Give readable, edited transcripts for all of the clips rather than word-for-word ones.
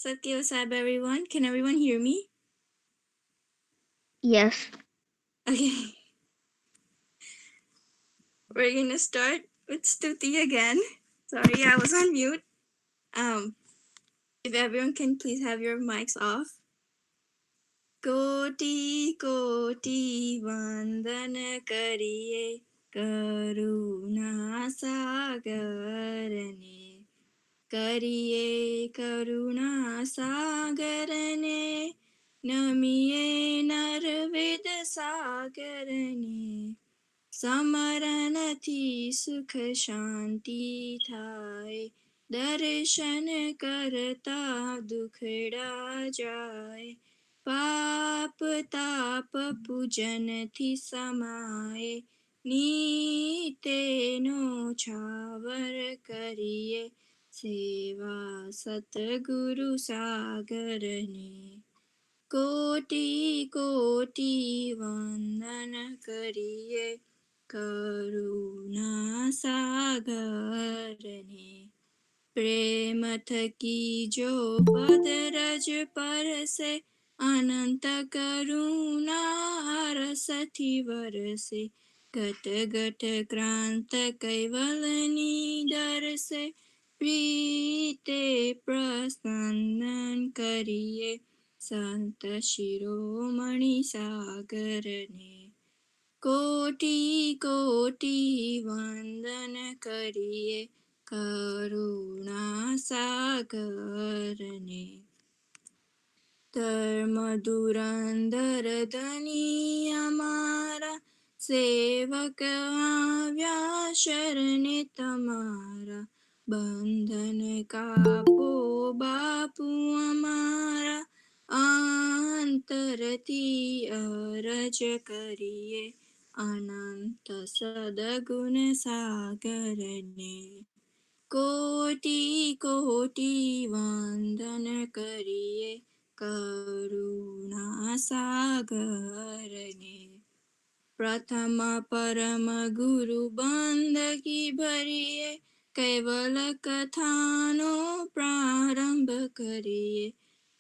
Satya Sab, everyone. Can everyone hear me? Yes. Okay. We're gonna start with Stuti again. Sorry, I was on mute. Um, if everyone can please have your mics off. कोटि कोटि वंदन करिए करुणा सागर ने करिए करुणा सागर ने नमिए नरविद सागर ने समरणथी सुख शांति थाय दर्शन करता दुखड़ा जाए पाप ताप पूजन थी समाए नीते नो छावर करिए सेवा सतगुरु सागर ने कोटि कोटि वंदन करिए करुणा सागर ने प्रेम थकी जो पद रज पर से अनंत करुणा रसथी बरसे घट घट क्रांत कैवलनी दर से प्रीते प्रसन्न करिए संत शिरोमणि सागर ने कोटि कोटि वंदन करिए करुणा सागर ने धर्म धुरंधर धनी हमारा सेवक आव्या शरणे तुम्हारा बंधन कापो बापू हमारा अंतरती अरज करिए अनंत सदगुण सागर ने कोटि कोटि वंदन करिए करुणा सागर ने प्रथम परम गुरु बंदगी भरिए केवल कथानो प्रारंभ करिए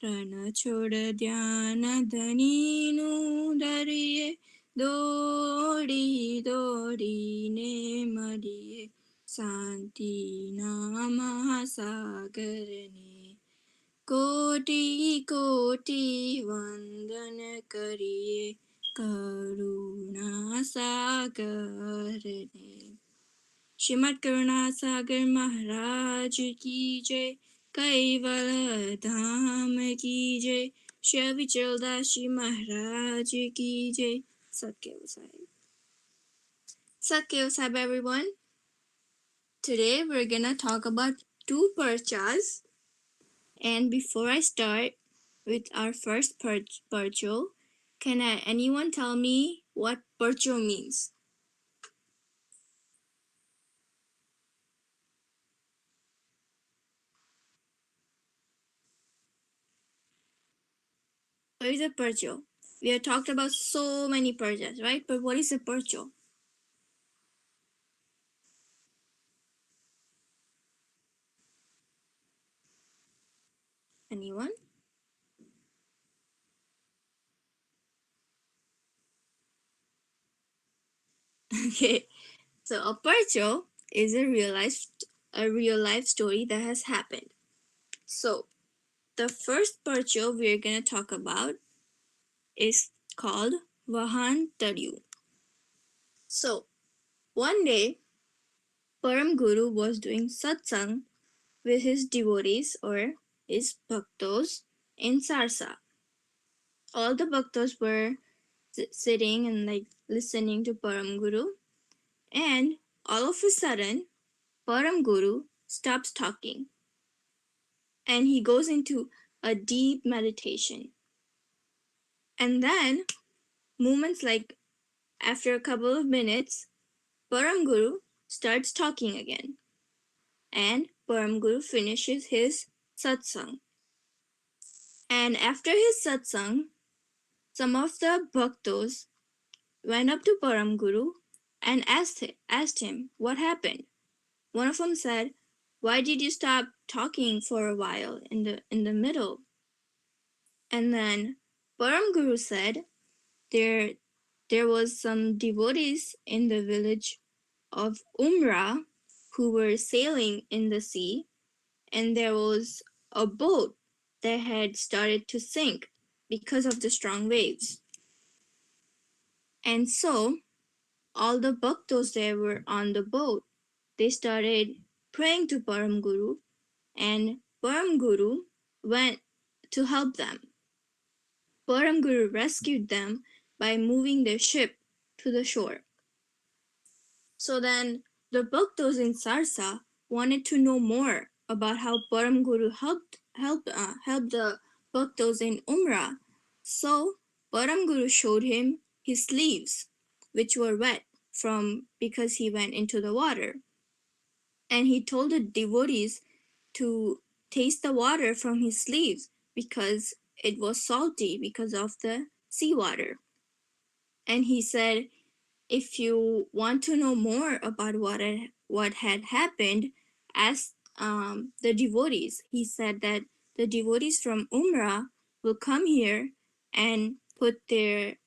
रण छोड़ ध्यान धनीनु धरिए दौड़ी दौड़ी ने मरिए शांति नाम सागर ने कोटि कोटि वंदन करिए करुणा सागर ने श्रीमद् करुणा सागर महाराज की जय कैवल धाम की जय श्री विचलदास जी महाराज की जय Satya Sahib everyone. Today we're gonna talk about two parchas, and before I start with our first parcho, can anyone tell me what parcho means? What is a parcho? We have talked about so many parchas, right? But what is a parcho? Anyone? Okay, so a parcho is a real life story that has happened. So the first parcho we're gonna talk about is called Vahan Tadyu. So one day, Param Guru was doing satsang with his devotees or his bhaktos in Sarsa. All the bhaktos were sitting and listening to Param Guru, and all of a sudden, Param Guru stops talking and he goes into a deep meditation. And then, moments like after a couple of minutes, Param Guru starts talking again, and Param Guru finishes his satsang. And after his satsang, some of the bhaktos went up to Param Guru and asked him what happened. One of them said, Why did you stop talking for a while in the middle? And then Param Guru said, there was some devotees in the village of Umra who were sailing in the sea, and there was a boat that had started to sink because of the strong waves. And so all the bhaktos that were on the boat, they started praying to Param Guru, and Param Guru went to help them. Param Guru rescued them by moving their ship to the shore. So then the bhaktos in Sarsa wanted to know more about how Param Guru helped the bhaktos in Umrah. So Param Guru showed him his sleeves, which were wet from because he went into the water. And he told the devotees to taste the water from his sleeves because it was salty because of the seawater. And he said, if you want to know more about what had happened, ask the devotees. He said that the devotees from Umrah will come here and put a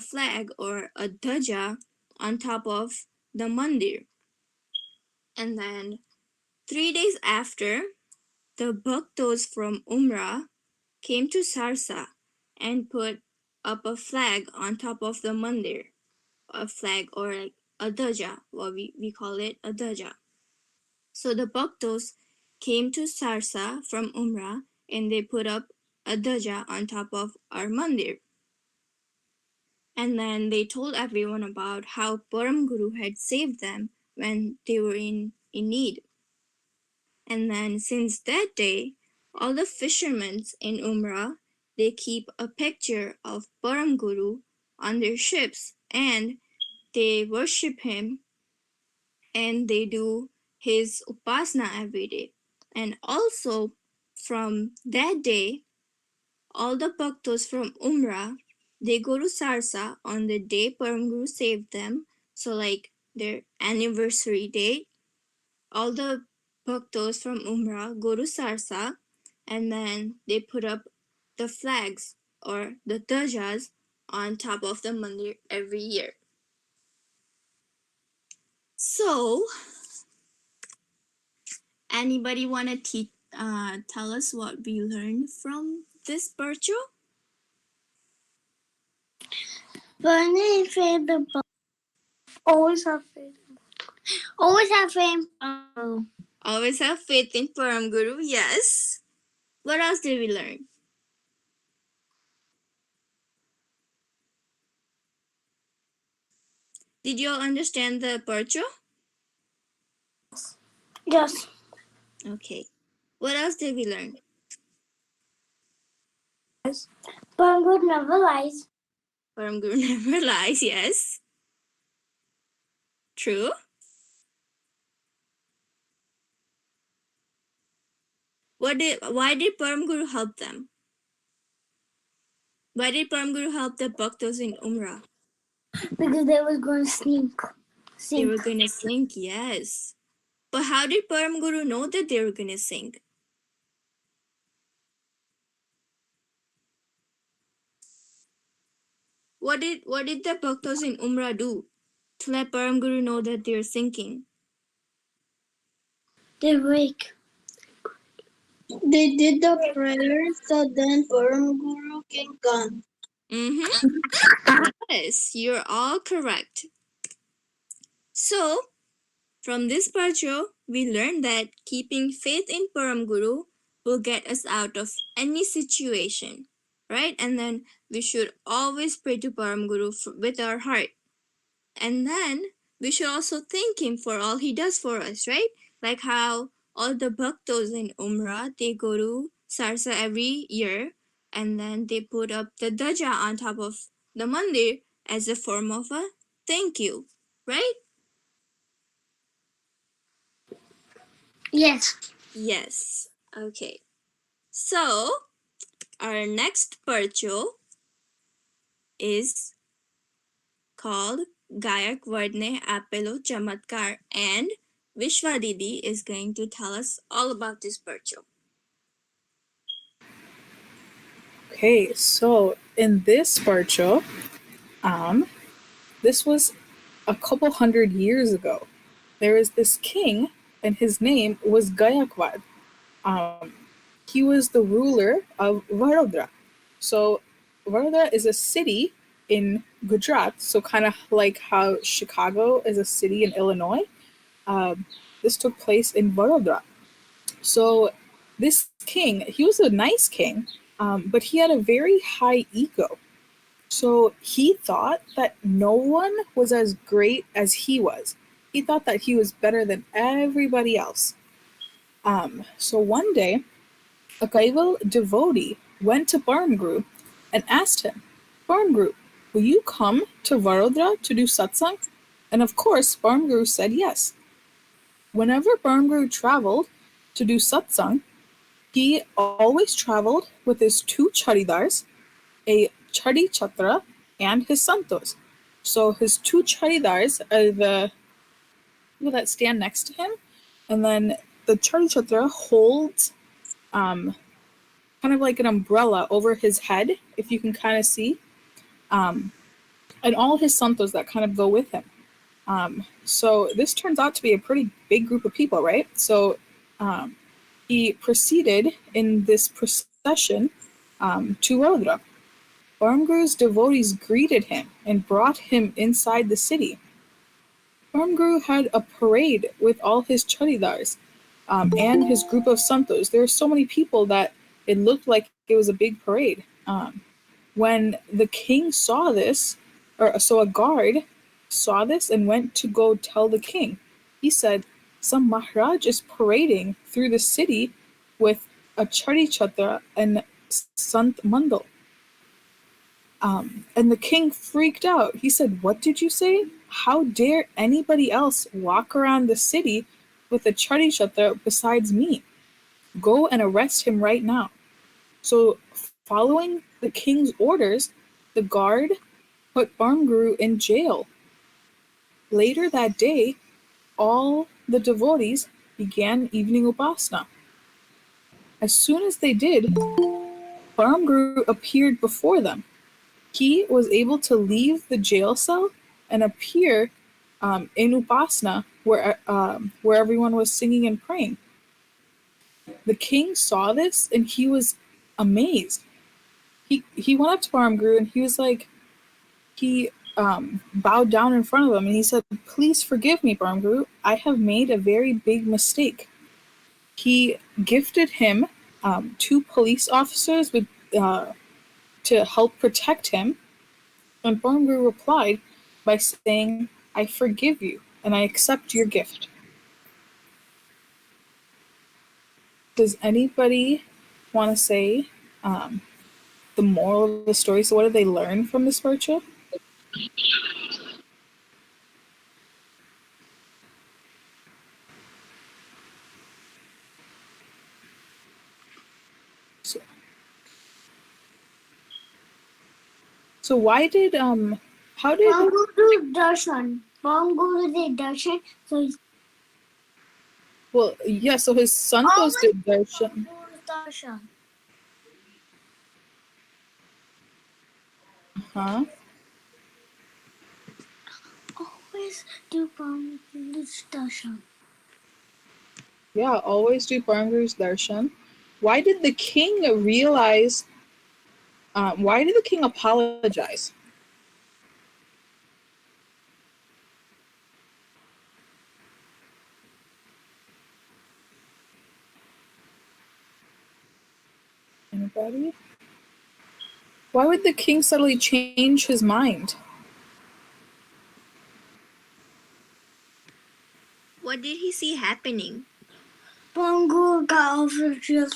flag or a dhaja on top of the mandir. And then 3 days after, the bhaktos from Umrah came to Sarsa and put up a flag on top of the mandir, a flag or like a dhaja, what we call it, a dhaja. So the bhaktos came to Sarsa from Umrah and they put up a dhaja on top of our mandir. And then they told everyone about how Param Guru had saved them when they were in need. And then since that day, all the fishermen in Umrah, they keep a picture of Param Guru on their ships and they worship him and they do his Upasana every day. And also from that day, all the bhaktos from Umrah, they go to Sarsa on the day Param Guru saved them. So like their anniversary date, all the bhaktos from Umrah go to Sarsa and then they put up the flags or the dhajas on top of the mandir every year. So, anybody want to tell us what we learned from this virtual? Burning faith the always have faith. Always have faith. Always have faith in Param Guru, yes. What else did we learn? Did you all understand the virtual? Yes. Okay. What else did we learn? Param Guru never lies. Param Guru never lies, yes. True. Why did Param Guru help them? Why did Param Guru help the bhaktos in Umrah? Because they was going to sink. They were gonna sink, yes. But how did Param Guru know that they were gonna sink? What did the bhaktos in Umrah do to let Param Guru know that they're sinking? They wake. They did the prayer so then Param Guru can come. Mm-hmm. Yes, you're all correct. So, from this virtual, we learned that keeping faith in Param Guru will get us out of any situation, right? And then we should always pray to Param Guru with our heart. And then we should also thank him for all he does for us, right? Like how all the bhaktos in Umrah, they go to Sarsa every year and then they put up the dhaja on top of the mandir as a form of a thank you, right? Yes. Yes. Okay. So, our next virtual is called Gayak Vardne Apelo Chamatkar, and Vishwa Didi is going to tell us all about this virtue. Okay, so in this virtue, um, this was a couple hundred years ago. There was this king, and his name was Gayakwad. Um, he was the ruler of Vadodara. So Vadodara is a city in Gujarat, so kind of like how Chicago is a city in Illinois. Um, this took place in Vadodara. So this king, he was a nice king, but he had a very high ego. So he thought that no one was as great as he was. He thought that he was better than everybody else. So one day, a Kaival devotee went to Parmguru and asked him, Parmguru, will you come to Varodra to do satsang? And of course, Parmguru said yes. Whenever Parmguru traveled to do satsang, he always traveled with his two charidars, a chadi chatra, and his santos. So his two charidars are the people that stand next to him, and then the chadi chatra holds kind of like an umbrella over his head, if you can kind of see, um, and all his santos that kind of go with him. So this turns out to be a pretty big group of people, right? So um, he proceeded in this procession to Rodra. Parmguru's devotees greeted him and brought him inside the city. Parmguru had a parade with all his charidars and his group of santos. There were so many people that it looked like it was a big parade. When the king saw this, or so a guard saw this and went to go tell the king. He said, some Maharaj is parading through the city with a chari chatra and Sant Mandal. And the king freaked out. He said, what did you say? How dare anybody else walk around the city with a chari chatra besides me? Go and arrest him right now. So, following the king's orders, the guard put Barmguru in jail. Later that day, all the devotees began evening upasana. As soon as they did, Barmguru appeared before them. He was able to leave the jail cell and appear in upasana where everyone was singing and praying. The king saw this and he was amazed. He went up to Barmguru and he was like, he bowed down in front of him and he said, please forgive me, Barmguru. I have made a very big mistake. He gifted him two police officers to help protect him. And Barmguru replied by saying, I forgive you and I accept your gift. Does anybody want to say the moral of the story? So, what did they learn from this virtue? So, so why did how did Guru Darshan. Guru did Darshan. So he's well yeah, so his santos did darshan. Guru's Darshan. Huh? Always do Guru's Darshan. Yeah, always do Barmguru's darshan. Why did the king realize? Why did the king apologize? Anybody? Why would the king suddenly change his mind? What did he see happening? Guru got over jail.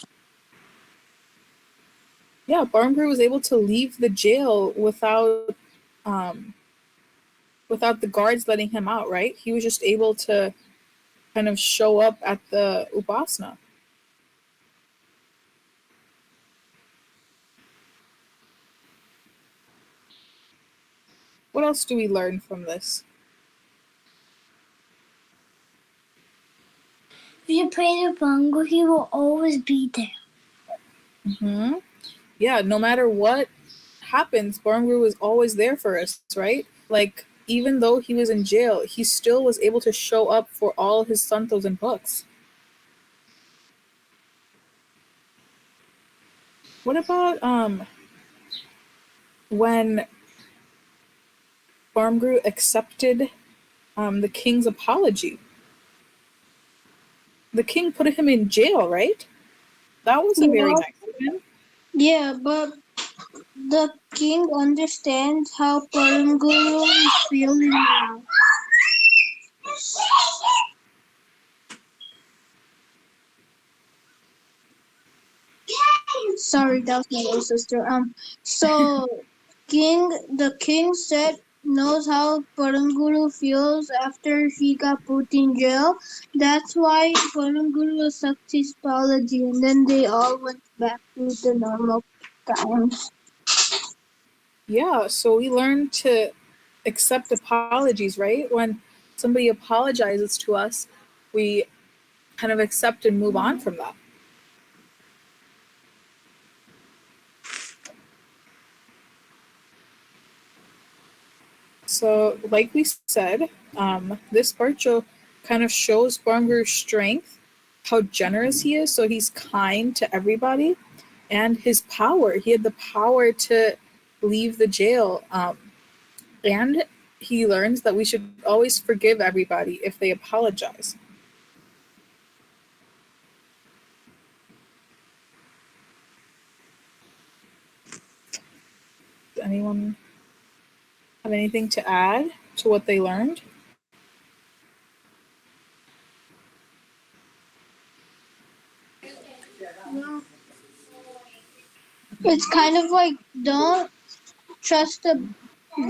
Yeah, Barmguru was able to leave the jail um, without the guards letting him out, right? He was just able to kind of show up at the Upasana. What else do we learn from this? If you pray to Param Guru, he will always be there. Mm-hmm. Yeah, no matter what happens, Barnguru was always there for us, right? Like, even though he was in jail, he still was able to show up for all his santos and books. What about when Barnguru accepted the king's apology? The king put him in jail, right? That wasn't very Yeah, nice of him. yeah, but the king understands how Param Guru is feeling now. Sorry, that was my little sister. So the king said knows how Paranguru feels after he got put in jail. That's why Paranguru accepts his apology, and then they all went back to the normal times. Yeah, so we learn to accept apologies, right? When somebody apologizes to us, we kind of accept and move on from that. So, like we said, this Barcho kind of shows Bonguru's strength, how generous he is. So he's kind to everybody, and his power. He had the power to leave the jail, and he learns that we should always forgive everybody if they apologize. Does anyone have anything to add to what they learned? It's kind of like trust the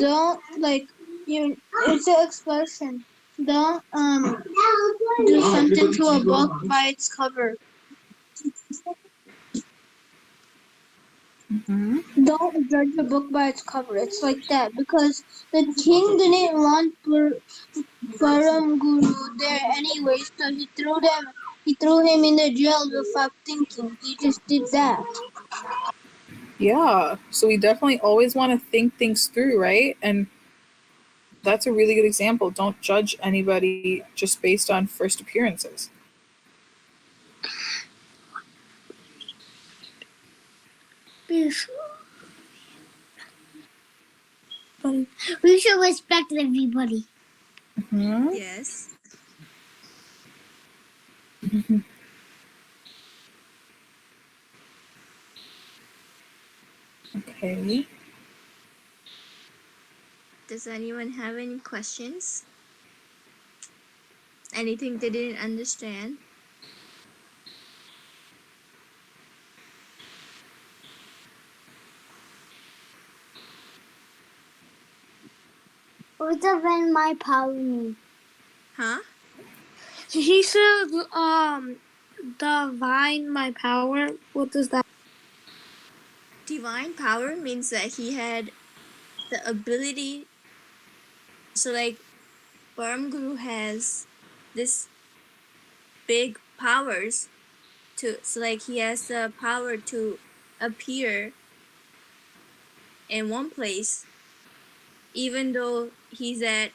don't like you. It's an expression. Don't do something to a book by its cover. Mm-hmm. Don't judge a book by its cover. It's like that because the king didn't want Param Guru there anyway, so he threw him in the jail without thinking. He just did that. Yeah, so we definitely always want to think things through, right? And that's a really good example. Don't judge anybody just based on first appearances. We should respect everybody. Hmm. Yes. Okay. Does anyone have any questions? Anything they didn't understand? What does when my power mean? Huh? He said, divine my power. What does that? Divine power means that he had the ability. So, like, Param Guru has this big powers to. So, like, he has the power to appear in one place, even though he's at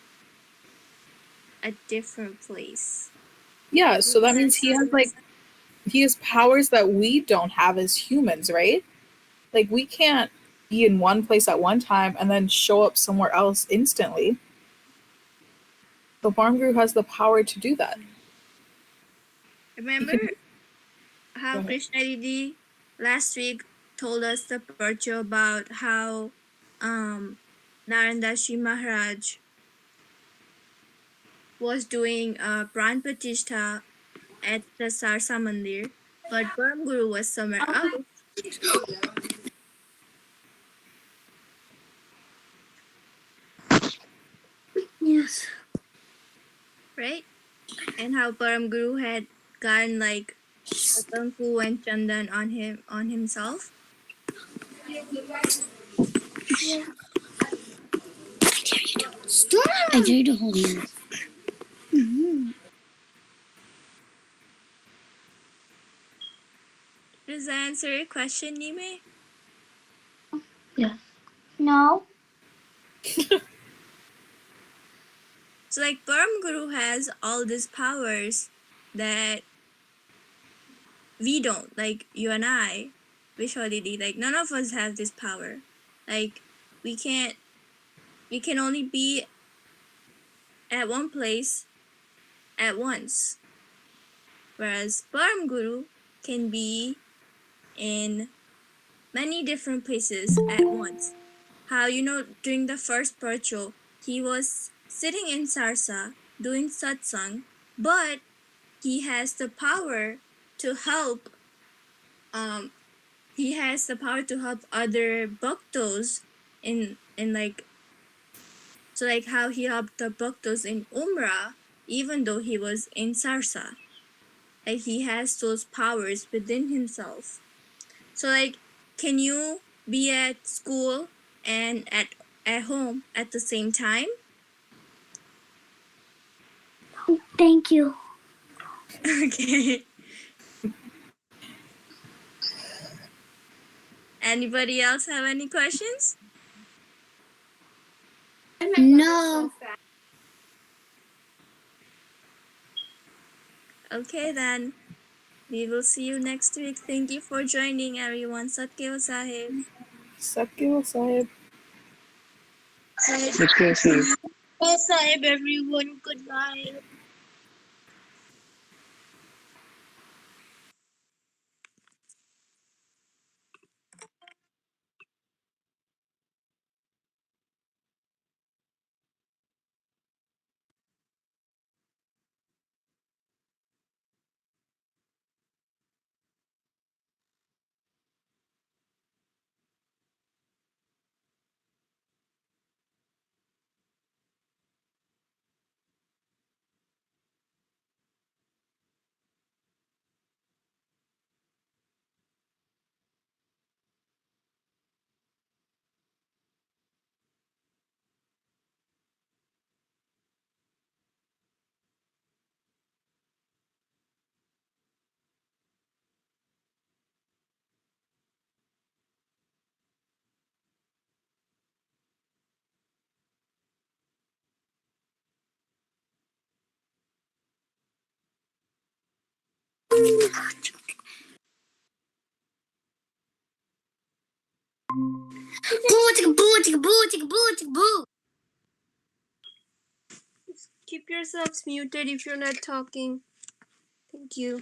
a different place. Yeah, so Makes that means sense? he has powers that we don't have as humans, right? Like we can't be in one place at one time and then show up somewhere else instantly. The farm guru has the power to do that. He Remember can. Go how ahead. Krishna Didi last week told us the virtue about how Narandashi Maharaj was doing Pran Pratishtha at the Sarsa Mandir, but Param Guru was somewhere else, Yes. right? And how Param Guru had gotten like the Kanku and Chandan on himself. Stop! I dare you to hold hands. Does that answer your question, Nime? No. So like Param Guru has all these powers that we don't, like you and I, Vishalidi, like none of us have this power. Like we can only be at one place at once. Whereas Param Guru can be in many different places at once. How, during the first Parcho, he was sitting in Sarsa doing satsang, but he has the power to help other bhaktos in like, so like how he helped the bhaktos in Umrah even though he was in Sarsa. Like he has those powers within himself. So like, can you be at school and at home at the same time? Thank you. Okay. Anybody else have any questions? No. Okay then. We will see you next week. Thank you for joining everyone. Satkev Sahib. Satguru Sahib. Oh, Sahib, everyone. Goodbye. Boo, chicka, boo, chicka, boo, chicka, boo, chicka, boo. Keep yourselves muted if you're not talking. Thank you.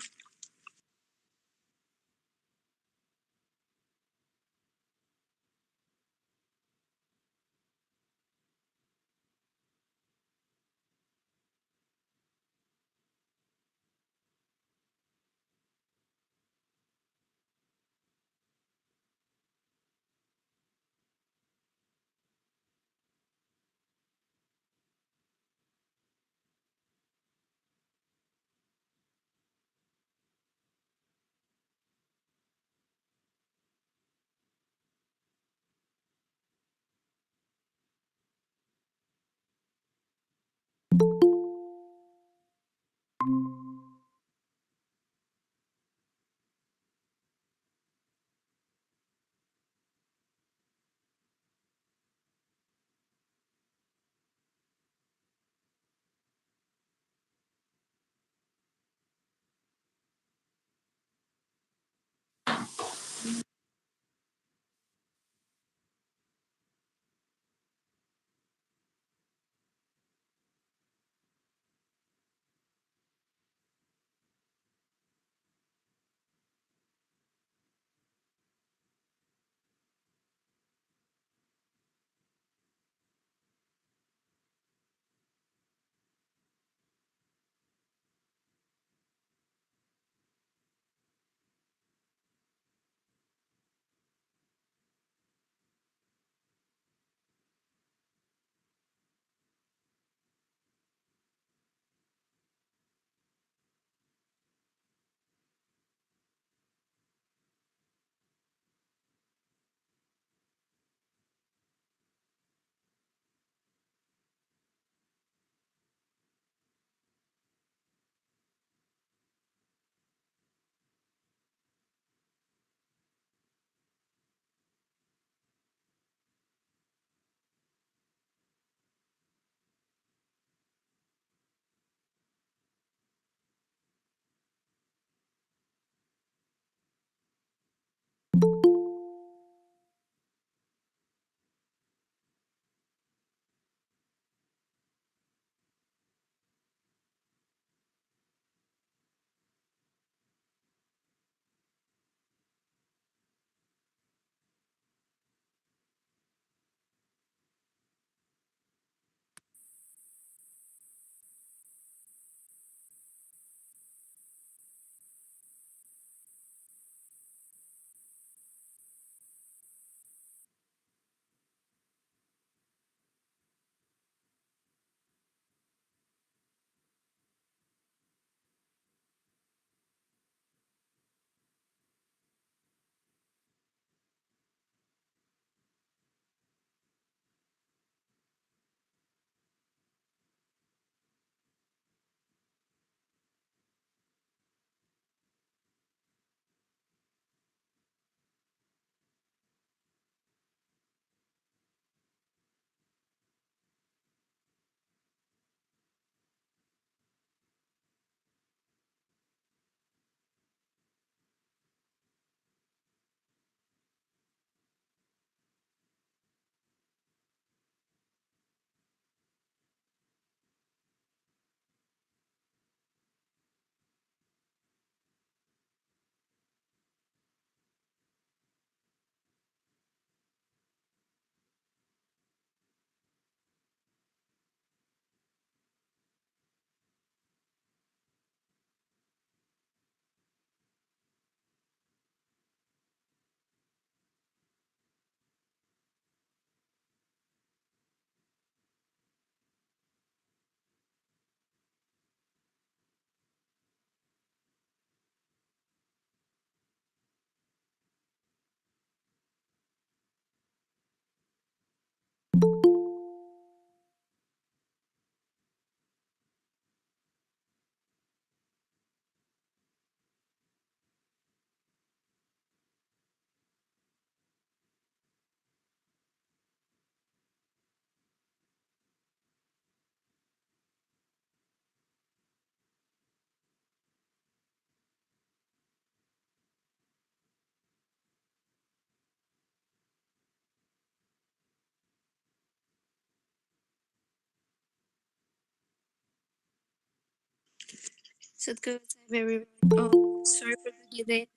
Sadhguru Sahib, everyone. Oh, sorry for the delay.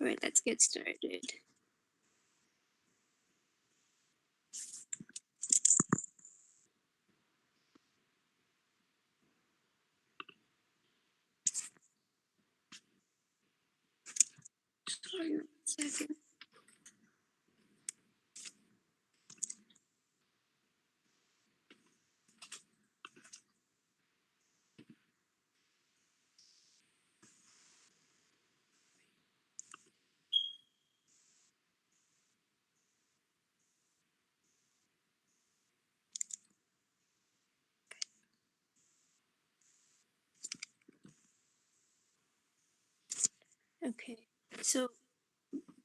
Alright, let's get started. Sorry, 1 second. Okay, so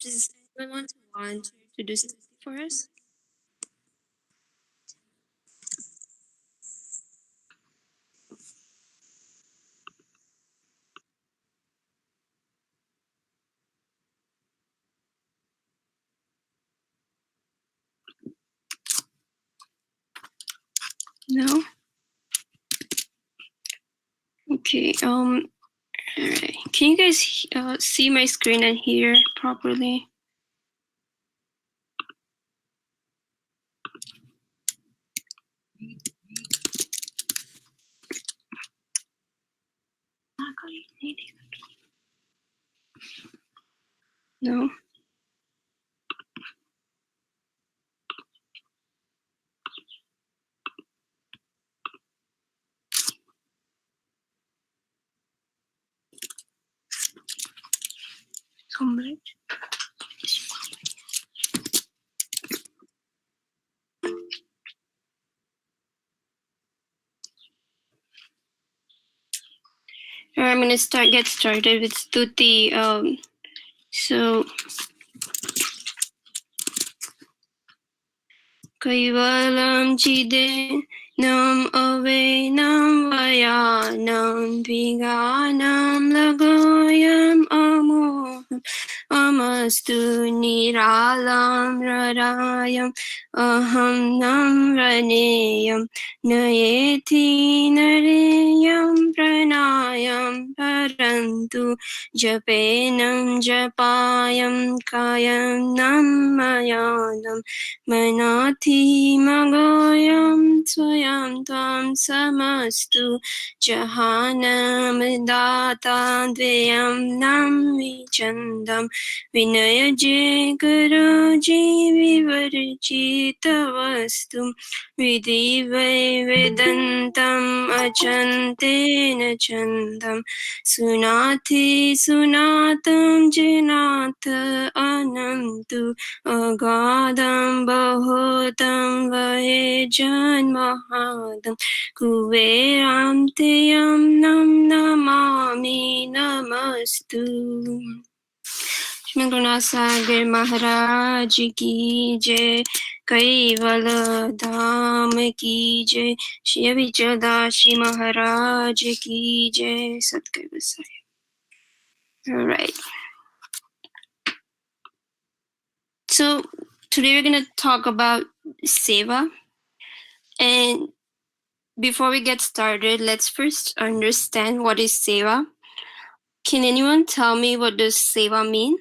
does anyone want to do something for us? No? Okay, alright. Can you guys see my screen and hear properly? No? Alright, I'm gonna get started with Stuti. So Kaivalam chide nam ave nam vayanam viganam lagoyam amoham amastu niralam radayam aham nam raneyam nayeti nareyam pranayam parantu japenam japayam kayam nam mayanam Manati Magayam Swayam Tvam Samastu Jahanam Data Dvayam Nam Vichandam Vinayaje Garaji Vivarjita Vastu Vidivai Vedantam Achantena Chandam Sunati Sunatam Jinata Anantu Agadam Bahutam Vahejan Mahadam Kuveram Teyam Nam Namami Namastu Shri Maharaj Ki Jai Kaivala Dham Ki Jai Shri Vichadashi Maharaj Ki Jai Satkai Vasai. All right. So today we're going to talk about seva. And before we get started, let's first understand what is seva. Can anyone tell me what does seva mean?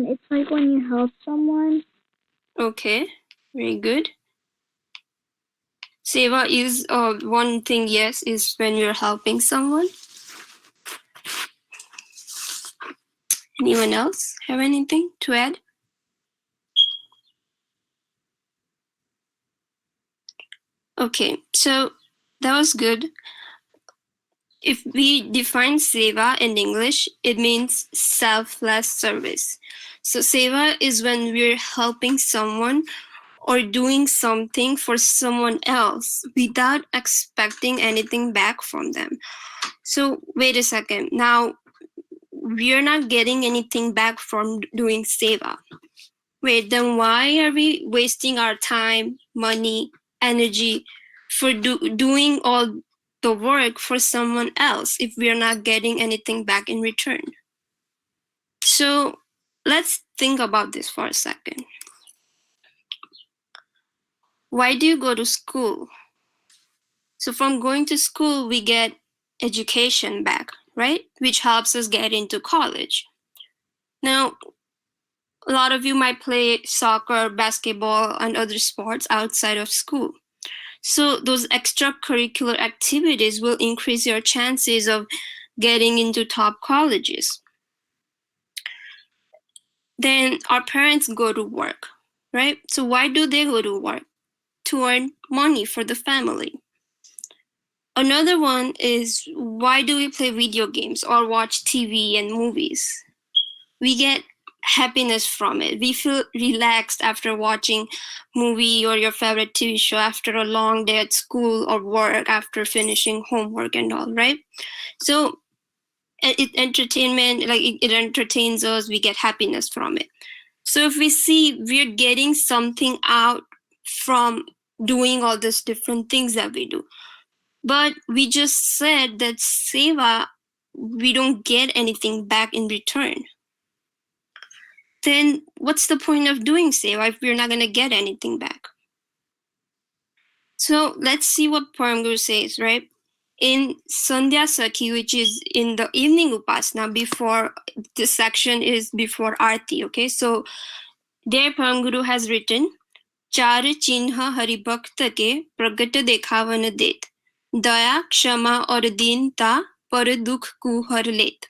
It's like when you help someone. Okay, very good. Seva is one thing, yes, is when you're helping someone. Anyone else have anything to add? Okay, so that was good. If we define seva in English, it means selfless service. So seva is when we're helping someone or doing something for someone else without expecting anything back from them. So wait a second. Now, we're not getting anything back from doing seva. Wait, then why are we wasting our time, money, energy for doing all the work for someone else if we're not getting anything back in return? So let's think about this for a second. Why do you go to school? So from going to school, we get education back, right? Which helps us get into college. Now, a lot of you might play soccer, basketball, and other sports outside of school. So those extracurricular activities will increase your chances of getting into top colleges. Then our parents go to work, right? So why do they go to work? To earn money for the family. Another one is, why do we play video games or watch TV and movies? We get happiness from it. We feel relaxed after watching movie or your favorite TV show after a long day at school or work, after finishing homework and all, right? So it entertains us. We get happiness from it. So if we see we're getting something out from doing all these different things that we do, but we just said that seva, we don't get anything back in return. Then what's the point of doing seva if we're not going to get anything back? So let's see what Param Guru says, right? In Sandhya Sakhi, which is in the evening Upasana, before this section is before Aarti, okay? So there Param Guru has written, चार चिन्ह हरिभक्त के प्रगट देखावन देत, दया क्षमा और दीनता पर दुख को हर लेत.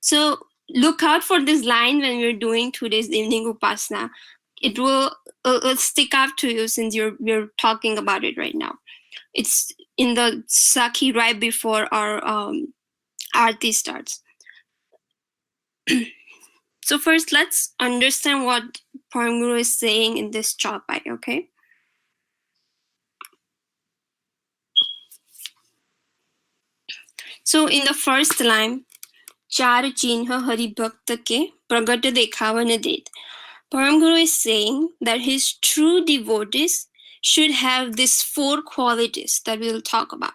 So look out for this line when we're doing today's evening upasana. It will stick out to you since we're talking about it right now. It's in the Sakhi right before our Aarti starts. So first, let's understand what Param Guru is saying in this chaupai, okay? So in the first line, चार चिन्ह हरि भक्त के प्रगट देखावन देत. Param Guru is saying that his true devotees should have these 4 qualities that we'll talk about.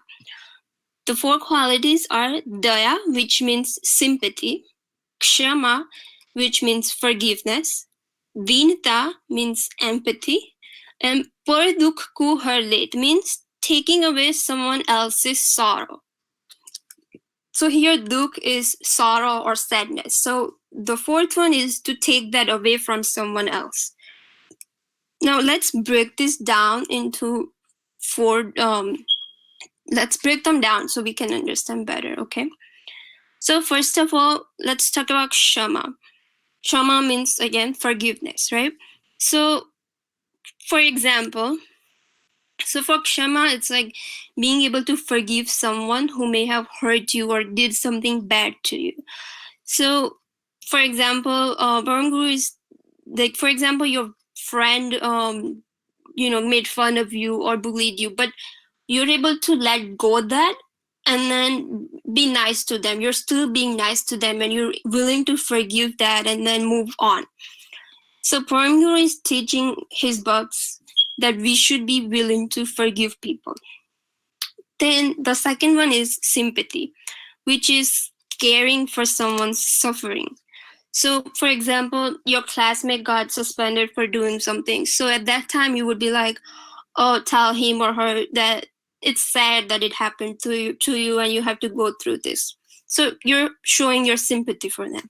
The 4 qualities are Daya, which means sympathy, Kshama, which means forgiveness, Vinta means empathy, and Par Dukh Ko Har Let means taking away someone else's sorrow. So here Dukh is sorrow or sadness. So the 4th one is to take that away from someone else. Now let's break this down into 4. Let's break them down so we can understand better, okay? So first of all, let's talk about Kshama. Kshama means, again, forgiveness, right? So for example, for Kshama, it's like being able to forgive someone who may have hurt you or did something bad to you. So for example, Param Guru is like, for example, your friend made fun of you or bullied you, but you're able to let go of that and then be nice to them. You're still being nice to them and you're willing to forgive that and then move on. So Param Guru is teaching his bhakts that we should be willing to forgive people. Then the second one is sympathy, which is caring for someone's suffering. So for example, your classmate got suspended for doing something. So at that time you would be like, oh, tell him or her that it's sad that it happened to you and you have to go through this. So you're showing your sympathy for them.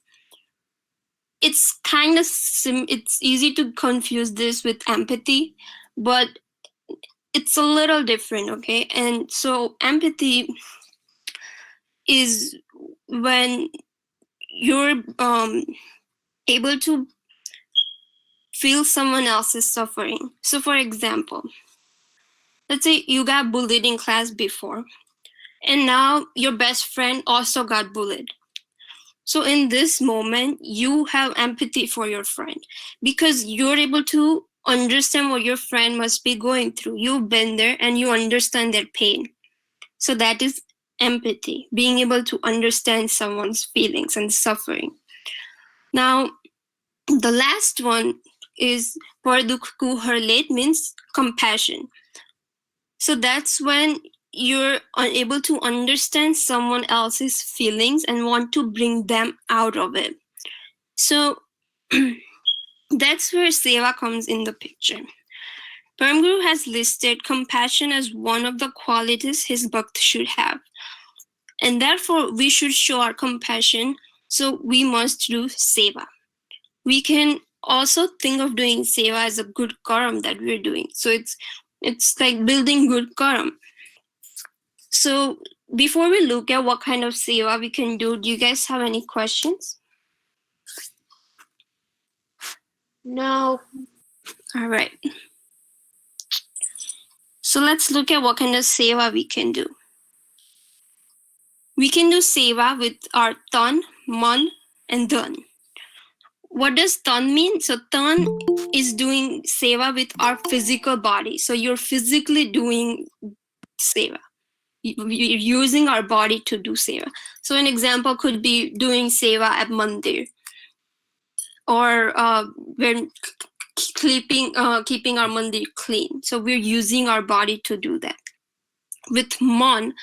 It's kind of it's easy to confuse this with empathy, but it's a little different, okay? And so empathy is when you're able to feel someone else's suffering. So for example, let's say you got bullied in class before, and now your best friend also got bullied. So in this moment, you have empathy for your friend because you're able to understand what your friend must be going through. You've been there and you understand their pain. So that is empathy, being able to understand someone's feelings and suffering. Now, the last one is Par Dukh Ko Har Let, means compassion. So that's when you're unable to understand someone else's feelings and want to bring them out of it. So that's where seva comes in the picture. Param Guru has listed compassion as one of the qualities his bhakt should have. And therefore, we should show our compassion, so we must do seva. We can also think of doing seva as a good karam that we're doing. So it's like building good karam. So before we look at what kind of seva we can do you guys have any questions? No. All right. So let's look at what kind of seva we can do. We can do seva with our tan, man, and dhan. What does tan mean? So tan is doing seva with our physical body. So you're physically doing seva. You're using our body to do seva. So an example could be doing seva at Mandir, or when keeping our Mandir clean. So we're using our body to do that. With man,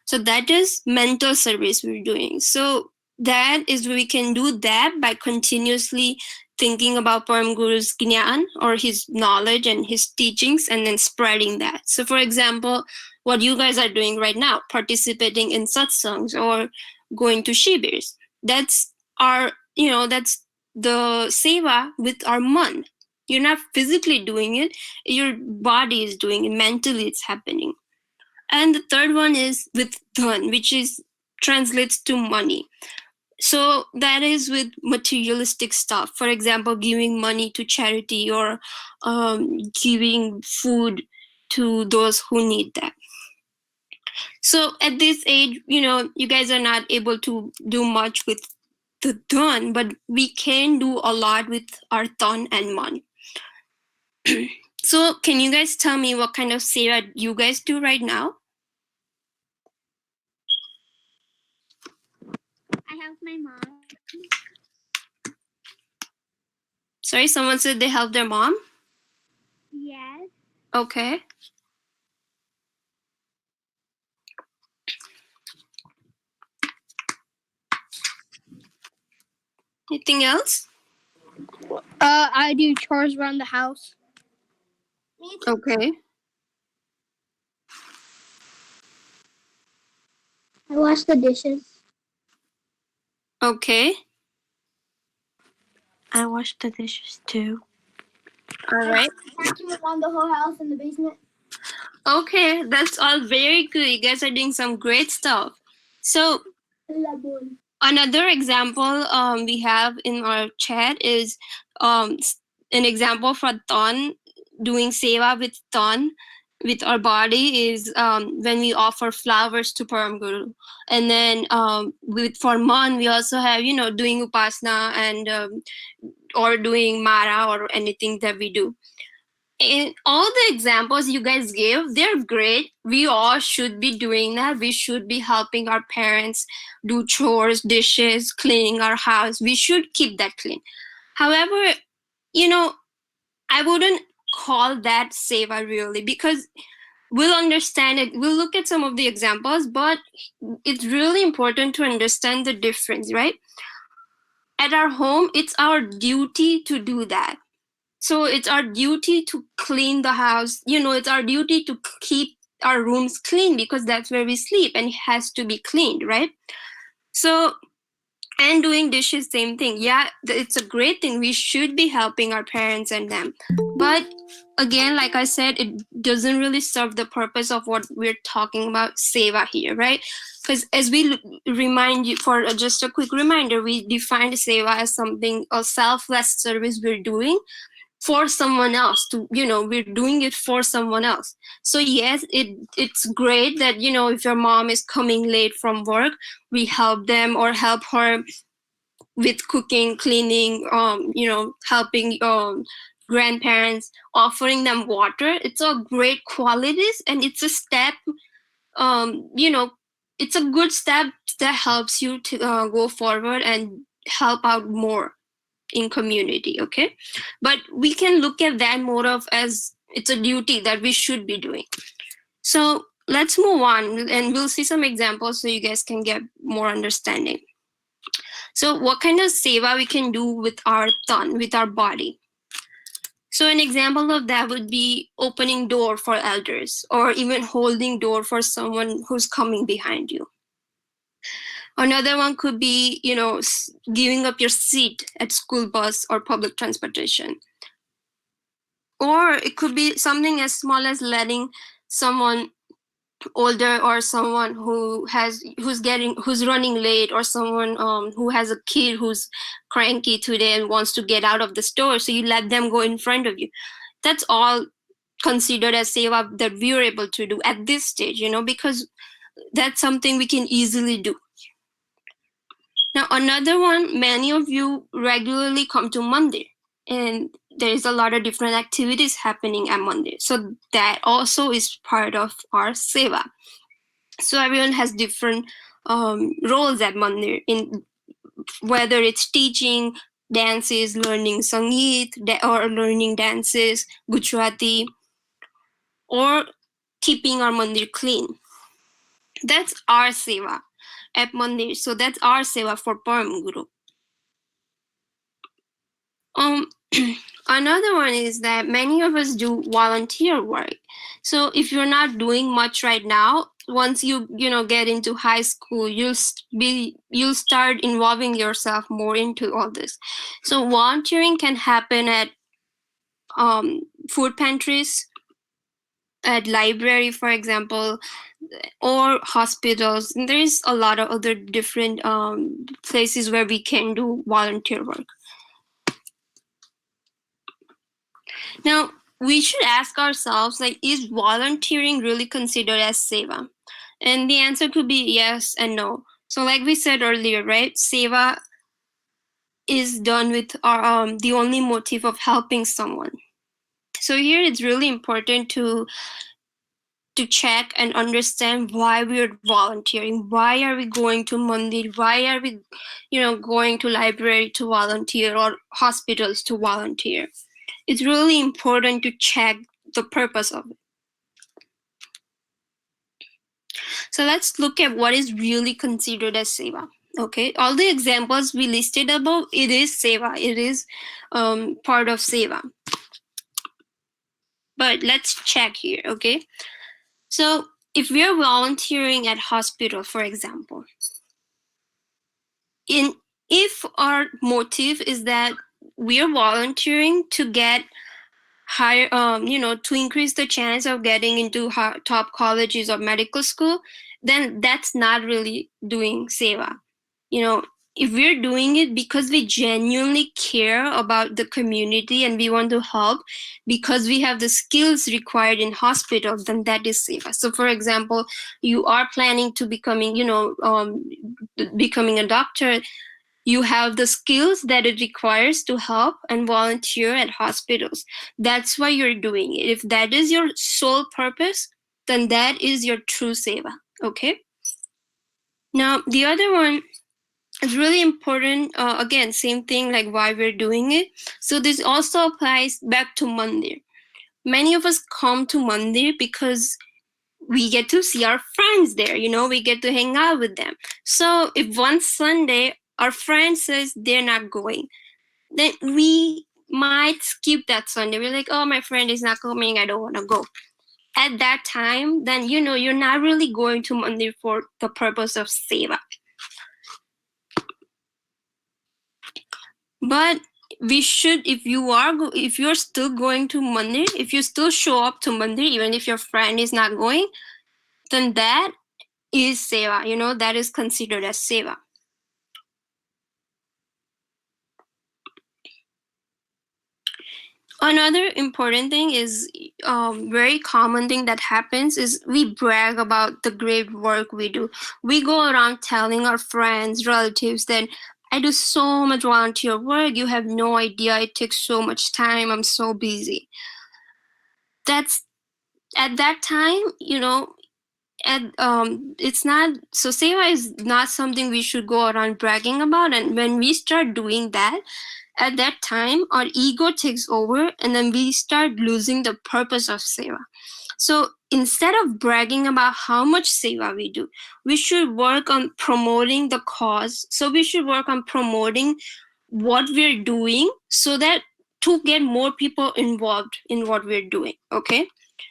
so that is mental service we're doing. So that is we can do that by continuously thinking about Param Guru's Gyan or his knowledge and his teachings and then spreading that. So for example, what you guys are doing right now, participating in satsangs or going to shibirs, that's our, that's the seva with our man. You're not physically doing it, your body is doing it, mentally it's happening. And the third one is with dhan, which is translates to money. So that is with materialistic stuff. For example, giving money to charity or giving food to those who need that. So at this age, you guys are not able to do much with the dhan, but we can do a lot with our tan and man. So can you guys tell me what kind of seva you guys do right now? I help my mom. Sorry, someone said they help their mom? Yes. Okay. Anything else? I do chores around the house. Okay. I wash the dishes. Okay. I wash the dishes too. All right. Vacuum around the whole house in the basement. Okay, that's all very good. You guys are doing some great stuff. So another example we have in our chat is an example for Ton doing seva with Ton with our body is when we offer flowers to Param Guru. And then with for Man, we also have, doing Upasana and or doing Mara or anything that we do. And all the examples you guys gave, they're great. We all should be doing that. We should be helping our parents do chores, dishes, cleaning our house. We should keep that clean. However, I wouldn't call that seva really, because we'll understand it. We'll look at some of the examples, but it's really important to understand the difference, right? At our home, it's our duty to do that. So it's our duty to clean the house. It's our duty to keep our rooms clean because that's where we sleep and it has to be cleaned, right? So, and doing dishes, same thing. Yeah, it's a great thing. We should be helping our parents and them. But again, like I said, it doesn't really serve the purpose of what we're talking about seva here, right? Because as we remind you, for just a quick reminder, we defined seva as something, a selfless service we're doing for someone else to, we're doing it for someone else. So yes, it's great that, if your mom is coming late from work, we help them or help her with cooking, cleaning, helping grandparents, offering them water. It's a great qualities, and it's a step, it's a good step that helps you to go forward and help out more in community. Okay, but we can look at that more of as it's a duty that we should be doing. So let's move on, and we'll see some examples so you guys can get more understanding. So what kind of seva we can do with our tan, with our body? So an example of that would be opening door for elders, or even holding door for someone who's coming behind you. Another one could be, giving up your seat at school bus or public transportation. Or it could be something as small as letting someone older or someone who's running late, or someone who has a kid who's cranky today and wants to get out of the store, so you let them go in front of you. That's all considered as seva that we are able to do at this stage, because that's something we can easily do. Now, another one, many of you regularly come to Mandir, and there's a lot of different activities happening at Mandir. So that also is part of our seva. So everyone has different roles at Mandir, in whether it's teaching dances, learning sangeet, or learning dances, Gujarati, or keeping our Mandir clean. That's our seva at Mandir. So that's our seva for Param Guru. Another one is that many of us do volunteer work. So if you're not doing much right now, once you get into high school, you'll start involving yourself more into all this. So volunteering can happen at food pantries, at library, for example, or hospitals. And there's a lot of other different places where we can do volunteer work. Now, we should ask ourselves, is volunteering really considered as seva? And the answer could be yes and no. So like we said earlier, right? Seva is done with our, the only motive of helping someone. So here it's really important to to check and understand why we're volunteering. Why are we going to Mandir? Why are we, going to library to volunteer or hospitals to volunteer? It's really important to check the purpose of it. So let's look at what is really considered as seva. Okay, all the examples we listed above, it is seva. It is part of seva. But let's check here, okay? So if we're volunteering at hospital, for example, if our motive is that we're volunteering to get higher, to increase the chance of getting into top colleges or medical school, then that's not really doing seva. If we're doing it because we genuinely care about the community and we want to help because we have the skills required in hospitals, then that is seva. So for example, you are planning to becoming a doctor. You have the skills that it requires to help and volunteer at hospitals. That's why you're doing it. If that is your sole purpose, then that is your true seva. Okay. Now the other one, it's really important. Again, same thing like why we're doing it. So this also applies back to Mandir. Many of us come to Mandir because we get to see our friends there. We get to hang out with them. So if one Sunday our friend says they're not going, then we might skip that Sunday. We're like, oh, my friend is not coming. I don't want to go. At that time, then, you're not really going to Mandir for the purpose of seva. But we should, if you're still going to Mandir, if you still show up to Mandir, even if your friend is not going, then that is seva. That is considered as seva. Another important thing is, very common thing that happens is we brag about the great work we do. We go around telling our friends, relatives that I do so much volunteer work. You have no idea. It takes so much time. I'm so busy. That's at that time, it's not, so seva is not something we should go around bragging about. And when we start doing that, at that time, our ego takes over and then we start losing the purpose of seva. So instead of bragging about how much seva we do, we should work on promoting the cause. So we should work on promoting what we're doing so that to get more people involved in what we're doing, okay?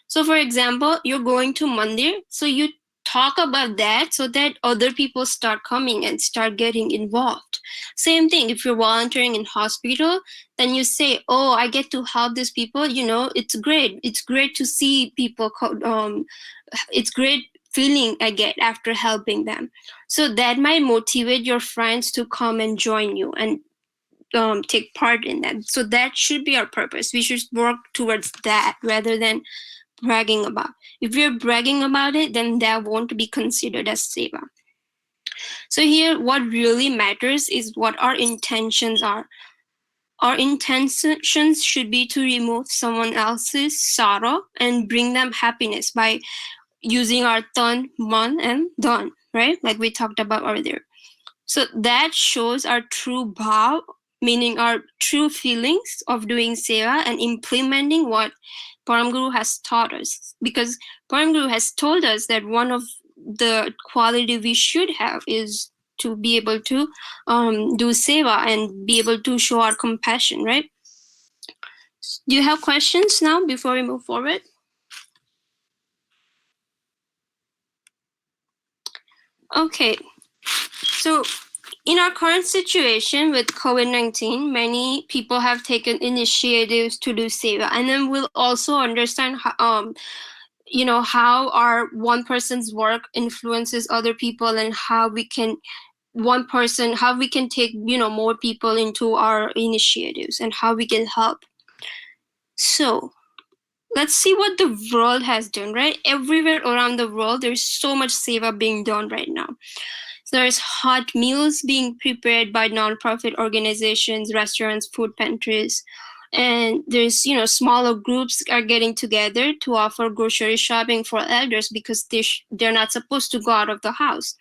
So for example, you're going to Mandir, so you talk about that so that other people start coming and start getting involved. Same thing, if you're volunteering in hospital, then you say, oh, I get to help these people, it's great. It's great to see people, it's great feeling I get after helping them. So that might motivate your friends to come and join you and take part in that. So that should be our purpose. We should work towards that rather than bragging about. If we're bragging about it, then that won't be considered as seva. So here, what really matters is what our intentions are. Our intentions should be to remove someone else's sorrow and bring them happiness by using our tan, man, and dhan, right? Like we talked about earlier. So that shows our true bhav, meaning our true feelings of doing seva and implementing what Param Guru has taught us. Because Param Guru has told us that one of the quality we should have is to be able to do seva and be able to show our compassion, right? Do you have questions now before we move forward? Okay, so in our current situation with COVID-19, many people have taken initiatives to do seva, and then we'll also understand how, how our one person's work influences other people and how we can take, more people into our initiatives and how we can help. So let's see what the world has done, right? Everywhere around the world, there's so much seva being done right now. There's hot meals being prepared by nonprofit organizations, restaurants, food pantries. and there's smaller groups are getting together to offer grocery shopping for elders because they're not supposed to go out of the house.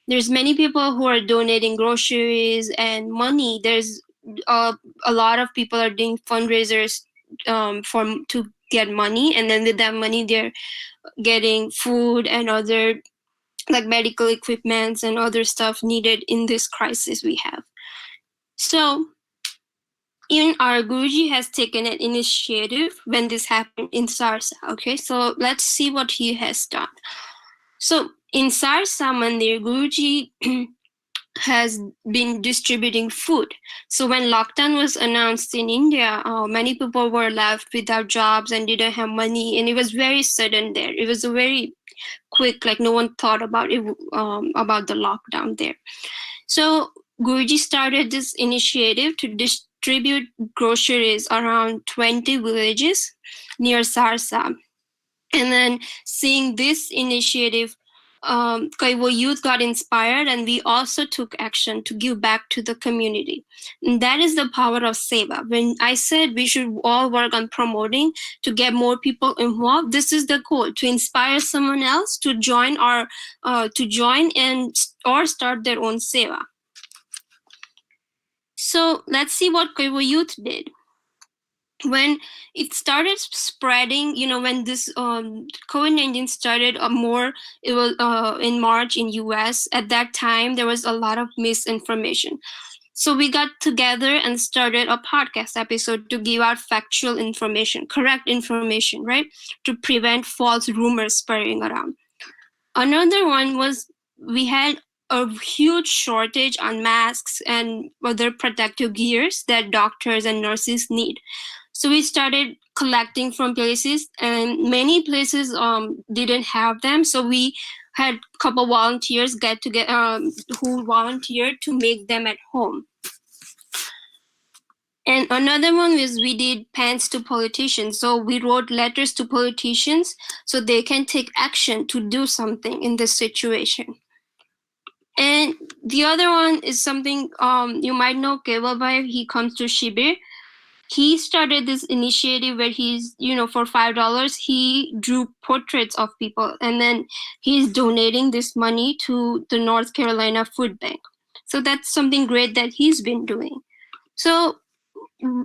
There's many people who are donating groceries and money. There's a lot of people are doing fundraisers to get money, and then with that money they're getting food and other like medical equipments and other stuff needed in this crisis we have. So even our Guruji has taken an initiative when this happened in Sarsa. Okay, so let's see what he has done. So in Sarsa Mandir, Guruji has been distributing food. So when lockdown was announced in India, many people were left without jobs and didn't have money, and it was very sudden there. It was a very quick, like no one thought about it, about the lockdown there. So Guruji started this initiative to distribute groceries around 20 villages near Sarsa. And then seeing this initiative, Kaivo youth got inspired, and we also took action to give back to the community. And that is the power of Seva. When I said we should all work on promoting to get more people involved, this is the goal, to inspire someone else to join and or start their own Seva. So let's see what Kaivo youth did. When it started spreading, when this COVID-19 started it was in March in US. At that time, there was a lot of misinformation. So we got together and started a podcast episode to give out factual information, correct information, right? To prevent false rumors spreading around. Another one was we had a huge shortage on masks and other protective gears that doctors and nurses need. So we started collecting from places, and many places didn't have them. So we had a couple volunteers who volunteered to make them at home. And another one was we did pens to politicians. So we wrote letters to politicians so they can take action to do something in this situation. And the other one is something you might know Keval Bhai. He comes to Shibir. He started this initiative where he's, for $5, he drew portraits of people, and then he's donating this money to the North Carolina Food Bank. So that's something great that he's been doing. So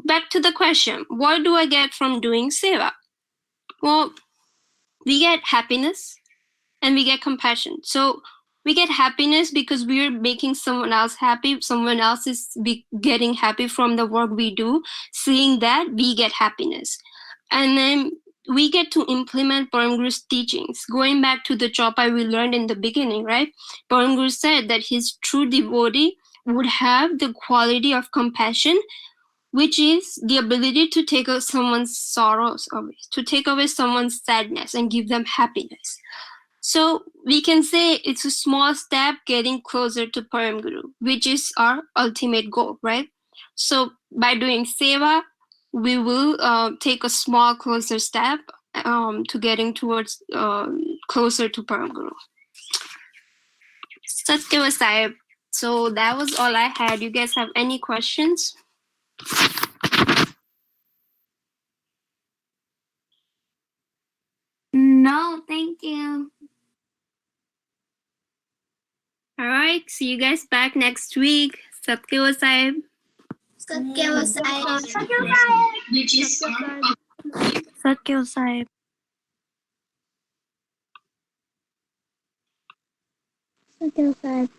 back to the question, what do I get from doing Seva? Well, we get happiness and we get compassion. So we get happiness because we're making someone else happy. Someone else is getting happy from the work we do. Seeing that, we get happiness. And then we get to implement Param Guru's teachings. Going back to the chopai we learned in the beginning, right? Param Guru said that his true devotee would have the quality of compassion, which is the ability to take away someone's sorrows away, to take away someone's sadness and give them happiness. So we can say it's a small step getting closer to Param Guru, which is our ultimate goal, right? So by doing Seva, we will take a small closer step to getting towards closer to Param Guru. Satya Sahib. So that was all I had. You guys have any questions? No, thank you. All right. See you guys back next week. Satya Sahib. Satya Sahib. Satya Sahib. Satya Sahib.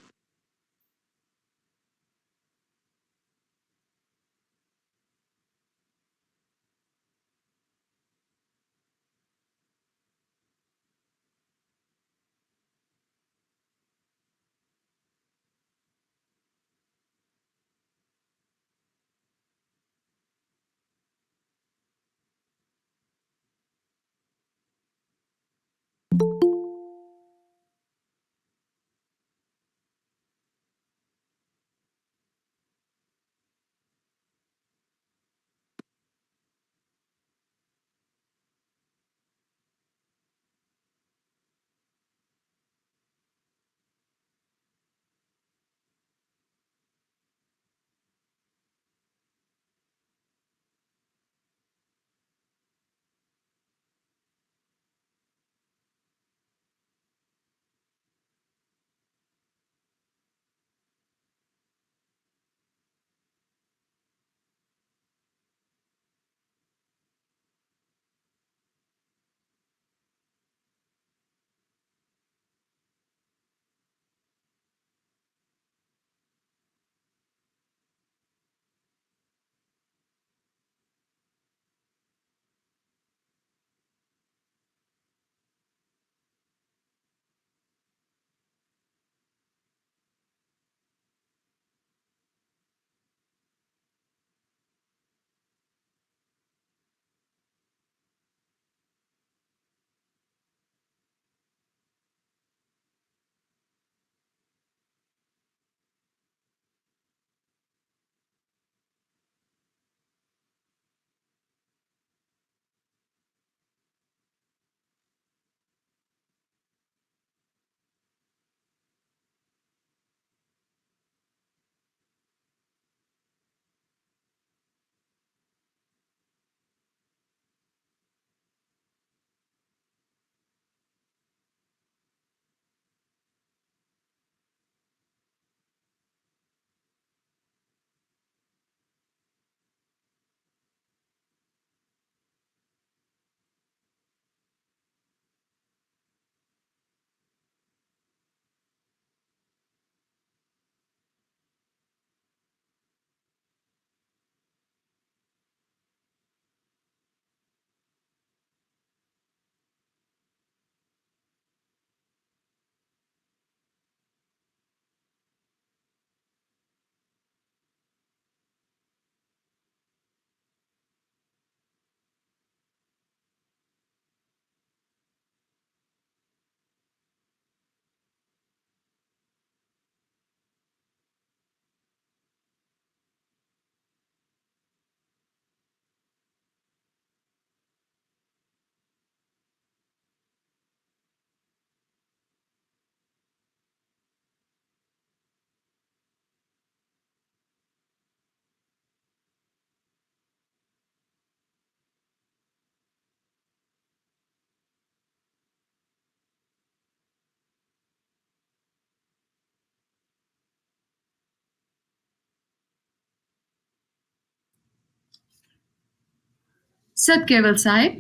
સત કેવલ સાહેબ,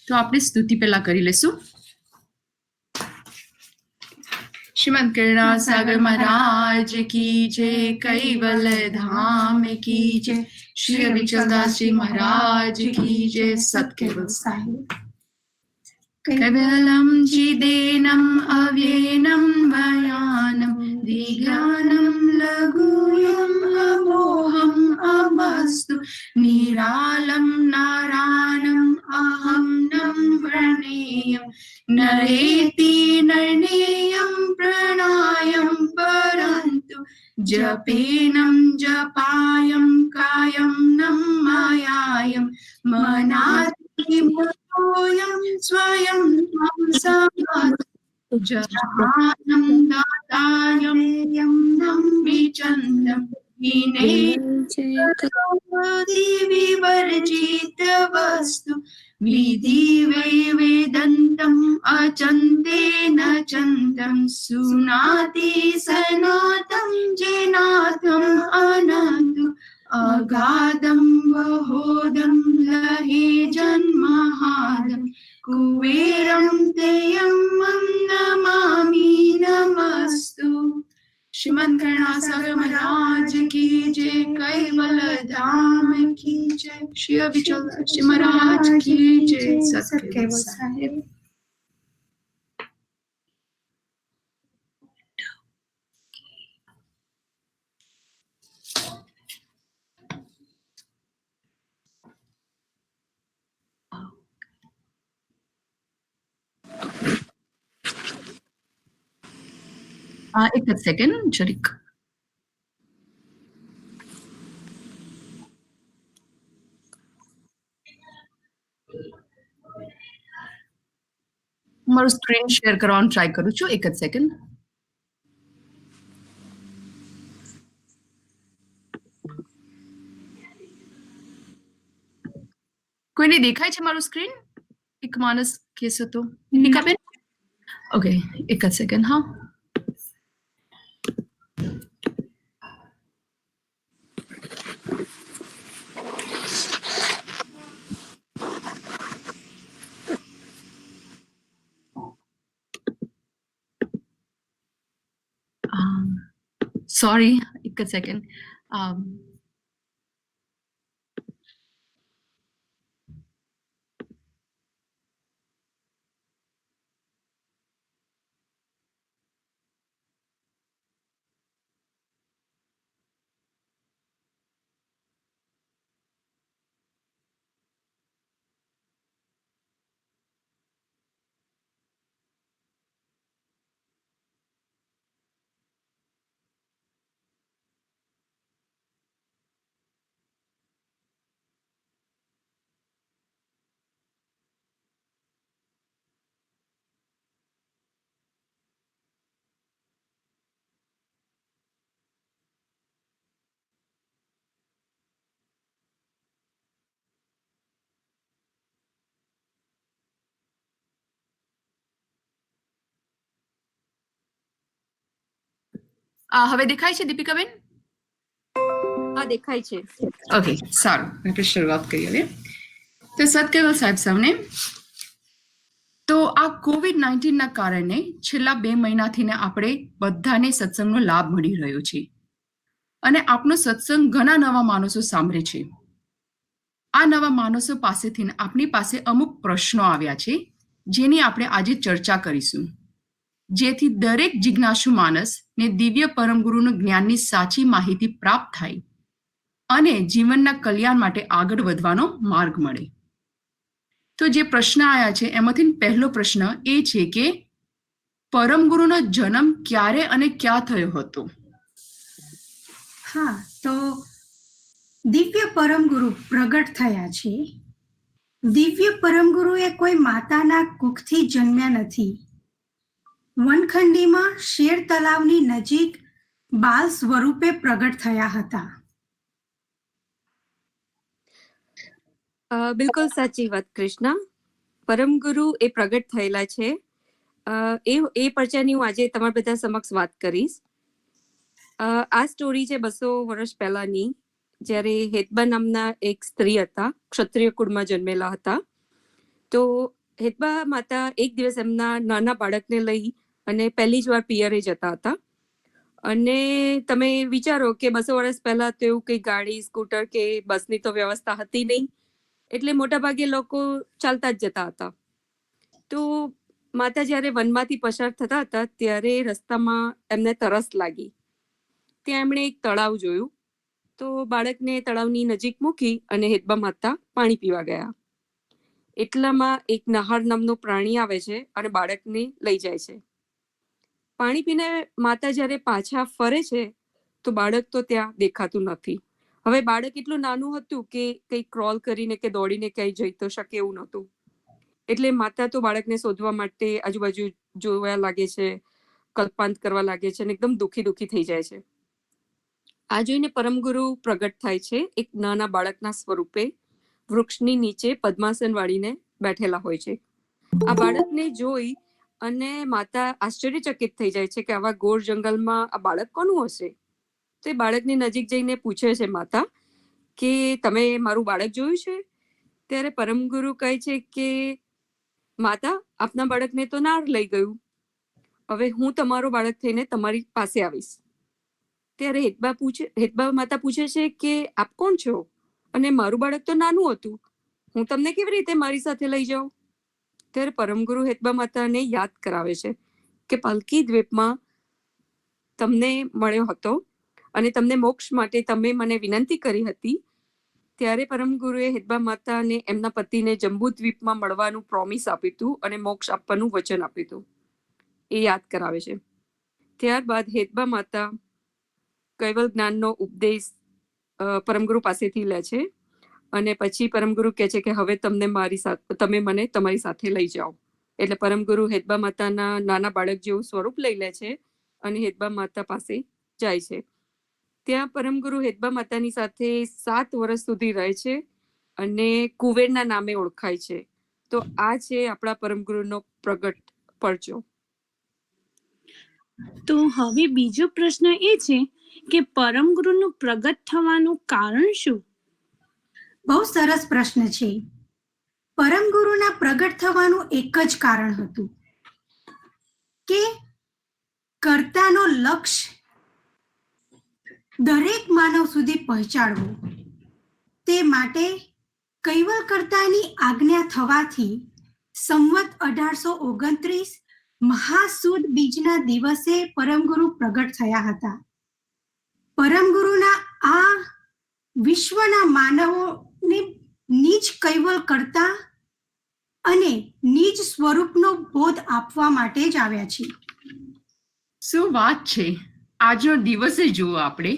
તો આપણે સ્તુતિ પહેલા કરી લેશું. श्रीमद करुणा सागर महाराज की जय, कैवल धाम की जय, श्री अविचल दास जी महाराज की जय. सत केवल साहिब. केवलम चिदेनम अव्ययनम भयानम दिज्ञानम लघुयम अमोहम अमस्तु निरालम नारायणम अहम नम वर्णेयम नरेति नर्णेयम प्रणायम परंतु जपेनम जपायम कायम नम मायायम मनाति मोयम स्वयं समाधि जहानम दातायम यम नम विचंदम विवर्जित वस्तु विधि वेदंतम अचंते न चंदम सुनाति सनातम जेनाथम अनंतु अगाधम वहोदम लहे जन्महादम कुबेरम तेयम नमामि नमस्तु. श्रीमद करुणा सागर महाराज की जय, कैवल धाम की जय, श्री अविचल दास जी महाराज की जय. सत केवल साहिब. એક જ સેકન્ડ જરીક. મારું સ્ક્રીન શેર કરવાનું ટ્રાય કરું છું. એક જ સેકન્ડ. કોઈને દેખાય છે મારું સ્ક્રીન? એક માણસ કહેશો તો. નિકાબેન? ઓકે, એક જ સેકન્ડ. હા, સોરી, એક જ સેકન્ડ. હવે દેખાય છે દીપિકાબેન? હા, દેખાય છે. ઓકે, સારું. આપણે શરૂઆત કરીએ હવે. તો સત કેવલ સાહેબ સૌને, તો આ COVID-19ના કારણે છેલ્લા 2 મહિનાથી આપણે બધાને સત્સંગનો લાભ મળી રહ્યો છે અને આપનો સત્સંગ ઘણા નવા માણસો સાંભળે છે. આ નવા માણસો પાસેથી આપણી પાસે અમુક પ્રશ્નો આવ્યા છે જેની આપણે આજે ચર્ચા કરીશું, જેથી દરેક જિજ્ઞાસુ માણસને દિવ્ય પરમગુરુનું જ્ઞાનની સાચી માહિતી પ્રાપ્ત થાય અને જીવનના કલ્યાણ માટે આગળ વધવાનો માર્ગ મળે. તો જે પ્રશ્ન આવ્યા છે એમાંથી પહેલો પ્રશ્ન એ છે કે પરમગુરુનો જન્મ ક્યારે અને ક્યાં થયો હતો? હા, તો દિવ્ય પરમગુરુ પ્રગટ થયા છે. દિવ્ય પરમગુરુ એ કોઈ માતાના કુખથી જન્મ્યા નથી. વનખંડીમાં શેર તલાવની નજીક બાલ સ્વરૂપે પ્રગટ થયા હતા. બિલકુલ સાચી વાત કૃષ્ણા. પરમગુરુ એ પ્રગટ થયેલા છે. એ પરચાની હું આજે તમારા બધા સમક્ષ વાત કરીશ. આ સ્ટોરી છે 200 વર્ષ પહેલાની. જ્યારે હેતબા નામના એક સ્ત્રી હતા, ક્ષત્રિય કુળમાં જન્મેલા હતા. તો હેતબા માતા એક દિવસ એમના નાના બાળકને લઈ અને પહેલી જ વાર પિયરે જતા હતા. અને તમે વિચારો કે 200 વર્ષ પહેલા તો એવું કંઈ ગાડી, સ્કૂટર કે બસની તો વ્યવસ્થા હતી નહીં, એટલે મોટાભાગે લોકો ચાલતા જ જતા હતા. તો માતા જ્યારે વનમાંથી પસાર થતા હતા ત્યારે રસ્તામાં એમને તરસ લાગી. ત્યાં એમણે એક તળાવ જોયું. તો બાળકને તળાવની નજીક મૂકી અને હેતબા માતા પાણી પીવા ગયા. એટલામાં એક નહાર નામનું પ્રાણી આવે છે અને બાળકને લઈ જાય છે. પાણી પીને માતા જ્યારે પાછા ફરે છે તો બાળક તો ત્યાં દેખાતું નથી. હવે બાળક એટલું નાનું હતું કે કંઈ ક્રોલ કરીને કે દોડીને ક્યાંય જઈ તો શકે એવું નહોતું. એટલે માતા તો બાળકને શોધવા માટે આજુબાજુ જોવા લાગે છે, કલ્પાંત કરવા લાગે છે અને એકદમ દુઃખી થઈ જાય છે. આ જોઈને પરમગુરુ પ્રગટ થાય છે એક નાના બાળકના સ્વરૂપે, વૃક્ષની નીચે પદ્માસન વાળીને બેઠેલા હોય છે. આ બાળકને જોઈ અને માતા આશ્ચર્યચકિત થઈ જાય છે કે આવા ઘોર જંગલમાં આ બાળક કોનું હશે. તો એ બાળકની નજીક જઈને પૂછે છે માતા કે તમે મારું બાળક જોયું છે? ત્યારે પરમગુરુ કહે છે કે માતા, આપના બાળકને તો નાર લઈ ગયું, હવે હું તમારો બાળક થઈને તમારી પાસે આવીશ. ત્યારે હેતબા માતા પૂછે છે કે આપ કોણ છો અને મારું બાળક તો નાનું હતું, હું તમને કેવી રીતે મારી સાથે લઈ જાઉં? ત્યારે પરમગુરુ હેતબા માતાને યાદ કરાવે છે કે પાલકી દ્વીપમાં તમને મળ્યો હતો અને તમને મોક્ષ માટે તમે મને વિનંતી કરી હતી. ત્યારે પરમગુરુએ હેતબા માતા અને એમના પતિને જંબુદ્વીપમાં મળવાનું પ્રોમિસ આપ્યું હતું અને મોક્ષ આપવાનું વચન આપ્યું હતું. એ યાદ કરાવે છે. ત્યારબાદ હેતબા માતા કૈવલ જ્ઞાનનો ઉપદેશ પરમગુરુ પાસેથી લે છે અને પછી પરમગુરુ કહે છે કે હવે તમે મને તમારી સાથે લઈ જાઓ. એટલે પરમગુરુ હેતબા માતાના નાના બાળક જેવું સ્વરૂપ લઈ લે છે અને હેતબા માતા પાસે જાય છે. ત્યાં પરમગુરુ હેતબા માતાની સાથે 7 વર્ષ સુધી રહે છે અને કુવેરના નામે ઓળખાય છે. તો આ છે આપણા પરમગુરુનો પ્રગટ પરચો. તો હવે બીજો પ્રશ્ન એ છે કે પરમગુરુનું પ્રગટ થવાનું કારણ શું? બહુ સરસ પ્રશ્ન છે. પરમગુરુના પ્રગટ થવાનું એક જ કારણ હતું કે કર્તાનો લક્ષ્ય દરેક માનવ સુધી પહોંચાડવું. તે માટે કૈવલ કર્તાની આજ્ઞા થવાથી સંવત 1829 મહાસુદ બીજના દિવસે પરમગુરુ પ્રગટ થયા હતા. પરમગુરુના આ વિશ્વના માનવોને નિજ કૈવલ કરતા અને નિજ સ્વરૂપનો બોધ આપવા માટે જ આવ્યા છે. શું વાત છે! આજનો દિવસે જુઓ આપણે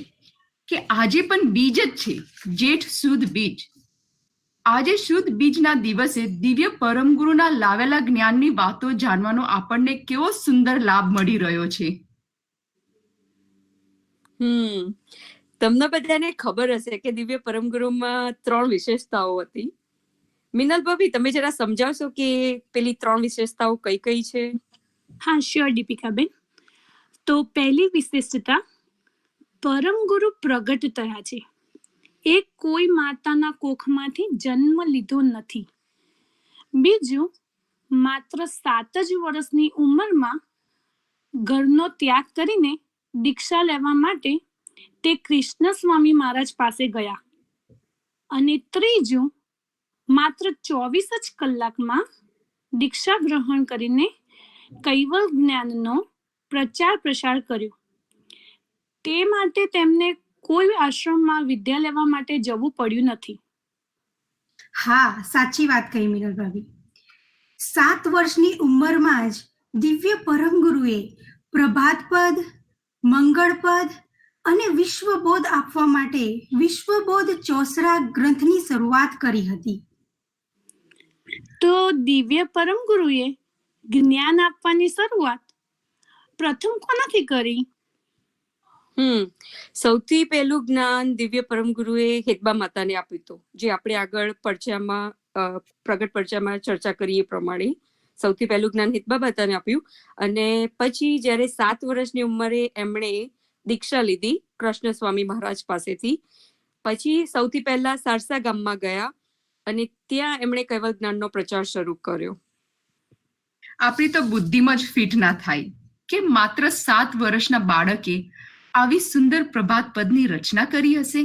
કે આજે પણ બીજ જ છે, જેઠ સુદ બીજ. આજે શુદ્ધ બીજના દિવસે દિવ્ય પરમગુરુના લાવેલા જ્ઞાનની વાતો જાણવાનો આપણને કેવો સુંદર લાભ મળી રહ્યો છે. તમને બધાને ખબર હશે કે દિવ્ય પરમગુરુમાં 3 વિશેષતાઓ હતી. મિનલ ભાભી, તમે જરા સમજાવશો કે પેલી 3 વિશેષતાઓ કઈ કઈ છે? હા, શ્યોર દીપિકાબેન. તો પહેલી વિશિષ્ટતા, પરમગુરુ પ્રગટ થયા છે. એ કોઈ માતાના કોખમાંથી જન્મ લીધો નથી. બીજું, માત્ર 7 જ વર્ષની ઉંમરમાં ઘરનો ત્યાગ કરીને દીક્ષા લેવા માટે તે કૃષ્ણ સ્વામી મહારાજ પાસે ગયા. અને ત્રીજું, માત્ર 24 જ કલાકમાં દીક્ષા ગ્રહણ કરીને કૈવલ જ્ઞાનનો પ્રચાર પ્રસાર કર્યો. તે માટે તેમને કોઈ આશ્રમમાં વિદ્યા લેવા માટે જવું પડ્યું નથી. હા, સાચી વાત કહી મિનલ ભાભી. 7 વર્ષની ઉંમરમાં જ દિવ્ય પરમગુરુએ પ્રભાતપદ, મંગળપદ અને વિશ્વબોધ આપવા માટે વિશ્વબોધ ચોસરા ગ્રંથની શરૂઆત કરી હતી. તો દિવ્ય પરમગુરુએ જ્ઞાન આપવાની શરૂઆત પ્રથમ કોનાથી કરી? સૌથી પહેલું જ્ઞાન દિવ્ય પરમગુરુએ હેતબા માતાને આપ્યું હતું, જે આપણે આગળ પરચામાં પ્રગટ પરચામાં ચર્ચા કરી એ પ્રમાણે સૌથી પહેલું જ્ઞાન હેતબા માતાને આપ્યું. અને પછી જ્યારે 7 વર્ષની ઉંમરે એમણે દીક્ષા લીધી કૃષ્ણ સ્વામી મહારાજ પાસેથી, પછી સૌથી પહેલા સારસા ગામમાં ગયા અને ત્યાં એમણે કૈવલ જ્ઞાનનો પ્રચાર શરૂ કર્યો. આપણી તો બુદ્ધિમાં જ ફિટ ના થાય કે માત્ર 7 વર્ષના બાળકે આવી સુંદર પ્રભાત પદની રચના કરી હશે.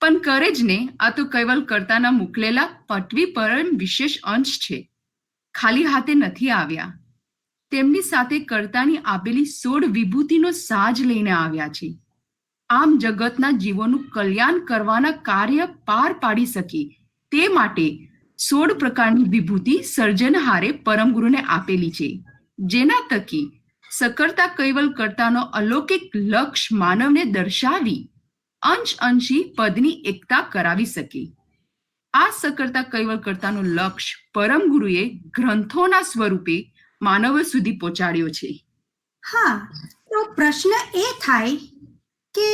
પણ કરે જ ને, આ તો કૈવલ કર્તાના મોકલેલા પટવી પરમ વિશેષ અંશ છે. ખાલી હાથે નથી આવ્યા. તેમની સાથે કર્તાની આપેલી 16 વિભૂતિનો સાજ લઈને આવ્યા છે. આમ જગતના જીવોનું કલ્યાણ કરવાના કાર્ય પાર પાડી શકે તે માટે 16 પ્રકારની વિભૂતિ સર્જનહારે પરમગુરુને આપેલી છે, જેના થકી સકર્તા કૈવલ કર્તાનો અલૌકિક લક્ષ્ય માનવને દર્શાવી અંશ અંશી પદની એકતા કરાવી શકે. આ સકર્તા કૈવલ કર્તાનો લક્ષ્ય પરમગુરુએ ગ્રંથોના સ્વરૂપે માનવો સુધી પહોંચાડ્યો છે. હા, તો પ્રશ્ન એ થાય કે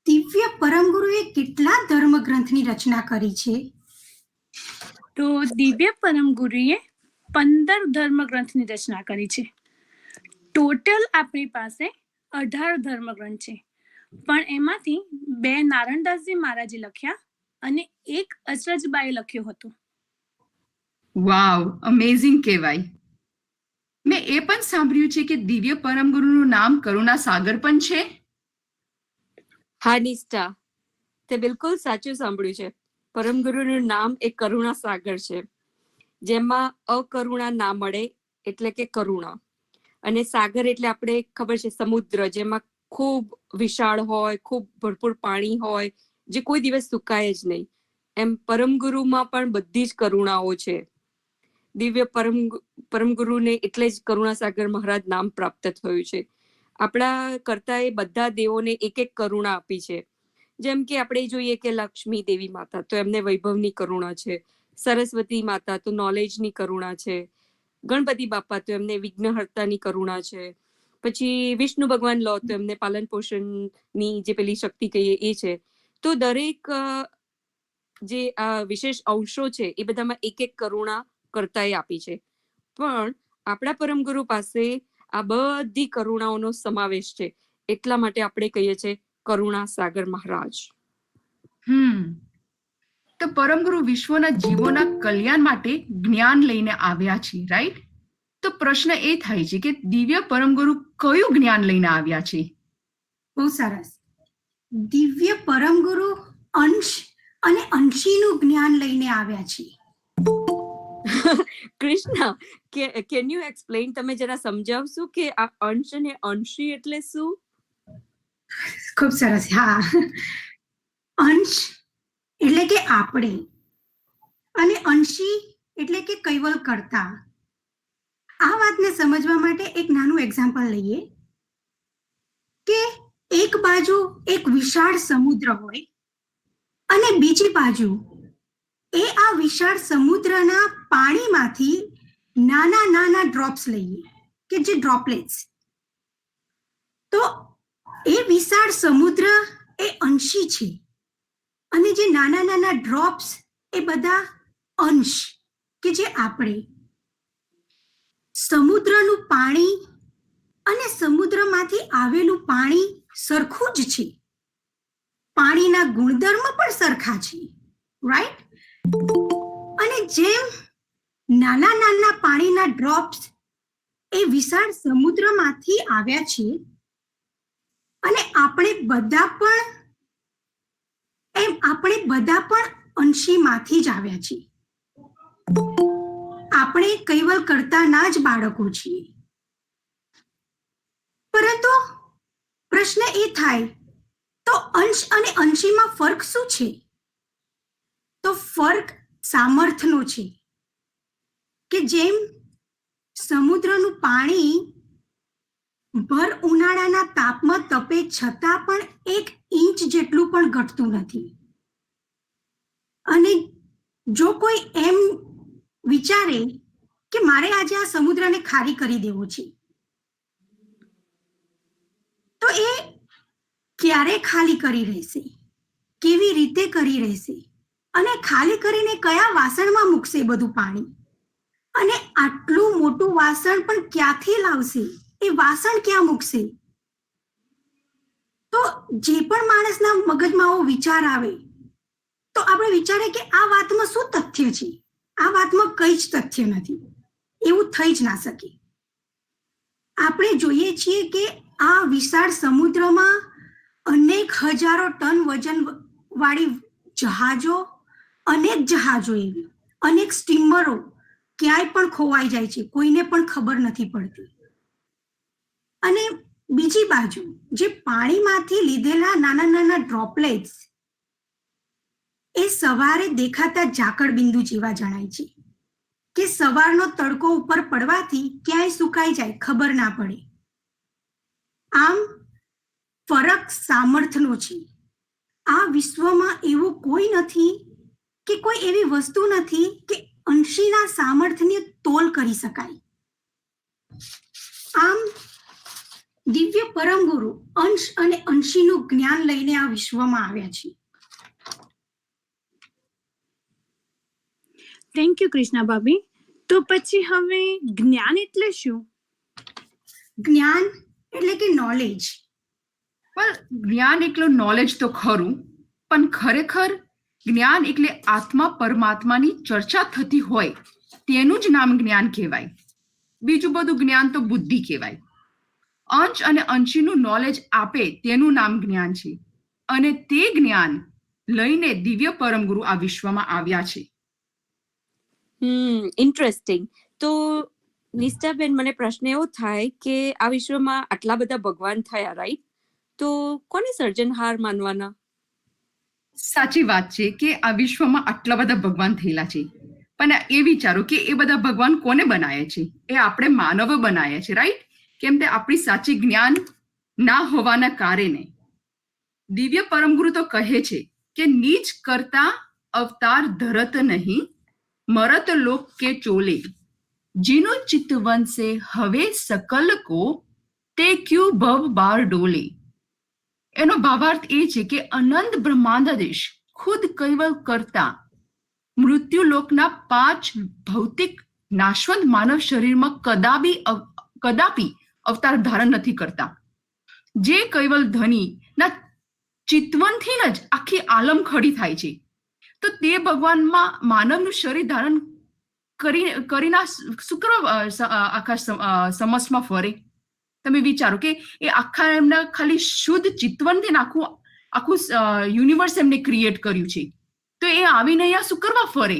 દિવ્ય પરમગુરુએ કેટલા ધર્મગ્રંથની રચના કરી છે? તો દિવ્ય પરમગુરુએ 15 ધર્મગ્રંથની રચના કરી છે. ટોટલ આપણી પાસે 18 ધર્મગ્રંથ છે, પણ એમાંથી 2 નારણદાસજી મહારાજે લખ્યા અને 1 અચરજબાઈએ લખ્યો હતો. વાવ, અમેઝિંગ કહેવાય. મેં એ પણ સાંભળ્યું છે કે દિવ્ય પરમગુરુનું નામ કરુણા સાગર પણ છે. હા નિષ્ઠા, તે બિલકુલ સાચું સાંભળ્યું છે. પરમગુરુનું નામ એ કરુણા સાગર છે, જેમાં અકરુણા ના મળે એટલે કે કરુણા, અને સાગર એટલે આપણે ખબર છે સમુદ્ર, જેમાં ખૂબ વિશાળ હોય, ખૂબ ભરપૂર પાણી હોય, જે કોઈ દિવસ સુકાય જ નહીં. એમ પરમગુરુમાં પણ બધી જ કરુણાઓ છે. દિવ્ય પરમગુરુને એટલે જ કરુણાસાગર મહારાજ નામ પ્રાપ્ત થયું છે. આપણા કર્તાએ બધા દેવોને એક એક કરુણા આપી છે. જેમ કે આપણે જોઈએ કે લક્ષ્મી દેવી માતા તો એમને વૈભવની કરુણા છે, સરસ્વતી માતા તો નોલેજની કરુણા છે, ગણપતિ બાપા તો એમને વિઘ્નહર્તાની કરુણા છે, પછી વિષ્ણુ ભગવાન લો તો એમને પાલન પોષણની જે પેલી શક્તિ કહીએ એ છે. તો દરેક જે આ વિશેષ અંશો છે એ બધામાં એક એક કરુણા કર્તાએ આપી છે. પણ આપણા પરમગુરુ પાસે આ બધી કરુણાઓનો સમાવેશ છે, એટલા માટે આપણે કહીએ છીએ કરુણા સાગર મહારાજ. તો પરમગુરુ વિશ્વના જીવોના કલ્યાણ માટે જ્ઞાન લઈને આવ્યા છે, રાઈટ? તો પ્રશ્ન એ થાય છે કે દિવ્ય પરમગુરુ કયું જ્ઞાન લઈને આવ્યા છે? બહુ સરસ. દિવ્ય પરમગુરુ અંશ અને અંશીનું જ્ઞાન લઈને આવ્યા છે. Krishna, can you explain? તમે જરા સમજાવશો કે આ અંશ અને અંશી એટલે શું? ખૂબ સરસ. હા, અંશ એટલે કે આપણે, અને અંશી એટલે કે કૈવલ કર્તા. આ વાતને સમજવા માટે એક નાનું એક્ઝામ્પલ લઈએ કે એક બાજુ એક વિશાળ સમુદ્ર હોય અને બીજી બાજુ એ આ વિશાળ સમુદ્રના પાણીમાંથી નાના નાના ડ્રોપ્સ લઈએ કે જે ડ્રોપલેટ્સ. તો એ વિશાળ સમુદ્ર એ અંશી છે અને જે નાના નાના ડ્રોપ્સ એ બધા અંશ કે જે આપણે. સમુદ્રનું પાણી અને સમુદ્રમાંથી આવેલું પાણી સરખું જ છે, પાણીના ગુણધર્મ પણ સરખા છે, રાઈટ? અને જેમ નાના નાના પાણીના ડ્રોપ્સ એ વિશાળ સમુદ્રમાંથી આવ્યા છે અને આપણે બધા પણ અંશીમાંથી જ આવ્યા છીએ. આપણે કૈવલ કર્તાના જ બાળકો છીએ. પરંતુ પ્રશ્ન એ થાય, તો અંશ અને અંશીમાં ફરક શું છે? તો ફરક સામર્થ્યનો છે કે જેમ સમુદ્રનું પાણી ભર ઉનાળાના તાપમાં તપે છતાં પણ 1 ઇંચ જેટલું પણ ઘટતું નથી. અને જો કોઈ એમ વિચારે કે મારે આજે આ સમુદ્રને ખાલી કરી દેવો છે, તો એ ક્યારે ખાલી કરી રહેશે, કેવી રીતે કરી રહેશે, અને ખાલી કરીને કયા વાસણમાં મૂકશે બધું પાણી? અને આટલું મોટું વાસણ પણ ક્યાંથી લાવશે? એ વાસણ ક્યાં મૂકશે? તો જે પણ માણસના મગજમાં આવો વિચાર આવે તો આપણે વિચારે કે આ વાતમાં શું તથ્ય છે, આ વાતમાં કઈ જ તથ્ય નથી, એવું થઈ જ ના શકે. આપણે જોઈએ છીએ કે આ વિશાળ સમુદ્રમાં અનેક હજારો ટન વજન વાળી જહાજો, અનેક જહાજો એવી, અનેક સ્ટીમરો ક્યાંય પણ ખોવાઈ જાય છે, કોઈને પણ ખબર નથી પડતી. અને બીજી બાજુ જે પાણીમાંથી લીધેલા નાના નાના ડ્રોપલેટ્સ એ સવારે દેખાતા ઝાકળ બિંદુ જેવા જણાય છે કે સવારનો તડકો ઉપર પડવાથી ક્યાંય સુકાઈ જાય, ખબર ના પડે. આમ ફરક સામર્થ્યનો છે. આ વિશ્વમાં એવું કોઈ નથી કે કોઈ એવી વસ્તુ નથી કે અંશીના સામર્થ્યને તોલ કરી શકાય. આમ દિવ્ય પરમ ગુરુ અંશ અને અંશીનું જ્ઞાન લઈને આ વિશ્વમાં આવ્યા છે. થેન્ક યુ કૃષ્ણા ભાભી. તો પછી હવે જ્ઞાન એટલે શું? જ્ઞાન એટલે કે નોલેજ. પણ જ્ઞાન એટલું નોલેજ તો ખરું, પણ ખરેખર જ્ઞાન એટલે આત્મા પરમાત્માની ચર્ચા થતી હોય તેનું જ નામ જ્ઞાન કહેવાય. બીજું બધું જ્ઞાન તો બુદ્ધિ કહેવાય. અંશ અને અંશીનું નોલેજ આપે તેનું નામ જ્ઞાન છે, અને તે જ્ઞાન લઈને દિવ્ય પરમગુરુ આ વિશ્વમાં આવ્યા છે. ઇન્ટરેસ્ટિંગ. તો નિષ્ઠાબેન, મને પ્રશ્ન એવો થાય કે આ વિશ્વમાં આટલા બધા ભગવાન થયા, રાઈટ? તો કોને સર્જનહાર માનવાના? સાચી વાત છે કે આ વિશ્વમાં આટલા બધા ભગવાન થયેલા છે, પણ એ વિચારો કે એ બધા ભગવાન કોને બનાવ્યા છે? એ આપણે માનવ બનાવ્યા છે, રાઈટ? કેમ તે આપણી સાચી જ્ઞાન ના હોવાના કારણે. દિવ્ય પરમગુરુ તો કહે છે કે નીચ કરતા અવતાર ધરત નહીં, મરત લોક કે ચોલે, જીનો ચિતવન સે હવે સકલ કો, તે ક્યુ ભવ બાર ડોલે. એનો ભાવાર્થ એ છે કે અનંત બ્રહ્માંડાધીશ ખુદ કૈવલ કરતા મૃત્યુલોકના 5 ભૌતિક નાશવંત માનવ શરીરમાં કદાપી અવતાર ધારણ નથી કરતા. જે કૈવલ ધનીના ચિતવનથી જ આખી આલમ ખડી થાય છે, તો તે ભગવાનમાં માનવનું શરીર ધારણ કરીના શુક્ર આખા સમસમાં ફરે. તમે વિચારો કે એ આખા એમના ખાલી શુદ્ધ ચિતવનથી આખું યુનિવર્સ એમને ક્રિએટ કર્યું છે, તો એ આવીને અહીંયા શું કરવા ફરે?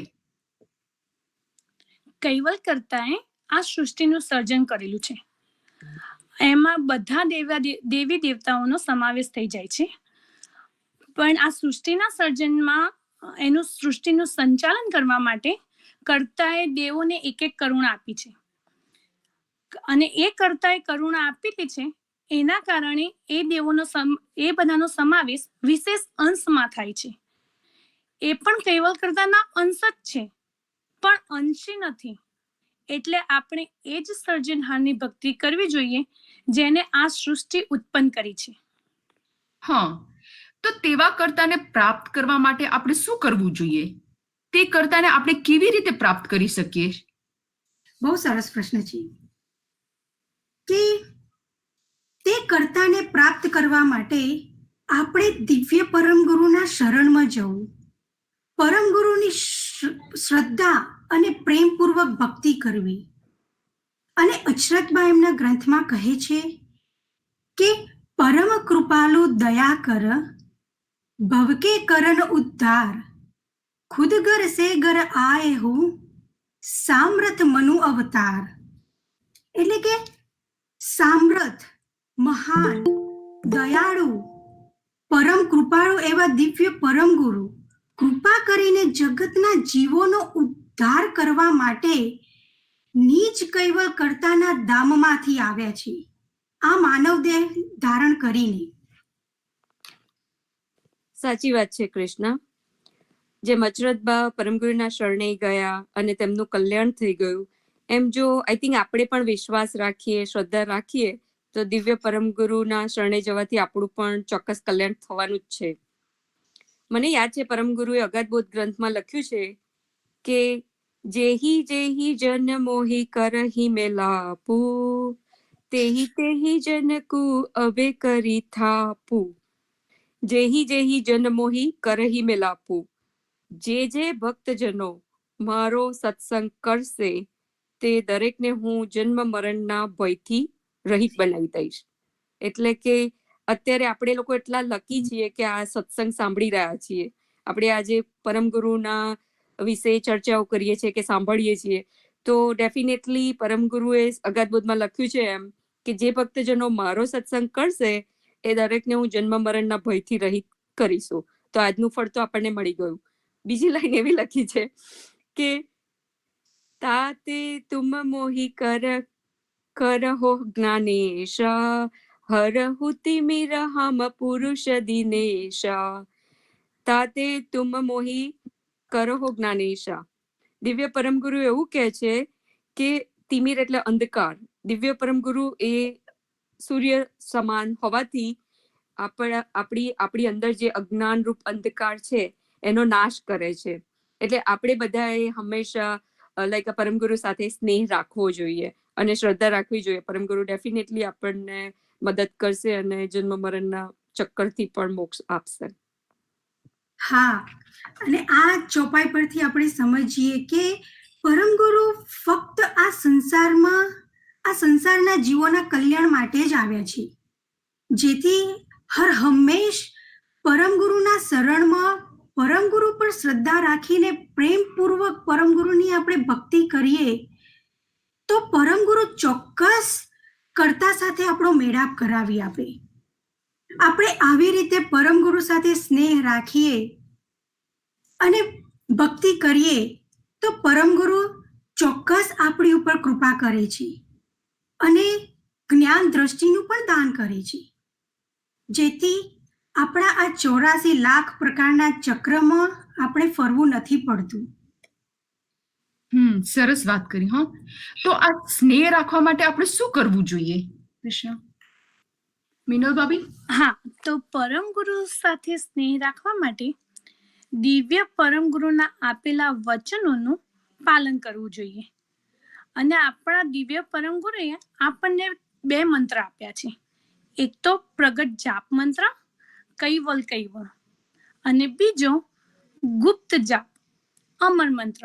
કૈવલ કરતાએ આ સૃષ્ટિનું સર્જન કરેલું છે. એમાં બધા દેવી દેવતાઓનો સમાવેશ થઈ જાય છે. પણ આ સૃષ્ટિના સર્જનમાં એનું સૃષ્ટિનું સંચાલન કરવા માટે કર્તાએ દેવોને એક એક કરુણા આપી છે, અને એ કર્તાએ કરુણા આપેલી છે એના કારણે એ દેવોનો એ બધાનો સમાવેશ વિશેષ અંશમાં થાય છે. એ પણ કૈવલ કર્તાના અંશ જ છે, પણ અંશી નથી. એટલે આપણે એ જ સર્જનહારની ભક્તિ કરવી જોઈએ જેને આ સૃષ્ટિ ઉત્પન્ન કરી છે. હા, તો તેવા કર્તાને પ્રાપ્ત કરવા માટે આપણે શું કરવું જોઈએ? તે કર્તાને આપણે કેવી રીતે પ્રાપ્ત કરી શકીએ? બહુ સરસ પ્રશ્ન છે કે તે કર્તાને પ્રાપ્ત કરવા માટે આપણે દિવ્ય પરમ ગુરુના શરણમાં જવું, પરમ ગુરુની શ્રદ્ધા અને પ્રેમપૂર્વક ભક્તિ કરવી. અને અચરતબા એમના ગ્રંથમાં કહે છે કે પરમ કૃપાલુ દયા કર, ભવકે કરન ઉદ્ધાર, ખુદ ઘર સે ઘર આએ હું, સામ્રથ મનુ અવતાર. એટલે કે સામ્રથ, મહાન, દયાળુ, પરમ કૃપાળુ એવા દિવ્ય પરમ ગુરુ કૃપા કરીને જગતના જીવોનો ઉદ્ધાર કરવા માટે નીચ કૈવલ કર્તાના ધામમાંથી આવ્યા છે, આ માનવ દેહ ધારણ કરીને. સાચી વાત છે કૃષ્ણ. જે અચરતબા પરમગુરુના શરણે ગયા અને તેમનું કલ્યાણ થઈ ગયું, એમ જો આઈ થિંક આપણે પણ વિશ્વાસ રાખીએ, શ્રદ્ધા રાખીએ, તો દિવ્ય પરમગુરુના શરણે જવાથી આપણું પણ ચોક્કસ કલ્યાણ થવાનું જ છે. મને યાદ છે પરમગુરુએ અગાધબોધ ગ્રંથમાં લખ્યું છે કે જેહી જન મોહી કરહી મેલાપુ, તેહી જન કુ અબે કરી થાપુ. જેહી જન મોહી કરહી મેલાપું, જે ભક્તજનો મારો સત્સંગ કરશે તે દરેકને હું જન્મ મરણના ભયથી રહિત બનાવી દઈશ. એટલે કે અત્યારે આપણે લોકો એટલા લકી છીએ કે આ સત્સંગ સાંભળી રહ્યા છીએ. આપણે આજે પરમ ગુરુના વિશે ચર્ચાઓ કરીએ છીએ કે સાંભળીએ છીએ, તો ડેફિનેટલી પરમ ગુરુએ અગાધબોધમાં લખ્યું છે એમ કે જે ભક્તજનો મારો સત્સંગ કરશે એ દરેકને હું જન્મ મરણના ભયથી રહિત કરીશું. તો આજનું ફળ તો આપણને મળી ગયું. બીજી લાઈન એવી લખી છે કે તાતે તુમ મોહી કરહો જ્ઞાનેશ, હરહુ તિમિર હમ પુરુષ દિનેશ. તાતે તુમ મોહી કરહો જ્ઞાનેશા. દિવ્ય પરમગુરુ એવું કહે છે કે તિમિર એટલે અંધકાર. દિવ્ય પરમગુરુ એ સૂર્ય સમાન હોવાથી આપણી અંદર જે અજ્ઞાન રૂપ અંધકાર છે એનો નાશ કરે છે. એટલે આપણે બધાએ હંમેશા લાઈક પરમગુરુ સાથે સ્નેહ રાખવો જોઈએ અને શ્રદ્ધા રાખવી જોઈએ. પરમગુરુ ડેફિનેટલી આપણને મદદ કરશે અને જન્મ મરણના ચક્કરથી પણ મોક્ષ આપશે. હા, અને આ ચોપાઈ પરથી આપણે સમજીએ કે પરમગુરુ ફક્ત આ સંસારના જીવોના કલ્યાણ માટે જ આવ્યા છે, જેથી હર હંમેશ પરમગુરુના શરણમાં પરમગુરુ પર શ્રદ્ધા રાખીને પ્રેમપૂર્વક પરમગુરુની આપણે ભક્તિ કરીએ તો પરમગુરુ ચોક્કસ કર્તા સાથે આપણો મેળાપ કરાવી આપે. આપણે આવી રીતે પરમગુરુ સાથે સ્નેહ રાખીએ અને ભક્તિ કરીએ તો પરમગુરુ ચોક્કસ આપણી ઉપર કૃપા કરે છે અને જ્ઞાન દ્રષ્ટિનું પણ દાન કરે છે, જેથી આપણા આ 84 લાખ પ્રકારના ચક્રમાં આપણે ફરવું નથી પડતું. સરસ વાત કરી. હા, તો આ સ્નેહ રાખવા માટે આપણે શું કરવું જોઈએ કૃષ્ણ? મિનલ ભાભી? હા, તો પરમ ગુરુ સાથે સ્નેહ રાખવા માટે દિવ્ય પરમ ગુરુના આપેલા વચનોનું પાલન કરવું જોઈએ. અને આપણા દિવ્ય પરમ ગુરુએ આપણને 2 મંત્ર આપ્યા છે. એક તો પ્રગટ જાપ મંત્ર કૈવલ કૈવલ, અને બીજો ગુપ્ત જાપ અમર મંત્ર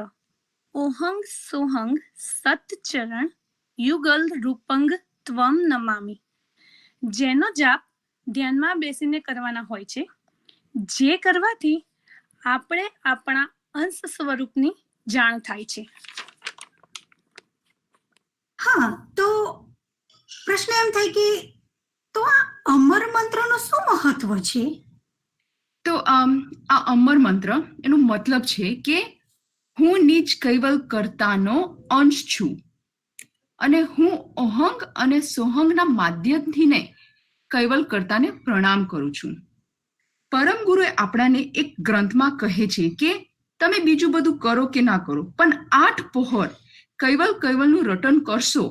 ઓહંગ સોહંગ સતચરણ યુગલ રૂપંગ ત્વમ નમામી, જેનો જાપ ધ્યાનમાં બેસીને કરવાના હોય છે, જે કરવાથી આપણે આપણા અંશ સ્વરૂપની જાણ થાય છે. હા, તો પ્રશ્ન એમ થાય કે તો આ અમર મંત્રનું શું મહત્વ છે? તો આ અમર મંત્ર એનો મતલબ છે કે હું નીચ કૈવલ કર્તાનો અંશ છું અને હું ઓહંગ અને સોહંગના માધ્યમથી કૈવલ કર્તાને પ્રણામ કરું છું. પરમ ગુરુએ આપણાને એક ગ્રંથમાં કહે છે કે તમે બીજું બધું કરો કે ના કરો, પણ 8 પહોર કૈવલનું રટન કરશો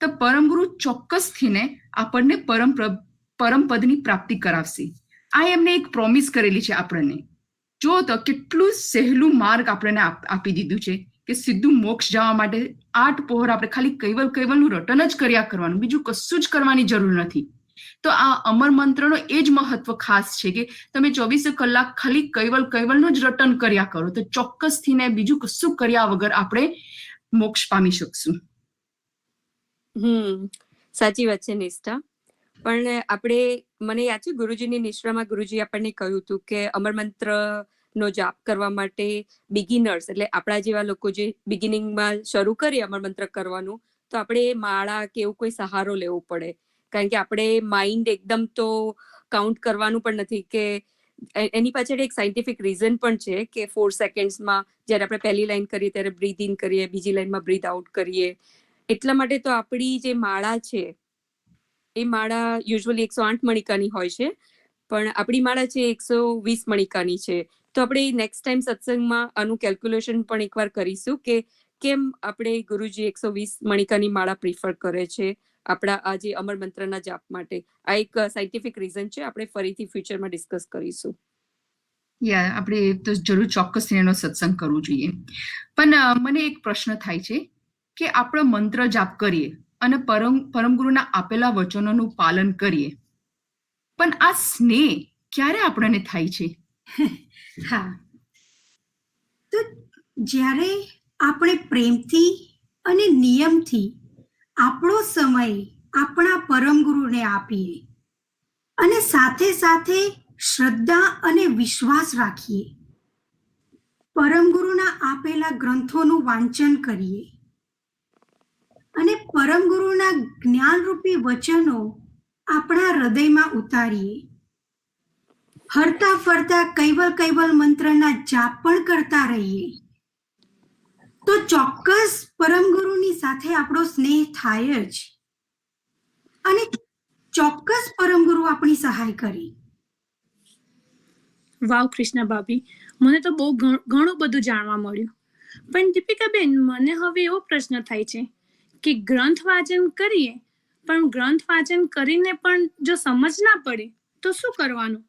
તો પરમ ગુરુ ચોક્કસથીને આપણને પરમ પદની પ્રાપ્તિ કરાવશે. આ એમને એક પ્રોમિસ કરેલી છે આપણને. જો તો કેટલું સહેલું માર્ગ આપણને આપી દીધું છે કે સીધું મોક્ષ જવા માટે 8 પહોર આપણે ખાલી કૈવલનું રટન જ કર્યા કરવાનું, બીજું કશું જ કરવાની જરૂર નથી. તો આ અમર મંત્રનો એ જ મહત્વ ખાસ છે કે તમે 24 કલાક ખાલી કૈવલનું જ રટન કર્યા કરો તો ચોક્કસથીને બીજું કશું કર્યા વગર આપણે મોક્ષ પામી શકશું. સાચી વાત છે નિષ્ઠા. પણ મને યાદ છે ગુરુજીની નિષ્ઠામાં ગુરુજી આપણને કહ્યું હતું કે અમર મંત્ર નો જાપ કરવા માટે બિગિનર્સ એટલે આપણા જેવા લોકો જે બિગિનિંગમાં શરૂ કરીએ અમર મંત્ર કરવાનું, તો આપણે માળા કે એવું કોઈ સહારો લેવો પડે. કારણ કે આપણે માઇન્ડ એકદમ તો કાઉન્ટ કરવાનું પણ નથી કે એની પાછળ એક સાયન્ટિફિક રીઝન પણ છે કે 4 સેકન્ડ્સમાં જ્યારે આપણે પહેલી લાઈન કરીએ ત્યારે બ્રીથ ઇન કરીએ, બીજી લાઈનમાં બ્રીથ આઉટ કરીએ. એટલા માટે તો આપણી જે માળા છે એ માળા યુઝ્યુઅલી 108 મણિકાની હોય છે, પણ આપણી માળા છે 120 મણિકાની છે. તો આપણે નેક્સ્ટ ટાઈમ સત્સંગમાં આનું કેલ્ક્યુલેશન પણ એકવાર કરીશું કે કેમ આપણે ગુરુજી 120 મણિકાની માળા પ્રિફર કરે છે આપણા આ જે અમર મંત્રના જાપ માટે. આ એક સાયન્ટિફિક રીઝન છે, આપણે ફરીથી ફ્યુચરમાં ડિસ્કસ કરીશું. આપણે તો જરૂર ચોક્કસ એનો સત્સંગ કરવું જોઈએ. પણ મને એક પ્રશ્ન થાય છે કે આપણે મંત્ર જાપ કરીએ અને પરમ ગુરુના આપેલા વચનોનું પાલન કરીએ, પણ આ સ્નેહ ક્યારે આપણને થાય છે? હા, તો જ્યારે આપણે પ્રેમથી અને નિયમથી આપણો સમય આપણા પરમ ગુરુને આપીએ અને સાથે સાથે શ્રદ્ધા અને વિશ્વાસ રાખીએ, પરમ ગુરુના આપેલા ગ્રંથોનું વાંચન કરીએ અને પરમ ગુરુના જ્ઞાનરૂપી વચનો આપણા હૃદયમાં ઉતારીએ, હરતા ફરતા કૈવલ મંત્રના જાપ પણ કરતા રહીએ, તો ચોક્કસ પરમ ગુરુની સાથે આપણો સ્નેહ થાય જ અને ચોક્કસ પરમ ગુરુ આપણી સહાય કરે. વાવ કૃષ્ણા ભાભી, મને તો બહુ ઘણું બધું જાણવા મળ્યું. પણ દીપિકાબેન, મને હવે એવો પ્રશ્ન થાય છે કે ગ્રંથ વાંચન કરીએ, પણ ગ્રંથ વાંચન કરીને પણ જો સમજ ના પડે તો શું કરવાનું?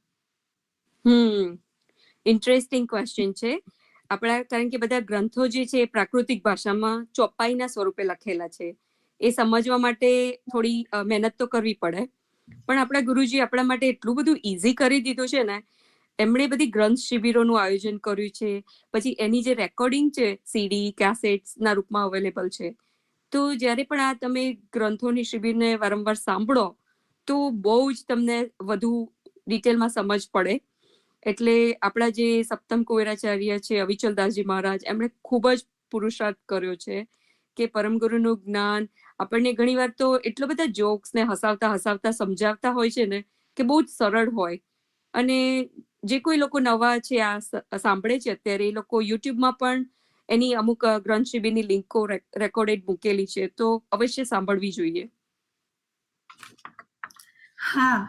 ઇન્ટરેસ્ટિંગ ક્વેશ્ચન છે. આપણા કારણ કે બધા ગ્રંથો જે છે એ પ્રાકૃતિક ભાષામાં ચોપાઈના સ્વરૂપે લખેલા છે. એ સમજવા માટે થોડી મહેનત તો કરવી પડે. પણ આપણા ગુરુજી આપણા માટે એટલું બધું ઇઝી કરી દીધું છે ને. એમણે બધી ગ્રંથ શિબિરોનું આયોજન કર્યું છે. પછી એની જે રેકોર્ડિંગ છે સીડી કેસેટ્સના રૂપમાં અવેલેબલ છે. તો જ્યારે પણ આ તમે ગ્રંથોની શિબિરને વારંવાર સાંભળો તો બહુ જ તમને વધુ ડિટેલમાં સમજ પડે. એટલે આપણા જે સપ્તમ કુવેરાચાર્ય છે અવિચલદાસજી મહારાજ, એમણે ખૂબ જ પુરુષાર્થ કર્યો છે કે પરમ ગુરુનું જ્ઞાન આપણને ઘણીવાર તો એટલો બધા જોક્સ ને હસાવતા સમજાવતા હોય છે ને કે બહુ જ સરળ હોય. અને જે કોઈ લોકો નવા છે આ સાંભળે છે અત્યારે, એ લોકો યુટ્યુબમાં પણ એની અમુક ગ્રંથ શિબિરની લિંકો રેકોર્ડેડ મૂકેલી છે, તો અવશ્ય સાંભળવી જોઈએ. હા,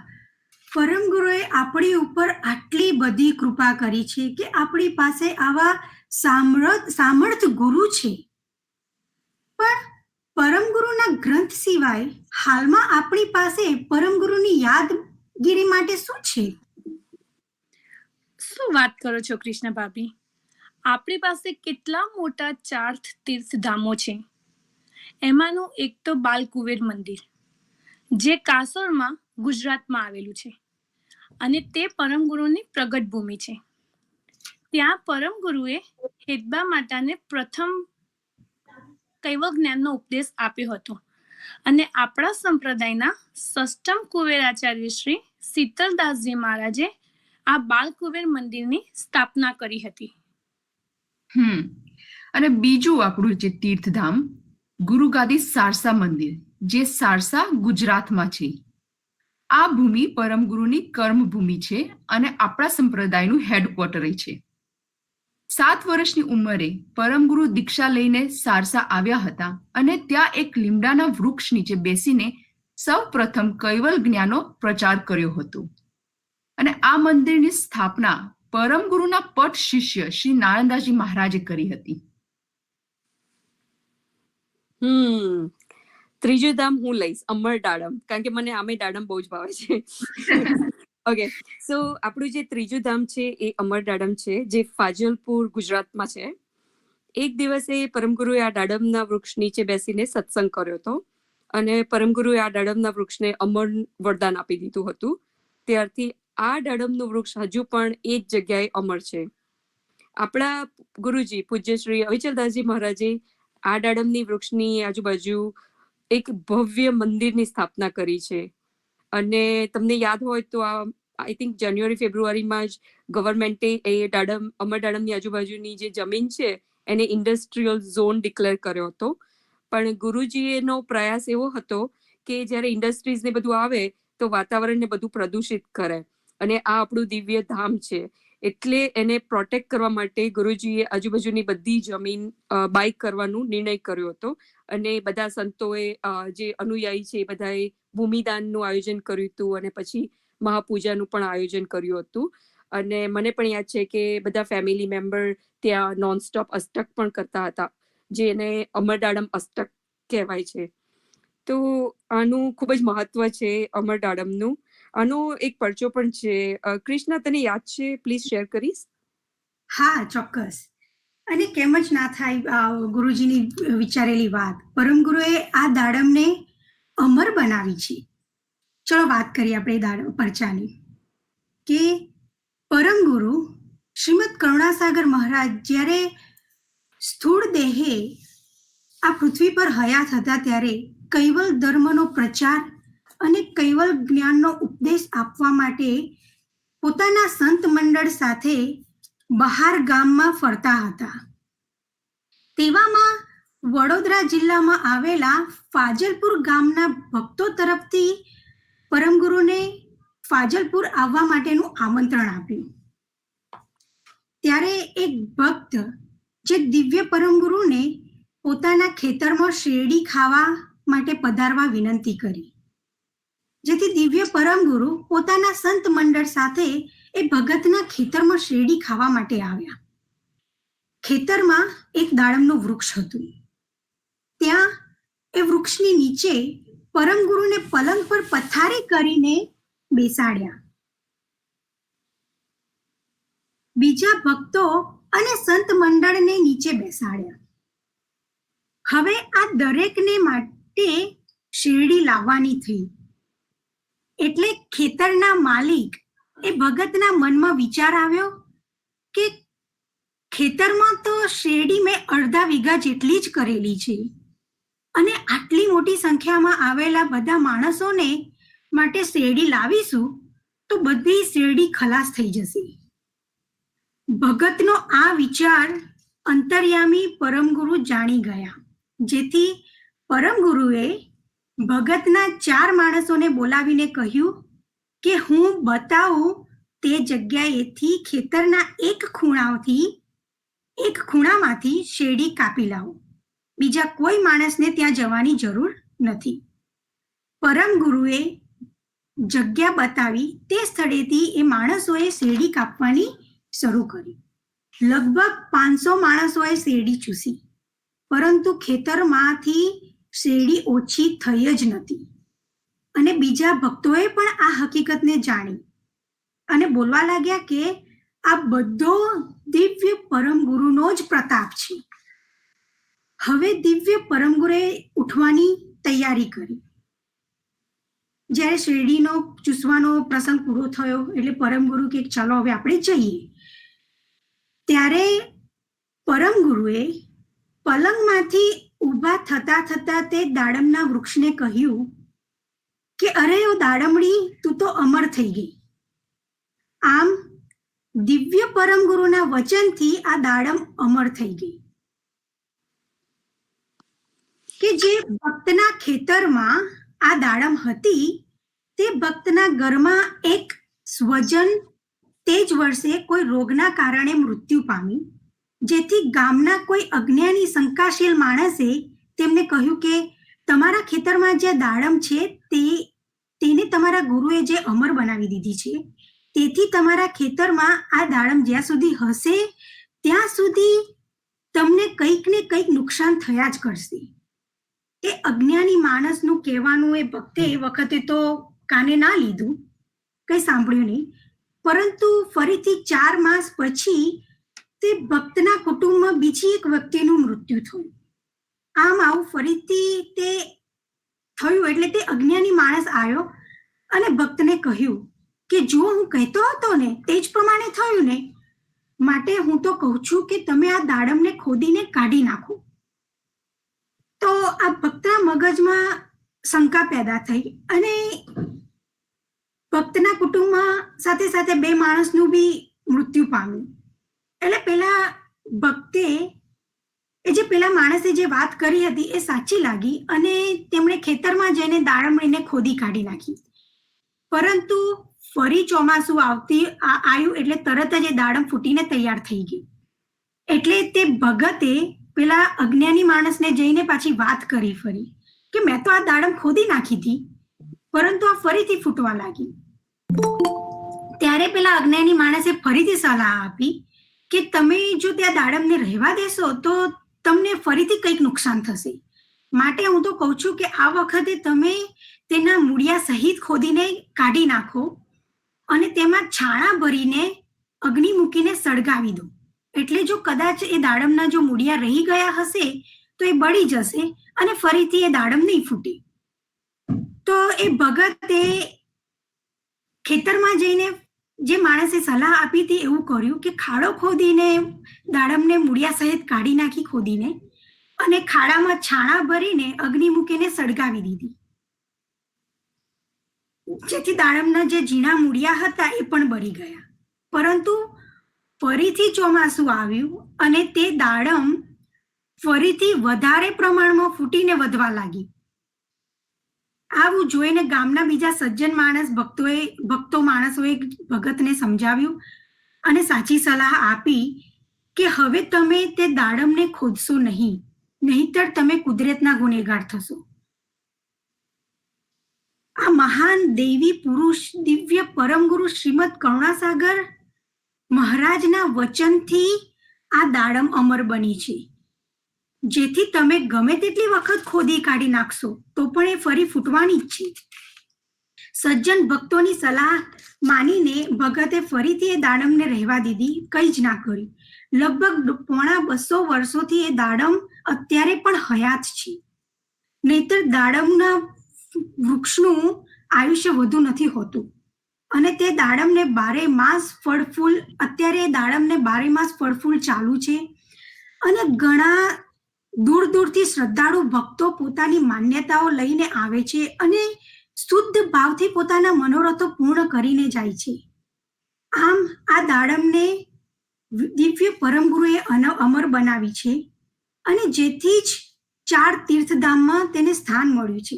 પરમ ગુરુએ આપણી ઉપર આટલી બધી કૃપા કરી છે કે આપણી પાસે આવા સામર્થ ગુરુ છે. પણ પરમ ગુરુના ગ્રંથ સિવાય હાલમાં આપણી પાસે પરમ ગુરુની યાદગીરી માટે શું છે? શું વાત કરો છો કૃષ્ણ ભાભી? આપણી પાસે કેટલા મોટા 4 તીર્થધામો છે. એમાંનું એક તો બાલકુવેર મંદિર, જે કાસોરમાં ગુજરાતમાં આવેલું છે અને તે પરમ ગુરુની પ્રગટ ભૂમિ છે. ત્યાં પરમ ગુરુએ હેદબા માતાને પ્રથમ કૈવલ જ્ઞાનનો ઉપદેશ આપ્યો હતો અને આપણા સંપ્રદાયના સષ્ટમ કુવેરાચાર્ય શ્રી શીતલદાસજી મહારાજે આ બાલકુવેર મંદિરની સ્થાપના કરી હતી. અને બીજું આપણું જે તીર્થધામ ગુરુગાદી સારસા મંદિર, જે સારસા ગુજરાતમાં છે. આ ભૂમિ પરમ ગુરુની કર્મભૂમિ છે અને આપણા સંપ્રદાયનું હેડક્વાર્ટર છે. 7 વર્ષની ઉંમરે પરમ ગુરુ દીક્ષા લઈને સારસા આવ્યા હતા અને ત્યાં એક લીમડાના વૃક્ષ નીચે બેસીને સૌ પ્રથમ કૈવલ જ્ઞાનનો પ્રચાર કર્યો હતો. અને આ મંદિરની સ્થાપના પરમ ગુરુના પટ શિષ્ય શ્રી નારાયણદાસજી મહારાજે કરી હતી. ત્રીજું ધામ હું લઈશ, અમરદાડમ, કારણ કે મને આમે દાડમ બહુ જ ભાવે છે. ઓકે, સો આપણું જે ત્રીજું ધામ છે એ અમરદાડમ છે, જે ફાજલપુર ગુજરાતમાં છે. એક દિવસે પરમગુરુએ આ દાડમના વૃક્ષ નીચે બેસીને સત્સંગ કર્યો હતો અને પરમગુરુએ આ દાડમના વૃક્ષને અમર વરદાન આપી દીધું હતું. ત્યારથી આ દાડમનું વૃક્ષ હજુ પણ એ જ જગ્યાએ અમર છે. આપણા ગુરુજી પૂજ્ય શ્રી અવિચલદાસજી મહારાજે આ દાડમની વૃક્ષની આજુબાજુ એક ભવ્ય મંદિરની સ્થાપના કરી છે. અને તમને યાદ હોય તો આઈ થિંક જાન્યુઆરી-ફેબ્રુઆરીમાં જ ગવર્મેન્ટે એ અમરદાડમની આજુબાજુની જે જમીન છે એને ઇન્ડસ્ટ્રીયલ ઝોન ડિક્લેર કર્યો હતો. પણ ગુરુજીનો પ્રયાસ એવો હતો કે જ્યારે ઇન્ડસ્ટ્રીઝ ને બધું આવે તો વાતાવરણને બધું પ્રદૂષિત કરે, અને આ આપણું દિવ્ય ધામ છે એટલે એને પ્રોટેક્ટ કરવા માટે ગુરુજીએ આજુબાજુની બધી જમીન બાય કરવાનો નિર્ણય કર્યો હતો. અને બધા સંતોએ જે અનુયાયી છે એ બધાએ ભૂમિદાનનું આયોજન કર્યું હતું અને પછી મહાપૂજાનું પણ આયોજન કર્યું હતું. અને મને પણ યાદ છે કે બધા ફેમિલી મેમ્બર ત્યાં નોનસ્ટોપ અષ્ટક પણ કરતા હતા, જેને અમરદાડમ અષ્ટક કહેવાય છે. તો આનું ખૂબ જ મહત્વ છે અમરદાડમનું. આનો એક પરચો પણ છે. કૃષ્ણા, તને યાદ છે? પ્લીઝ શેર કરીશ. હા, ચોક્કસ. અને કેમ જ ના થાય ગુરુજીની વિચારેલી વાત. પરમ ગુરુએ આ દાડમને અમર બનાવી છે. ચલો વાત કરીએ આપણે પરચાની, કે પરમ ગુરુ શ્રીમદ કરુણાસાગર મહારાજ જ્યારે સ્થૂળ દેહે આ પૃથ્વી પર હયાત હતા ત્યારે કૈવલ ધર્મનો પ્રચાર અને કૈવલ જ્ઞાનનો ઉપદેશ આપવા માટે પોતાના સંત મંડળ સાથે બહાર ગામમાં ફરતા હતા. તેવામાં વડોદરા જિલ્લામાં આવેલા ફાજલપુર ગામના ભક્તો તરફથી પરમગુરુને ફાજલપુર આવવા માટેનું આમંત્રણ આપ્યું. ત્યારે એક ભક્ત જે દિવ્ય પરમગુરુને પોતાના ખેતરમાં શેરડી ખાવા માટે પધારવા વિનંતી કરી, જેથી દિવ્ય પરમગુરુ પોતાના સંત મંડળ સાથે એ ભગતના ખેતરમાં શેરડી ખાવા માટે આવ્યા. ખેતરમાં એક દાડમનું વૃક્ષ હતું. ત્યાં એ વૃક્ષની નીચે પરમગુરુને પલંગ પર પથારી કરીને બેસાડ્યા. બીજા ભક્તો અને સંત મંડળને નીચે બેસાડ્યા. હવે આ દરેકને માટે શેરડી લાવવાની થઈ. એટલે ખેતરના માલિક એ ભગતના મનમાં વિચાર આવ્યો કે ખેતરમાં તો શેરડી મેં અડધા વીઘા જેટલી જ કરેલી છે અને આટલી મોટી સંખ્યામાં આવેલા બધા માણસોને માટે શેરડી લાવીશું તો બધી શેરડી ખલાસ થઈ જશે. ભગતનો આ વિચાર અંતર્યામી પરમગુરુ જાણી ગયા, જેથી પરમગુરુએ ભગતના 4 માણસોને બોલાવીને કહ્યું કે હું બતાવું તે જગ્યાએથી ખેતરના એક ખૂણામાંથી શેરડી કાપી લાવો. બીજા કોઈ માણસને ત્યાં જવાની જરૂર નથી. પરમગુરુએ જગ્યા બતાવી તે સ્થળેથી એ માણસોએ શેરડી કાપવાની શરૂ કરી. લગભગ 500 માણસોએ શેરડી ચૂસી, પરંતુ ખેતરમાંથી શેરડી ઓછી થઈ જ નથી. અને બીજા ભક્તોએ પણ આ હકીકતને જાણી અને બોલવા લાગ્યા કે આ બધો દિવ્ય પરમગુરુનો જ પ્રતાપ છે. હવે દિવ્ય પરમગુરુએ ઉઠવાની તૈયારી કરી. જ્યારે શેરડીનો ચૂસવાનો પ્રસંગ પૂરો થયો એટલે પરમગુરુ કે ચાલો હવે આપણે જઈએ. ત્યારે પરમગુરુએ પલંગમાંથી ઊભા થતા થતા તે દાડમના વૃક્ષને કહ્યું કે અરે ઓ દાડમડી, તું તો અમર થઈ ગઈ. આમ દિવ્ય પરમગુરુના વચનથી આ દાડમ અમર થઈ ગઈ કે જે ભક્તના ખેતરમાં આ દાડમ હતી તે ભક્તના ઘરમાં એક સ્વજન તે જ વર્ષે કોઈ રોગના કારણે મૃત્યુ પામી, જેથી ગામના કોઈ અજ્ઞાની શંકાશીલ માણસે તેમને કહ્યું કે તમારા ખેતરમાં જે દાડમ છે તેને તમારા ગુરુએ જે અમર બનાવી દીધી છે, તેથી તમારા ખેતરમાં આ દાડમ જ્યાં સુધી હશે ત્યાં સુધી તમને કંઈક ને કંઈક નુકસાન થયા જ કરશે. એ અજ્ઞાની માણસનું કહેવાનું એ ભક્તે એ વખતે તો કાને ના લીધું, કંઈ સાંભળ્યું નહીં. પરંતુ ફરીથી 4 માસ પછી તે ભક્તના કુટુંબમાં બીજી એક વ્યક્તિનું મૃત્યુ થયું. આમ આવું ફરીથી તે થયું એટલે તે અજ્ઞાની માણસ આવ્યો અને ભક્તને કહ્યું કે જો હું કહેતો હતો ને તે જ પ્રમાણે થયું ને, માટે હું તો કહું છું કે તમે આ દાડમને ખોદીને કાઢી નાખો. તો આ ભક્તના મગજમાં શંકા પેદા થઈ અને ભક્તના કુટુંબમાં સાથે સાથે 2 માણસનું બી મૃત્યુ પામ્યું. એટલે પેલા ભક્તે જે પેલા માણસે જે વાત કરી હતી એ સાચી લાગી અને તેમણે ખેતરમાં જઈને દાડમડીને ખોદી કાઢી નાખી. પરંતુ ફરી ચોમાસું આવ્યું એટલે તરત જ એ દાડમ ફૂટીને તૈયાર થઈ ગઈ. એટલે તે ભગતે પેલા અજ્ઞાની માણસને જઈને પાછી વાત કરી ફરી કે મેં તો આ દાડમ ખોદી નાખી હતી, પરંતુ આ ફરીથી ફૂટવા લાગી. ત્યારે પેલા અજ્ઞાની માણસે ફરીથી સલાહ આપી કે તમે જો ત્યાં દાડમને રહેવા દેશો તો તમને ફરીથી કંઈક નુકસાન થશે. માટે હું તો કહું છું કે આ વખતે તમે તેના મૂળિયા સહિત ખોદીને કાઢી નાખો અને તેમાં છાણા ભરીને અગ્નિ મૂકીને સળગાવી દો. એટલે જો કદાચ એ દાડમના જો મૂળિયા રહી ગયા હશે તો એ બળી જશે અને ફરીથી એ દાડમ નહીં ફૂટે. તો એ ભગતે ખેતરમાં જઈને જે માણસે સલાહ આપી હતી એવું કર્યું કે ખાડો ખોદીને દાડમને મૂળિયા સહિત કાઢી નાખી ખોદીને અને ખાડામાં છાણા ભરીને અગ્નિ મૂકીને સળગાવી દીધી, જેથી દાડમના જે ઝીણા મૂળિયા હતા એ પણ બળી ગયા. પરંતુ ફરીથી ચોમાસું આવ્યું અને તે દાડમ ફરીથી વધારે પ્રમાણમાં ફૂટીને વધવા લાગી. આવું જોઈને ગામના બીજા સજ્જન ભક્તો માણસોએ ભગતને સમજાવ્યું અને સાચી સલાહ આપી કે હવે તમે તે દાડમને ખોદશો નહીં, નહીંતર તમે કુદરતના ગુનેગાર થશો. આ મહાન દૈવી પુરુષ દિવ્ય પરમગુરુ શ્રીમદ કરુણાસાગર મહારાજના વચનથી આ દાડમ અમર બની છે, જેથી તમે ગમે તેટલી વખત ખોદી કાઢી નાખશો તો પણ એ ફરી ફૂટવાની જ છે. સજ્જન ભક્તોની સલાહ માનીને ભગતે ફરીથી એ દાડમને રહેવા દીધી, કંઈ જ ના કર્યું. લગભગ 250 વર્ષોથી એ દાડમ અત્યારે પણ હયાત છે. નહીતર દાડમના વૃક્ષનું આયુષ્ય વધુ નથી હોતું અને તે દાડમને 12 માસ ફળ ફૂલ, અત્યારે દાડમને 12 માસ ફળ ફૂલ ચાલુ છે અને ઘણા દૂર દૂરથી શ્રદ્ધાળુ ભક્તો પોતાની માન્યતાઓ લઈને આવે છે અને શુદ્ધ ભાવથી પોતાના મનોરથો પૂર્ણ કરીને જાય છે. આમ આ દાડમને દિવ્ય પરમગુરુએ અમર બનાવી છે અને જેથી જ 4 તીર્થધામમાં તેને સ્થાન મળ્યું છે.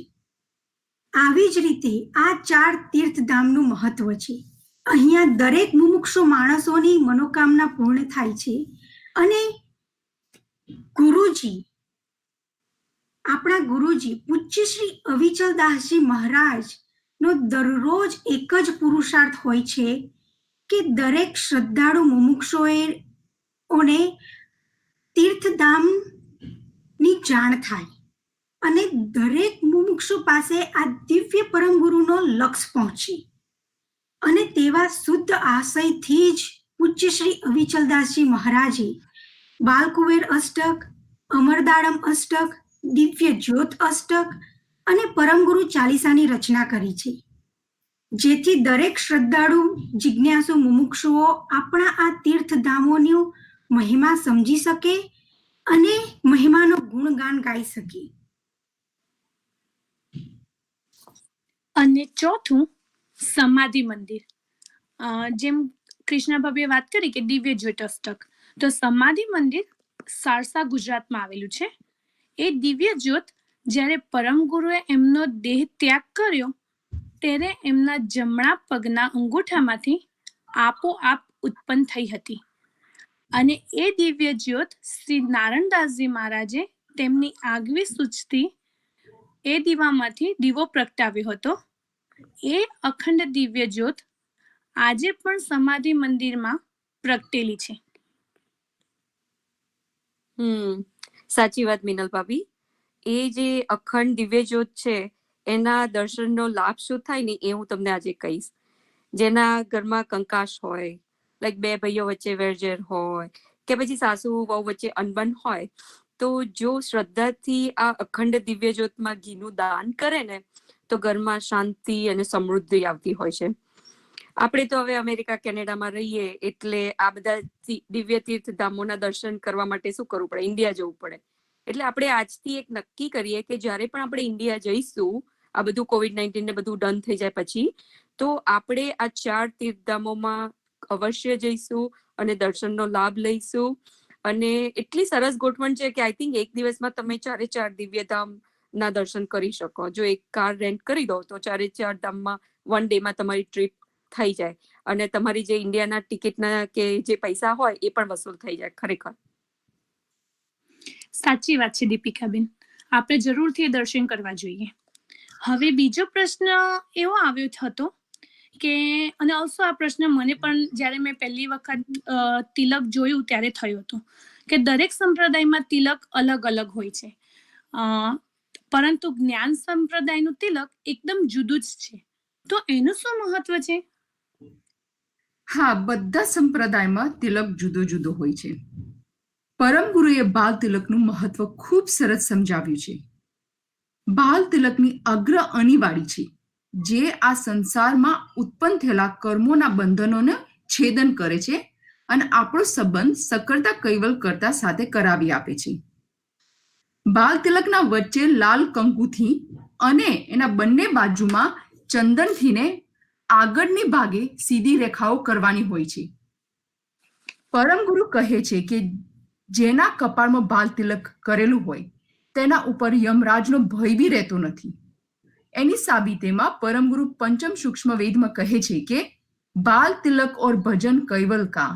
આવી જ રીતે આ 4 તીર્થધામનું મહત્વ છે. અહીંયા દરેક મુમુક્ષુ માણસોની મનોકામના પૂર્ણ થાય છે અને આપણા ગુરુજી પૂજ્ય શ્રી અવિચલદાસજી મહારાજનો દરરોજ એક જ પુરુષાર્થ હોય છે કે દરેક શ્રદ્ધાળુ મુમુક્ષુઓને તીર્થધામની જાણ થાય અને દરેક મુમુક્ષુ પાસે આ દિવ્ય પરમ ગુરુનો લક્ષ પહોંચે. અને તેવા શુદ્ધ આશયથી જ પૂજ્ય શ્રી અવિચલદાસજી મહારાજે બાલકુવેર અષ્ટક, અમરદાડમ અષ્ટક, દિવ્ય જ્યોત અષ્ટક અને પરમગુરુ ચાલીસાની રચના કરી છે, જેથી દરેક શ્રદ્ધાળુ જિજ્ઞાસુ મુમુક્ષુઓ આપણા આ તીર્થધામોની મહિમા સમજી શકે અને મહિમાનો ગુણગાન ગાઈ શકે. અને ચોથું સમાધિ મંદિર. જેમ કૃષ્ણ ભાભીએ વાત કરી કે દિવ્ય જ્યોત અષ્ટક, તો સમાધિ મંદિર સારસા ગુજરાતમાં આવેલું છે. એ દિવ્ય જ્યોત જ્યારે પરમ ગુરુએ એમનો દેહ ત્યાગ કર્યો ત્યારે એમના જમણા પગના અંગૂઠામાંથી આપોઆપ ઉત્પન્ન થઈ હતી અને એ દિવ્ય જ્યોત શ્રી નારાયણદાસજી મહારાજે તેમની આગવી સૂચથી એ દીવામાંથી દીવો પ્રગટાવ્યો હતો. એ અખંડ દિવ્ય જ્યોત આજે પણ સમાધિ મંદિરમાં પ્રગટેલી છે. સાચી વાત મિનલ ભાભી. એ જે અખંડ દિવ્ય જ્યોત છે એના દર્શનનો લાભ શું થાય ને એ હું તમને આજે કહીશ. જેના ઘરમાં કંકાશ હોય, લાઈક 2 ભાઈઓ વચ્ચે વેરઝેર હોય કે પછી સાસુ વહુ વચ્ચે અનબન હોય, તો જો શ્રદ્ધાથી આ અખંડ દિવ્ય જ્યોતમાં ઘીનું દાન કરે ને તો ઘરમાં શાંતિ અને સમૃદ્ધિ આવતી હોય છે. આપણે તો હવે અમેરિકા કેનેડામાં રહીએ એટલે આ બધા દિવ્ય તીર્થધામોના દર્શન કરવા માટે શું કરવું પડે? ઇન્ડિયા જવું પડે. એટલે આપણે આજથી એક નક્કી કરીએ કે જ્યારે પણ આપણે ઇન્ડિયા જઈશું, આ બધું COVID-19 ને બધું ડન થઈ જાય પછી, તો આપણે આ 4 તીર્થધામોમાં અવશ્ય જઈશું અને દર્શનનો લાભ લઈશું. અને એટલી સરસ ગોઠવણ છે કે આઈ થિંક એક દિવસમાં તમે 4 દિવ્યધામ ના દર્શન કરી શકો. જો એક કાર રેન્ટ કરી દો તો 4 ધામમાં 1 ડેમાં તમારી ટ્રીપ થઈ જાય અને તમારી જે ઇન્ડિયાના ટિકિટના કે જે પૈસા હોય એ પણ વસૂલ થઈ જાય. ખરેખર સાચી વાત છે દીપિકાબેન, આપણે જરૂરથી દર્શન કરવા જોઈએ. હવે બીજો પ્રશ્ન એવો આવ્યો હતો કે, અને ઓલ્સો આ પ્રશ્ન મને પણ જ્યારે મેં પહેલી વખત તિલક જોયું ત્યારે થયો હતો કે દરેક સંપ્રદાયમાં તિલક અલગ અલગ હોય છે, પરંતુ જ્ઞાન સંપ્રદાયનું તિલક એકદમ જુદું જ છે. તો એનું શું મહત્વ છે? હા, બધા સંપ્રદાયમાં તિલક જુદો જુદો હોય છે. પરમ ગુરુએ બાલ તિલકનું મહત્વ ખૂબ સરસ સમજાવ્યું છે. બાલ તિલકની અગ્ર અનિવાળી છે જે આ સંસારમાં ઉત્પન્ન થયેલા કર્મોના બંધનોને છેદન કરે છે અને આપણો સંબંધ સકળતા કૈવલ કરતા સાથે કરાવી આપે છે. બાલ તિલકના વચ્ચે લાલ કંકુથી અને એના બંને બાજુમાં ચંદનથીને આગળની ભાગે સીધી રેખાઓ કરવાની હોય છે. પરમગુરુ કહે છે કે જેના કપાળમાં બાલ તિલક કરેલું હોય તેના ઉપર યમરાજનો ભય બી રહેતો નથી. એની સાબિતેમાં પરમગુરુ પંચમ સૂક્ષ્મ વેદમાં કહે છે કે બાલ તિલક ઓર ભજન કૈવલ કા,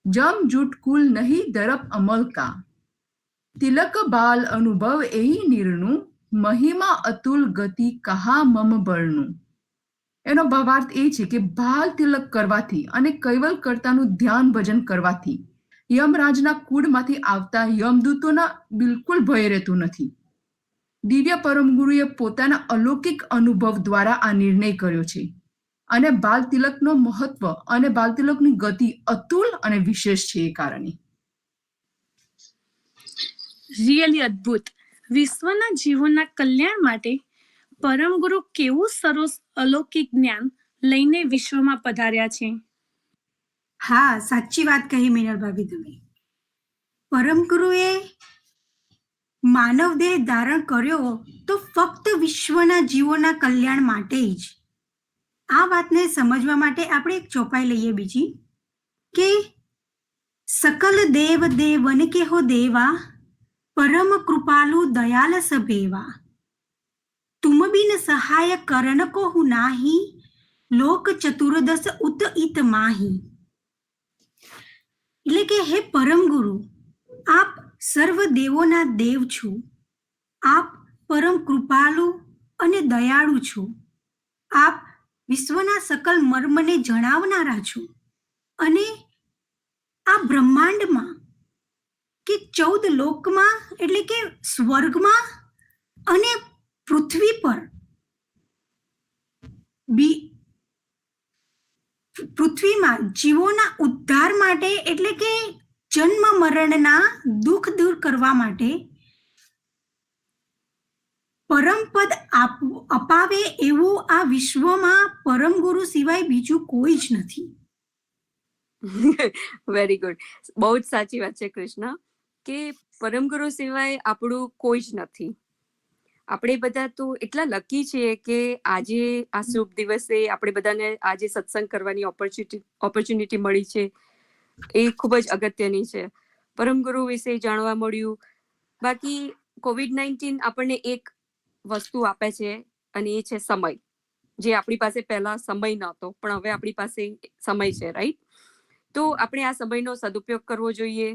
જમ જૂટ કુલ નહીં દરપ અમલ કા, તિલક બાલ અનુભવ એહી નિર્ણુ, મહિમા અતુલ ગતિ કહા મમ બળનું. એનો ભાવાર્થ એ છે કે બાલ તિલક કરવાથી અને કૈવલ કર્તાનું ધ્યાન ભજન કરવાથી યમરાજના કુળમાંથી આવતા યમદૂતોના બિલકુલ ભય રહેતું નથી. દિવ્ય પરમગુરુએ પોતાના અલૌકિક અનુભવ દ્વારા આ નિર્ણય કર્યો છે અને બાલ તિલકનો મહત્વ અને બાલ તિલકની ગતિ અતુલ અને વિશેષ છે. એ કારણે રિયલી અદ્ભુત. વિશ્વના જીવોના કલ્યાણ માટે પરમગુરુ કેવું સરસ અલૌકિક જ્ઞાન લઈને વિશ્વમાં પધાર્યા છે. હા, સાચી વાત કહી મિનલ ભાભી તમે. પરમગુરુએ માનવ દેહ ધારણ કર્યો તો ફક્ત વિશ્વના જીવોના કલ્યાણ માટે જ. આ વાતને સમજવા માટે આપણે એક ચોપાઈ લઈએ બીજી કે સકલ દેવ દેવન કે હો દેવા, પરમ કૃપાલુ દયાલ સભેવા, તુમ બિન સહાય કરન કો હું નાહી, લોક ચતુર્દશ ઉત ઈત માહી. એટલે કે હે પરમ ગુરુ, આપ સર્વ દેવોના દેવ છો, આપ પરમ કૃપાલુ અને દયાળુ છો, આપ વિશ્વના સકલ મર્મને જણાવનારા છો અને આ બ્રહ્માંડમાં કે 14 લોકમાં એટલે કે સ્વર્ગમાં અને પૃથ્વી પર પૃથ્વીમાં જીવોના ઉદ્ધાર માટે એટલે કે જન્મ મરણના દુઃખ દૂર કરવા માટે પરમપદ અપાવે એવું આ વિશ્વમાં પરમ ગુરુ સિવાય બીજું કોઈ જ નથી. Very good. બહુ જ સાચી વાત છે કૃષ્ણ, કે પરમગુરુ સિવાય આપણું કોઈ જ નથી. આપણે બધા તો એટલા લકી છીએ કે આજે આ શુભ દિવસે આપણે બધાને આજે સત્સંગ કરવાની ઓપોર્ચ્યુનિટી મળી છે. એ ખૂબ જ અગત્યની છે. પરમગુરુ વિશે જાણવા મળ્યું. બાકી COVID-19 આપણને એક વસ્તુ આપે છે અને એ છે સમય, જે આપણી પાસે પહેલા સમય નહોતો પણ હવે આપણી પાસે સમય છે, રાઈટ? તો આપણે આ સમયનો સદુપયોગ કરવો જોઈએ.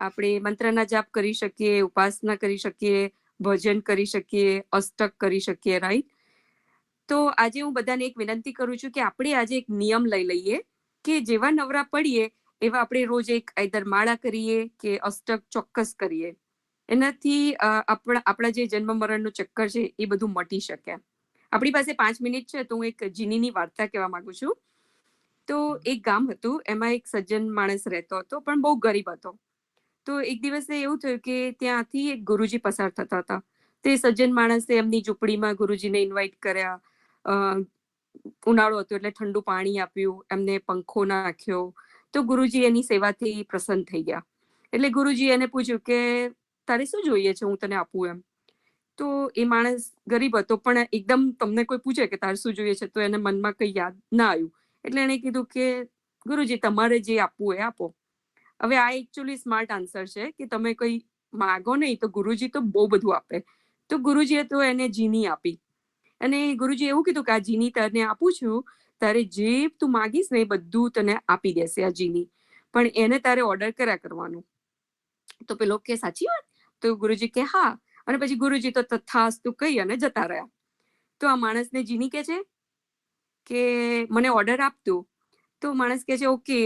આપણે મંત્રના જાપ કરી શકીએ, ઉપાસના કરી શકીએ, ભજન કરી શકીએ, અષ્ટક કરી શકીએ, રાઈટ? તો આજે હું બધાને એક વિનંતી કરું છું કે આપણે આજે એક નિયમ લઈ લઈએ કે જેવા નવરા પડીએ એવા આપણે રોજ એક આઈધર માળા કરીએ કે અષ્ટક ચોક્કસ કરીએ. એનાથી આપણા જે જન્મ મરણનું ચક્કર છે એ બધું મટી શકે. આપણી પાસે 5 મિનિટ છે તો હું એક જીનીની વાર્તા કહેવા માંગુ છું. તો એક ગામ હતું, એમાં એક સજ્જન માણસ રહેતો હતો પણ બહુ ગરીબ હતો. તો એક દિવસે એવું થયું કે ત્યાંથી એક ગુરુજી પસાર થતા હતા. તે સજ્જન માણસે એમની ઝૂંપડીમાં ગુરુજીને ઇન્વાઇટ કર્યા. ઉનાળો હતો એટલે ઠંડુ પાણી આપ્યું, એમને પંખો નાખ્યો. તો ગુરુજી એની સેવાથી પ્રસન્ન થઈ ગયા. એટલે ગુરુજી એને પૂછ્યું કે તારે શું જોઈએ છે, હું તને આપું એમ. તો એ માણસ ગરીબ હતો પણ એકદમ તમને કોઈ પૂછે કે તારે શું જોઈએ છે તો એને મનમાં કંઈ યાદ ના આવ્યું. એટલે એને કીધું કે ગુરુજી તમારે જે આપવું એ આપો. હવે આ એકચ્યુઅલી સ્માર્ટ આન્સર છે કે તમે કંઈ માગો નહીં તો ગુરુજી તો બહુ બધું આપે. તો ગુરુજીએ તો એને જીની આપી અને ગુરુજી એવું કીધું કે આ જીની તને આપું છું, તારે જે તું માગીશ ને એ બધું તને આપી દેશે આ જીની, પણ એને તારે ઓર્ડર કર્યા કરવાનું. તો પેલો કે સાચી વાત? તો ગુરુજી કે હા. અને પછી ગુરુજી તો તથાસ્તુ કહી અને જતા રહ્યા. તો આ માણસને જીની કે છે કે મને ઓર્ડર આપતું. તો માણસ કે છે ઓકે,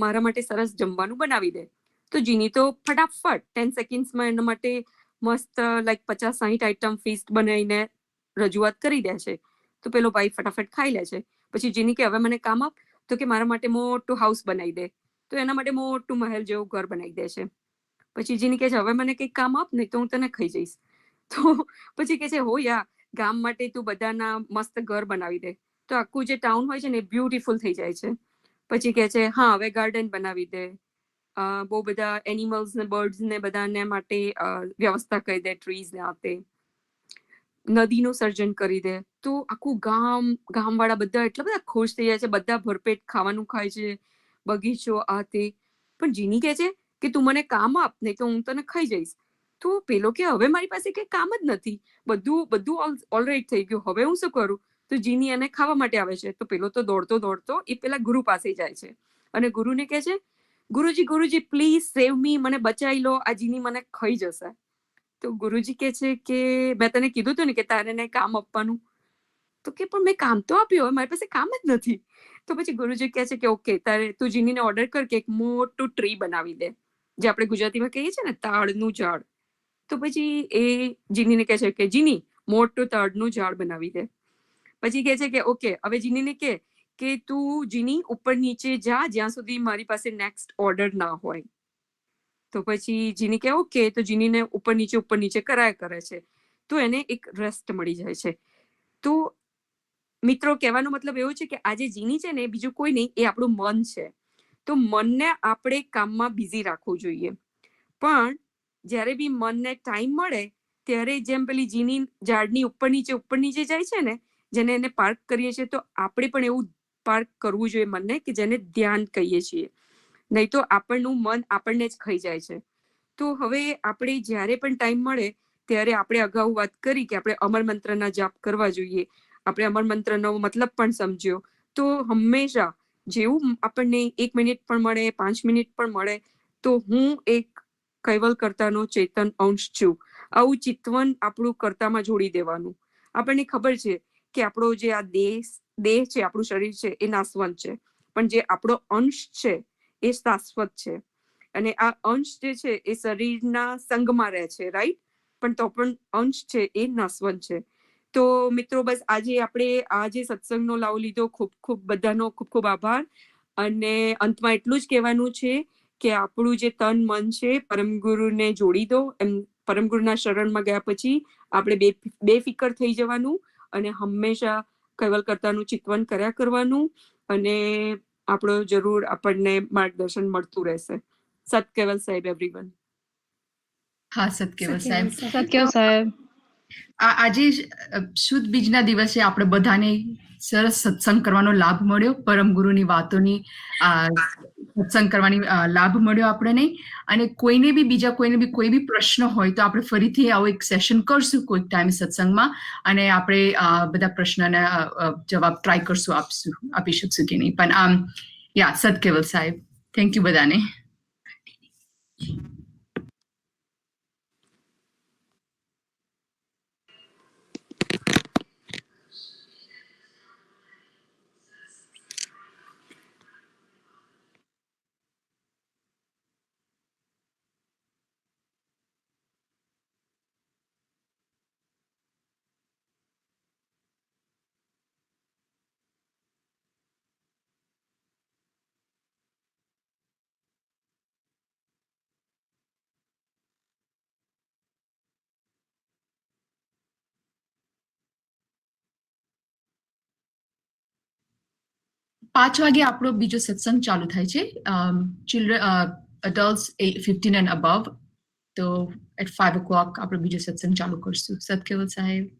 મારા માટે સરસ જમવાનું બનાવી દે. તો જીની તો ફટાફટ 10 સેકન્ડ્સમાં એના માટે મસ્ત લાઈક 50-60 આઈટમ ફીસ્ટ બનાવીને રજૂઆત કરી દે છે. તો પેલો ભાઈ ફટાફટ ખાઈ લે છે. પછી જીની કે હવે મને કામ આપ. તો કે મારા માટે મોટું હાઉસ બનાવી દે. તો એના માટે મોટું મહેલ જેવું ઘર બનાવી દે છે. પછી જીની કે છે હવે મને કંઈક કામ આપ, નહીં તો હું તને ખાઈ જઈશ. તો પછી કે છે હો યા ગામ માટે તું બધાના મસ્ત ઘર બનાવી દે. તો આખું જે ટાઉન હોય છે ને એ બ્યુટીફુલ થઈ જાય છે. પછી કહે છે હા હવે ગાર્ડન બનાવી દે, બહુ બધા એનિમલ્સ ને બર્ડ્સ ને બધાને માટે વ્યવસ્થા કરી દે, ટ્રીઝ ને આ તે, નદીનું સર્જન કરી દે. તો આખું ગામવાળા બધા એટલા બધા ખુશ થઈ જાય છે, બધા ભરપેટ ખાવાનું ખાય છે, બગીચો આ તે. પણ જીની કહે છે કે તું મને કામ આપ, નહીં તો હું તને ખાઈ જઈશ. તો પેલો કે હવે મારી પાસે કઈ કામ જ નથી, બધું ઓલરાઈટ થઈ ગયું, હવે હું શું કરું? તો જીની એને ખાવા માટે આવે છે. તો પેલો તો દોડતો દોડતો એ પેલા ગુરુ પાસે જાય છે અને ગુરુને કહે છે, ગુરુજી પ્લીઝ સેવ મી, મને બચાવી લો, આ જીની મને ખાઈ જશે. તો ગુરુજી કહે છે કે મેં તને કીધું હતું ને કે તારે ને કામ આપવાનું. તો કે પણ મેં કામ તો આપ્યું, હવે મારી પાસે કામ જ નથી. તો પછી ગુરુજી કહે છે કે ઓકે, તારે તું જીનીને ઓર્ડર કર કે એક મોટું ટ્રી બનાવી દે, જે આપણે ગુજરાતીમાં કહીએ છીએ ને તાડનું ઝાડ. તો પછી એ જીનીને કહે છે કે જીની મોટું તાડનું ઝાડ બનાવી દે. પછી કહે છે કે ઓકે, હવે જીનીને કે તું જીની ઉપર નીચે જા જ્યાં સુધી મારી પાસે નેક્સ્ટ ઓર્ડર ના હોય. તો પછી જીની કહે ઓકે, તો જીનીને ઉપર નીચે કરાયા કરે છે. તો એને એક રેસ્ટ મળી જાય છે. તો મિત્રો, કહેવાનો મતલબ એવો છે કે આ જે જીની છે ને બીજું કોઈ નહીં, એ આપણું મન છે. તો મનને આપણે કામમાં બિઝી રાખવું જોઈએ. પણ જ્યારે બી મનને ટાઈમ મળે ત્યારે જેમ પેલી જીની ઝાડની ઉપર નીચે જાય છે ને, જેને એને પાર્ક કરીએ છીએ, તો આપણે પણ એવું પાર્ક કરવું જોઈએ મનને, કે જેને ધ્યાન કહીએ છીએ. નહીં તો આપણનું મન આપણને જ ખાઈ જાય છે. તો હવે આપણે જ્યારે પણ ટાઈમ મળે ત્યારે આપણે અગાઉ વાત કરી કે આપણે અમર મંત્રના જાપ કરવા જોઈએ. આપણે અમર મંત્રનો મતલબ પણ સમજ્યો. તો હંમેશા જેવું આપણને 1 મિનિટ પણ મળે, 5 મિનિટ પણ મળે, તો હું એક કૈવલ કર્તાનો ચેતન અંશ છું, આવું ચિતવન આપણું કર્તામાં જોડી દેવાનું. આપણને ખબર છે કે આપણો જે આ દેહ છે, આપણું શરીર છે, એ નાશવંત છે, પણ જે આપણો અંશ છે એ શાશ્વત છે. અને આ અંશ જે છે એ શરીરના સંગમાં રહે છે, રાઈટ? પણ તો પણ અંશ છે એ નાશવંત છે. તો મિત્રો, બસ આજે આપણે આ જે સત્સંગનો લાવો લીધો, ખૂબ બધાનો ખૂબ આભાર. અને અંતમાં એટલું જ કહેવાનું છે કે આપણું જે તન મન છે પરમગુરુને જોડી દો. એમ પરમગુરુના શરણમાં ગયા પછી આપણે બેફિકર થઈ જવાનું અને હંમેશા કૈવલ કર્તાનું ચિંતન કર્યા કરવાનું, અને આપણો જરૂર આપણને માર્ગદર્શન મળતું રહેશે. સત કેવલ સાહેબ એવરીવન. હા, સત્કેવલ સાહેબ. સત્ય સાહેબ. આજે શુદ્ધ બીજના દિવસે આપણે બધાને સરસ સત્સંગ કરવાનો લાભ મળ્યો, પરમ ગુરુની વાતોની સત્સંગ કરવાની લાભ મળ્યો આપણને. અને કોઈને બી કોઈ બી પ્રશ્ન હોય તો આપણે ફરીથી આવો એક સેશન કરશું કોઈક ટાઈમ સત્સંગમાં, અને આપણે બધા પ્રશ્નના જવાબ ટ્રાય કરશું, આપી શકશું કે નહીં. પણ સત્કેવલ સાહેબ, થેન્ક યુ બધાને. પાંચ વાગે આપણો બીજો સત્સંગ ચાલુ થાય છે. Adults 15 and above. તો at 5 o'clock આપણો બીજો સત્સંગ ચાલુ કરશું. સત્કેવલ સાહેબ.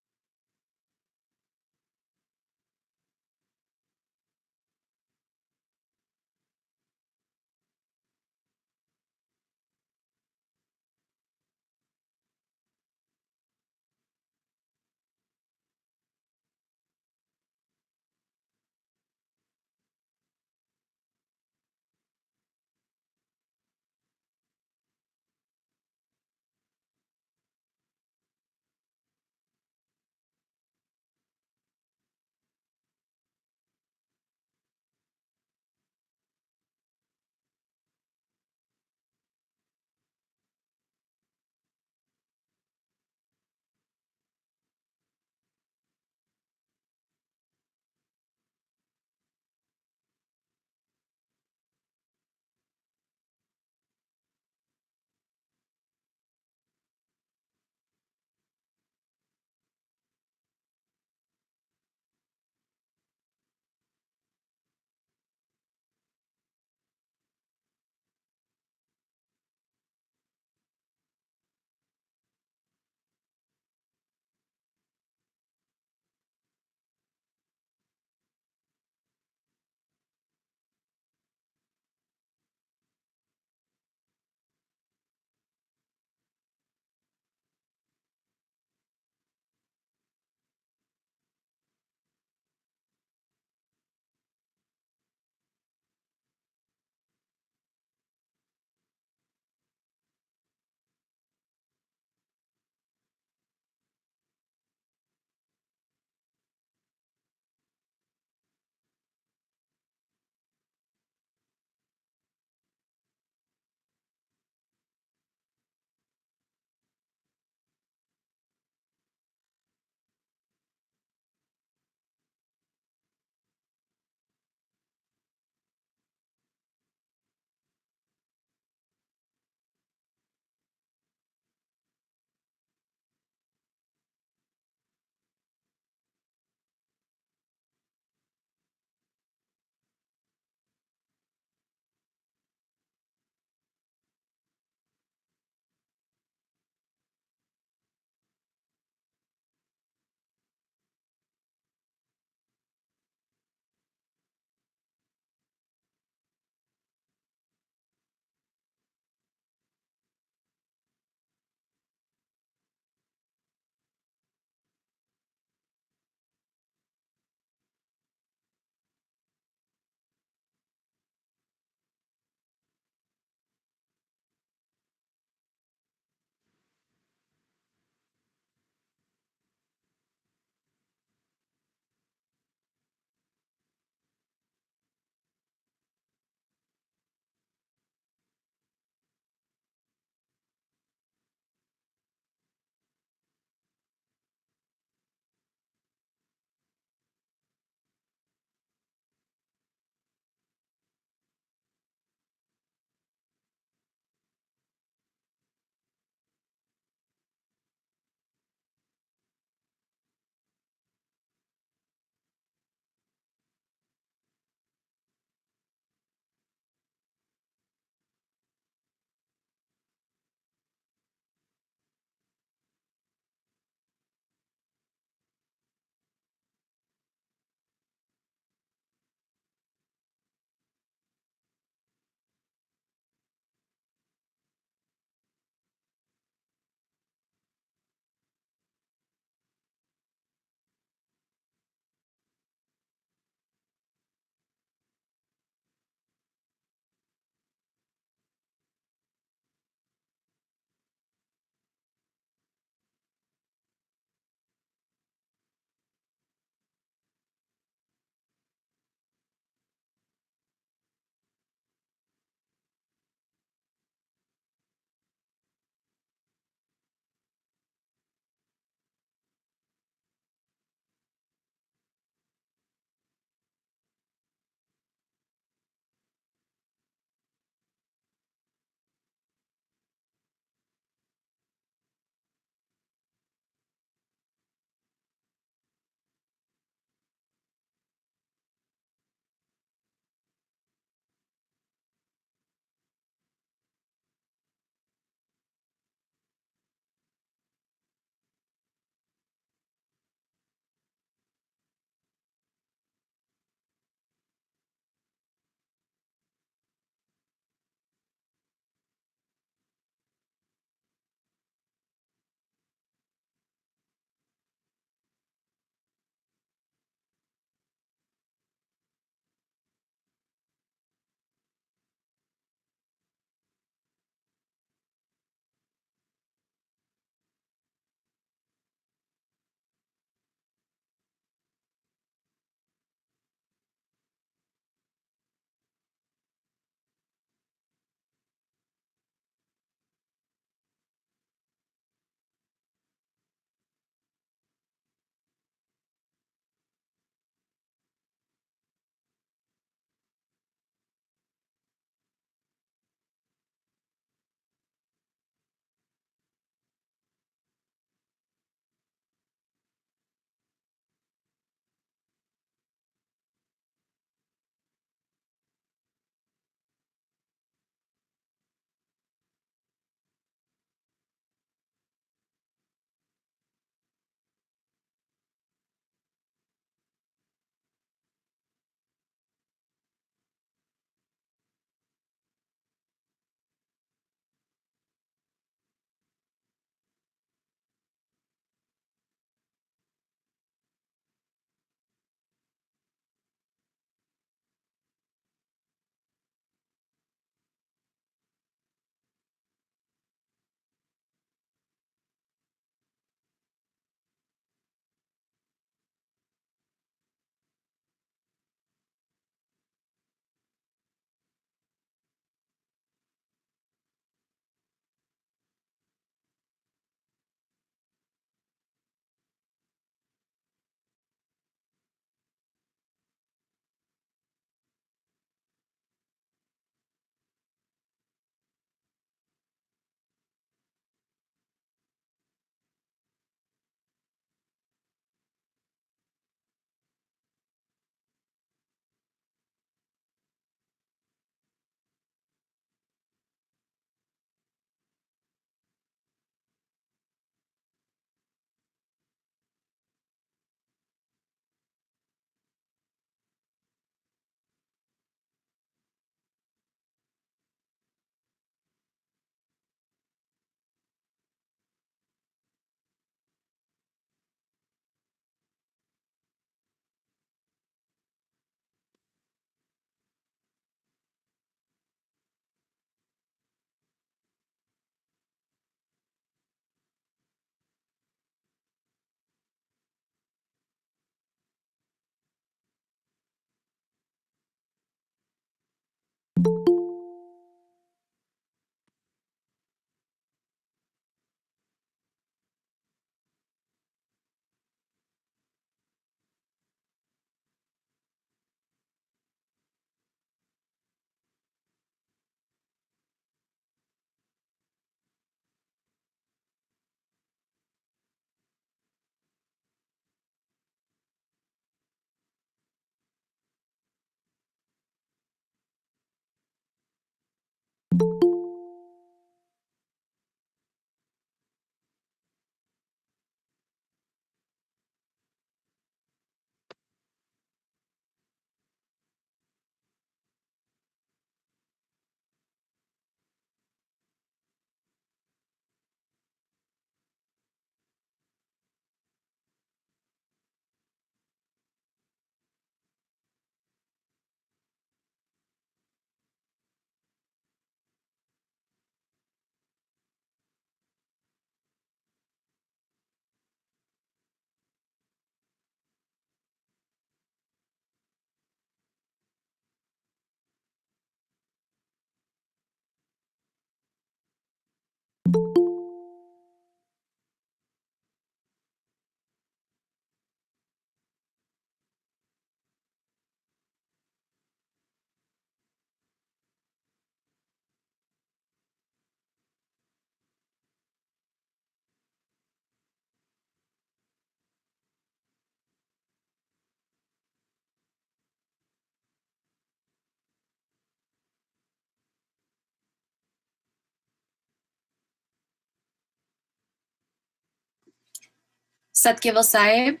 Satkeval Sahib,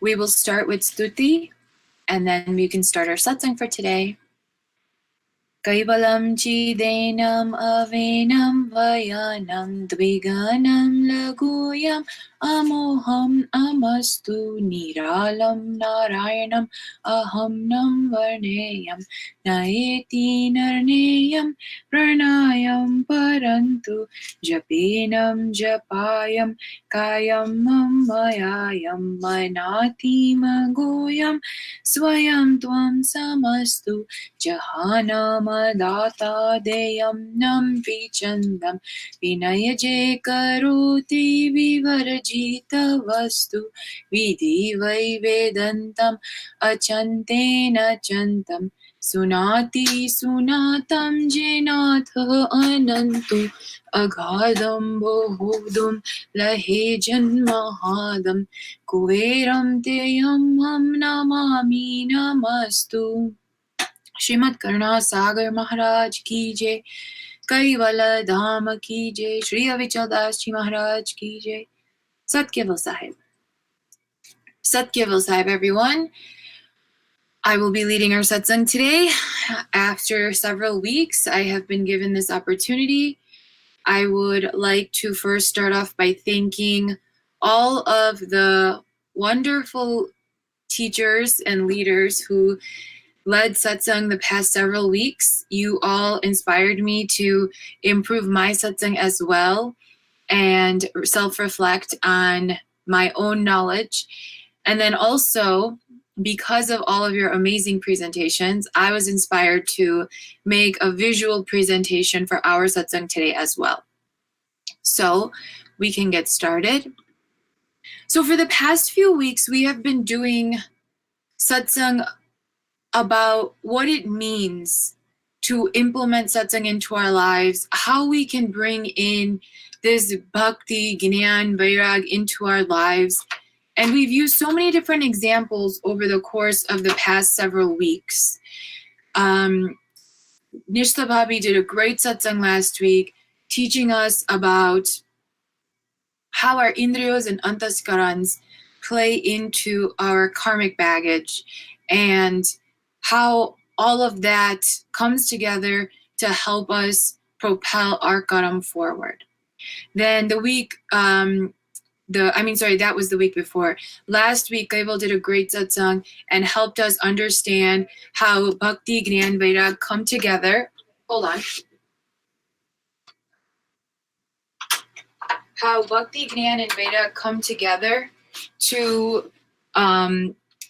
we will start with Stuti, and then we can start our satsang for today. Kaivalam chidenam avenam vayanam dviganam laguyam amoham amastu niralam narayanam aham nam varneyam naeti narneyam pranayam parantu japenam japayam kayam mayayam manati magoyam swayam tvam samastu Jahanamadatta deyam nam vichandam vinayaje karoti vivarjita vastu vidhi vedantam achantena chantam sunati sunatam jenatha anantu agadam bohodum lahe janmahadam kuveram teyam ham namami namastu Shrimad करुणा सागर महाराज की जय caval धाम की जय श्री अविचल दास जी महाराज की जय Satkeval Sahib. Satkeval Sahib, everyone. I will be leading our satsang today. After several weeks, I have been given this opportunity. I would like to first start off by thanking all of the wonderful teachers and leaders who led satsang the past several weeks. You all inspired me to improve my satsang as well and self-reflect on my own knowledge. And then also, because of all of your amazing presentations, I was inspired to make a visual presentation for our satsang today as well. So we can get started. So for the past few weeks, we have been doing satsang about what it means to implement satsang into our lives, how we can bring in this bhakti, gnan, vairag into our lives. And we've used so many different examples over the course of the past several weeks. Nishta Bhabi did a great satsang last week, teaching us about how our indriyos and antaskarans play into our karmic baggage and how all of that comes together to help us propel our karam forward. Then that was the week before. Last week, Kaival did a great satsang and helped us understand how Bhakti, Gnan, Vairag come together. Hold on. How Bhakti, Gnan, and Veda come together to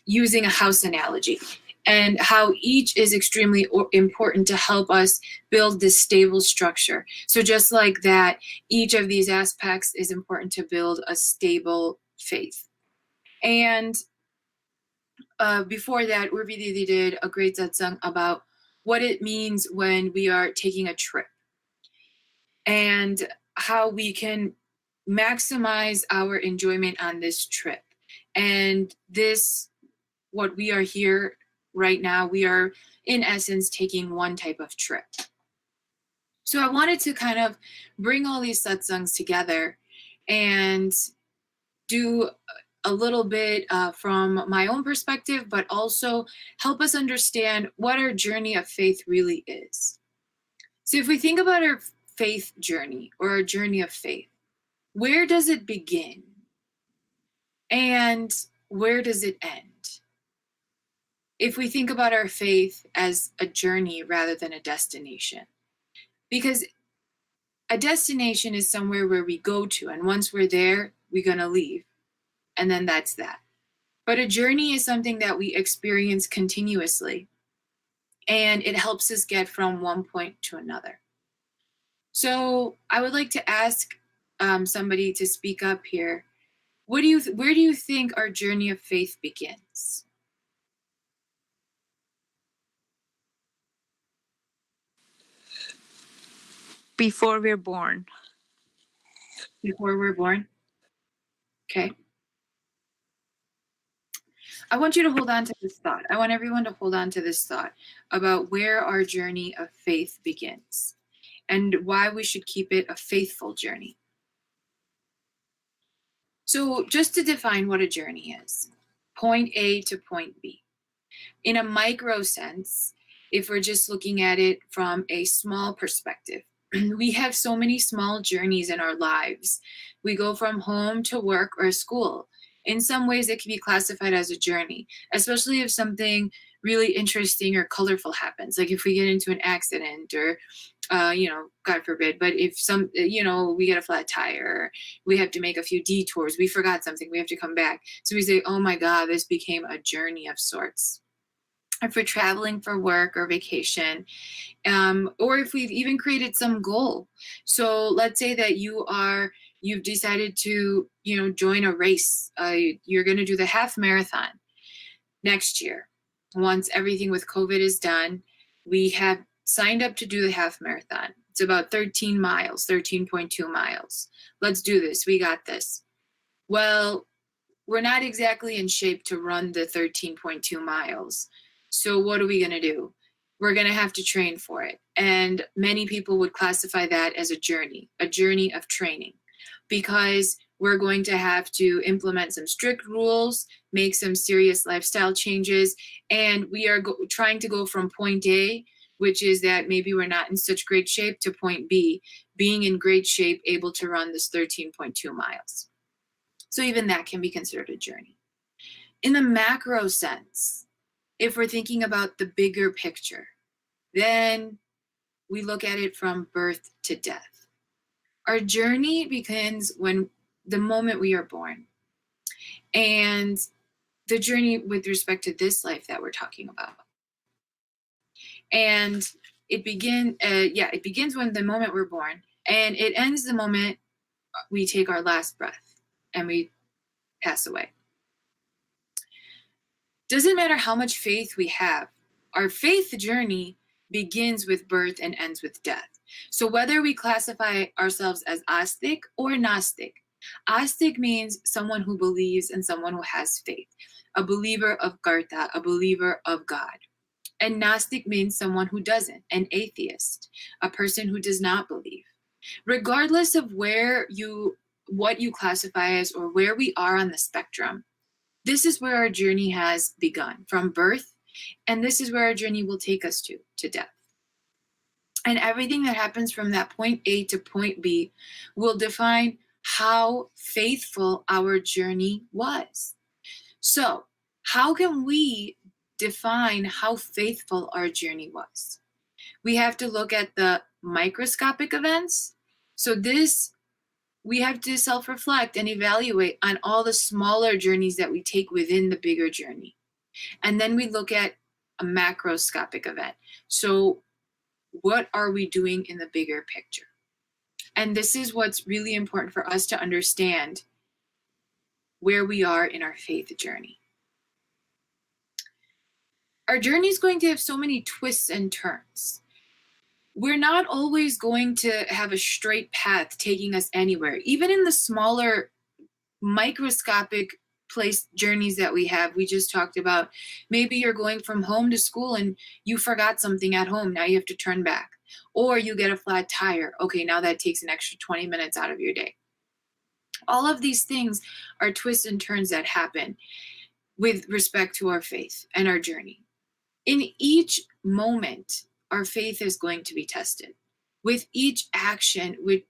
using a house analogy, and how each is extremely important to help us build this stable structure. So just like that, each of these aspects is important to build a stable faith. And before that, Urvi Didi did a great satsang about what it means when we are taking a trip and how we can maximize our enjoyment on this trip. And this, what we are here right now, we are in essence taking one type of trip. So I wanted to kind of bring all these satsangs together and do a little bit from my own perspective, but also help us understand what our journey of faith really is. So if we think about our faith journey or our journey of faith, where does it begin? And where does it end? If we think about our faith as a journey rather than a destination, because a destination is somewhere where we go to, and once we're there, we're going to leave, and then that's that. But a journey is something that we experience continuously, and it helps us get from one point to another. So I would like to ask somebody to speak up here. Where do you think our journey of faith begins? Before we're born. Before we're born? Okay. I want you to hold on to this thought. I want everyone to hold on to this thought about where our journey of faith begins and why we should keep it a faithful journey. So just to define what a journey is, point A to point B. In a micro sense, if we're just looking at it from a small perspective, we have so many small journeys in our lives. We go from home to work or school. In some ways, it can be classified as a journey, especially if something really interesting or colorful happens, like if we get into an accident or, God forbid, but if we get a flat tire, we have to make a few detours, we forgot something, we have to come back. So we say, oh my God, this became a journey of sorts. If we're traveling for work or vacation, or if we've even created some goal. So let's say that you've decided to, join a race. You're going to do the half marathon next year. Once everything with COVID is done, we have signed up to do the half marathon. It's about 13 miles, 13.2 miles. Let's do this. We got this. Well, we're not exactly in shape to run the 13.2 miles. So what are we going to do? We're going to have to train for it. And many people would classify that as a journey of training, because we're going to have to implement some strict rules, make some serious lifestyle changes, and we are trying to go from point A, which is that maybe we're not in such great shape, to point B, being in great shape, able to run this 13.2 miles. So even that can be considered a journey. In the macro sense, if we're thinking about the bigger picture, then we look at it from birth to death. Our journey begins when the moment we are born. And the journey with respect to this life that we're talking about. And it begins when the moment we're born, and it ends the moment we take our last breath and we pass away. Doesn't matter how much faith we have, our faith journey begins with birth and ends with death. So whether we classify ourselves as Astic or Gnostic, Astic means someone who believes and someone who has faith, a believer of Karta, a believer of God. And Gnostic means someone who doesn't, an atheist, a person who does not believe. Regardless of what you classify as or where we are on the spectrum, this is where our journey has begun, from birth, and this is where our journey will take us to death. And everything that happens from that point A to point B will define how faithful our journey was. So, how can we define how faithful our journey was? We have to look at the microscopic events. So we have to self-reflect and evaluate on all the smaller journeys that we take within the bigger journey. And then we look at a macroscopic event. So what are we doing in the bigger picture? And this is what's really important for us to understand where we are in our faith journey. Our journey is going to have so many twists and turns. We're not always going to have a straight path taking us anywhere. Even in the smaller microscopic place journeys that we have, we just talked about, maybe you're going from home to school and you forgot something at home. Now you have to turn back. Or you get a flat tire. Okay, now that takes an extra 20 minutes out of your day. All of these things are twists and turns that happen with respect to our faith and our journey. In each moment, our faith is going to be tested. With each action, with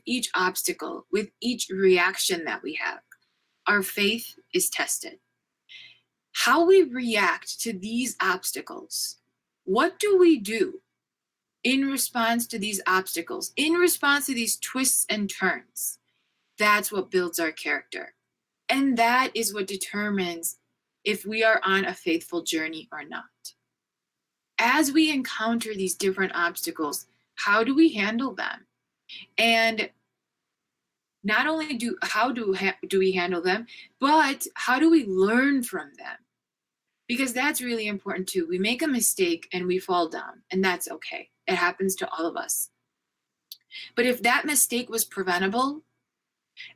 each obstacle, with each reaction that we have, our faith is tested. How we react to these obstacles, what do we do in response to these obstacles, in response to these twists and turns? That's what builds our character. And that is what determines if we are on a faithful journey or not. As we encounter these different obstacles, how do we handle them? And not only how do we handle them, but how do we learn from them? Because that's really important too. We make a mistake and we fall down, and that's okay. It happens to all of us. But if that mistake was preventable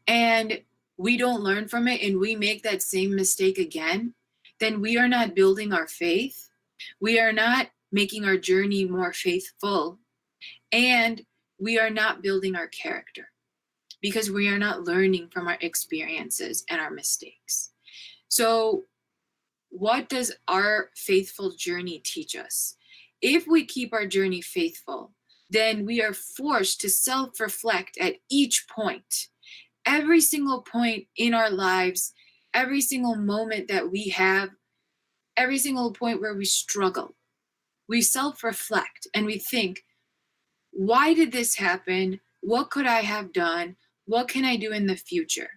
and we don't learn from it and we make that same mistake again, then we are not building our faith. We are not making our journey more faithful, and we are not building our character because we are not learning from our experiences and our mistakes. So what does our faithful journey teach us? If we keep our journey faithful, then we are forced to self-reflect at each point. Every single point in our lives, every single moment that we have, every single point where we struggle, we self-reflect and we think, why did this happen? What could I have done? What can I do in the future?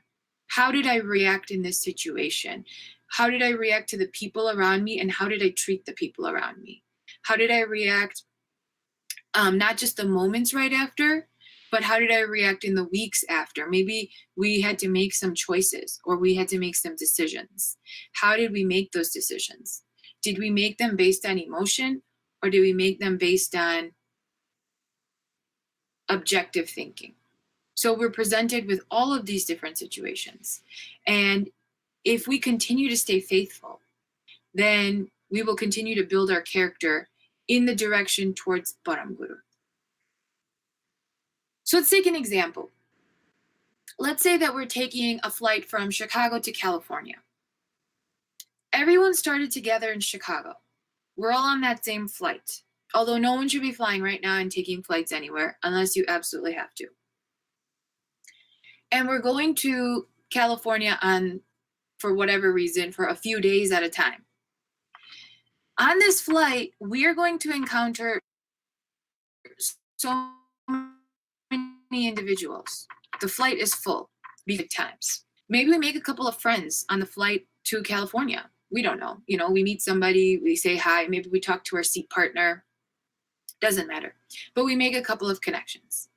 How did I react in this situation? How did I react to the people around me, and how did I treat the people around me? How did I react, not just the moments right after, but how did I react in the weeks after? Maybe we had to make some choices or we had to make some decisions. How did we make those decisions? Did we make them based on emotion, or did we make them based on objective thinking? So we're presented with all of these different situations. And if we continue to stay faithful, then we will continue to build our character in the direction towards Param Guru. So let's take an example. Let's say that we're taking a flight from Chicago to California. Everyone started together in Chicago. We're all on that same flight, although no one should be flying right now and taking flights anywhere unless you absolutely have to. And we're going to California for whatever reason, for a few days at a time. On this flight, we are going to encounter so many individuals. The flight is full, big times. Maybe we make a couple of friends on the flight to California. We don't know. We meet somebody, we say hi, maybe we talk to our seat partner. Doesn't matter. But we make a couple of connections.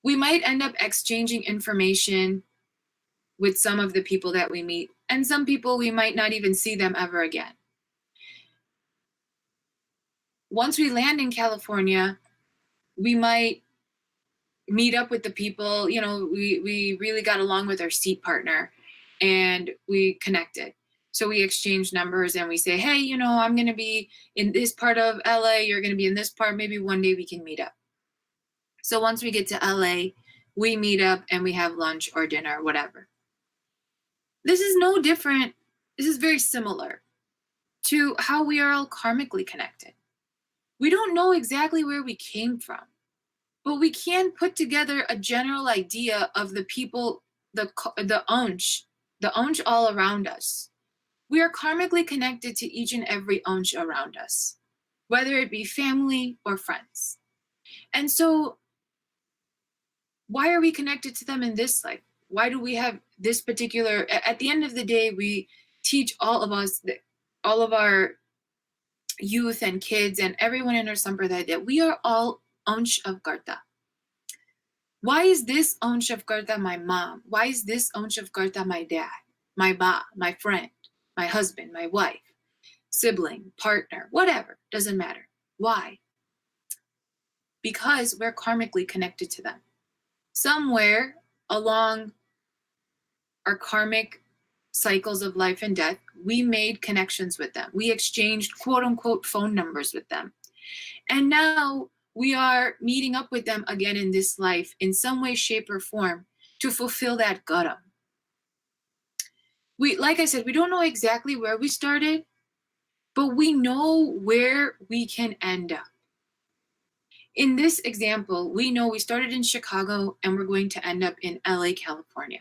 We might end up exchanging information with some of the people that we meet, and some people we might not even see them ever again. Once we land in California, we might meet up with the people, we really got along with our seat partner and we connected. So we exchange numbers and we say, hey, I'm going to be in this part of LA, you're going to be in this part, maybe one day we can meet up. So once we get to LA, we meet up and we have lunch or dinner, whatever. This is no different. This is very similar to how we are all karmically connected. We don't know exactly where we came from, but we can put together a general idea of the people, the onch all around us. We are karmically connected to each and every onch around us, whether it be family or friends. And so why are we connected to them in this life? Why do we have this particular, at the end of the day, we teach all of us, all of our youth and kids and everyone in our sampradaya that we are all onch of Karta. Why is this onch of Karta my mom? Why is this onch of Karta my dad, my ba, my friend, my husband, my wife, sibling, partner, whatever, doesn't matter. Why? Because we're karmically connected to them. Somewhere along our karmic cycles of life and death, we made connections with them. We exchanged quote unquote phone numbers with them. And now we are meeting up with them again in this life in some way, shape, or form to fulfill that garam. Like I said, we don't know exactly where we started, but we know where we can end up. In this example, we know we started in Chicago and we're going to end up in LA, California.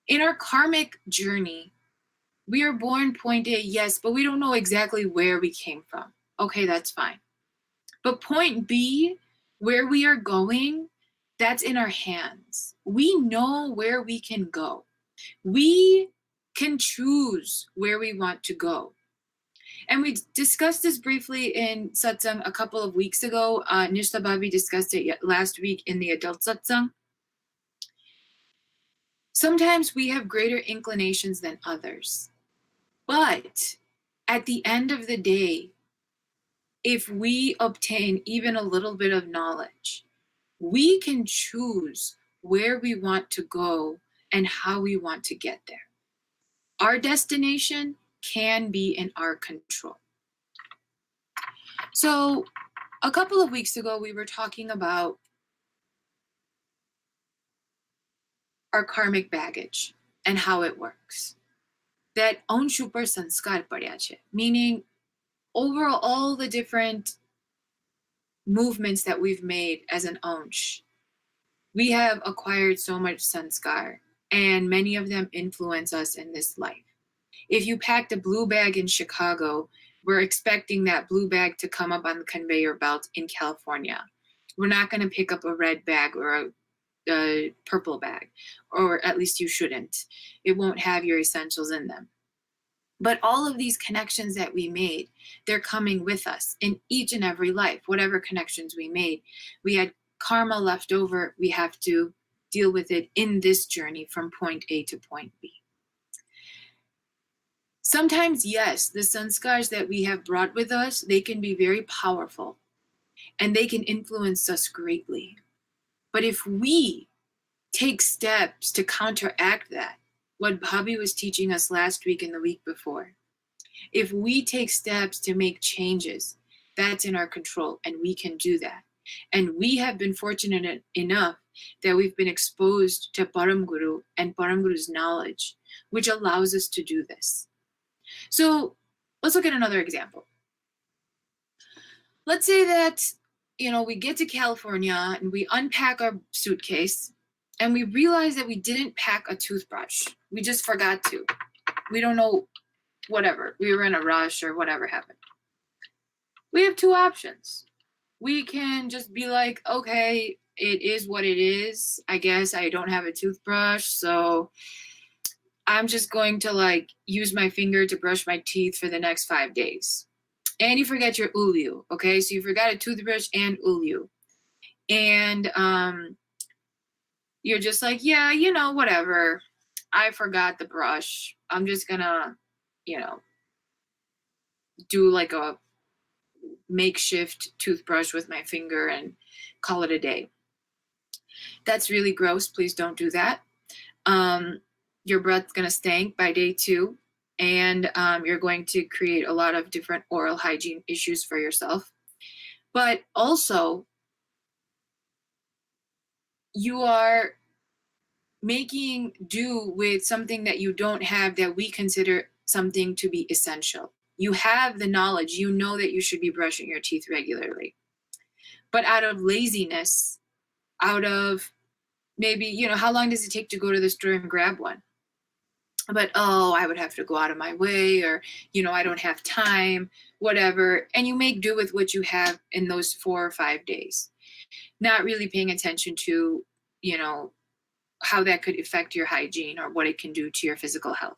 In our karmic journey, we are born point A, yes, but we don't know exactly where we came from. Okay, that's fine. But point B, where we are going, that's in our hands. We know where we can go. We can choose where we want to go. And we discussed this briefly in Satsang a couple of weeks ago. Nishta Bhabi discussed it last week in the adult Satsang. Sometimes we have greater inclinations than others. But at the end of the day, if we obtain even a little bit of knowledge, we can choose where we want to go and how we want to get there. Our destination can be in our control. So a couple of weeks ago, we were talking about our karmic baggage and how it works. That anshu par sanskar padya chhe, meaning over all the different movements that we've made as an ansh, we have acquired so much sanskar, and many of them influence us in this life. If you packed a blue bag in Chicago, we're expecting that blue bag to come up on the conveyor belt in California. We're not going to pick up a red bag or a purple bag, or at least you shouldn't. It won't have your essentials in them. But all of these connections that we made, they're coming with us in each and every life. Whatever connections we made, we had karma left over. We have to deal with it in this journey from point A to point B. Sometimes, yes, the sanskars that we have brought with us, they can be very powerful and they can influence us greatly. But if we take steps to counteract that, what Bobby was teaching us last week and the week before, if we take steps to make changes, that's in our control and we can do that. And we have been fortunate enough that we've been exposed to Param Guru and Param Guru's knowledge, which allows us to do this. So let's look at another example. Let's say that, we get to California and we unpack our suitcase and we realize that we didn't pack a toothbrush. We just forgot to. We don't know, whatever. We were in a rush or whatever happened. We have two options. We can just be like, okay, it is what it is. I guess I don't have a toothbrush, so I'm just going to use my finger to brush my teeth for the next 5 days. And you forget your ulyu, okay? So you forgot a toothbrush and ulyu. And you're just like, yeah, whatever. I forgot the brush. I'm just gonna, do a makeshift toothbrush with my finger and call it a day. That's really gross. Please don't do that. Your breath's gonna stink by day 2. And you're going to create a lot of different oral hygiene issues for yourself. But also, you are making do with something that you don't have that we consider something to be essential. You have the knowledge, you know that you should be brushing your teeth regularly. But out of laziness, out of maybe, how long does it take to go to the store and grab one? But, I would have to go out of my way, or, I don't have time, whatever. And you make do with what you have in those 4 or 5 days, not really paying attention to, how that could affect your hygiene or what it can do to your physical health.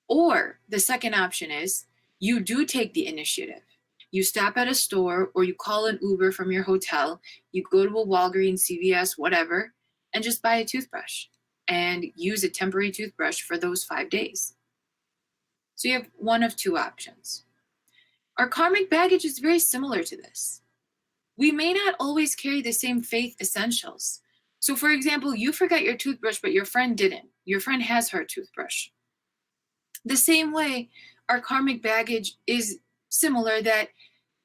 Or the second option is you do take the initiative. You stop at a store or you call an Uber from your hotel, you go to a Walgreens, CVS, whatever, and just buy a toothbrush and use a temporary toothbrush for those 5 days. So you have one of two options. Our karmic baggage is very similar to this. We may not always carry the same faith essentials. So for example, you forgot your toothbrush, but your friend didn't. Your friend has her toothbrush. The same way, our karmic baggage is similar, that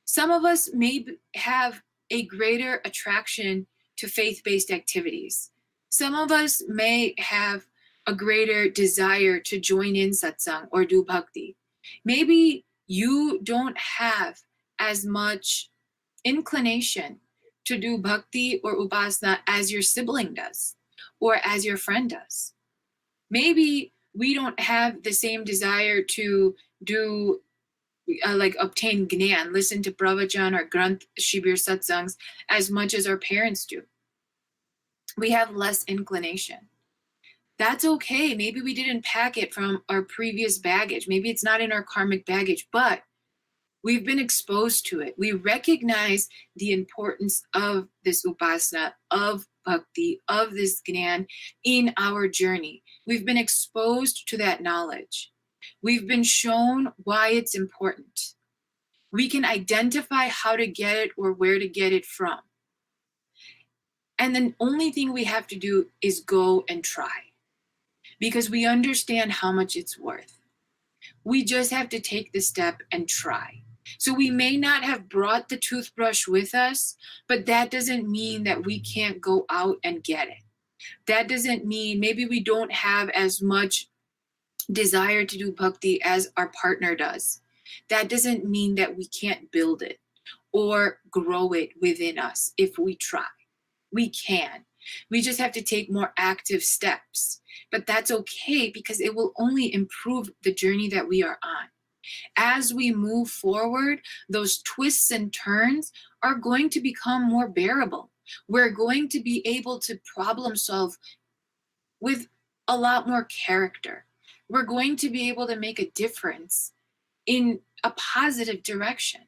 some of us may have a greater attraction to faith-based activities. Some of us may have a greater desire to join in satsang or do bhakti. Maybe you don't have as much inclination to do bhakti or upasana as your sibling does or as your friend does. Maybe we don't have the same desire to do obtain gnan, listen to pravachan or granth shibir satsangs as much as our parents do. We have less inclination. That's okay. Maybe we didn't pack it from our previous baggage. Maybe it's not in our karmic baggage, but we've been exposed to it. We recognize the importance of this upasana, of bhakti, of this gnan in our journey. We've been exposed to that knowledge. We've been shown why it's important. We can identify how to get it or where to get it from. And the only thing we have to do is go and try, because we understand how much it's worth. We just have to take the step and try. So we may not have brought the toothbrush with us, but that doesn't mean that we can't go out and get it. That doesn't mean maybe we don't have as much desire to do bhakti as our partner does. That doesn't mean that we can't build it or grow it within us if we try. We can. We just have to take more active steps. But that's okay, because it will only improve the journey that we are on. As we move forward, those twists and turns are going to become more bearable. We're going to be able to problem solve with a lot more character. We're going to be able to make a difference in a positive direction,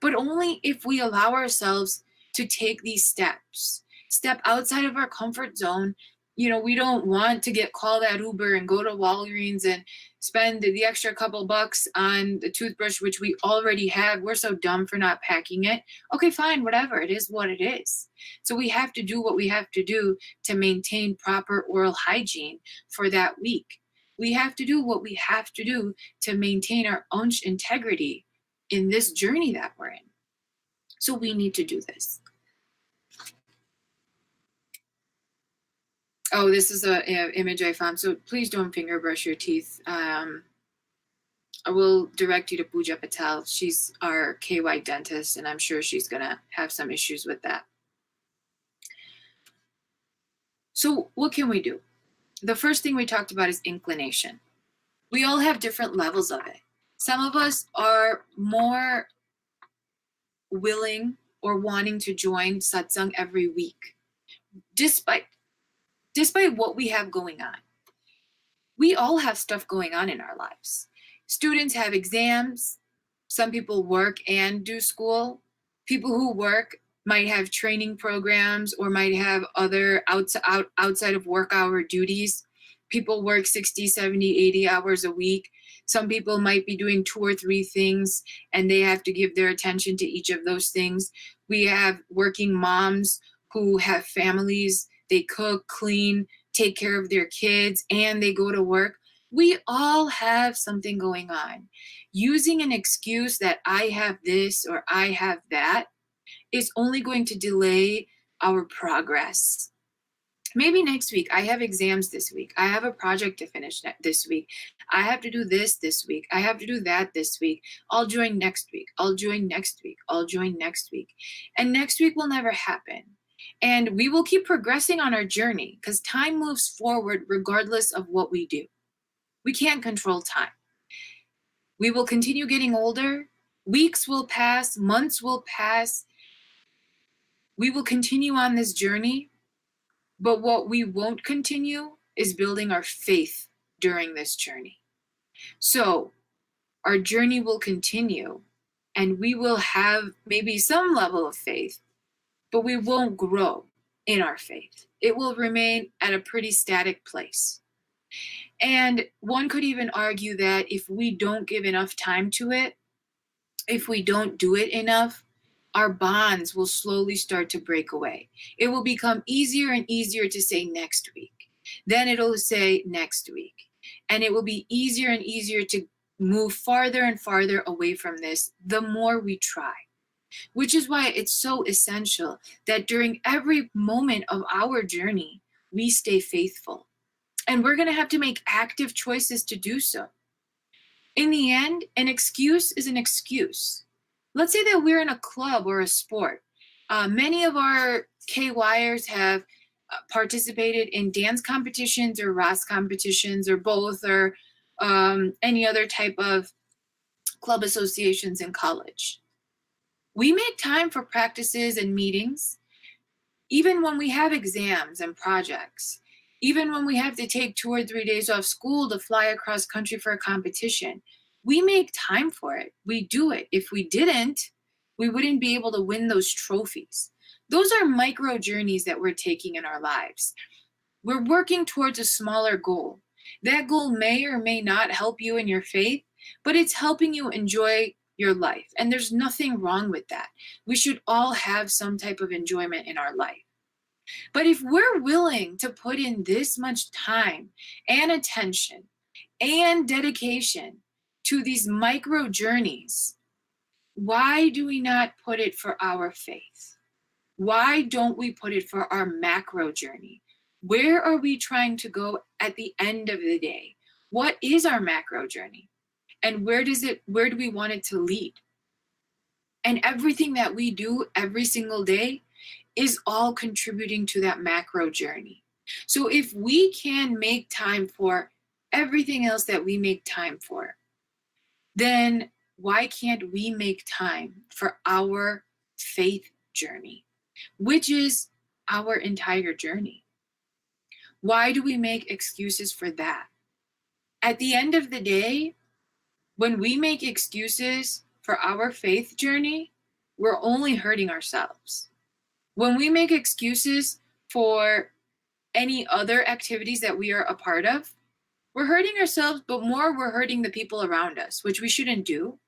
but only if we allow ourselves to take these steps, step outside of our comfort zone. You know, we don't want to get called that Uber and go to Walgreens and spend the extra couple bucks on the toothbrush, which we already have. We're so dumb for not packing it. Okay, fine, whatever. It is what it is. So we have to do what we have to do to maintain proper oral hygiene for that week. We have to do what we have to do to maintain our own integrity in this journey that we're in. So we need to do this. Oh, this is an image I found. So please don't finger brush your teeth. I will direct you to Pooja Patel. She's our KY dentist, and I'm sure she's going to have some issues with that. So what can we do? The first thing we talked about is inclination. We all have different levels of it. Some of us are more willing or wanting to join satsang every week, despite what we have going on. We all have stuff going on in our lives. Students have exams. Some people work and do school. People who work might have training programs or might have other outside of work hour duties. People work 60, 70, 80 hours a week. Some people might be doing 2 or 3 things, and they have to give their attention to each of those things. We have working moms who have families. They cook, clean, take care of their kids, and they go to work. We all have something going on. Using an excuse that I have this or I have that is only going to delay our progress. Maybe next week. I have exams this week. I have a project to finish this week. I have to do this week. I have to do that this week. I'll join next week. I'll join next week. I'll join next week. And next week will never happen. And we will keep progressing on our journey because time moves forward regardless of what we do. We can't control time. We will continue getting older. Weeks will pass. Months will pass. We will continue on this journey. But what we won't continue is building our faith during this journey. So our journey will continue and we will have maybe some level of faith, but we won't grow in our faith. It will remain at a pretty static place. And one could even argue that if we don't give enough time to it, if we don't do it enough, our bonds will slowly start to break away. It will become easier and easier to say next week. Then it'll say next week. And it will be easier and easier to move farther and farther away from this the more we try. Which is why it's so essential that during every moment of our journey, we stay faithful. And we're going to have to make active choices to do so. In the end, an excuse is an excuse. Let's say that we're in a club or a sport. Many of our KYers have participated in dance competitions or RAS competitions or both or any other type of club associations in college. We make time for practices and meetings, even when we have exams and projects. Even when we have to take 2 or 3 days off school to fly across country for a competition, we make time for it. We do it. If we didn't, we wouldn't be able to win those trophies. Those are micro journeys that we're taking in our lives. We're working towards a smaller goal. That goal may or may not help you in your faith, but it's helping you enjoy your life. And there's nothing wrong with that. We should all have some type of enjoyment in our life. But if we're willing to put in this much time and attention and dedication to these micro journeys, why do we not put it for our faith? Why don't we put it for our macro journey? Where are we trying to go at the end of the day? What is our macro journey? And where do we want it to lead? And everything that we do every single day is all contributing to that macro journey. So if we can make time for everything else that we make time for, then why can't we make time for our faith journey, which is our entire journey? Why do we make excuses for that? At the end of the day, when we make excuses for our faith journey, we're only hurting ourselves. When we make excuses for any other activities that we are a part of, we're hurting ourselves, but more we're hurting the people around us, which we shouldn't do.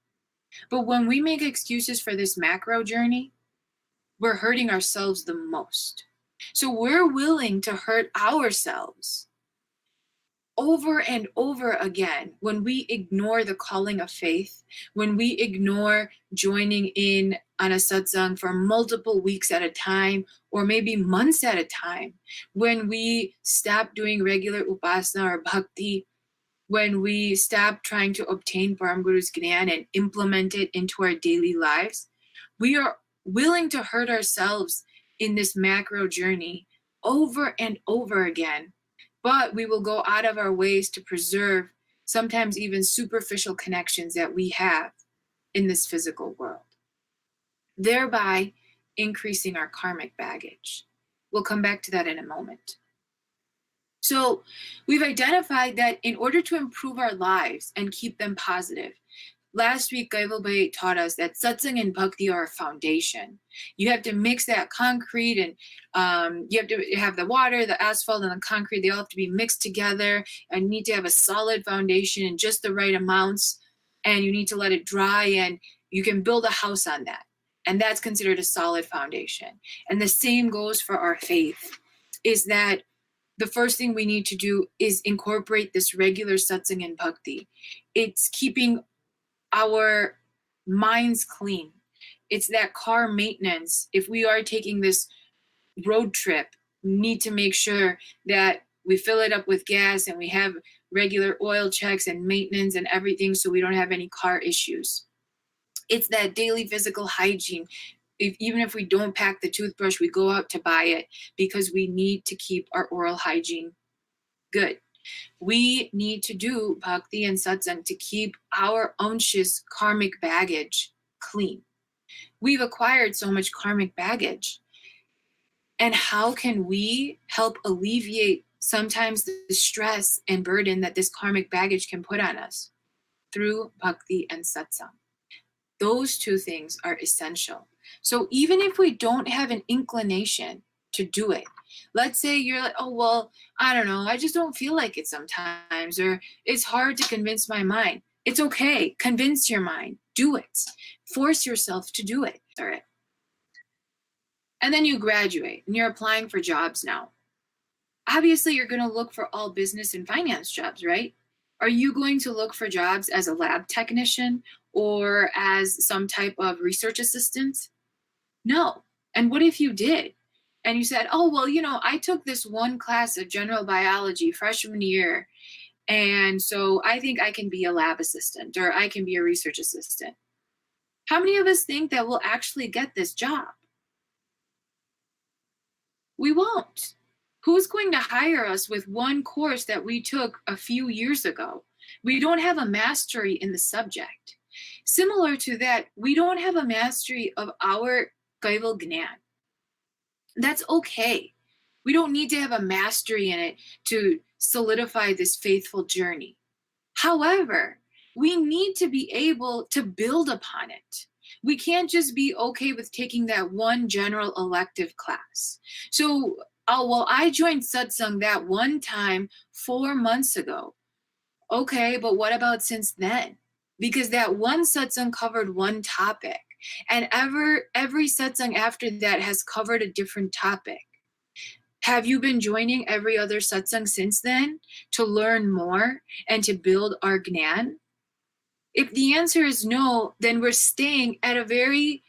But when we make excuses for this macro journey, we're hurting ourselves the most. So we're willing to hurt ourselves over and over again when we ignore the calling of faith, when we ignore joining in on a satsang for multiple weeks at a time, or maybe months at a time, when we stop doing regular upasana or bhakti, when we stop trying to obtain Param Guru's Gnan and implement it into our daily lives, we are willing to hurt ourselves in this macro journey over and over again. But we will go out of our ways to preserve sometimes even superficial connections that we have in this physical world, thereby increasing our karmic baggage. We'll come back to that in a moment. So we've identified that in order to improve our lives and keep them positive, last week Gaivalbhai taught us that satsang and bhakti are a foundation. You have to mix that concrete, and you have to have the water, the asphalt, and the concrete. They all have to be mixed together, and you need to have a solid foundation in just the right amounts, and you need to let it dry, and you can build a house on that. And that's considered a solid foundation. And the same goes for our faith, is that the first thing we need to do is incorporate this regular satsang and bhakti. It's keeping our minds clean. It's that car maintenance. If we are taking this road trip, we need to make sure that we fill it up with gas and we have regular oil checks and maintenance and everything so we don't have any car issues. It's that daily physical hygiene. Even if we don't pack the toothbrush, we go out to buy it because we need to keep our oral hygiene good. We need to do bhakti and satsang to keep our anxious karmic baggage clean. We've acquired so much karmic baggage. And how can we help alleviate sometimes the stress and burden that this karmic baggage can put on us? Through bhakti and satsang. Those two things are essential. So even if we don't have an inclination to do it, let's say you're like, oh, well, I don't know, I just don't feel like it sometimes, or it's hard to convince my mind. It's okay. Convince your mind. Do it. Force yourself to do it. All right. And then you graduate and you're applying for jobs now. Obviously, you're going to look for all business and finance jobs, right? Are you going to look for jobs as a lab technician or as some type of research assistant? No. And what if you did? And you said, oh, well, you know, I took this one class of general biology freshman year, and so I think I can be a lab assistant or I can be a research assistant. How many of us think that we'll actually get this job? We won't. Who's going to hire us with one course that we took a few years ago? We don't have a mastery in the subject. Similar to that, we don't have a mastery of our Kaival Gnan. That's okay. We don't need to have a mastery in it to solidify this faithful journey. However, we need to be able to build upon it. We can't just be okay with taking that one general elective class. So, well, I joined Satsang that one time 4 months ago. Okay, but what about since then? Because that one Satsang covered one topic, and every Satsang after that has covered a different topic. Have you been joining every other Satsang since then to learn more and to build our Gnan? If the answer is no, then we're staying at a very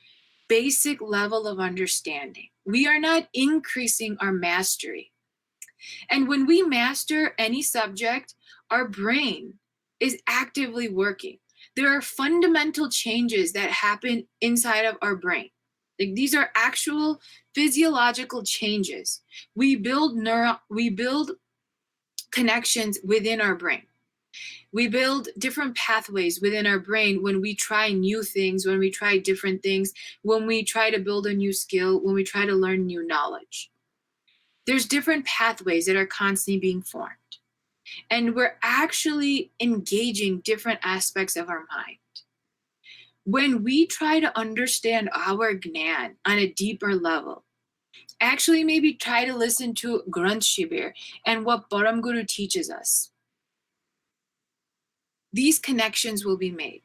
basic level of understanding. We are not increasing our mastery. And when we master any subject, our brain is actively working. There are fundamental changes that happen inside of our brain. Like, these are actual physiological changes. We build connections within our brain. We build different pathways within our brain when we try new things, when we try different things, when we try to build a new skill, when we try to learn new knowledge. There's different pathways that are constantly being formed. And we're actually engaging different aspects of our mind. When we try to understand our Gnan on a deeper level, actually maybe try to listen to Granth Shibir and what Param Guru teaches us, these connections will be made.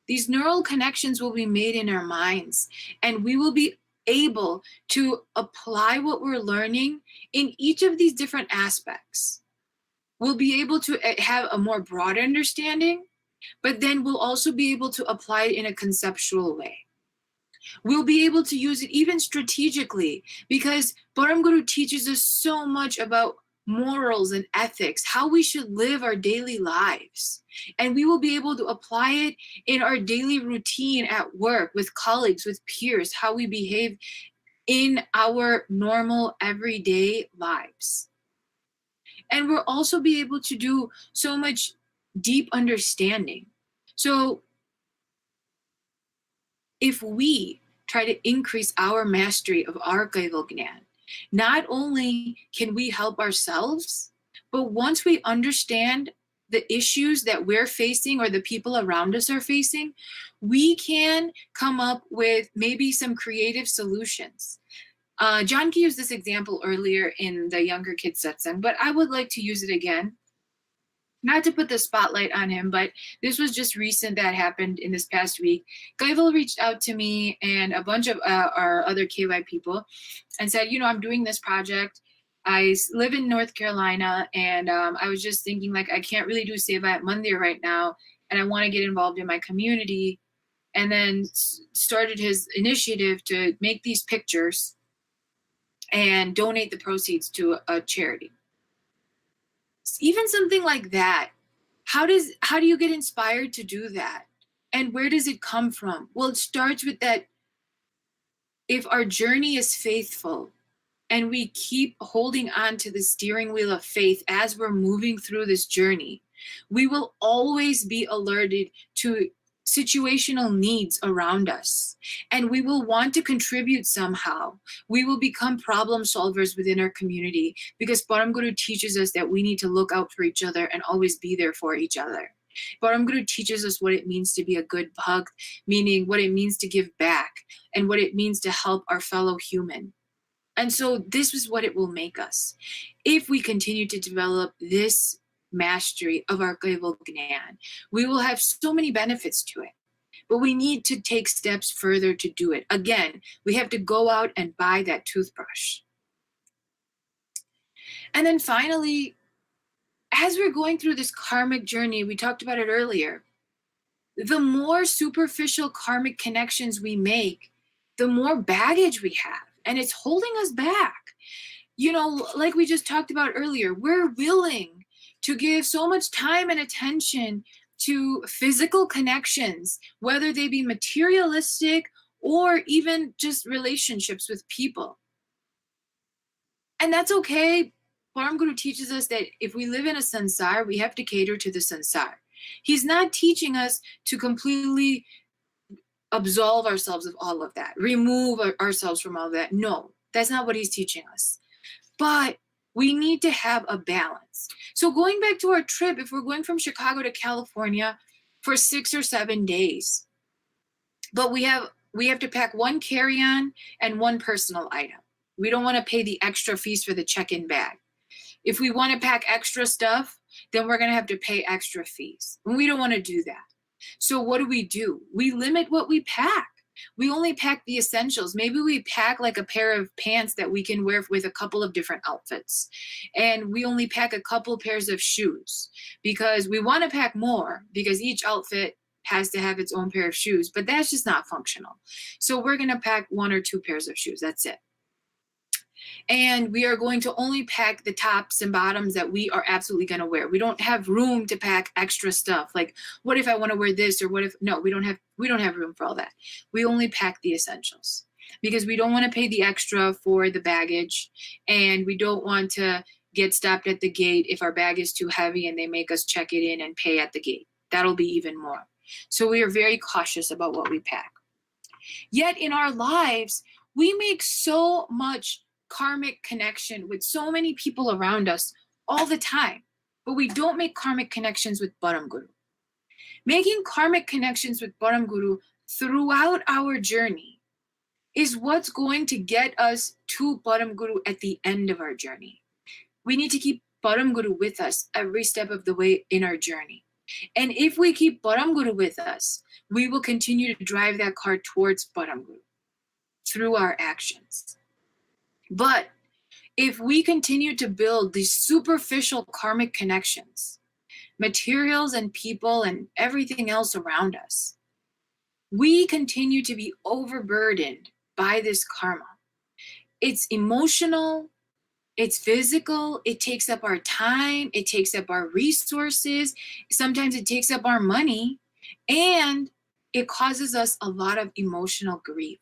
These neural connections will be made in our minds, and we will be able to apply what we're learning in each of these different aspects. We'll be able to have a more broad understanding, but then we'll also be able to apply it in a conceptual way. We'll be able to use it even strategically, because Param Guru teaches us so much about morals and ethics, how we should live our daily lives. And we will be able to apply it in our daily routine at work, with colleagues, with peers, how we behave in our normal everyday lives. And we'll also be able to do so much deep understanding. So if we try to increase our mastery of our Kaival Gnan, not only can we help ourselves, but once we understand the issues that we're facing or the people around us are facing, we can come up with maybe some creative solutions. Janki used this example earlier in the younger kids satsang, but I would like to use it again. Not to put the spotlight on him, but this was just recent that happened in this past week. Kaival reached out to me and a bunch of our other KY people and said, I'm doing this project. I live in North Carolina, and I was just thinking, like, I can't really do Seva at Mandir right now, and I want to get involved in my community. And then started his initiative to make these pictures and donate the proceeds to a charity. Even something like that, how do you get inspired to do that? And where does it come from? Well, it starts with that. If our journey is faithful and we keep holding on to the steering wheel of faith as we're moving through this journey, we will always be alerted to situational needs around us, and we will want to contribute somehow. We will become problem solvers within our community, because Param Guru teaches us that we need to look out for each other and always be there for each other. Param Guru teaches us what it means to be a good bhakt, meaning what it means to give back and what it means to help our fellow human. And so this is what it will make us. If we continue to develop this mastery of our Kaival Gnan, we will have so many benefits to it. But we need to take steps further to do it. Again, we have to go out and buy that toothbrush. And then finally, as we're going through this karmic journey, we talked about it earlier, the more superficial karmic connections we make, the more baggage we have, and it's holding us back. Like we just talked about earlier, we're willing to give so much time and attention to physical connections, whether they be materialistic or even just relationships with people. And that's okay. Param Guru teaches us that if we live in a sansar, we have to cater to the sansar. He's not teaching us to completely absolve ourselves of all of that, remove ourselves from all of that. No, that's not what he's teaching us. but we need to have a balance. So going back to our trip, if we're going from Chicago to California for 6 or 7 days, but we have to pack one carry-on and one personal item. We don't want to pay the extra fees for the check-in bag. If we want to pack extra stuff, then we're going to have to pay extra fees. And we don't want to do that. So what do? We limit what we pack. We only pack the essentials. Maybe we pack like a pair of pants that we can wear with a couple of different outfits. And we only pack a couple pairs of shoes because we want to pack more because each outfit has to have its own pair of shoes, but that's just not functional. So we're going to pack 1 or 2 pairs of shoes. That's it. And we are going to only pack the tops and bottoms that we are absolutely going to wear. We don't have room to pack extra stuff. Like, what if I want to wear this, or what if, no, we don't have room for all that. We only pack the essentials because we don't want to pay the extra for the baggage, and we don't want to get stopped at the gate if our bag is too heavy and they make us check it in and pay at the gate. That'll be even more. So we are very cautious about what we pack. Yet in our lives, we make so much karmic connection with so many people around us all the time, but we don't make karmic connections with Param Guru. Making karmic connections with Param Guru throughout our journey is what's going to get us to Param Guru at the end of our journey. We need to keep Param Guru with us every step of the way in our journey. And if we keep Param Guru with us, we will continue to drive that car towards Param Guru through our actions. But if we continue to build these superficial karmic connections, materials and people and everything else around us, we continue to be overburdened by this karma. It's emotional, it's physical, it takes up our time, it takes up our resources, sometimes it takes up our money, and it causes us a lot of emotional grief.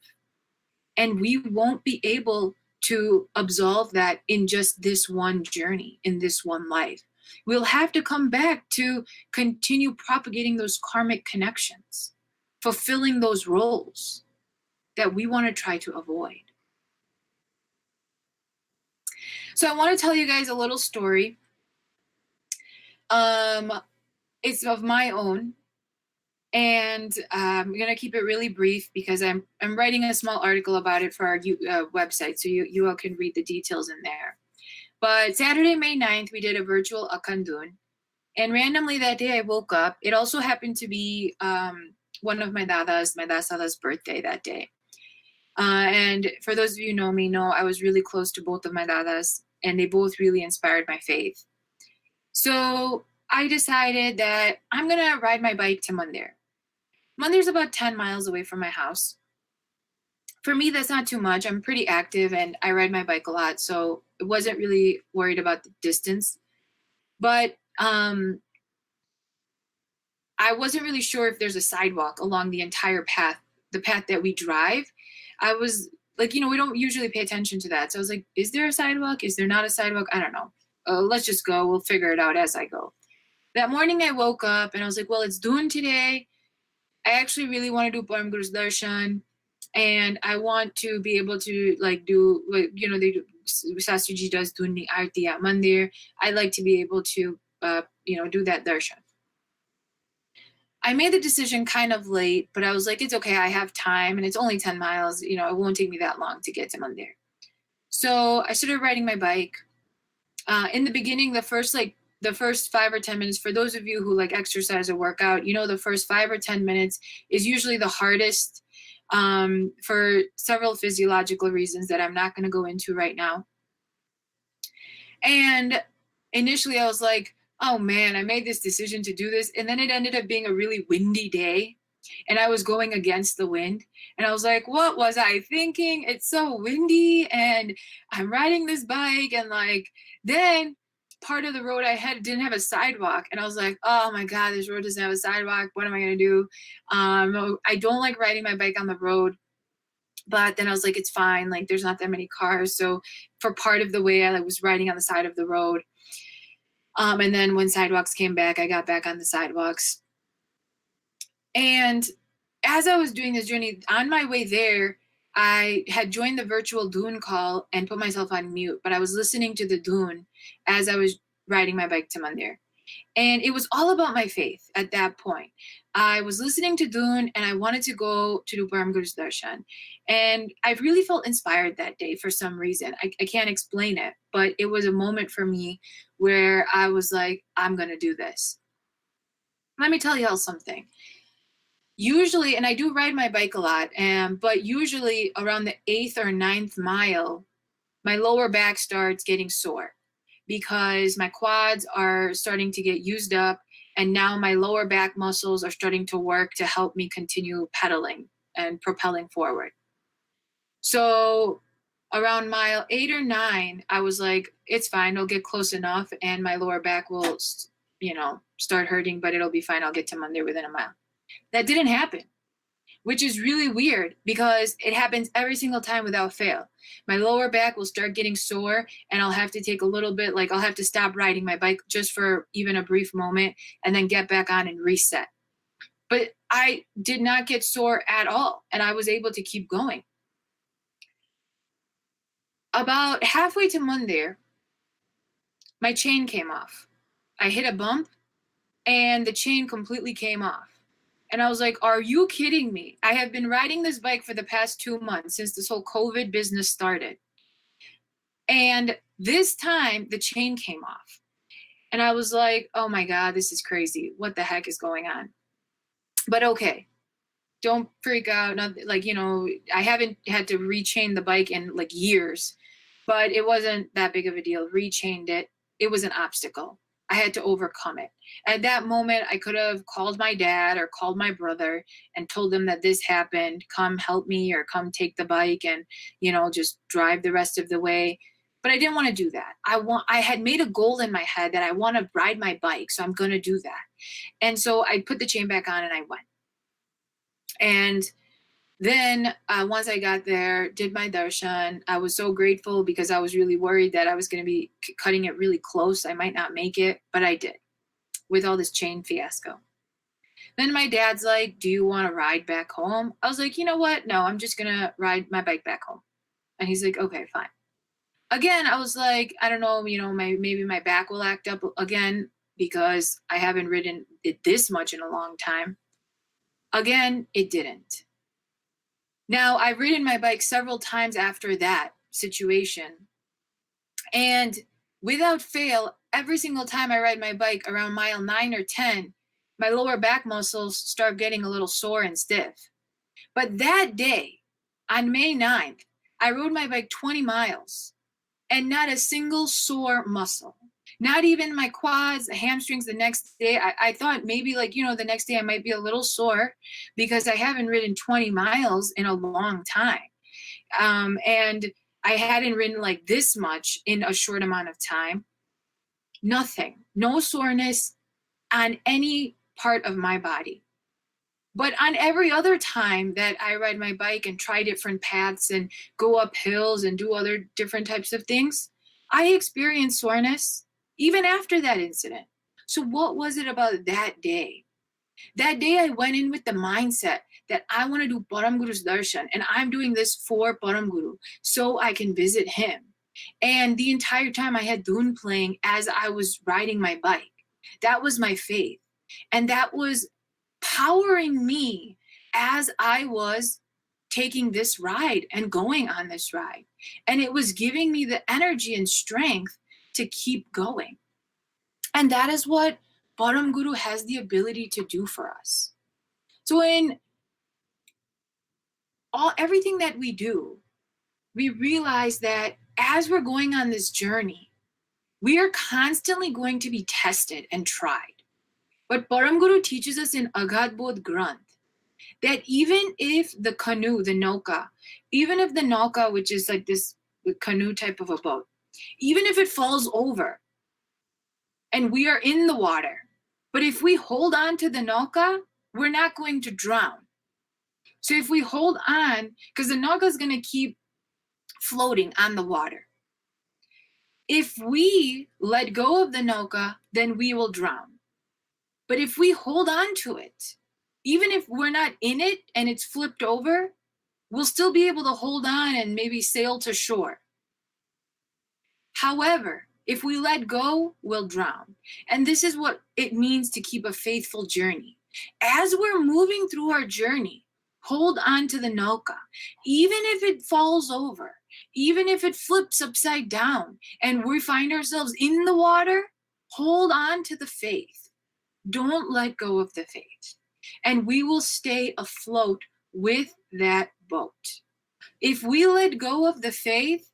And we won't be able to absolve that in just this one journey, in this one life. We'll have to come back to continue propagating those karmic connections, fulfilling those roles that we want to try to avoid. So I want to tell you guys a little story. It's of my own, and I'm going to keep it really brief because I'm writing a small article about it for our website, so you all can read the details in there. But Saturday, May 9th, we did a virtual Akandun, and randomly that day I woke up. It also happened to be one of my Dada's birthday that day. And for those of you who know me, know I was really close to both of my Dadas, and they both really inspired my faith. So I decided that I'm going to ride my bike to Mandir. Mandir's about 10 miles away from my house. For me, that's not too much. I'm pretty active and I ride my bike a lot, so I wasn't really worried about the distance. But I wasn't really sure if there's a sidewalk along the entire path, the path that we drive. I was like, we don't usually pay attention to that. So I was like, is there a sidewalk? Is there not a sidewalk? I don't know. Let's just go. We'll figure it out as I go. That morning I woke up and I was like, well, it's Dun today. I actually really want to do Param Guru's darshan, and I want to be able to do what they do. Sastriji does Dunni Aarti at Mandir. I'd like to be able to do that darshan. I made the decision kind of late, but I was like, it's okay, I have time, and it's only 10 miles. It won't take me that long to get to Mandir. So I started riding my bike. In the beginning, the first 5 or 10 minutes, for those of you who exercise or work out, the first 5 or 10 minutes is usually the hardest for several physiological reasons that I'm not going to go into right now. And initially I was like, oh man, I made this decision to do this. And then it ended up being a really windy day and I was going against the wind. And I was like, what was I thinking? It's so windy and I'm riding this bike, and then part of the road I had didn't have a sidewalk, and I was like, oh my god, this road doesn't have a sidewalk. What am I gonna do? I don't like riding my bike on the road, but then I was like, it's fine, there's not that many cars. So for part of the way I was riding on the side of the road, and then when sidewalks came back, I got back on the sidewalks. And as I was doing this journey on my way there, I had joined the virtual Dune call and put myself on mute, but I was listening to the Dune as I was riding my bike to Mandir. And it was all about my faith at that point. I was listening to Dune and I wanted to go to do Param Guru's Darshan. And I really felt inspired that day for some reason. I can't explain it, but it was a moment for me where I was like, I'm going to do this. Let me tell y'all something. Usually, and I do ride my bike a lot, but usually around the 8th or 9th mile, my lower back starts getting sore because my quads are starting to get used up, and now my lower back muscles are starting to work to help me continue pedaling and propelling forward. So around mile 8 or 9, I was like, it's fine, I'll get close enough and my lower back will, start hurting, but it'll be fine. I'll get to Mandir within a mile. That didn't happen, which is really weird because it happens every single time without fail. My lower back will start getting sore and I'll have to take a little bit, I'll have to stop riding my bike just for even a brief moment and then get back on and reset. But I did not get sore at all and I was able to keep going. About halfway to Mandir, my chain came off. I hit a bump and the chain completely came off. And I was like, are you kidding me? I have been riding this bike for the past 2 months since this whole COVID business started. And this time the chain came off. And I was like, oh my God, this is crazy. What the heck is going on? But okay, don't freak out. I haven't had to rechain the bike in years, but it wasn't that big of a deal. Rechained it. It was an obstacle. I had to overcome it. At that moment, I could have called my dad or called my brother and told them that this happened, come help me or come take the bike and, just drive the rest of the way. But I didn't want to do that. I had made a goal in my head that I want to ride my bike, so I'm going to do that. And so I put the chain back on and I went. And then once I got there, did my darshan, I was so grateful because I was really worried that I was going to be cutting it really close. I might not make it, but I did with all this chain fiasco. Then my dad's like, do you want to ride back home? I was like, you know what? No, I'm just going to ride my bike back home. And he's like, okay, fine. Again, I was like, I don't know, maybe my back will act up again because I haven't ridden it this much in a long time. Again, it didn't. Now, I've ridden my bike several times after that situation. And without fail, every single time I ride my bike around mile 9 or 10, my lower back muscles start getting a little sore and stiff. But that day, on May 9th, I rode my bike 20 miles and not a single sore muscle. Not even my quads, the hamstrings the next day. I thought maybe the next day I might be a little sore because I haven't ridden 20 miles in a long time. And I hadn't ridden like this much in a short amount of time. Nothing, no soreness on any part of my body. But on every other time that I ride my bike and try different paths and go up hills and do other different types of things, I experience soreness even after that incident. So what was it about that day? That day I went in with the mindset that I want to do Param Guru's darshan and I'm doing this for Param Guru so I can visit him. And the entire time I had Dune playing as I was riding my bike. That was my faith. And that was powering me as I was taking this ride and going on this ride. And it was giving me the energy and strength to keep going. And that is what Param Guru has the ability to do for us. So in everything that we do, we realize that as we're going on this journey, we are constantly going to be tested and tried. But Param Guru teaches us in Agad Bodh Granth that even if the canoe, the nauka, even if the nauka, which is like this canoe type of a boat, even if it falls over and we are in the water, but if we hold on to the nauka, we're not going to drown. So if we hold on, because the nauka is going to keep floating on the water. If we let go of the nauka, then we will drown. But if we hold on to it, even if we're not in it and it's flipped over, we'll still be able to hold on and maybe sail to shore. However, if we let go, we'll drown. And this is what it means to keep a faithful journey. As we're moving through our journey, hold on to the nauka, even if it falls over, even if it flips upside down and we find ourselves in the water, hold on to the faith. Don't let go of the faith. And we will stay afloat with that boat. If we let go of the faith,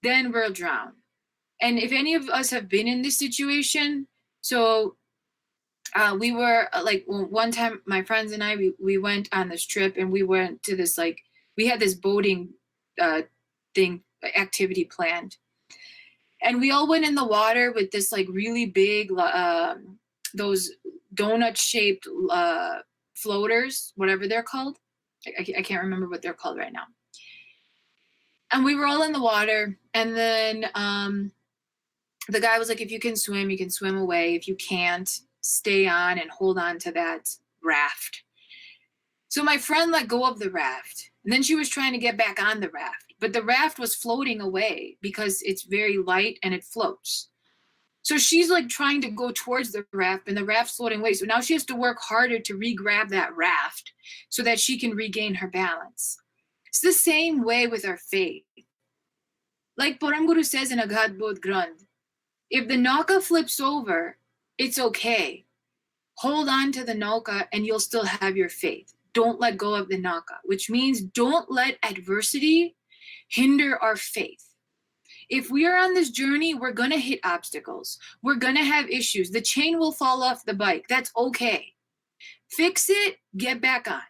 then we'll drown. And if any of us have been in this situation, so we were like one time, my friends and I, we went on this trip and we went to this, like, we had this boating activity planned. And we all went in the water with this like really big, those donut shaped floaters, whatever they're called. I can't remember what they're called right now. And we were all in the water. And then the guy was like, if you can swim away. If you can't, stay on and hold on to that raft. So my friend let go of the raft. And then she was trying to get back on the raft. But the raft was floating away because it's very light and it floats. So she's like trying to go towards the raft and the raft's floating away. So now she has to work harder to re-grab that raft so that she can regain her balance. It's the same way with our faith. Like Param Guru says in Aghad Bodh Granth, if the nauka flips over, it's okay. Hold on to the nauka and you'll still have your faith. Don't let go of the nauka, which means don't let adversity hinder our faith. If we are on this journey, we're going to hit obstacles. We're going to have issues. The chain will fall off the bike. That's okay. Fix it, get back on.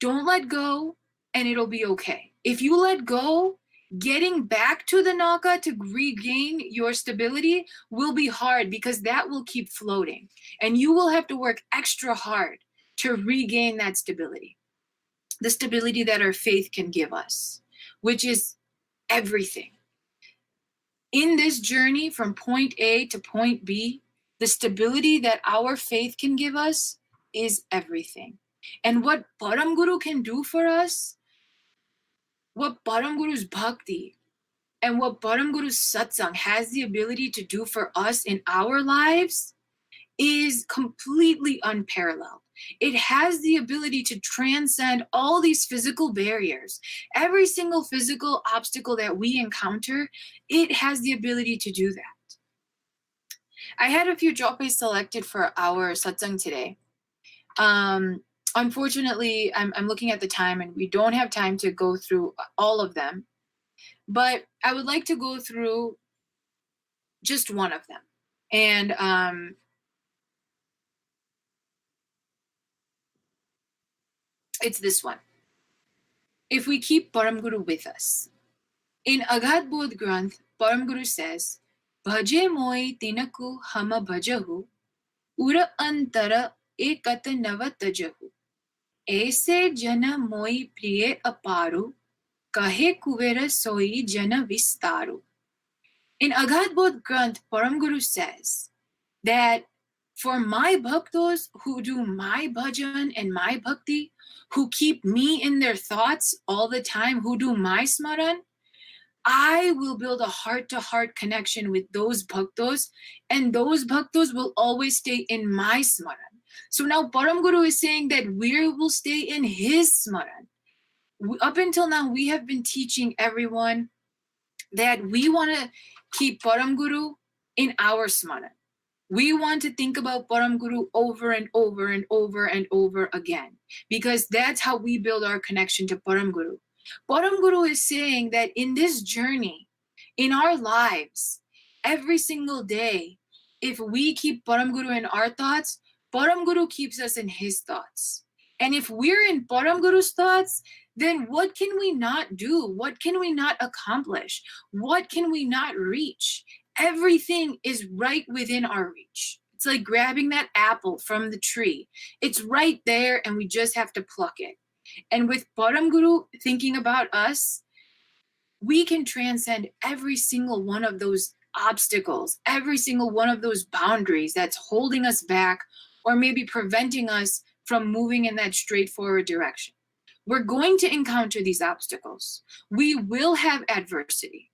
Don't let go, and it'll be okay. If you let go, getting back to the nauka to regain your stability will be hard because that will keep floating. And you will have to work extra hard to regain that stability. The stability that our faith can give us, which is everything. In this journey from point A to point B, the stability that our faith can give us is everything. And what Param Guru can do for us, what Param Guru's bhakti and what Param Guru's satsang has the ability to do for us in our lives is completely unparalleled. It has the ability to transcend all these physical barriers. Every single physical obstacle that we encounter, it has the ability to do that. I had a few jopes selected for our satsang today. Unfortunately, I'm looking at the time and we don't have time to go through all of them. But I would like to go through just one of them. And it's this one. If we keep Param Guru with us. In Aghad Bodh Granth, Param Guru says, Bhaje moi tinaku hama bhajahu, ura antara ekat navatajahu. Aise jana moi priye aparu, kahe kuvera soi jana vistaru. In Aghad Bodh Granth, Param Guru says that for my bhaktos who do my bhajan and my bhakti, who keep me in their thoughts all the time, who do my smaran, I will build a heart-to-heart connection with those bhaktos, and those bhaktos will always stay in my smaran. So now Param Guru is saying that we will stay in his smaran. Up until now, we have been teaching everyone that we want to keep Param Guru in our smaran. We want to think about Param Guru over and over and over and over again, because that's how we build our connection to Param Guru. Param Guru is saying that in this journey, in our lives, every single day, if we keep Param Guru in our thoughts, Param Guru keeps us in his thoughts. And if we're in Param Guru's thoughts, then what can we not do? What can we not accomplish? What can we not reach? Everything is right within our reach. It's like grabbing that apple from the tree. It's right there and we just have to pluck it. And with Param Guru thinking about us, we can transcend every single one of those obstacles, every single one of those boundaries that's holding us back or maybe preventing us from moving in that straightforward direction. We're going to encounter these obstacles. We will have adversity.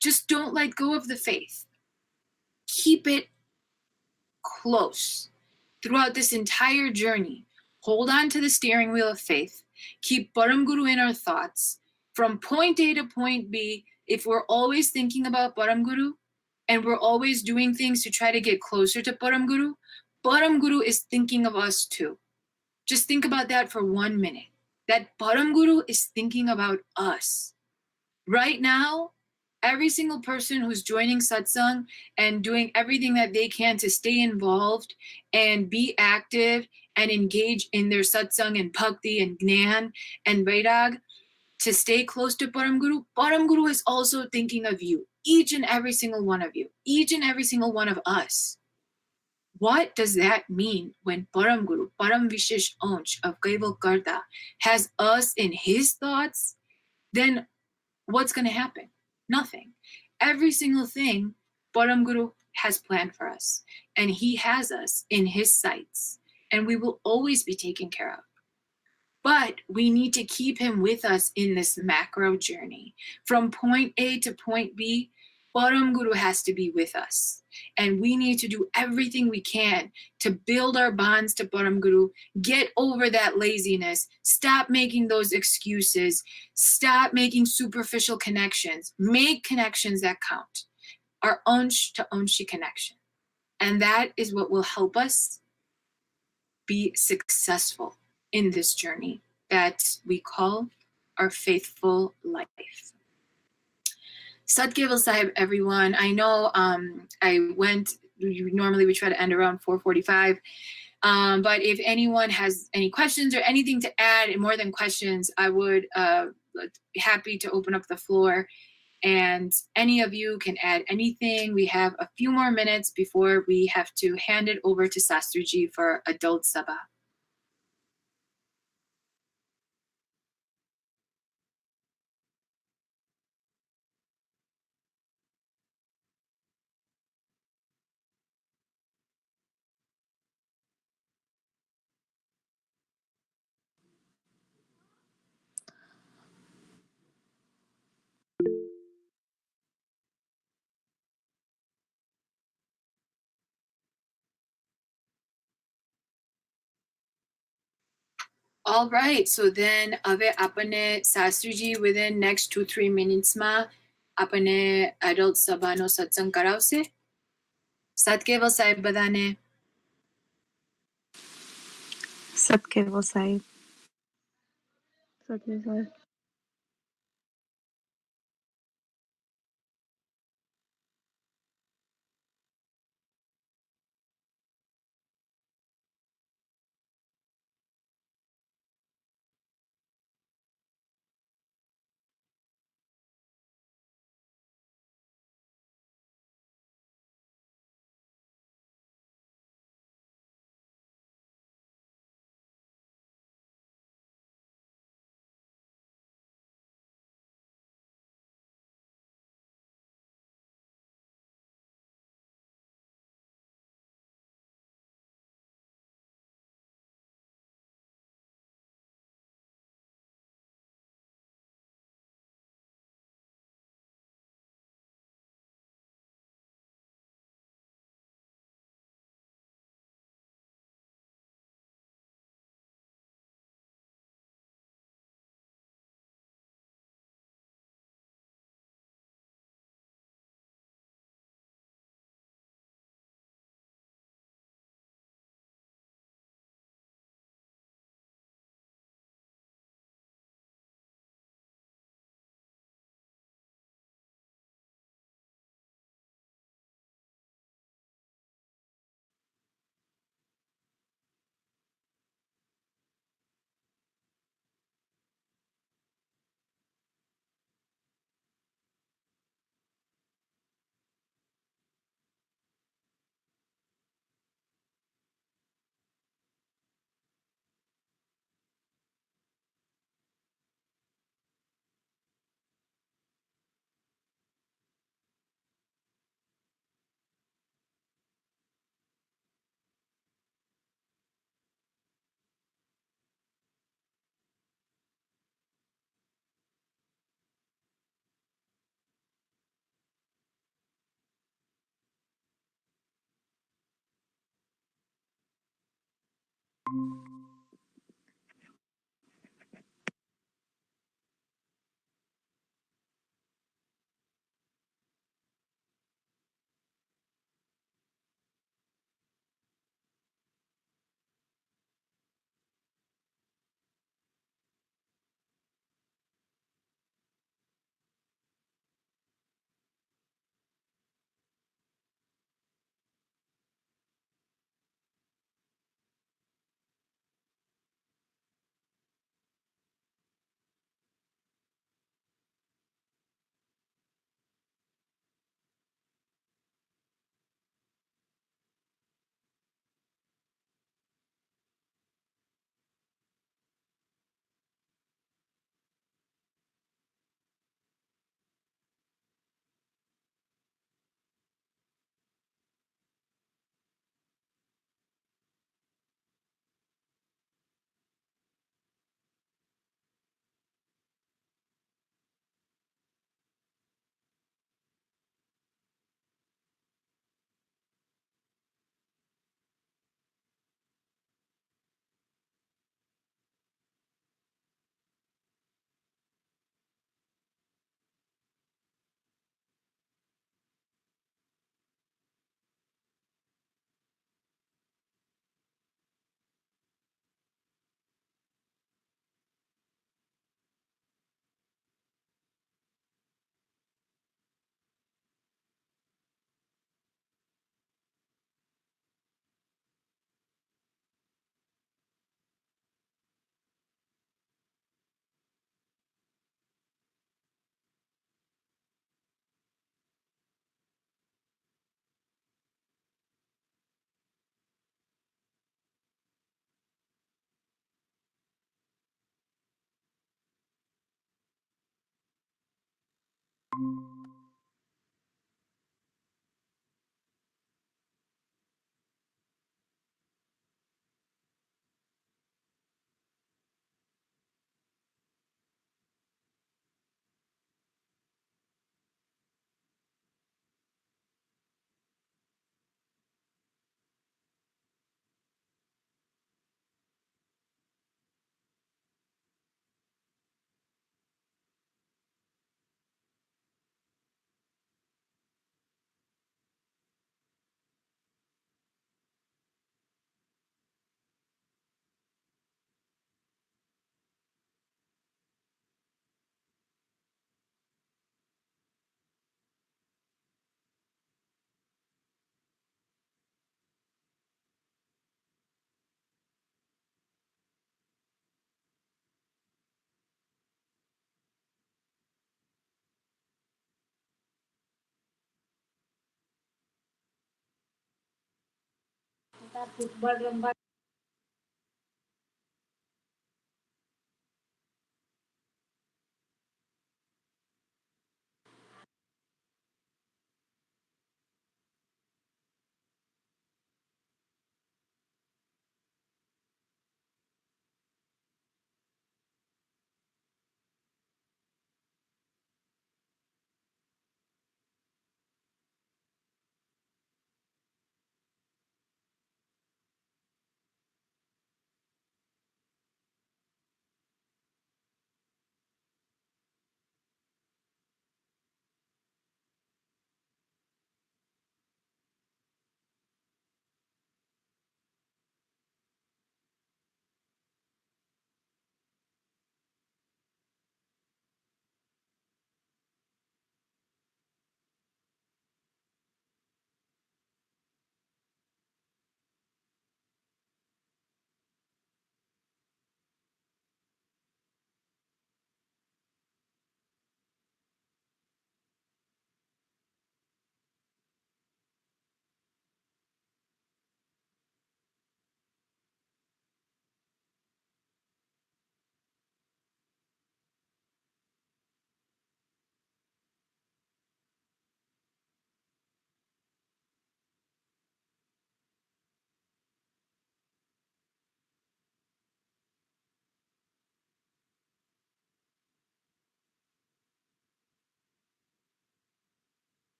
Just don't let go of the faith. Keep it close throughout this entire journey. Hold on to the steering wheel of faith. Keep Param Guru in our thoughts. From point A to point B, if we're always thinking about Param Guru and we're always doing things to try to get closer to Param Guru is thinking of us too. Just think about that for 1 minute. That Param Guru is thinking about us. Right now, every single person who's joining satsang and doing everything that they can to stay involved and be active and engage in their satsang and bhakti and gnan and vairag to stay close to Param Guru is also thinking of you, each and every single one of you, each and every single one of us. What does that mean when Param Guru, Param Vishesh Ansh of Kaival Karta, has us in his thoughts? Then what's going to happen? Nothing. Every single thing Param Guru has planned for us, and he has us in his sights, and we will always be taken care of. But we need to keep him with us in this macro journey. From point A to point B, Param Guru has to be with us. And we need to do everything we can to build our bonds to Param Guru, get over that laziness, stop making those excuses, stop making superficial connections, make connections that count. Our Ansh to Anshi connection. And that is what will help us be successful in this journey that we call our faithful life. Sat Keval Sahib, everyone. I know normally we try to end around 4:45, but if anyone has any questions or anything to add, and more than questions, I would be happy to open up the floor. And any of you can add anything. We have a few more minutes before we have to hand it over to Sastriji for Adult Sabha. All right, so then હવે આપણને Shastriji within next 2-3 minutes માં આપણને adult સભાનો સત્સંગ કરાવશે. સતકેવલ સાહેબ બધાને. સતકેવલ સાહેબ. સતકેવલ સાહેબ.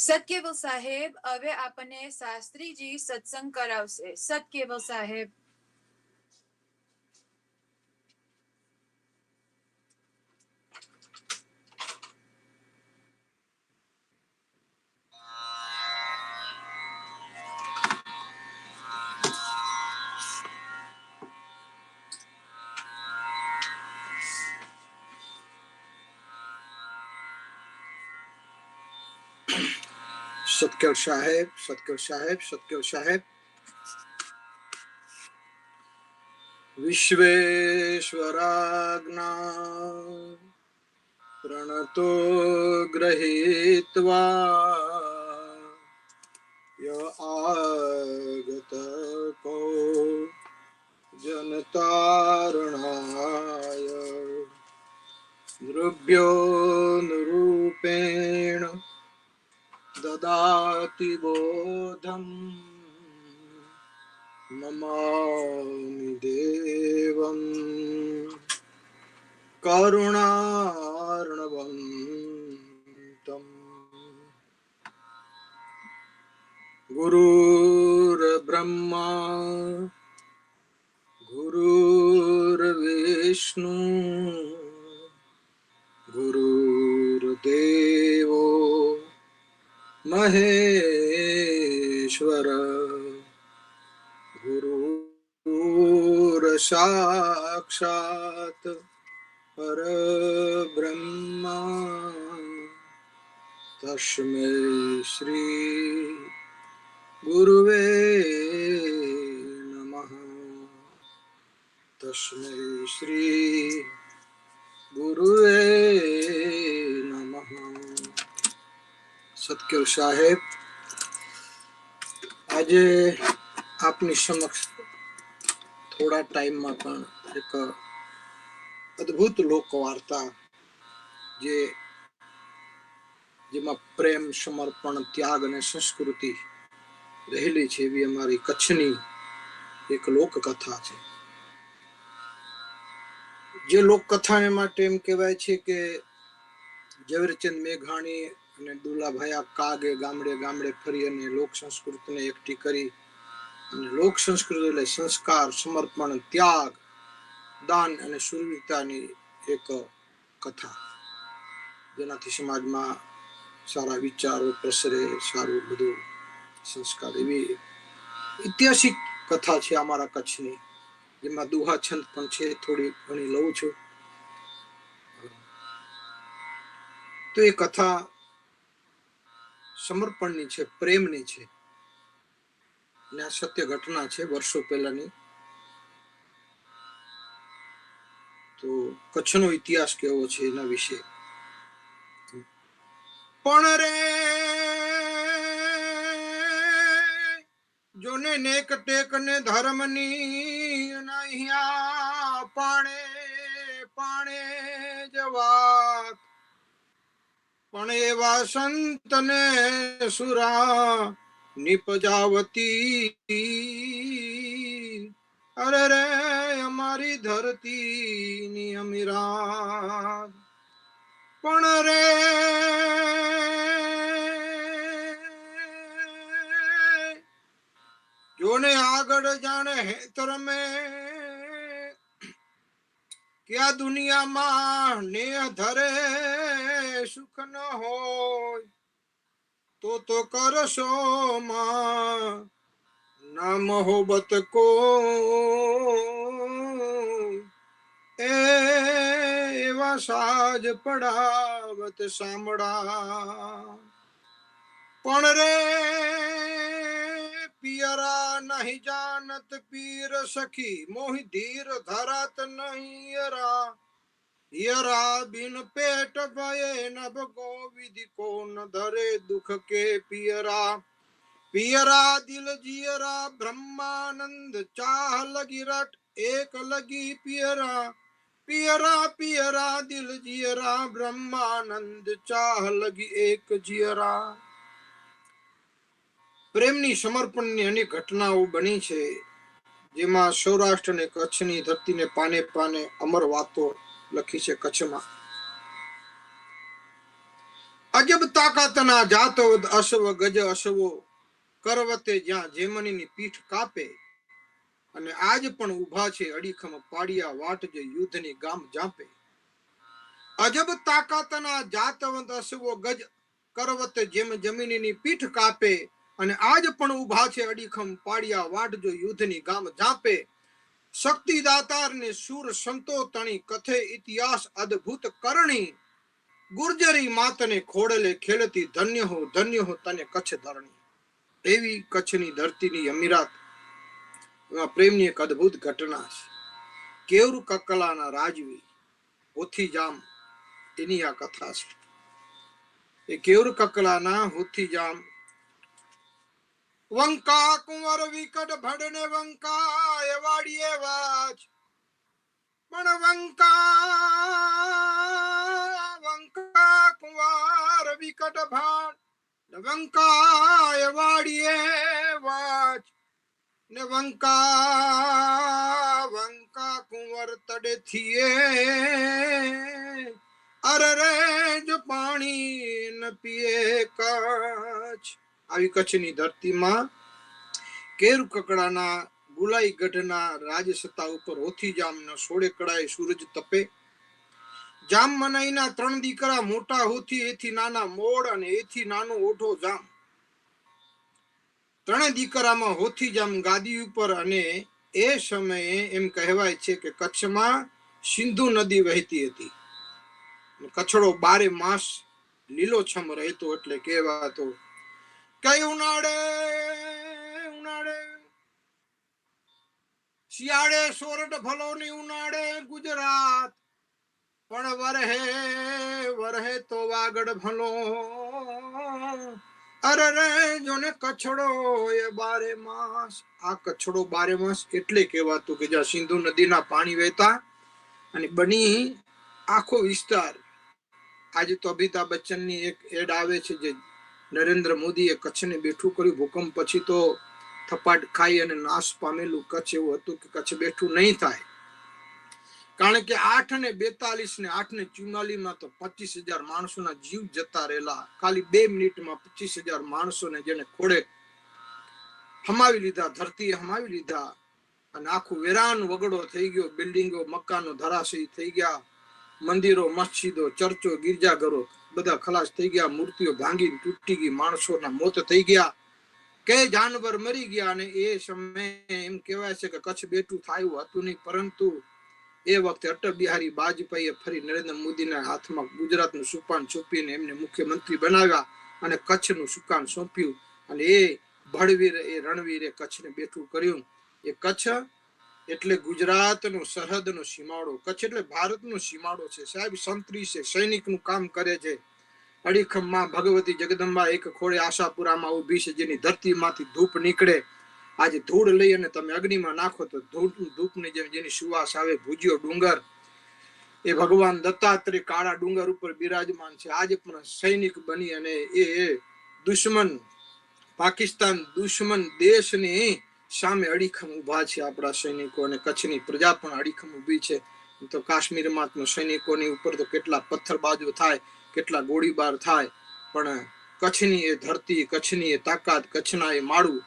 સતકેવલ સાહેબ હવે આપણને શાસ્ત્રીજી સત્સંગ કરાવશે. સતકેવલ સાહેબ. સતકેવલ સાહેબ, સતકેવલ સાહેબ, સતકેવલ સાહેબ. વિશ્વેશ્વરાજ્ઞા પ્રણતો ગૃહીત્વા ય આગત કો જનતારણાય દ્રવ્યો નિરૂપેણ દદાતિ બોધમ નમામિ દેવં કરુણાર્ણવંતમ. ગુરુર્બ્રહ્મા ગુરુર્વિષ્ણુ ગુરુર્દેવો મહેશ્વર ગુરુર્સાક્ષાત પરબ્રહ્મા તસ્મૈ શ્રી ગુરુવે નમઃ. તસ્મૈ શ્રી ગુરુવે નમઃ. સતકેવલ સાહેબ, આજે આપની સમક્ષ થોડા ટાઈમમાં પણ એક અદ્ભુત લોકવાર્તા જેમાં પ્રેમ, સમર્પણ, ત્યાગ અને સંસ્કૃતિ રહેલી છે એવી અમારી કચ્છની એક લોકકથા છે. જે લોકકથાને માટે એમ કહેવાય છે કે ઝવેરચંદ મેઘાણી અને દુલાભાઈ કાગે ગામડે ગામડે ફરી અને લોક સંસ્કૃતિને એકઠી કરી. અને લોક સંસ્કૃતિ એટલે સંસ્કાર, સમર્પણ, ત્યાગ, દાન અને શૂરવીરતાની એક કથા, જેનાથી સમાજમાં સારા વિચારો પ્રસરે, સારું બધું સંસ્કાર. એવી ઐતિહાસિક કથા છે અમારા કચ્છની, જેમાં દુહા છંદ પણ છે, થોડી ઘણી લઉં છું. તો એ કથા સમર્પણની છે, પ્રેમની છે, અને આ સત્ય ઘટના છે વર્ષો પહેલાની. તો કચ્છનો ઇતિહાસ કેવો છે એના વિશે. પણ રે જોને નેક ટેક ને ધર્મની નહિયા પાણે પાણે જવાત, પણ એવા સંતને સુરા નિપજાવતી. અરે રે અમારી ધરતી ની અમીરા. પણ રે જોને આગળ જાણે હેતર મેં કે આ દુનિયામાં ને ધરે સુખ ન હોય, તો કરશો માં ના મોહબત કો એવા સાજ પડાવત સાંભળા. પણ રે પિયરા નહીં જાનત પીર સખી, મોહી ધીર ધરાત નહીં યરા. યરા બિન પેટ ભયે નભ કો વિધિ કો ન ધરે દુખ કે પિયરા. પિયરા દિલ જીયરા બ્રહ્માનંદ ચાહ લગી રટ એક લગી પિયરા. પિયરા પિયરા દિલ જીયરા બ્રહ્માનંદ ચાહ લગી એક જીયરા. પ્રેમની સમર્પણની અનેક ઘટનાઓ બની છે, જેમાં સૌરાષ્ટ્ર અને કચ્છની ધરતીને પાને પાને અમર વાતો લખી છે કચ્છમાં. અજબ તાકાતના જાતવદ અશ્વ ગજ અશ્વો કરવતે જ્યાં જેમનીની પીઠ કાપે અને આજ પણ ઊભા છે અડીખમ પાડિયા વાટ જે યુદ્ધની ગામ જાપે. અજબ તાકાતના જાતવંત અશ્વો ગજ કરવત જેમ જમીનની પીઠ કાપે અને આજ પણ ઊભા છે અડીખમ પાડિયા વાટ જો યુદ્ધની ગામ જાપે. શક્તિ દાતાર ને શૂર સંતો તણી કથે ઇતિહાસ અદ્ભુત કરણી ગુર્જરી માતને ખોડલે ખેલતી ધન્ય હો તને કચ્છ ધરણી. એવી કચ્છની ધરતીની અમીરાત પ્રેમની એક અદ્ભુત ઘટના છે. કેવર કકલાના રાજવી હોથી જામ એની આ કથા છે. એ કેવર કકલાના હોથી જામ વંકા કુંવર વિકટ ભડને વંકા એ વાડીએ વાજ પણ વંકા કુંવર વિકટ ભાડ વંકા એ વાડીએ વાજ ને વંકા કુંવર તડે થીએ અરે રે જો પાણી ન પીએ કચ્છ. આવી કચ્છની ધરતીમાં કેરુ કકડાના ગુલાઈ ગઢના રાજસત્તા ઉપર હોથી જામનો સોળે કડાએ સૂરજ તપે. જામ મનાઈના 3 દીકરા મોટા હોથી એથી નાના મોડ અને એથી નાનો ઓઢો જામ. 3 દીકરામાં હોથી જામ ગાદી ઉપર અને એ સમયે એમ કહેવાય છે કે કચ્છમાં સિંધુ નદી વહેતી હતી. કચ્છડો 12 માસ લીલોછમ રહેતો એટલે કહેવાતો કઈ ઉનાળે શિયાળે સોરઠ ભલોની ઉનાળે ગુજરાત પણ વરહે તો વાગડ ભલો અરે રે જોને કચ્છડો એ 12 માસ. આ કચ્છડો 12 માસ એટલે કહેવાતું કે જ્યાં સિંધુ નદીના પાણી વહેતા અને બની આખો વિસ્તાર. આજે તો અમિતાભ બચ્ચનની એક એડ આવે છે જે નરેન્દ્ર મોદીએ કચ્છને બેઠું કર્યું. ભૂકંપ પછી તો થપાટ ખાઈ અને નાશ પામેલું કચ્છ એવું હતું કે કચ્છ બેઠું નહીં થાય. કારણ કે 8:42 ને 8:44 તો 25,000 માણસોના જીવ જતા રહેલા. ખાલી 2 મિનિટમાં 25,000 માણસોને જેને ખોડે હમાવી લીધા, ધરતીએ હમાવી લીધા અને આખું વેરાન વગડો થઈ ગયો. બિલ્ડિંગો મકાનો ધરાશયી થઈ ગયા. મંદિરો, મસ્જિદો, ચર્ચો, ગિરજાઘરો બધા ખલાસ થઈ ગયા. મૂર્તિઓ ભાંગી તૂટી ગઈ. માણસોના મોત થઈ ગયા. કે જાનવર મરી ગયા. અને એ સમયે એમ કહેવાય છે કે કચ્છ બેઠું થયું હતું નહીં. પરંતુ એ વખતે અટલ બિહારી વાજપેયીએ ફરી નરેન્દ્ર મોદીના હાથમાં ગુજરાતનું સુકાન સોંપીને એમને મુખ્યમંત્રી બનાવ્યા અને કચ્છનું સુકાન સોંપ્યું. અને એ ભડવીર એ રણવીરે કચ્છને બેઠું કર્યું. એ કચ્છ એટલે ગુજરાતનો સરહદનો સીમાડો. કચ્છ એટલે ભારતનો સીમાડો છે. સાહેબ સંત્રી છે, સૈનિકનું કામ કરે છે. અડીખમમાં ભગવતી જગદંબા એક ખોળે આશાપુરામાં ઊભી છે જેની ધરતીમાંથી ધૂપ નીકળે. આજે ધૂળ લઈ અને તમે અગ્નિમાં નાખો તો ધૂપની જેની સુવાસ આવે. ભુજિયો ડુંગર એ ભગવાન દત્તાત્રેય કાળા ડુંગર ઉપર બિરાજમાન છે. આજે પણ સૈનિક બની અને એ દુશ્મન પાકિસ્તાન દુશ્મન દેશની સામે અડીખમ ઊભા છે આપણા સૈનિકો. અને કચ્છની પ્રજા પણ અડીખમ ઊભી છે. તો કાશ્મીરમાં સૈનિકોની ઉપર તો કેટલા પથ્થરબાજો થાય, કેટલા ગોળીબાર થાય, પણ કચ્છની એ ધરતી, કચ્છની એ તાકાત, કચ્છના એ માળું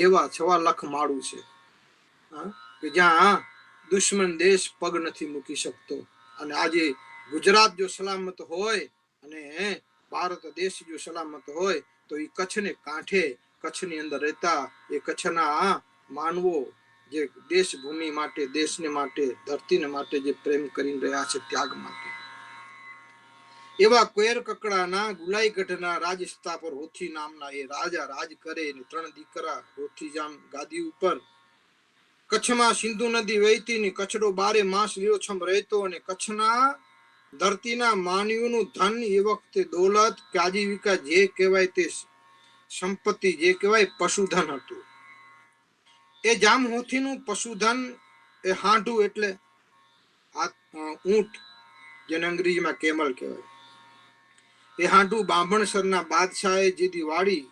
એવા 6 લાખ માળું છે કે જ્યાં દુશ્મન દેશ પગ નથી મૂકી શકતો. અને આજે ગુજરાત જો સલામત હોય અને ભારત દેશ જો સલામત હોય તો એ કચ્છને કાંઠે, કચ્છની અંદર રહેતા એ કચ્છના માનવો જે દેશભૂમિ માટે, દેશને માટે, ધરતીને માટે જે પ્રેમ કરી રહ્યા છે, ત્યાગ માટે. એવા કેર કકડાના ગુલાઈ ગઢના રાજસત્તા પર હોથી નામના એ રાજા રાજ કરે. 3 દીકરા હોથી જામ ગાદી ઉપર. કચ્છમાં સિંધુ નદી વહેતી ને કચ્છડો 12 માસ લીલોછમ રહેતો. અને કચ્છના ધરતીના માનવીઓનું ધન એ વખતે દોલત કે આજીવિકા જે કહેવાય તે સંપત્તિ જે કહેવાય પશુધન હતું. એ જામ હોથીનું પશુધન એ હાંઢું એટલે ઊંટ, જેને અંગ્રેજીમાં કેમલ કહેવાય. એ હાંઢું બાંભણસરના બાદશાહે જેથી વાળી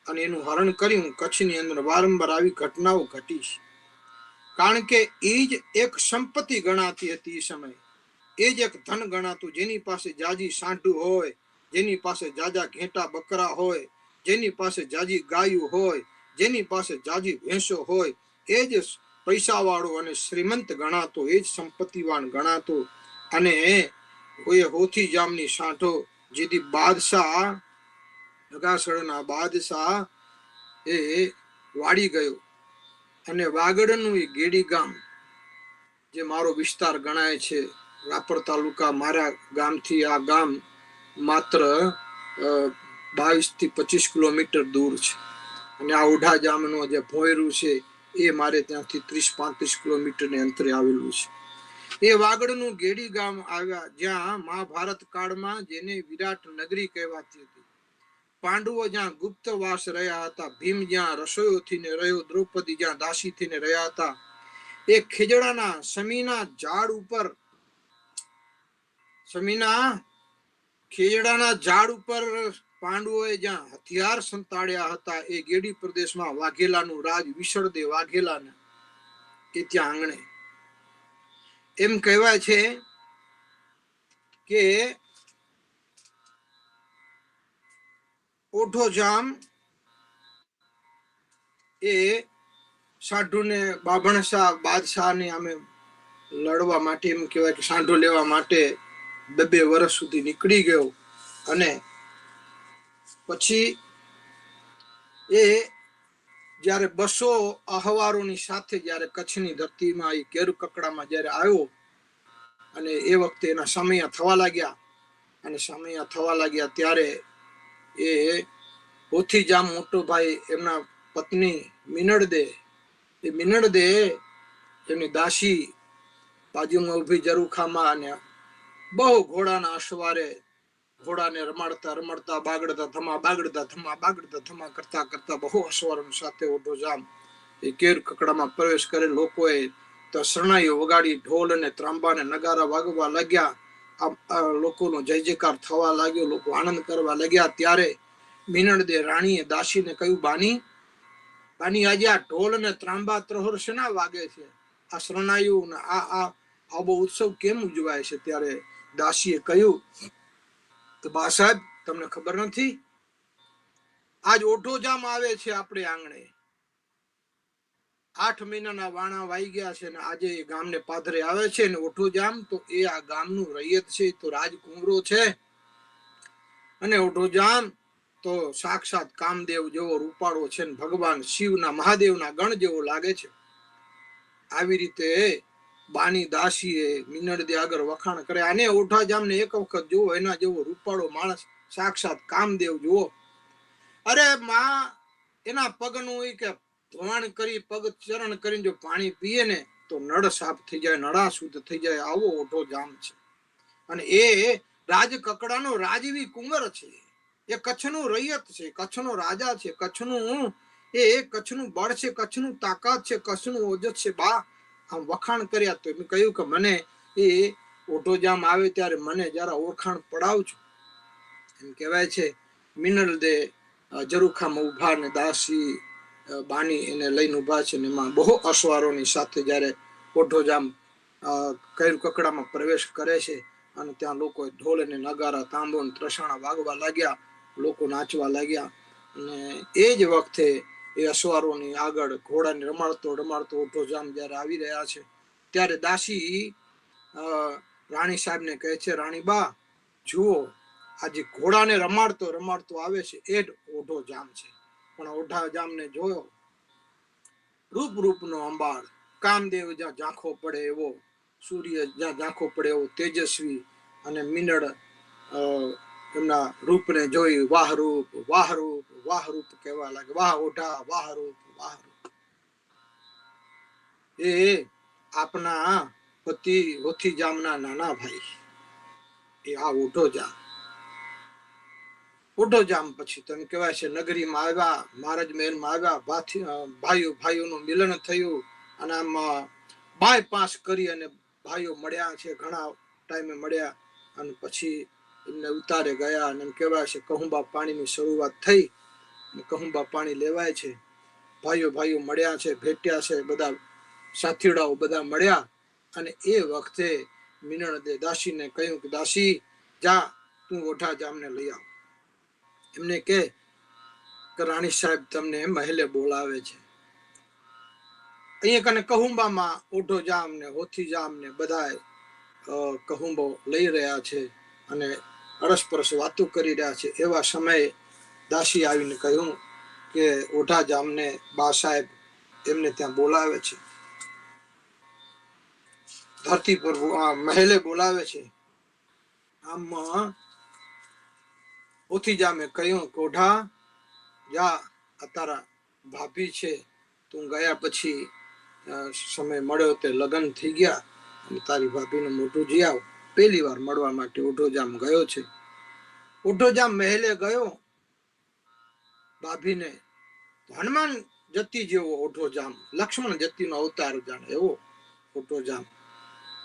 અને એનું હરણ કર્યું. કચ્છની અંદર વારંવાર આવી ઘટનાઓ ઘટી છે. કારણ કે એ જ એક સંપત્તિ ગણાતી હતી. એ સમયે એ જ એક ધન ગણાતું. જેની પાસે જાજી સાંઢું હોય જેની પાસે જાજા ઘેટા બકરા હોય, જેની પાસે જાજી ગાયું હોય, જેની પાસે જાજી ભેંસો હોય, એ જ પૈસાવાળો અને શ્રીમંત ગણાતો, એ જ સંપત્તિવાન ગણાતો. અને કોઈ હોથી જામની સાંઠો જેથી બાદશાહ નગાસળના બાદશાહ એ વાડી ગયો. અને વાગડનું એ ગેડી ગામ જે મારો વિસ્તાર ગણાય છે, રાપર તાલુકા, મારા ગામથી આ ગામ માત્ર 22 થી 25 કિલોમીટર દૂર છે. અને આ ઓઢા જામનો જે ભોયરું છે એ મારે ત્યાંથી 30-35 કિલોમીટરની અંતરે આવેલું છે. એ વાગડનું ગેડી ગામ આવ્યા, જ્યાં મહાભારત કાળમાં જેને વિરાટ નગરી કહેવાતી હતી. પાંડવો જ્યાં ગુપ્તવાસ રહ્યા હતા, ભીમ જ્યાં રસોઈયો થઈને રહ્યો, દ્રૌપદી જ્યાં દાસી થઈને રહ્યા હતા. એ ખેજડાના સમીના ઝાડ ઉપર, ખેજડાના ઝાડ ઉપર પાંડવોએ જ્યાં હથિયાર સંતાડ્યા હતા, એ ગેડી પ્રદેશમાં વાઘેલાનું રાજ વિસળદે વાઘેલાને એ ત્યાં આંગણે. એમ કહેવાય છે કે ઓઢો જામ એ સાઢુને બાભણશાહ બાદશાહને આમે લડવા માટે, એમ કહેવાય કે સાંઢો લેવા માટે 2 વર્ષ સુધી નીકળી ગયો. અને પછી એ જ્યારે 200 અહવારોની સાથે જ્યારે કચ્છની ધરતીમાં એ કેરુ કકડામાં જ્યારે આવ્યો, અને એ વખતે એના સમયા થવા લાગ્યા, ત્યારે એ હોથી જામ મોટો ભાઈ, એમના પત્ની મિનળદે એમની દાસી બાજુમાં ઉભી ઝરૂખામાં, અને બહુ ઘોડાના અસવારે ઘોડાને રમાડતા બાગડતા થમા કરતા બહુ અસવારોની સાથે ઓઢો જામ એ કેર કકડામાં પ્રવેશ કરે. લોકોએ તો શરણાઈઓ વગાડી, ઢોલ અને ત્રાંબા અને નગારા વાગવા લાગ્યા. લોકોનો જય જયકાર થવા લાગ્યો, લોકો આનંદ કરવા લાગ્યા. ત્યારે મિનળદે રાણીએ દાસીને કહ્યું, બાની આજે આ ઢોલ અને ત્રાંબા ત્રહોર શેના વાગે છે? આ શરણાઈઓ ને આ બહુ ઉત્સવ કેમ ઉજવાય છે? ત્યારે દાસીએ કહ્યું કે બા સાહેબ, તમને ખબર નથી, આજ ઓઢો જામ આવે છે આપણે આંગણે. 8 મહિનાના વાણા વાઈ ગયા છે, ને આજે એ ગામને પાદરે આવે છે. ને ઓઢો જામ તો એ આ ગામનું રૈયત છે, તો રાજકુંવરો છે. અને ઓઢો જામ તો સાક્ષાત કામદેવ જેવો રૂપાળો છે, ને ભગવાન શિવના મહાદેવના ગણ જેવો લાગે છે. આવી રીતે બાની દાસીએ મિનળદે આગળ વખાણ કરે, આને ઓઢા જામને એક વખત જુઓ, એના જેવો રૂપાળો માણસ, સાક્ષાત કામદેવ જુઓ. અરે માં, એના પગનું એ કે ધોવાણ કરી, પગ ચરણ કરીને જો પાણી પીએ ને તો નળ સાફ થઈ જાય, નળા શુદ્ધ થઈ જાય. આવો ઓઢો જામ છે. અને એ રાજ કકડાનો રાજવી કુંવર છે. એ કચ્છનું રૈયત છે, કચ્છનો રાજા છે, કચ્છનું બળ છે, કચ્છનું તાકાત છે, કચ્છનું ઓજત છે. બા આમ વખાણ કર્યા. તો મેં કહ્યું કે મને એ ઓઢો જામ આવે ત્યારે મને જરા ઓળખાણ પડાવજો. એમ કહેવાય છે મિનળદે ઝરૂખામાં ઉભા, ને દાસી બાની એને લઈને ઉભા છે. ને એમાં બહુ અસવારોની સાથે જ્યારે ઓઢો જામ કૈર કકડામાં પ્રવેશ કરે છે, અને ત્યાં લોકો ઢોલ અને નગારા, તાંબો અને ત્રસાણા વાગવા લાગ્યા, લોકો નાચવા લાગ્યા. અને એ જ વખતે એ અસવારોની આગળ ઘોડાને રમાડતો ઓઢો જામ જ્યારે આવી રહ્યા છે, ત્યારે દાસી રાણી સાહેબને કહે છે, રાણી બા જુઓ, આજે ઘોડાને રમાડતો આવે છે એ જ ઓઢો જામ છે. પણ ઓઢા જામને જોયો, રૂપનો અંબાળ, કામદેવ જ્યાં ઝાંખો પડે એવો, સૂર્ય જ્યાં ઝાંખો પડે એવો તેજસ્વી. અને મિનળ એમના રૂપને જોઈ વાહરૂપ કહેવા લાગે, વાહ ઓઢા, વાહરૂપ. એ આપના પતિ હોથી જામના નાના ભાઈ, એ આ ઓઢો જામ પછી તમે કહેવાય છે નગરીમાં આવ્યા, મહારાજ મહેલમાં આવ્યા, ભાઈઓનું મિલન થયું. અને આમાં બાય પાસ કરી અને ભાઈઓ મળ્યા છે, ઘણા ટાઈમે મળ્યા. અને પછી એમને ઉતારે ગયા. અને એમ કહેવાય છે કહુંબા પાણીની શરૂઆત થઈ, કહુંબા પાણી લેવાય છે. ભાઈઓ મળ્યા છે, ભેટ્યા છે, બધા સાથીડાઓ બધા મળ્યા. અને એ વખતે મિનળદે દાસીને કહ્યું કે દાસી જા, તું ઓઢા જામને લઈ આવ. એમને કે રાણી સાહેબ તમને મહેલે બોલાવે છે. અહીંયા કને કહુંબામાં ઓઢો જામ ને હોથી જામ ને બધા કહુંબો લઈ રહ્યા છે અને અરસપરસ વાતો કરી રહ્યા છે. એવા સમયે દાસી આવીને કહ્યું કે ઓઢા જામને બા સાહેબ એમને ત્યાં બોલાવે છે, ધરતી પર મહેલે બોલાવે છે. આમ હોથી જામે કહ્યું કે ઓઢા જા, આ તારા ભાભી છે, તું ગયા પછી સમય મળ્યો તે લગ્ન થઈ ગયા અને તારી ભાભીનું મોઢું જી આવ. પહેલી વાર મળવા માટે ઓઢો જામ ગયો છે. ઓઢો જામ મહેલે ગયો, ભાભીને હનુમાન જતી જેવો ઓઢો જામ, લક્ષ્મણ જતીનો અવતાર જાણે એવો ઓઢો જામ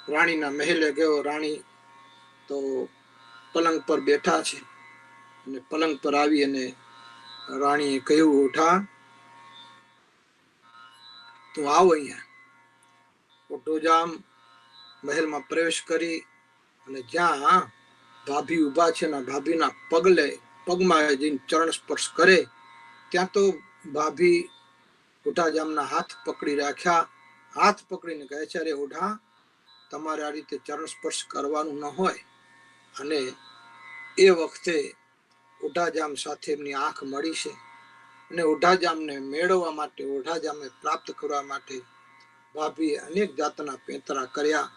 રાણીના મહેલે ગયો. રાણી તો પલંગ પર બેઠા છે અને પલંગ પર આવી અને રાણીએ કહ્યું, ઓઢા તું આવ અહીંયા. ઓઢો જામ મહેલમાં પ્રવેશ કરી અને જ્યાં ભાભી ઉભા છે ને ભાભીના પગમાં જઈને ચરણ સ્પર્શ કરે ત્યાં તો ભાભી ઓઢા જામના હાથ પકડી રાખ્યા. હાથ પકડીને કહે છે, અરે ઓઢા, તમારે આ રીતે ચરણ સ્પર્શ કરવાનું ન હોય. અને એ વખતે ઓઢાજામ સાથે એમની આંખ મળી છે અને ઓઢાજામને મેળવવા માટે, ઓઢાજામને પ્રાપ્ત કરવા માટે ભાભીએ અનેક જાતના પેંતરા કર્યા,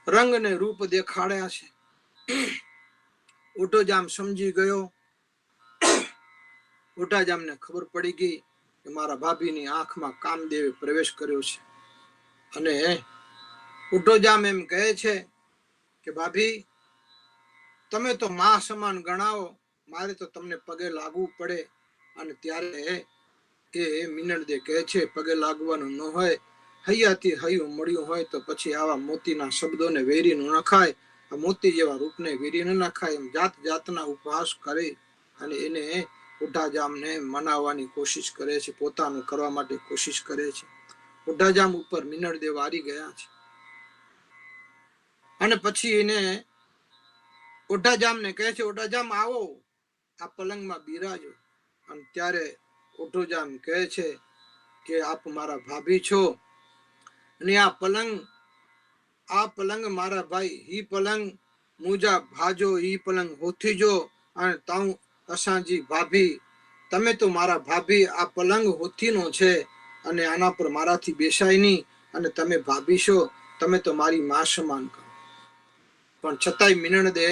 રંગ ને રૂપ દેખાડ્યા છે. ઓઢોજામ સમજી ગયો. ઓઢાજામને ખબર પડી ગઈ કે મારા ભાભીની આંખમાં કામદેવે પ્રવેશ કર્યો છે. અને ઓઢોજામ એમ કહે છે કે ભાભી, તમે તો માં સમાન ગણાવો, મારે તો તમને પગે લાગવું પડે. અને ત્યારે એ મિનળદે કહે છે, પગે લાગવાનું ન હોય, હૈયાથી હૈયું મળ્યું હોય તો પછી આવા મોતીના શબ્દોને વેરી ન નખાય, આ મોતી જેવા રૂપને વેરી ન નખાય. એમ જાત જાતના ઉપહાસ કરે અને એને ઓઢાજામને મનાવવાની કોશિશ કરે છે, પોતાનું કરવા માટે કોશિશ કરે છે. ઓઢાજામ ઉપર મિનળદે વારી ગયા છે અને પછી એને ઓઢાજામને કહે છે, ઓઢાજામ આવો, આ પલંગમાં બિરાજો. અને ત્યારે ઓઢોજામ કહે છે કે આપ મારા ભાભી છો અને આ પલંગ મારા ભાઈ, હી પલંગ મુજા ભાજો, હી પલંગ હોથી જો અને તાઉ અસાંજી ભાભી. તમે તો મારા ભાભી, આ પલંગ હોથીનો છે અને આના પર મારાથી બેસાય નહીં અને તમે ભાભી છો, તમે તો મારી માં સમાન કરો. પણ છતાંય મિનળદે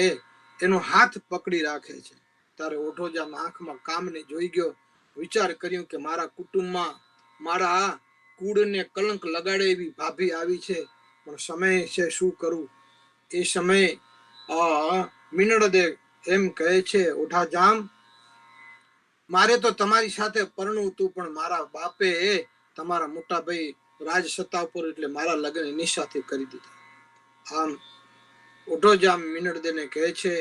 એનો હાથ પકડી રાખે છે. ત્યારે ઓઢોજામ આંખમાં કામને જોઈ ગયો, વિચાર કર્યું કે મારા કુટુંબમાં મારા કુળને કલંક લગાડે એવી ભાભી આવી છે, પણ સમય છે, શું કરું. એ સમયે મિનળદે એમ કહે છે, ઓઢાજામ, મારે તો તમારી સાથે પરણવું હતું, પણ મારા બાપે તમારા મોટા ભાઈ રાજ સત્તા ઉપર એટલે મારા લગ્ન એની સાથે કરી દીધા. આમ ઓઢોજામ મિનળદેને કહે છે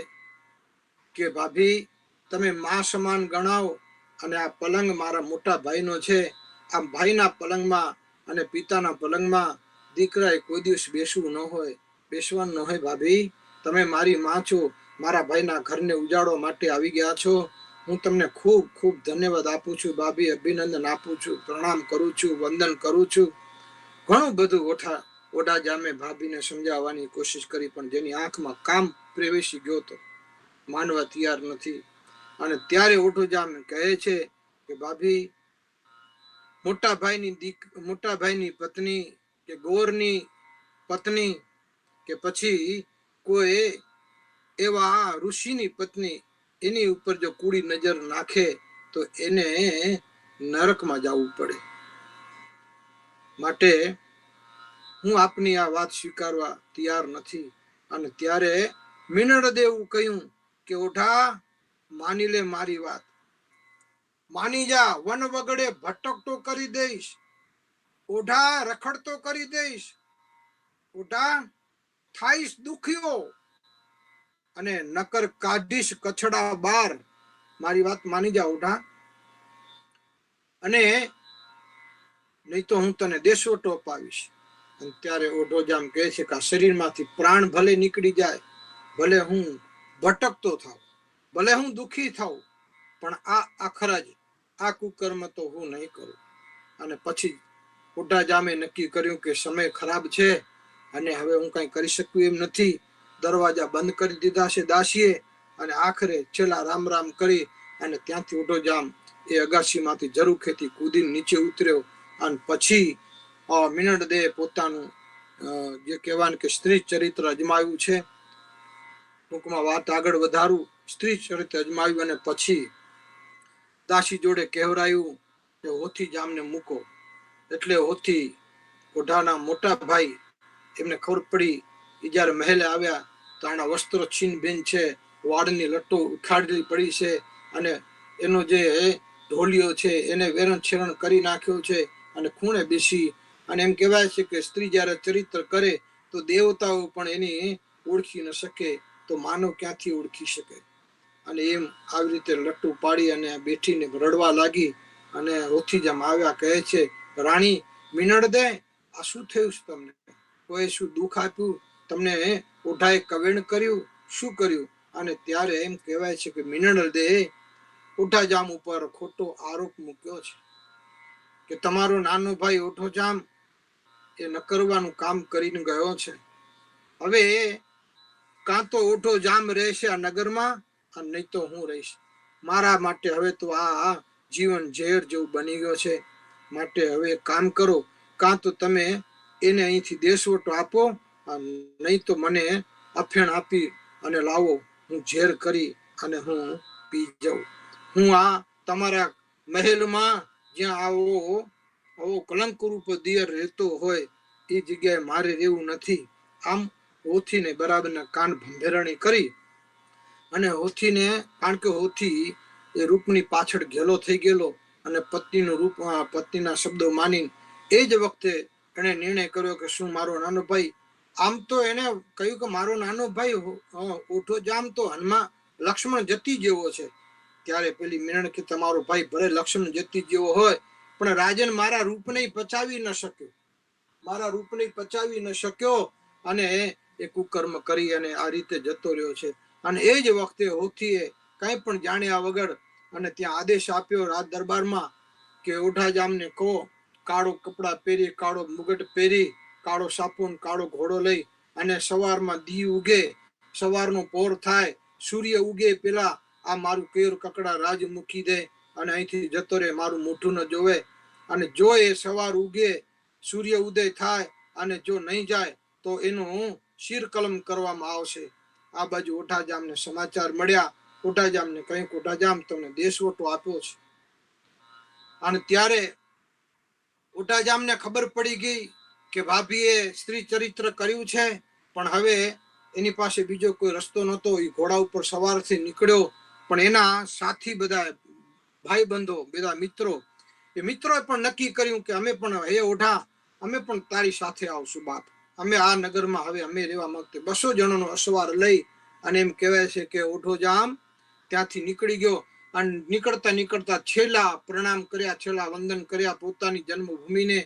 કે ભાભી, તમે માં સમાન ગણાવો અને આ પલંગ મારા મોટા ભાઈનો છે. આ ભાઈના પલંગમાં અને પિતાના પલંગમાં દીકરાએ કોઈ દિવસ બેસવું ન હોય, બેસવાનું ન હોય. ભાભી, તમે મારી માં છો, મારા ભાઈના ઘરને ઉજાડવા માટે આવી ગયા છો. હું તમને ખૂબ ખૂબ ધન્યવાદ આપું છું ભાભી, અભિનંદન આપું છું, પ્રણામ કરું છું, વંદન કરું છું. ઘણું બધું ઓઢાજામે ભાભીને સમજાવવાની કોશિશ કરી, પણ જેની આંખમાં કામ પ્રવેશી ગયો તો માનવા તૈયાર નથી. અને ત્યારે ઓઢોજામ કહે છે કે ભાભી, મોટા ભાઈની પત્ની કે ગોરની પત્ની કે પછી કોઈ એવા ઋષિની પત્ની એની ઉપર જો કૂડી નજર નાખે તો એને નરકમાં જવું પડે. માટે હું આપની આ વાત સ્વીકારવા તૈયાર નથી. અને ત્યારે મિનળદે એવું કહ્યું કે ઓઢા, માની લે મારી વાત, માની જા, વન વગડે ભટકતો કરી દઈશ, ઓઢા રખડતો કરી દઈશ, ઓઢા થાઈશ દુખ્યો અને નકર કાઢીશ કછડા બાર. મારી વાત માની જા ઓઢા, અને નહીં તો હું તને દેશવટો અપાવીશ. અને ત્યારે ઓઢોજામ કહે છે કે આ શરીરમાંથી પ્રાણ ભલે નીકળી જાય, ભલે હું ભટકતો થાવ, ભલે હું દુઃખી થાઉં, પણ આ અખરજ, આ કુકર્મ તો હું નહીં કરું. અને પછી ઓઢા જામે નક્કી કર્યું કે સમય ખરાબ છે અને હવે હું કઈ કરી શકું એમ નથી. દરવાજા બંધ કરી દીધા છે દાસીએ, અને આખરે છેલ્લા રામ રામ કરી અને ત્યાંથી ઓઢો જામ એ અગાશીમાંથી ઝરૂખેથી કૂદીને નીચે ઉતર્યો. અને પછી મિનળ દે પોતાનું જે કહેવાનું કે સ્ત્રી ચરિત્ર અજમાવ્યું છે. ટૂંકમાં વાત આગળ વધારું, સ્ત્રી ચરિત્ર અજમાવ્યું અને પછી દાસી જોડે કહેવરાયું કે હોથી જામને મૂકો. એટલે હોથી ઓઢાના મોટા ભાઈ, એમને ખબર પડી એ જયારે મહેલે આવ્યા તો આના વસ્ત્રો છીન ભીન છે, વાળની લટ્ટો ઉખાડેલી પડી છે, અને એનો જે ઢોલિયો છે એને વેરણ છેરણ કરી નાખ્યો છે, અને ખૂણે બેસી. અને એમ કહેવાય છે કે સ્ત્રી જયારે ચરિત્ર કરે તો દેવતાઓ પણ એની ઓળખી ન શકે, તો માનવ ક્યાંથી ઓળખી શકે. અને એમ આવી રીતે લટ્ટુ પાડી અને બેઠીને રડવા લાગી. અને હોથીજામ આવ્યા, કહે છે, રાણી મિનળ દે, આ શું થયું છે તમને? કોઈ શું દુઃખ આપ્યું તમને? ઓઢાએ કવેણ કર્યું? શું કર્યું? અને ત્યારે એમ કહેવાય છે કે મિનળ દે ઓઢા જામ ઉપર ખોટો આરોપ મૂક્યો છે કે તમારો નાનો ભાઈ ઓઢો જામ એ ન કરવાનું કામ કરીને ગયો છે. હવે કાં તો ઓઢો જામ રહેશે આ નગરમાં, અને નહીં તો હું રહીશ. મારા માટે હવે તો આ જીવન ઝેર જેવું બની ગયો છે. માટે હવે કામ કરો, કાં તો તમે એને અહીંથી દેશવટો આપો, નહીં તો મને અફેણ આપી અને લાવો, હું ઝેર કરી અને હું પી જાઉં. હું આ તમારા મહેલમાં જ્યાં આવો કલંકરૂપ દિયર રહેતો હોય એ જગ્યાએ મારે રહેવું નથી. આમ હોથીને બરાબરના કાન ભંભેરણી કરી. અને હોથીને, કારણ કે હોથી એ રૂપની પાછળ ઘેલો થઈ ગયેલો અને પત્નીનું રૂપ, પત્નીના શબ્દો માની એ જ વખતે એને નિર્ણય કર્યો કે શું મારો નાનો ભાઈ, આમ તો એને કહ્યું કે મારો નાનો ભાઈ ઓઢો જામ તો હનુમાન લક્ષ્મણ જતી જેવો છે. ત્યારે પેલી મિનળ કે તમારો ભાઈ ભલે લક્ષ્મણ જતી જેવો હોય, પણ રાજન મારા રૂપને પચાવી ન શક્યો, મારા રૂપને પચાવી ન શક્યો, અને એ કુકર્મ કરી અને આ રીતે જતો રહ્યો છે. અને એ જ વખતે હોથીએ કઈ પણ જાણ્યા વગર અને ત્યાં આદેશ આપ્યો રાજ દરબારમાં કે ઓઢા જામને કહો, કાળો કપડા પહેરી, કાળો મુગટ પહેરી, કાળો સાપુન, કાળો ઘોડો લઈ અને સવારમાં દી ઉગે, સવારનો પોર થાય, સૂર્ય ઉગે પેલા આ મારું કેર કકડા રાજ મૂકી દે અને અહીંથી જતો રહે, મારું મોઢું ન જોવે. અને જો એ સવાર ઉગે, સૂર્ય ઉદય થાય અને જો નહીં જાય તો એનું શિરકલમ કરવામાં આવશે. આ બાજુ ઓઢાજામને સમાચાર મળ્યા. ઓઢાજામને કહ્યું કે ઓઢાજામ તમને દેશવટો આપ્યો છે. અને ત્યારે ઓઢાજામને ખબર પડી ગઈ કે ભાભીએ સ્ત્રી ચરિત્ર કર્યું છે, પણ હવે એની પાસે બીજો કોઈ રસ્તો નહોતો. એ ઘોડા ઉપર સવારથી નીકળ્યો, પણ એના સાથી બધા ભાઈ બંધો, બધા મિત્રો, એ મિત્રોએ પણ નક્કી કર્યું કે અમે પણ, હે ઓઢા, અમે પણ તારી સાથે આવશું બાપ, અમે આ નગરમાં હવે અમે રહેવા માંગતે. 200 જણનો અસવાર લઈ અને એમ કહેવાય છે કે ઓઢો જામ ત્યાંથી નીકળી ગયો. અને નીકળતા નીકળતા છેલ્લા પ્રણામ કર્યા, છેલ્લા વંદન કર્યા પોતાની જન્મભૂમિને,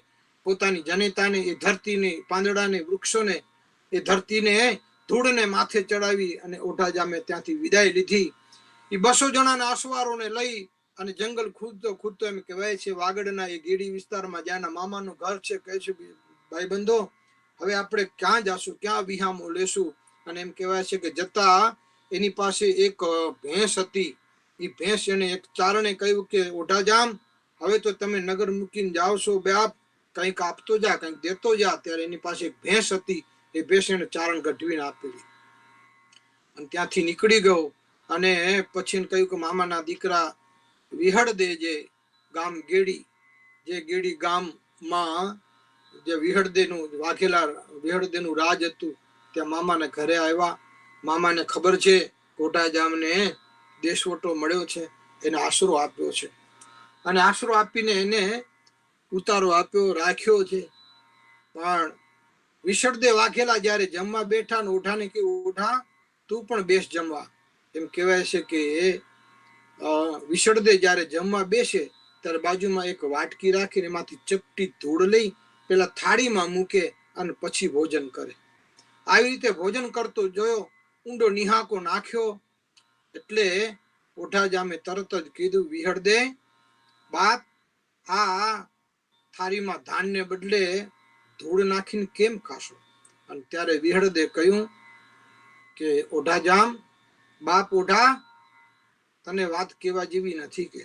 પોતાની જનેતાને, એ ધરતીને, પાંદડાને, વૃક્ષોને, એ ધરતીને, ધૂળને માથે ચડાવી અને ઓઢા જામે ત્યાંથી વિદાય લીધી. એ 200 જણાના અસવારોને લઈ અને જંગલ ખૂદતો એમ કહેવાય છે વાગડના એ ગેડી વિસ્તારમાં જ્યાંના મામાનું ઘર છે, કહે છે ભાઈ બંધો હવે આપણે ક્યાં જાશું, ક્યાં વિહામો લેશું. અને એમ કહેવાય છે કે જતા એની પાસે એક ભેંસ હતી. એ ભેંસ એને એક ચારણે કહ્યું કે ઓઢા જામ હવે તો તમે નગર મૂકીને જાઓ છો બાપ, કંઈક આપતો જા, કંઈક દેતો જા. ત્યારે એની પાસે એક ભેંસ હતી, એ ભેંસ એને ચારણ ગઢવીને આપેલી અને ત્યાંથી નીકળી ગયો. અને પછી કહ્યું કે મામાના દીકરા વિહળ દે, જે ગામ ગેડી, જે ગેડી ગામમાં જે વિહળદેનું વાઘેલા વિહળદેનું રાજ હતું, ત્યાં મામાને ઘરે આવ્યા. મામાને ખબર છે ઓઢા જામને દેશવટો મળ્યો છે, એને આશરો આપ્યો છે, અને આશરો આપીને એને ઉતારો આપ્યો, રાખ્યો છે. પણ વિશળદે વાઘેલા જયારે જમવા બેઠા ને ઓઢાને કે ઓઢા તું પણ બેસ જમવા. એમ કહેવાય છે કે વિશળદે જયારે જમવા બેસે ત્યારે બાજુમાં એક વાટકી રાખીને એમાંથી ચપટી ધૂળ લઈ પેલા થાળીમાં મૂકે અને પછી ભોજન કરે. આવી રીતે ભોજન કરતો જોયો, ઊંડો નિહાકો નાખ્યો એટલે ઓઢાજામે તરત જ કીધું, વિહળદે બાપ, આ થાળીમાં ધાનને બદલે ધૂળ નાખીને કેમ ખાશો? અને ત્યારે વિહળદે કહ્યું કે ઓઢાજામ, બાપ ઓઢા, તને વાત કેવા જેવી નથી કે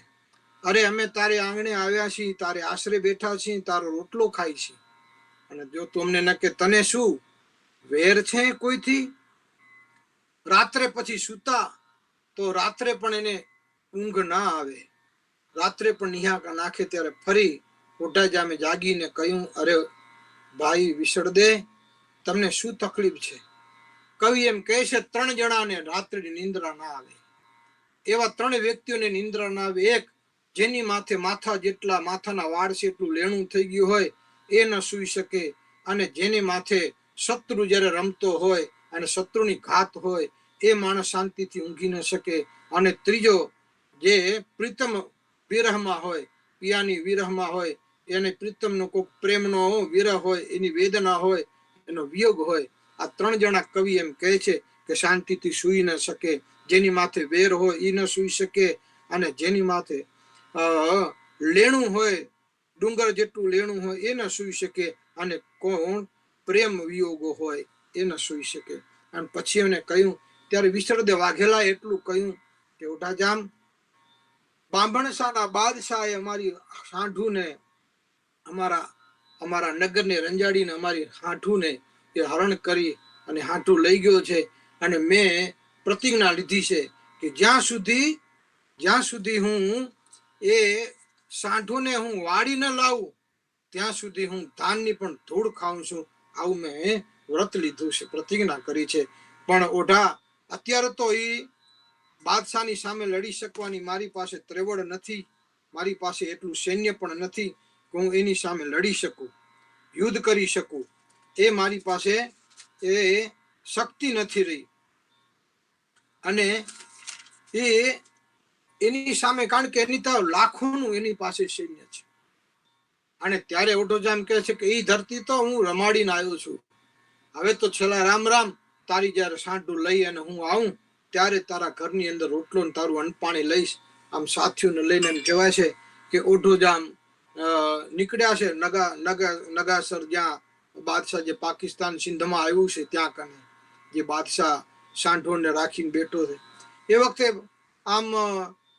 અરે અમે તારે આંગણે આવ્યા છીએ, તારે આશરે બેઠા છીએ, તારો રોટલો ખાય છે, અને જો તમને ન કે તને શું વેર છે કોઈથી? રાત્રે પછી સૂતા તો રાત્રે પણ એને ઊંઘ ના આવે, રાત્રે પણ નિહાકા નાખે ત્યારે ફરી ઓઢાજામે જાગીને કહ્યું, અરે ભાઈ વિસળદે, તમને શું તકલીફ છે? કવિ એમ કહે છે 3 જણાને રાત્રિની નિંદ્રા ના આવે. એવા 3 વ્યક્તિઓને નિંદ્રા ના આવે. એક, જેની માથે માથા જેટલા માથાના વાળ છે એટલું લેણું થઈ ગયું હોય એ ન સૂઈ શકે, અને જેની માથે શત્રુ જ્યારે રમતો હોય અને શત્રુની ઘાત હોય એ માણસ શાંતિથી ઊંઘી ન શકે. અને ત્રીજો, જે પ્રીતમ વિરહમાં હોય, પિયાની વિરહમાં હોય, એને પ્રીતમનો કોઈક પ્રેમનો વિરહ હોય, એની વેદના હોય, એનો વિયોગ હોય, આ 3 જણા કવિ એમ કહે છે કે શાંતિથી સૂઈ ન શકે. જેની માથે વેર હોય એ ન સૂઈ શકે, અને જેની માથે લેણું હોય, ડુંગર જેટલું લેણું હોય એ ન સૂઈ શકે, અને કોણ પ્રેમ વિયોગો હોય એ ન સૂઈ શકે. અને પછી એને કહ્યું, ત્યારે વિસળદે વાઘેલા એટલું કહ્યું કે ઓઢાજામ, બાંભણસાના બાદશાહે અમારી સાંઢુને, અમારા નગરને રંજાડીને અમારી હાંઠુને એ હરણ કરી અને હાંઠું લઈ ગયો છે, અને મેં પ્રતિજ્ઞા લીધી છે કે જ્યાં સુધી હું એ સાંઢુને હું વાળી ન લાવું ત્યાં સુધી હું ધાનની પણ ધૂળ ખાઉં છું. આવું મેં વ્રત લીધું છે, પ્રતિજ્ઞા કરી છે. પણ ઓઢા, અત્યારે તો એ બાદશાહની સામે લડી શકવાની મારી પાસે ત્રેવડ નથી, મારી પાસે એટલું સૈન્ય પણ નથી કે હું એની સામે લડી શકું, યુદ્ધ કરી શકું. એ મારી પાસે એ શક્તિ નથી રહી, અને એની સામે, કારણ કે એની તો લાખોનું એની પાસે સૈન્ય છે. અને ત્યારે ઓઢોજામ કહે છે કે એ ધરતી તો હું રમાડીને આવ્યો છું, હવે તો છેલ્લા રામ રામ, તારી જ્યારે સાંઢું લઈ અને હું આવું ત્યારે તારા ઘરની અંદર રોટલો ને તારું અન્નપાણી લઈશ. આમ સાથીઓને લઈને એમ કહેવાય છે કે ઓઢોજામ નીકળ્યા છે નગાસર, જ્યાં બાદશાહ જે પાકિસ્તાન સિંધમાં આવ્યું છે ત્યાં કને જે બાદશાહ સાંઢોને રાખીને બેઠો છે. એ વખતે આમ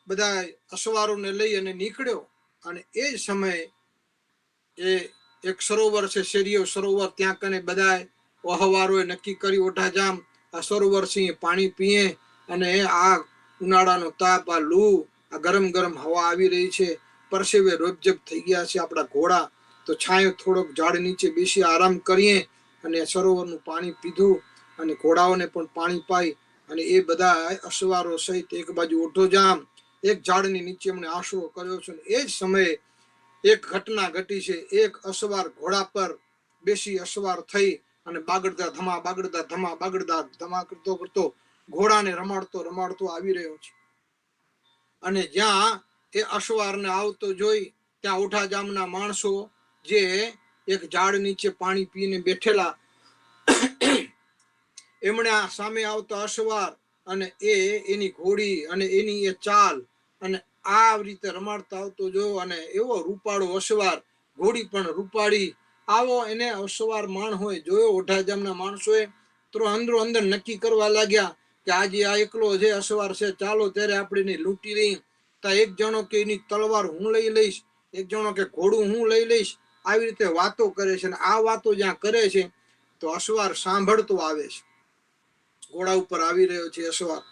બધા અસવારોને લઈ અને નીકળ્યો, અને એ જ સમયે એ એક સરોવર છે, શેરીઓ સરોવર, ત્યાં કને બધા વહવારોએ નક્કી કરી ઓઢાજામ આ સરોવર સિંહ પાણી પીએ, અને આ ઉનાળાનો તાપ, આ લૂ, આ ગરમ ગરમ હવા આવી રહી છે, પરસેવે રોબજબ થઈ ગયા છે આપણા ઘોડા, તો છાંયો થોડોક ઝાડ નીચે બેસી આરામ કરીએ. અને સરોવરનું પાણી પીધું, અને ઘોડાઓને પણ પાણી પાઈ, અને એ બધા અસવારો સહિત એક બાજુ ઓઢોજામ એક ઝાડની નીચે એમણે આશરો કર્યો છે. એ જ સમયે એક ઘટના ઘટી છે. એક અસવાર ઘોડા પર બેસી અસવાર થઈ અને બાગડતા ધમા કરતો ઘોડાને રમાડતો આવી રહ્યો છે. અને જ્યાં એ અસવારને આવતો જોઈ ત્યાં ઓઢાજામના માણસો જે એક ઝાડ નીચે પાણી પીને બેઠેલા, એમણે આ સામે આવતો અસવાર અને એની ઘોડી અને એની એ ચાલ અને આ રીતે રમાડતા આવતો જો, અને એવો રૂપાળો અસવાર, ઘોડી પણ રૂપાળી, આવો એને અસવાર માણ હોય જોયો ઓઢાજામના માણસોએ. તો અંદરો અંદર નક્કી કરવા લાગ્યા કે આજે આ એકલો જે અસવાર છે, ચાલો ત્યારે આપણે એને લૂંટી લઈ. તો એક જણો કે એની તલવાર હું લઈ લઈશ, એક જણો કે ઘોડું હું લઈ લઈશ, આવી રીતે વાતો કરે છે. અને આ વાતો જ્યાં કરે છે તો અસવાર સાંભળતો આવે છે. ઘોડા ઉપર આવી રહ્યો છે અસવાર,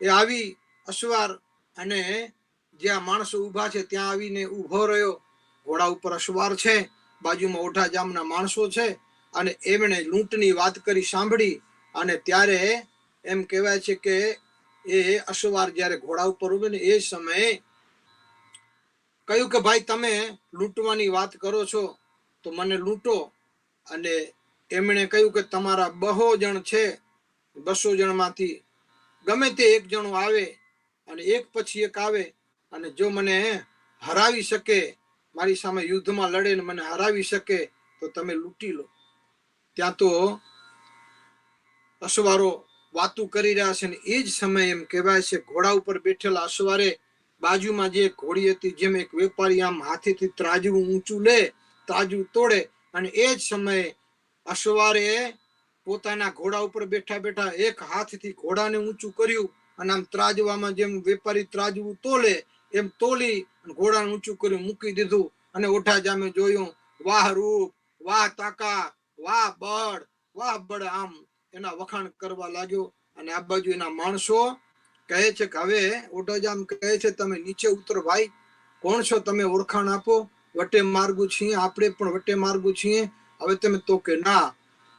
એ આવી અસવાર અને જ્યાં માણસો ઊભા છે ત્યાં આવીને ઊભો રહ્યો. ઘોડા ઉપર અસવાર છે, બાજુમાં ઓઢાજામના માણસો છે, અને એમણે લૂંટની વાત કરી સાંભળી. અને ત્યારે એમ કહેવાય છે કે એ અસવાર જ્યારે ઘોડા ઉપર ઉભે ને એ સમયે કહ્યું કે ભાઈ તમે લૂંટવાની વાત કરો છો તો મને લૂંટો. અને એમણે કહ્યું કે તમારા 200 જણ છે, 200 જણમાંથી ગમે તે એક જણો આવે, અને એક પછી એક આવે, અને જો મને હરાવી શકે, મારી સામે યુદ્ધમાં લડે ને મને હરાવી શકે તો તમે લૂંટી લો. ત્યાં તો અસવારો વાતું કરી રહ્યા છે. એ જ સમયે એમ કહેવાય છે ઘોડા ઉપર બેઠેલા અસવારે બાજુમાં જે ઘોડી હતી, જેમ એક વેપારી આમ હાથેથી ત્રાજવું ઊંચું લે, ત્રાજવું તોડે, અને એ જ સમયે અસવારે પોતાના ઘોડા ઉપર બેઠા બેઠા એક હાથથી ઘોડાને ઊંચું કર્યું અને આમ ત્રાજવામાં જેમ વેપારી ત્રાજવું તોલે એમ તોલી ઘોડાને ઊંચું કર્યું, મૂકી દીધું. અને ઓઠા જામે જોયું, વાહ રૂપ, વાહ તાકાત, વાહ બળ, વાહ બળ, આમ એના વખાણ કરવા લાગ્યો. અને આ બાજુ એના માણસો કહે છે કે હવે ઓઢાજામ કહે છે તમે નીચે ઉતરો ભાઈ, કોણ છો તમે, ઓળખાણ આપો, વટે માર્ગુ છીએ, આપણે પણ વટે માર્ગુ છીએ. હવે તમે તો કે ના,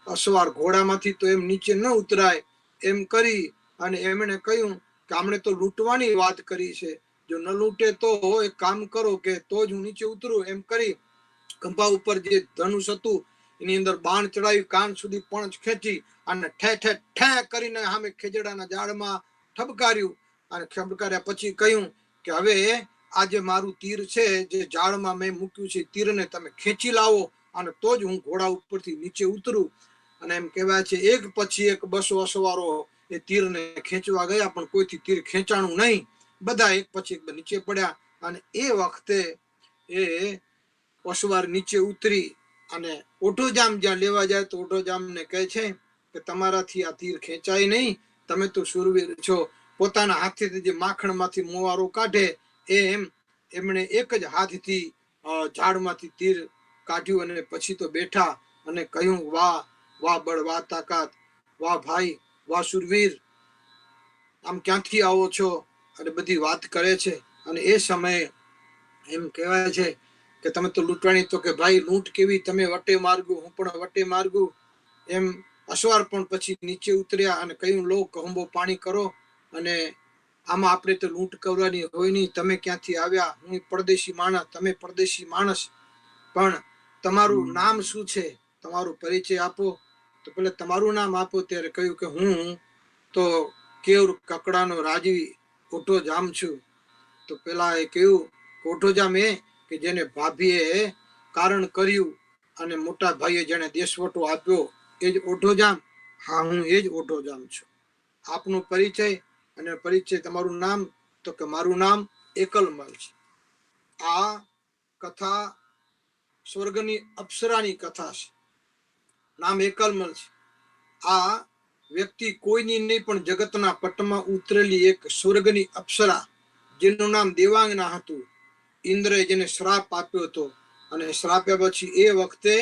અસવાર ઘોડામાંથી તો એમ નીચે ન ઉતરાય. એમ કરી અને એમણે કહ્યું કે આમણે તો લૂંટવાની વાત કરી છે, જો ન લૂંટે તો એક કામ કરો કે તો જ હું નીચે ઉતરું. એમ કરી ખંભા ઉપર જે ધનુષ હતું એની અંદર બાણ ચડાવી, કાન સુધી પણછ ખેંચી અને ઠે ઠે ઠે કરીને સામે ખેજડાના ઝાડમાં ઠબકાર્યું. અને ઠબકાર્યા પછી કહ્યું કે હવે આ જે મારું તીર છે જે ઝાડમાં મેં મૂક્યું છે, તીરને તમે ખેંચી લાવો અને તો જ હું ઘોડા ઉપરથી નીચે ઉતરું. અને એમ કહેવાય છે એક પછી એક બસો અસવારો એ તીરને ખેંચવા ગયા, પણ કોઈથી તીર ખેંચાણું નહીં. બધા એક પછી એક નીચે પડ્યા. અને એ વખતે એ અસવાર નીચે ઉતરી અને ઓઢોજામ જ્યાં લેવા જાય તો ઓઢોજામને કહે છે કે તમારાથી આ તીર ખેંચાય નહીં, તમે તો શૂરવીર છો. પોતાના હાથેથી જે માખણમાંથી મોવારો કાઢે એમ એમણે એક જ હાથથી ઝાડમાંથી તીર કાઢ્યું અને પછી તો બેઠા અને કહ્યું, વાહ વાહ બળ, વાહ તાકાત, વાહ ભાઈ, વાહ શૂરવીર, આમ ક્યાંથી આવો છો, અને બધી વાત કરે છે. અને એ સમયે એમ કહેવાય છે કે તમે તો લૂંટવાની, તો કે ભાઈ લૂંટ કેવી, તમે વટે માર્ગુ, હું પણ વટે માર્ગુ. એમ અસવાર પણ પછી નીચે ઉતર્યા અને કહ્યું, લો કહુંબો પાણી કરો, અને આમાં આપણે તો લૂંટ કરવાની હોય નહીં, તમે ક્યાંથી આવ્યા, હું પરદેશી માણસ, તમે પરદેશી માણસ, પણ તમારું નામ શું છે, તમારો પરિચય આપો. તો પેલા તમારું નામ આપો. ત્યારે કહ્યું કે હું તો કેવર કકડાનો રાજી ઓઢોજામ છું. તો પેલા એ કહ્યું ઓઢોજામ એ કે જેને ભાભીએ કારણ કર્યું અને મોટા ભાઈએ જેને દેશવટો આપ્યો એ જ ઓઢોજામ. હા, હું એ જ ઓઢોજામ છું. આપનો પરિચય અને પરિચય, તમારું નામ. તો કે મારું નામ એકલમલ છે. આ કથા સ્વર્ગની અપ્સરાની કથા છે. નામ એકલમલ છે. આ વ્યક્તિ કોઈની નહીં પણ જગતના પટમાં ઉતરેલી એક સ્વર્ગની અપ્સરા, જેનું નામ દેવાંગના હતું. ઇન્દ્રએ જેને શ્રાપ આપ્યો હતો, અને શ્રાપ આપ્યા પછી એ વખતે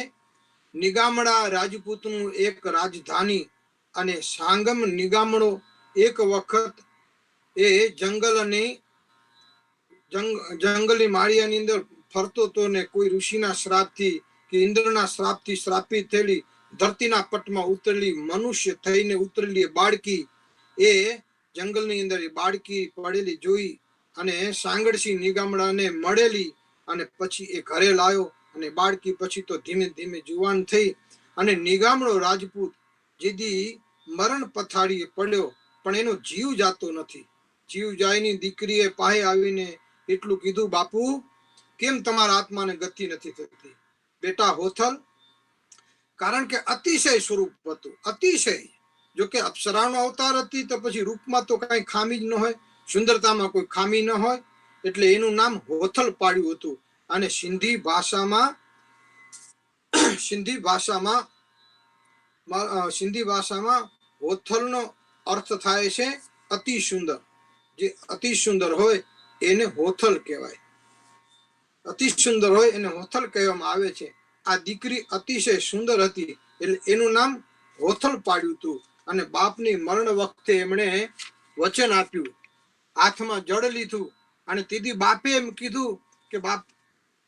નિગામડા રાજપૂતનું એક રાજધાની અને સાંગમ નિગામડો એક વખત એ જંગલની માળિયાની અંદર ફરતો હતો ને કોઈ ઋષિના શ્રાપથી કે ઇન્દ્રના શ્રાપથી શ્રાપિત થયેલી ધરતીના પટમાં ઉતરેલી મનુષ્ય થઈને ઉતરેલી બાળકી એ જંગલની અંદર એ બાળકી પડેલી જોઈ અને સાંગડસિંહ નિગામડાને મળેલી. અને પછી એ ઘરે લાવ્યો અને બાળકી પછી તો ધીમે ધીમે જુવાન થઈ અને નિગામડો રાજપૂત જેથી મરણ પથારીએ પડ્યો, પણ એનો જીવ જાતો નથી. જીવ જાયની દીકરીએ પાસે આવીને એટલું કીધું, બાપુ કેમ તમારા આત્માને ગતિ નથી થતી? બેટા હોથલ, કારણ કે અતિશય સ્વરૂપ હતું, અતિશય. જો કે અપ્સરાનો અવતાર હતી તો પછી રૂપમાં તો કઈ ખામી જ ન હોય, સુંદરતામાં કોઈ ખામી ન હોય, એટલે એનું નામ હોથલ પાડ્યું હતું. અને સિંધી ભાષામાં હોથલનો અર્થ થાય છે અતિ સુંદર. જે અતિ સુંદર હોય એને હોથલ કહેવાય, અતિ સુંદર હોય એને હોથલ કહેવામાં આવે છે. આ દીકરી અતિશય સુંદર હતી એટલે એનું નામ હોથલ પાડ્યું હતું. અને બાપની મરણ વખતે એમણે વચન આપ્યું, હાથમાં જળ લીધું અને તેથી બાપે એમ કીધું કે બાપ,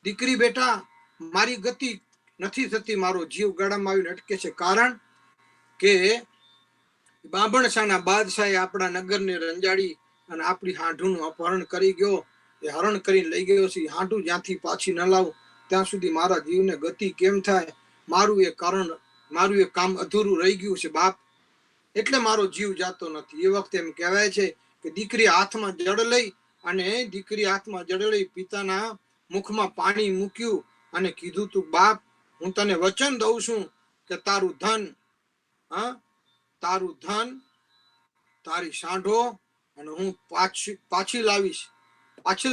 દીકરી બેટા મારી ગતિ નથી થતી, મારો જીવ ગળામાં આવીને અટકે છે. કારણ કે બાંભણશાના બાદશાહે આપણા નગરને રંજાડી અને આપણી હાંઢુનું અપહરણ કરી ગયો. એ હરણ કરીને લઈ ગયો છે. હાંઢું જ્યાંથી પાછી ન લાવું ત્યાં સુધી મારા જીવને ગતિ કેમ થાય? મારું એ કામ અધૂરું રહી ગયું છે બાપ, એટલે મારો જીવ જાતો નથી. એ વખતે એમ કહેવાય છે કે દીકરી હાથમાં જળ લઈ પિતાના મુખમાં પાણી મૂક્યું અને કીધું, તું બાપ, હું તને વચન દઉં છું કે તારું ધન તારી સાંઢો અને હું પાછી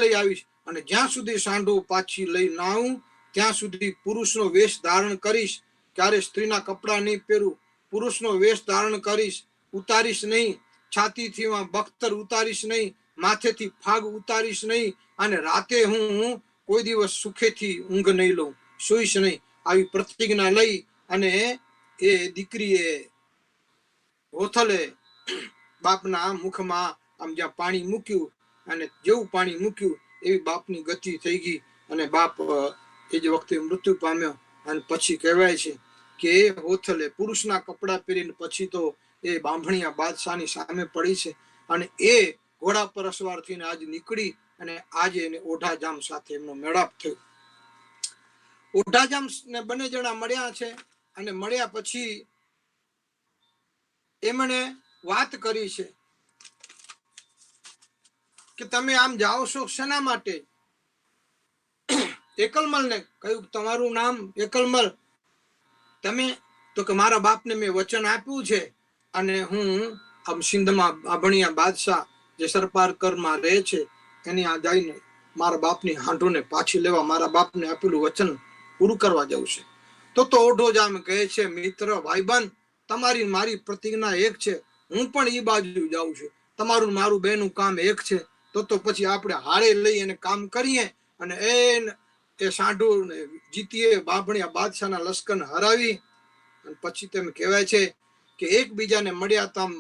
લઈ આવીશ અને જ્યાં સુધી સાંઢો પાછી લઈ ના આવું ત્યાં સુધી પુરુષનો વેશ ધારણ કરીશ. ક્યારે સ્ત્રીના કપડા નહીં પહેરું, પુરુષનો વેશ ધારણ કરીશ, ઉતારીશ નહીં, છાતીથી બખ્તર ઉતારીશ નહીં, માથેથી ફાગ ઉતારીશ નહીં, અને રાતે હું કોઈ દિવસ સુખેથી ઊંઘ નહીં લઉં, સુઈશ નહીં. આવી પ્રતિજ્ઞા લઈ અને એ દીકરીએ હોથલે બાપના મુખમાં આમ જ્યાં પાણી મૂક્યું અને જેવું પાણી મૂક્યું એવી બાપની ગતિ થઈ ગઈ અને બાપ એ જ વખતે મૃત્યુ પામ્યો. અને પછી કહેવાય છે કે એ હોથલે પુરુષના કપડા પહેરીને પછી તો એ બાંભણિયા બાદશાહની સામે પડી છે અને એ ઘોડા પર સવાર થઈને આજ નીકળી અને આજે એને ઓઢાજામ સાથે એમનો મેળાપ થયો. ઓઢાજામ ને બંને જણા મળ્યા છે અને મળ્યા પછી એમણે વાત કરી છે કે તમે આમ જાઓ છો શેના માટે? એકલમલ ને કહ્યું તમારું નામ એકલમલ, તમે તો કે મારા બાપને મેં વચન આપ્યું છે અને હું આમ સિંધમાં બાંભણિયા બાદશાહ જે સરપારકરમાં રહે છે એની આ જઈને મારા બાપની હાંઢોને પાછી લેવા મારા બાપને આપેલું વચન પૂરું કરવા જવું છે. તો ઓઢોજામ કહે છે મિત્ર ભાઈબંધ તમારી મારી પ્રતિજ્ઞા એક છે, હું પણ એ બાજુ જાઉં છું, તમારું મારું બેનું કામ એક છે. તો પછી આપણે હારે લઈ અને કામ કરીએ અને એ સાંઢું જીતીએ, બાંભણિયા બાદશાહના લશ્કરને હરાવી અને પછી તેમ કહેવાય છે કે એકબીજાને મળ્યા તમ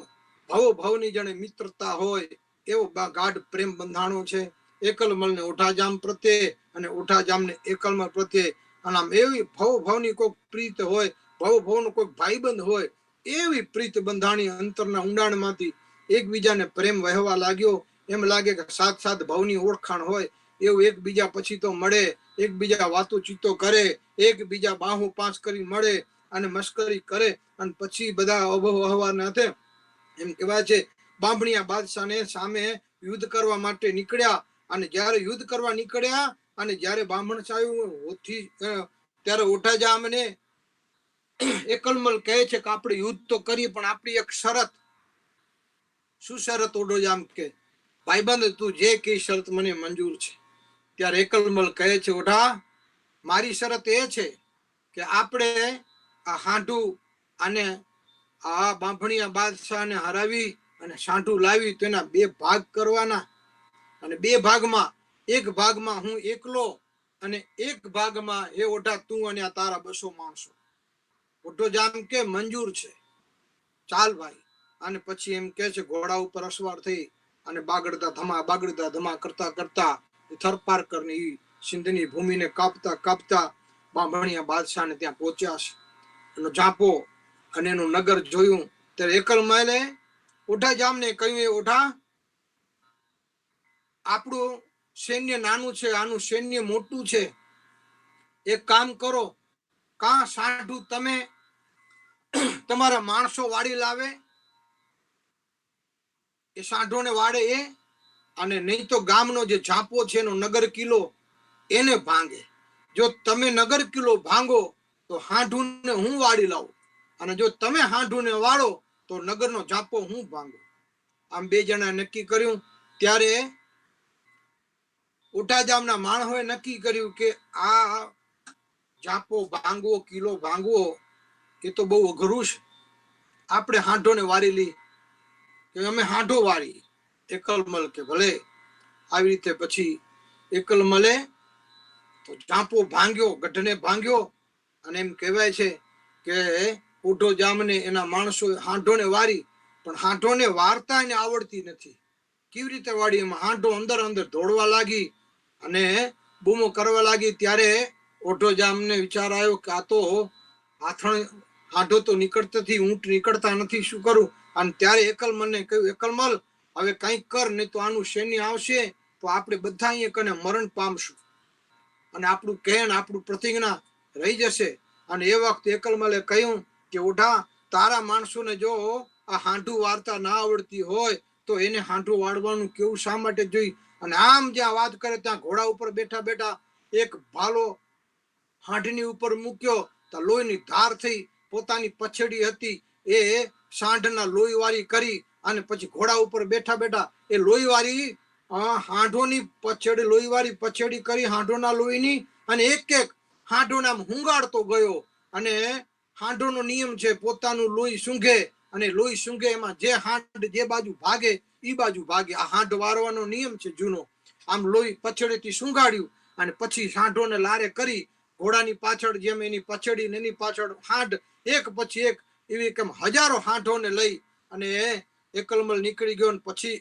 ભવની જાણે મિત્રતા હોય એવો ગાઢ પ્રેમ બંધાણો છે એકલમલને ઓઢાજામ પ્રત્યે અને ઓઢાજામને એકલમલ પ્રત્યે. અને આમ એવી ભવની કોઈક પ્રીત હોય, ભવનો કોઈક ભાઈબંધ હોય, એવી પ્રીત બંધાણી અંતરના ઊંડાણમાંથી એકબીજાને પ્રેમ વહેવા લાગ્યો. એમ લાગે કે સાત ભાવની ઓળખાણ હોય એવું એકબીજા પછી તો મળે, એકબીજા વાતો ચીતો કરે, એકબીજા બાહુ પાંચ કરી મળે અને મસ્કરી કરે અને પછી બધા અહવાના હાથે એમ કહેવાય છે બાંભણિયા બાદશાહને સામે યુદ્ધ કરવા માટે નીકળ્યા. અને જ્યારે યુદ્ધ કરવા નીકળ્યા અને જ્યારે બાંભણ સાહેબ ત્યારે ઓઢાજામને એકલમલ કહે છે કે આપણે યુદ્ધ તો કરીએ પણ આપણી એક શરત. શું શરત? ઓઢોજામ કે ભાઈબંધ તું જે કઈ શરત મને મંજૂર છે. ત્યારે એકલમલ કહે છે ઓઢા મારી શરત એ છે કે આપણે આ હાંઢું અને આ બાંભણિયા બાદશાહને હરાવી અને સાંઢું લાવી તેના 2 ભાગ કરવાના અને 2 ભાગમાં એક ભાગમાં હું એકલો અને એક ભાગમાં એ ઓઢા તું અને આ તારા 200 માણસો. ઓઢોજામ કે મંજૂર છે, ચાલ ભાઈ. અને પછી એમ કે છે ઘોડા ઉપર અસવાર થઈ અને બાગડતા ધમા કરતા થરપારકરની સિંધની ભૂમિને કાપતા બાંભણિયા બાદશાહને ત્યાં પહોંચ્યા છે. એનો ઝાંપો અને એનું નગર જોયું ત્યારે એકલમલે ઓઢાજામને કહ્યું એ ઓઢા આપણું સૈન્ય નાનું છે, આનું સૈન્ય મોટું છે. એક કામ કરો, કાં સાંઢું તમે તમારા માણસો વાળી લાવે એ સાંઢોને વાળે એ, અને નહીં તો ગામનો જે ઝાંપો છે એનો નગર કિલ્લો એને ભાંગે. જો તમે નગર કિલ્લો ભાંગો તો હાંઢુને હું વાળી લાવું અને જો તમે હાંઢુને વાળો તો નગરનો ઝાંપો હું ભાંગું. આમ 2 જણા નક્કી કર્યું. ત્યારે ઓઢાજામના માણસોએ નક્કી કર્યું કે આ ઝાંપો ભાંગવો, કિલ્લો ભાંગવો એ તો બહુ અઘરું છે, આપણે હાંઢોને વારી લઈ કે અમે હાંઢો વારી. એકલમલ કે ભલે. આવી રીતે પછી એકલમલે તો ઝાંપો ભાંગ્યો, ગઢને ભાંગ્યો અને એમ કહેવાય છે કે ઓઢોજામને એના માણસો હાંઢોને વારી, પણ હાંઢોને વારતા એને આવડતી નથી. કેવી રીતે વાળી? એમાં હાંઢો અંદર દોડવા લાગી અને બૂમો કરવા લાગી. ત્યારે ઓઢોજામને વિચાર આવ્યો કે આ તો હાંઢો તો નીકળતી, ઊંટ નીકળતા નથી, શું કરું? અને ત્યારે એકલમલને કહ્યું એકલમલ હવે કંઈક કર, નહીં તો આનું સૈન્ય આવશે તો આપણે બધા અહીંયા કને મરણ પામશું અને આપણું કહેણ આપણું પ્રતિજ્ઞા રહી જશે. અને એ વખતે એકલમલે કહ્યું કે ઓઢા તારા માણસોને જો આ હાંઢું વાર્તા ના આવડતી હોય તો એને હાંઢું વાળવાનું કેવું શા માટે જોઈ? અને આમ જ્યાં વાત કરે ત્યાં ઘોડા ઉપર બેઠા એક ભાલો હાંઢની ઉપર મૂક્યો તો લોહીની ધાર થઈ, પોતાની પછેડી હતી એ સાંઢના લોહી વાળી કરી અને પછી ઘોડા ઉપર બેઠા બેઠા એ લોહીવાળી હાંઢોની પછેડી, લોહીવાળી પછેડી કરી હાંઢોના લોહીની, અને એક એક હાંઢોને આમ હુંગાડતો ગયો. અને હાંઢોનો નિયમ છે પોતાનું લોહી સૂંઘે, અને લોહી સૂંઘે એમાં જે હાંઢ જે બાજુ ભાગે ઈ બાજુ ભાગે. આ હાંઢ વારવાનો નિયમ છે જૂનો. આમ લોહી પછેડીથી સૂંઘાડ્યું અને પછી હાંઢોને લારે કરી ઘોડાની પાછળ જેમ એની પછેડી એની પાછળ હાંઢ એક પછી એક એવી કેમ હજારો હાંઢોને લઈ અને એકલમલ નીકળી ગયો. ને પછી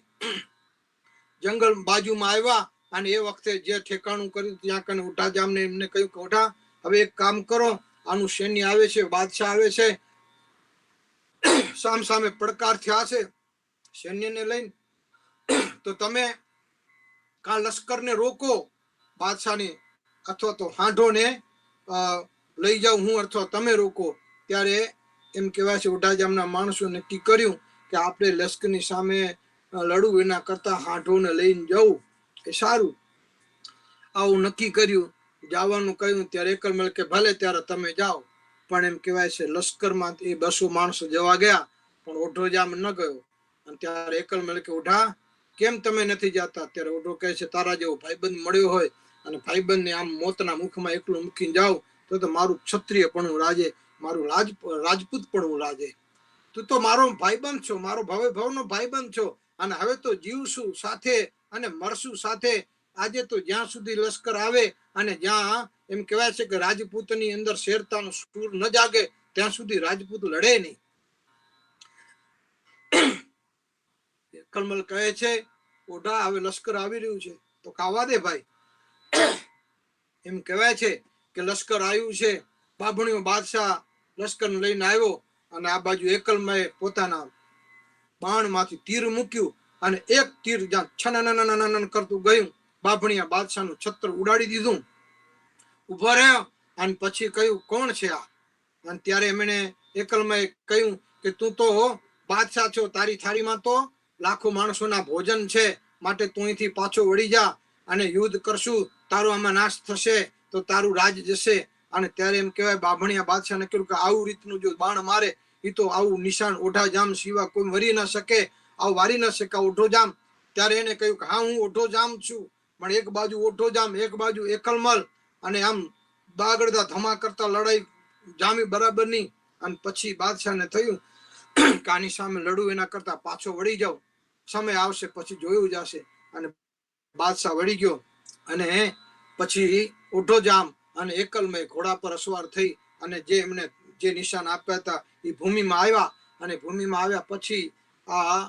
જંગલ બાજુમાં આવ્યા અને એ વખતે જે ઠેકાણું કર્યું ત્યાં કને ઉઠાજામને એમને કહ્યું કે ઉઠા, હવે એક કામ કરો, આનું સૈન્ય આવે છે, બાદશાહ આવે છે, સામ સામે પડકાર થયા છે સૈન્યને લઈને, તો તમે કા લશ્કરને રોકો બાદશાહની, અથવા તો હાંઢોને લઈ જાઉં હું, અથવા તમે રોકો. ત્યારે એમ કહેવાય છે ઉઠાજામના માણસો નક્કી કર્યું કે આપણે લશ્કરની સામે લડવું એના કરતા હાંઢોને લઈને જવું એ સારું. આવું નક્કી કર્યું, જવાનું કહ્યું. ત્યારે એકલમલ કે ભલે ત્યારે તમે જાઓ. પણ એમ કહેવાય છે લશ્કરમાં એ 200 માણસો જવા ગયા પણ ઓઢોજામ ન ગયો. અને ત્યારે એકલમલ કે ઉઠા, કેમ તમે નથી જતા? ત્યારે ઓઢો કહે છે તારા જેવો ભાઈબંધ મળ્યો હોય અને ભાઈબંધને આમ મોતના મુખમાં એકલું મૂકીને જાવ તો મારું ક્ષત્રિય પણ રાજે, મારું રાજપૂત પણ રાજે. તું તો મારો ભાઈબંધ છો, મારો ભવે ભવનો ભાઈબંધ છો, અને હવે તો જીવશું સાથે અને મરશું સાથે. આજે તો જ્યાં સુધી લશ્કર આવે અને જ્યાં એમ કહેવાય છે કે રાજપૂતની અંદર શેરતાનો સૂર ન જાગે ત્યાં સુધી રાજપૂત લડે નહીં. કલમલ કહે છે ઓઢા, હવે લશ્કર આવી રહ્યું છે તો ખાવા દે ભાઈ. એમ કહેવાય છે કે લશ્કર આવ્યું છે. બાભણીઓ બાદશાહ લશ્કર લઈને આવ્યો અને આ બાજુ એકલમાએ પોતાના બાણમાંથી તીર મૂક્યું અને એક તીર જ્યાં છનનનનનન કરતું ગયું, બાભણીયા બાદશાહનું છત્ર ઉડાડી દીધું. ઉભો રહ્યો અને પછી કહ્યું કોણ છે આ? અને ત્યારે એમણે એકલમાએ કહ્યું કે તું તો બાદશાહ છો, તારી થાળીમાં તો લાખો માણસોના ભોજન છે, માટે તું અહીંથી પાછો વળી જા અને યુદ્ધ કરશું, તારો આમાં નાશ થશે તો તારું રાજ જશે. અને ત્યારે એમ કહેવાય બાભણીયા બાદશાહને કહ્યું કે આવું રીતનું જો બાણ મારે એ તો આવું નિશાન ઓઢા જામ સિવાય કોઈ મરી ન શકે, આવું વારી ન શકે ઓઢો જામ. ત્યારે એને કહ્યું કે હા હું ઓઢો જામ છું, પણ એક બાજુ ઓઢો જામ એક બાજુ એકલમલ, અને આમ દાગડતા ધમા કરતા લડાઈ જામી બરાબર નહીં. અને પછી બાદશાહને થયું કે આની સામે લડવું એના કરતા પાછો વળી જાવ, સમય આવશે પછી જોયું જશે. અને બાદશાહ વળી ગયો અને પછી ઓઢો જામ અને એકલમય ઘોડા પર અસવાર થઈ અને જે એમને જે નિશાન આપ્યા હતા એ ભૂમિમાં આવ્યા. અને ભૂમિમાં આવ્યા પછી આ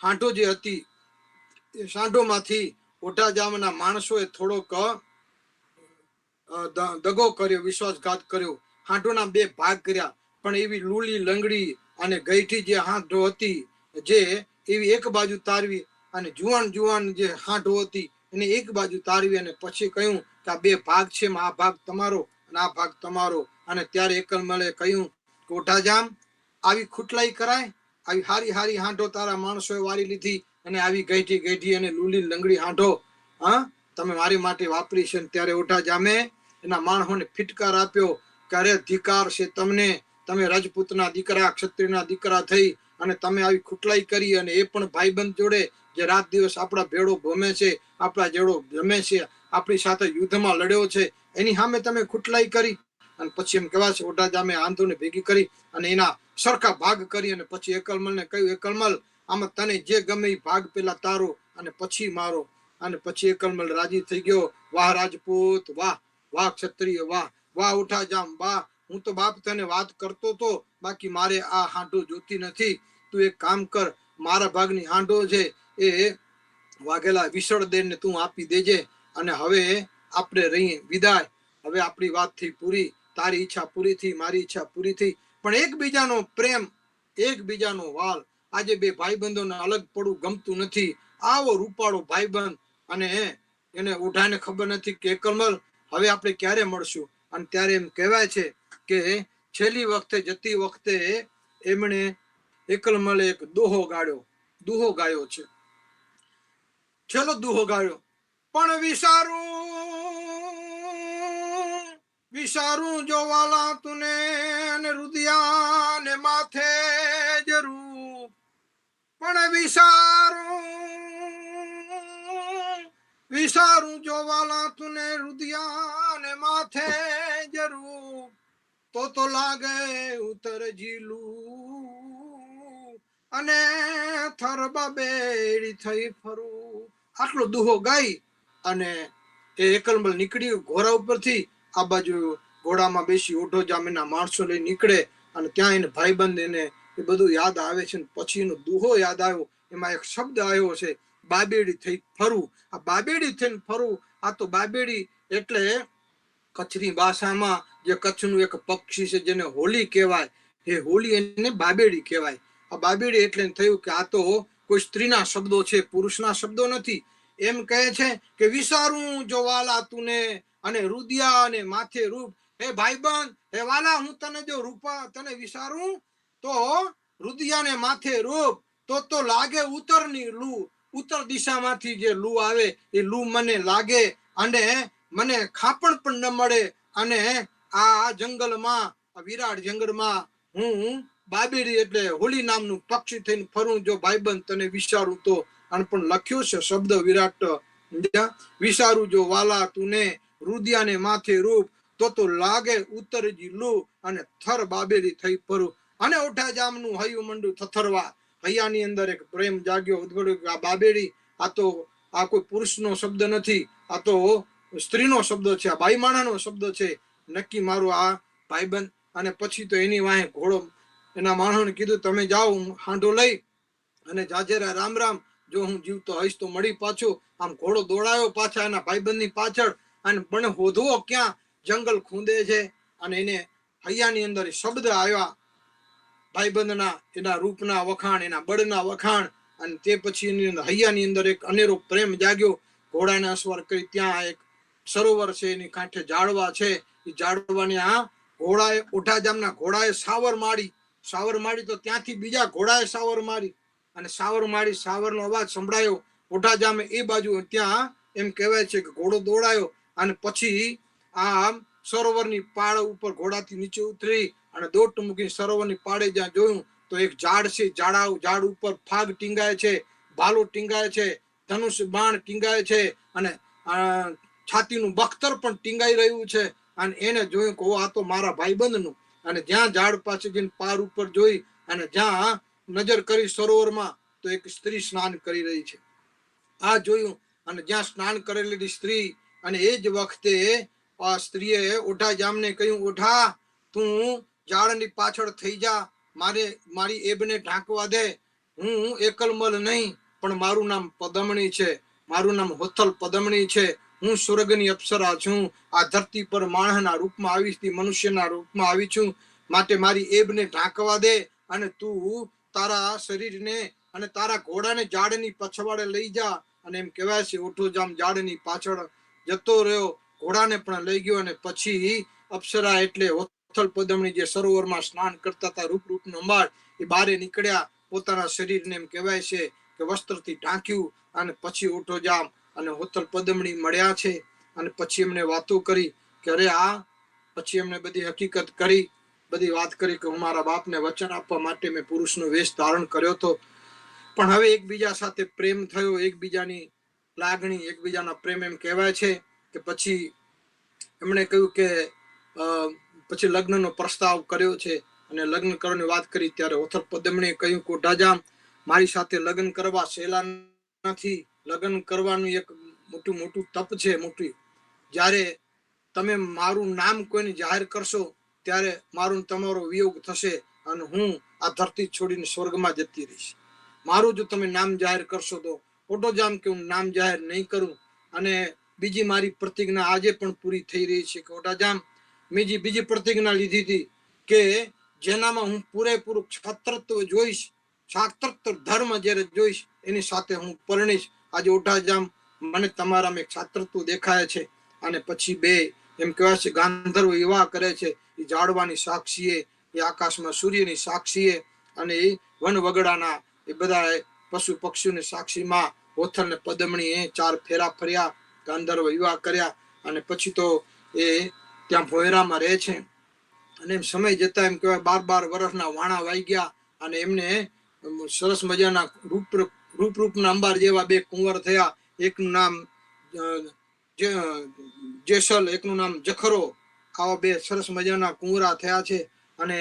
હાંઢો જે હતી એ સાંઢોમાંથી ઓઢા જામના માણસોએ થોડોક દગો કર્યો, વિશ્વાસઘાત કર્યો, હાંઢોના 2 ભાગ કર્યા. પણ એવી લૂલી લંગડી અને ગઈઠી જે હાંઢો હતી જે એવી એક બાજુ તારવી અને જુવાન જુવાન જે હાંઢો હતી એને એક બાજુ તારવી. અને પછી કહ્યું કે આ 2 ભાગ છે, આ ભાગ તમારો અને આ ભાગ તમારો. અને ત્યારે એકલમલે કહ્યું ઓઢા જામ, આવી ખૂટલાઈ કરાય? આવી હારી હારી હાંઢો તારા માણસોએ વારી લીધી અને આવી ગઈઠી ગઈઠી અને લૂલી લંગડી હાંઢો તમે મારી માટે વાપરી છે. ત્યારે ઓઢા જામે એના માણસોને ફિટકાર આપ્યો કે અરે ધિકાર છે તમને, તમે રાજપૂતના દીકરા ક્ષત્રિયના દીકરા થઈ અને તમે આવી ખૂટલાઈ કરી, અને એ પણ ભાઈબંધ જોડે જે રાત દિવસ આપણા ભેડો ભમે છે, આપણા જેડો જમે છે, આપણી સાથે યુદ્ધમાં લડ્યો છે, એની સામે તમે ખૂટલાઈ કરી. અને પછી એમ કહેવાય છે ઓઢા જામે આંધોને ભેગી કરી અને એના સરખા ભાગ કરી. અને પછી એકલમલને કહ્યું એકલમલ આમાં તને જે ગમે એ ભાગ પેલા તારો અને પછી મારો. અને પછી એકલમલ રાજી થઈ ગયો. વાહ રાજપૂત, વાહ વાહ ક્ષત્રિય, વાહ વાહ ઓઢા જામ, વાહ હું તો બાપ તને વાત કરતો તો, બાકી મારે આ હાંઢો જોતી નથી. તું એક કામ કર, મારા ભાગની હાંઢો છે એ વાઘેલા વિસળ દેને તું આપી દેજે. અને હવે આપણે રહી વિદાય, હવે આપણી વાત થઈ પૂરી, તારી ઈચ્છા પૂરી થઈ, મારી ઈચ્છા પૂરી થઈ. પણ એકબીજાનો પ્રેમ, એકબીજાનો વાલ, આજે 2 ભાઈબંધોને અલગ પડવું ગમતું નથી. આવો રૂપાળો ભાઈબંધ અને એને ઓઢાને ખબર નથી કે એકલમલ હવે આપણે ક્યારે મળશું. અને ત્યારે એમ કહેવાય છે કે છેલ્લી વખતે જતી વખતે એમણે એકલમલે એક દોહો ગાયો છે. છેલ્લો દોહો ગાયો, પણ વિચારું જોવાલા તુને રુદિયા ને માથે જરૂર, પણ વિસારું જો વાલા તુને રુદિયા ને માથે જરૂર તો લાગે ઉતર જીલું અને થરબા બેડી થઈ ફરું. આટલો દુહો ગાઈ અને એ એકલમલ નીકળી ઘોડા ઉપરથી. આ બાજુ ઘોડામાં બેસી ઓઢો જામીના માણસો લઈ નીકળે અને ત્યાં એને ભાઈબંધ એને એ બધું યાદ આવે છે. પછી એનો દુહો યાદ આવ્યો. એમાં એક શબ્દ આવ્યો છે, બાબેડી થઈ ફરવું. આ બાબેડી થઈને ફરવું, આ તો બાબેડી એટલે કચ્છની ભાષામાં જે કચ્છનું એક પક્ષી છે જેને હોલી કહેવાય, એ હોલી એને બાબેડી કહેવાય. આ બાબેડી એટલે થયું કે આ તો કોઈ સ્ત્રીના શબ્દો છે, પુરુષના શબ્દો નથી. એમ કહે છે કે વિસારું જો વાલા તુને અને રુદિયા અને માથે રૂપ. હે ભાઈબંધ, હે વાલા, હું તને જો રૂપા તને વિસારું તો રુદિયા ને માથે રૂપ તો લાગે ઉત્તરની લૂ. ઉત્તર દિશામાંથી જે લૂ આવે એ લૂ મને લાગે અને મને ખાપણ પણ ન મળે. અને આ જંગલમાં, આ વિરાટ જંગલમાં હું બાબેડી એટલે હોલી નામનું પક્ષી થઈને ફરું જો ભાઈબંધ તને વિચારું તો. અને પણ લખ્યું છે શબ્દ વિરાટ, વિચારું જો વાલા તુને રુદિયાને માથે રૂપ તો લાગે ઉત્તરજી લૂ અને થર બાબેડી થઈ ફરું. અને ઓઠા જામનું હૈયું મંડું થથરવા. હૈયાની અંદર એક પ્રેમ જાગ્યો, ઉદ્ભવ્યો. આ બાબેડી, આ તો આ કોઈ પુરુષનો શબ્દ નથી, આ તો સ્ત્રીનો શબ્દ છે, આ બાઈ માણાનો શબ્દ છે. નક્કી મારો આ ભાઈબંધ. અને પછી તો એની વાહે ઘોડો, એના માણસોને કીધું તમે જાઓ, હાંડો લઈ અને જાજેરા રામ રામ, જો હું જીવતો હઈશ તો મળી પાછો. આમ ઘોડો દોડાયો પાછા એના ભાઈબંધની પાછળ. અને પણ હોધવો ક્યાં, જંગલ ખૂંદે છે. અને એને હૈયાની અંદર શબ્દ આવ્યા ભાઈબંધના, એના રૂપના વખાણ, એના બળના વખાણ. અને તે પછી એની અંદર હૈયાની અંદર એક અનેરો પ્રેમ જાગ્યો. ઘોડાને અસવાર કરી ત્યાં એક સરોવર છે, એની કાંઠે ઝાડવા છે. એ ઝાડવાની આ ઘોડાએ, ઓઠા જામના ઘોડાએ સાવર મારી તો ત્યાંથી બીજા ઘોડાએ સાવર મારી. અને સાવરનો અવાજ સંભળાયો ઓઠા જામે એ બાજુ. ત્યાં એમ કહેવાય છે કે ઘોડો દોડાયો અને પછી આમ સરોવરની પાળ ઉપર ઘોડાથી નીચે ઉતરી અને દોટ મૂકી સરોવરની પાળે જ્યાં જોયું તો એક ઝાડ છે. ઝાડ ઉપર ફાગ ટીંગાય છે, ભાલો ટીંગાય છે, ધનુષ બાણ ટીંગાય છે અને છાતીનું બખ્તર પણ ટીંગાઈ રહ્યું છે. અને એને જોયું કે આ તો મારા ભાઈબંધનું. અને જ્યાં ઝાડ પાસે જઈને પાર ઉપર જોઈ અને જ્યાં નજર કરી સરોવરમાં તો એક સ્ત્રી સ્નાન કરી રહી છે. આ જોયું અને જ્યાં સ્નાન કરેલી સ્ત્રી. અને એ જ વખતે આ સ્ત્રીએ ઓઠા જામને કહ્યું, ઓઠા તું ઝાડની પાછળ થઈ જા, મારી એબને ઢાંકવા દે. હું એકલમલ નહીં, પણ મારું નામ પદમણી છે, મારું નામ હોથલ પદમણી છે. હું સ્વર્ગની અપ્સરા છું. આ ધરતી પર માણસના રૂપમાં આવી છું, મનુષ્યના રૂપમાં આવી છું. માટે મારી એબને ઢાંકવા દે અને તું તારા શરીરને અને તારા ઘોડાને ઝાડની પછવાડે લઈ જા. અને એમ કહેવાય છે ઓઠો જામ ઝાડની પાછળ જતો રહ્યો, ઘોડાને પણ લઈ ગયો. અને પછી અપ્સરા એટલે હોથલ પદમણી જે સરોવરમાં સ્નાન કરતા હતા, રૂપનો માળ, એ બારે નીકળ્યા. પોતાના શરીરને એમ કહેવાય છે કે વસ્ત્રથી ઢાંક્યું. અને પછી ઓઠો જામ અને હોથલ પદમણી મળ્યા છે. અને પછી એમને વાતો કરી કે અરે આ, પછી એમને બધી હકીકત કરી, બધી વાત કરી કે હું મારા બાપને વચન આપવા માટે મેં પુરુષનો વેશ ધારણ કર્યો હતો. પણ હવે એકબીજા સાથે પ્રેમ થયો, એકબીજાની લાગણી, એકબીજાના પ્રેમ એમ કહેવાય છે કે પછી એમણે કહ્યું કે પછી લગ્નનો પ્રસ્તાવ કર્યો છે. અને લગ્ન કરવાની વાત કરી ત્યારે હોથલ પદમણીએ કહ્યું કે ઓઢાજામ, મારી સાથે લગ્ન કરવા સહેલા નથી. લગ્ન કરવાનું એક મોટું તપ છે, મોટી. જ્યારે તમે મારું નામ કોઈને જાહેર કરશો ત્યારે મારું તમારો વિયોગ થશે અને હું આ ધરતી છોડીને સ્વર્ગમાં જતી રહીશ. મારું જો તમે નામ જાહેર કરશો તો ઓટોજામ કે હું નામ જાહેર નહીં કરું. અને બીજી મારી પ્રતિજ્ઞા આજે પણ પૂરી થઈ રહી છે કે ઓટાજામ, મેં બીજી પ્રતિજ્ઞા લીધી હતી કે જેનામાં હું પૂરેપૂરું છાત્રત્વ જોઈશ, છાત્રત્વ ધર્મ જ્યારે જોઈશ એની સાથે હું પરણીશ. આજે ઓટાજામ મને તમારામાં એક છાત્રત્વ દેખાય છે. અને પછી બે એમ કહેવાય છે ગાંધર્વ વિવાહ કરે છે. એ ઝાડવાની સાક્ષીએ, એ આકાશમાં સૂર્યની સાક્ષીએ અને એ વન વગડાના એ બધા પશુ પક્ષીઓની સાક્ષીમાં હોથલ ને પદમણી 4 ફેરા ફર્યા, ગાંધર્વ વિવાહ કર્યા. અને પછી તો એ ત્યાં ભોયરામાં રહે છે. અને એમ સમય જતા એમ કહેવાય 12 વર્ષના વાણા વાઈ ગયા. અને એમને સરસ મજાના રૂપના અંબાર જેવા બે કુંવર થયા. એકનું નામ જેસલ, એકનું નામ જખરો. આવા બે સરસ મજાના કુંવરા થયા છે. અને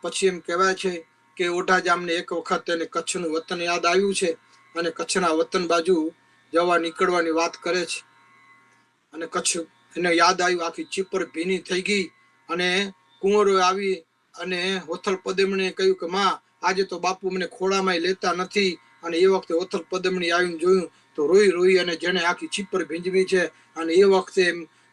પછી એમ કહેવાય છે કે ઓઢાજામને એક વખત એને કચ્છનું વતન યાદ આવ્યું છે અને કચ્છના વતન બાજુ જવા નીકળવાની વાત કરે છે. અને કચ્છ એને યાદ આવ્યું, આખી ચીપર ભીની થઈ ગઈ. અને કુંવરો આવી અને હોથલ પદમણીએ કહ્યું કે માં, આજે તો બાપુ મને ખોળામાં લેતા નથી. અને એ વખતે હોથલ પદમણી આવીને જોયું તો રોઈ રોઈ અને જેને આખી ચીપર ભીંજવી છે. અને એ વખતે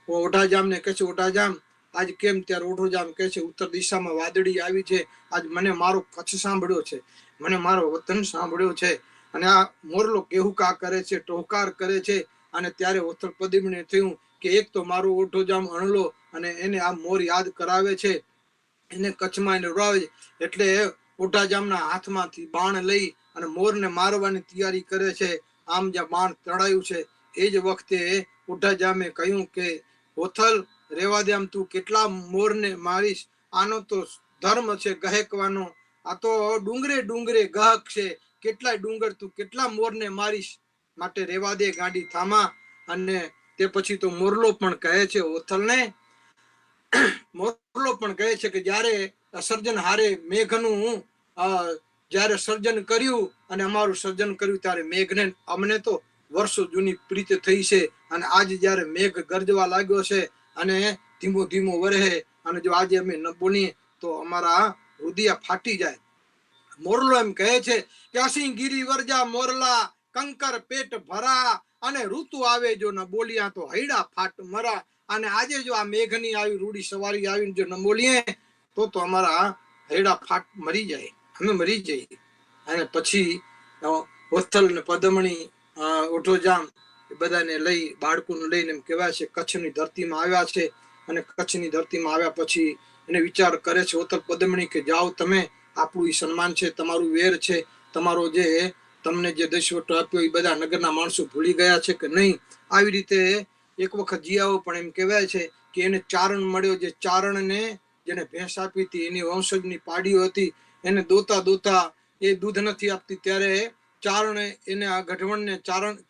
ઓઢાજામને કહે છે, ઓઢાજામ આજ કેમ? ત્યારે ઓઢોજામ કહે છે, ઉત્તર દિશામાં વાદળી આવી છે, આજ મને મારો કચ્છ સાંભળ્યો છે, મને મારો વતન સાંભળ્યો છે. અને આ મોરલો કેહુકા કરે છે, ટોકાર કરે છે. અને ત્યારે હોથલ પદમણીને થયું કે એક તો મારો ઓઢોજામ અણલો અને એને આ મોર યાદ કરાવે છે, એને કચ્છમાં એને રોવે. એટલે ઓઢાજામના હાથમાંથી બાણ લઈ અને મોરને મારવાની તૈયારી કરે છે. આમ જ્યાં બાણ ચડાયું છે એ જ વખતે ઓઢાજામે કહ્યું કે હોથલ, રેવા દે, આમ તું કેટલા મોરને મારીશ? આનો તો ધર્મ છે ગહેકવાનો, આ તો ડુંગરે ડુંગરે ગહક છે, કેટલાય ડુંગર તું કેટલા મોરને મારીશ, માટે રેવા દે ગાડી થામા. અને તે પછી તો મોરલો પણ કહે છે હોથલને, મોરલો પણ કહે છે કે જ્યારે સર્જન હારે મેઘનું જ્યારે સર્જન કર્યું અને અમારું સર્જન કર્યું ત્યારે મેઘને અમને તો વર્ષો જૂની પ્રીત થઈ છે. અને આજે જ્યારે મેઘ ગરજવા લાગ્યો છે અને ધીમો ધીમો વરહે અને જો આજે અમે ન બોલીએ તો અમારા હૃદય ફાટી જાય. મોરલો એમ કહે છે કે અસી ગીરી વરજા મોરલા, કંકર પેટ ભરા, અને ઋતુ આવે જો ન બોલિયા તો હૈડા ફાટ મરા. અને આજે જો આ મેઘની આવી રૂડી સવારી આવીને જો ન બોલીએ તો અમારા હૈડા ફાટ મરી જાય, અમે મરી જઈએ. અને પછી હોથલ ને પદમણી, ઓઢોજામ એ બધાને લઈ, બાળકોને લઈને એમ કહેવાય છે કચ્છની ધરતીમાં આવ્યા છે. અને કચ્છની ધરતીમાં આવ્યા પછી એને વિચાર કરે છે હોથલ પદમણી કે જાઓ તમે, આપણું સન્માન છે, તમારું વેર છે, તમારો જે તમને જે દશવટો આપ્યો એ બધા નગરના માણસો ભૂલી ગયા છે કે નહીં. આવી રીતે એક વખત જીયાઓ પણ એમ કહેવાય છે કે એને ચારણ મળ્યો, જે ચારણને જેને ભેંસ આપી હતી એની વંશજની પાડીઓ હતી. એને દોતા દોતા એ દૂધ નથી આપતી ત્યારે ચારણે એને આ ગઢવણને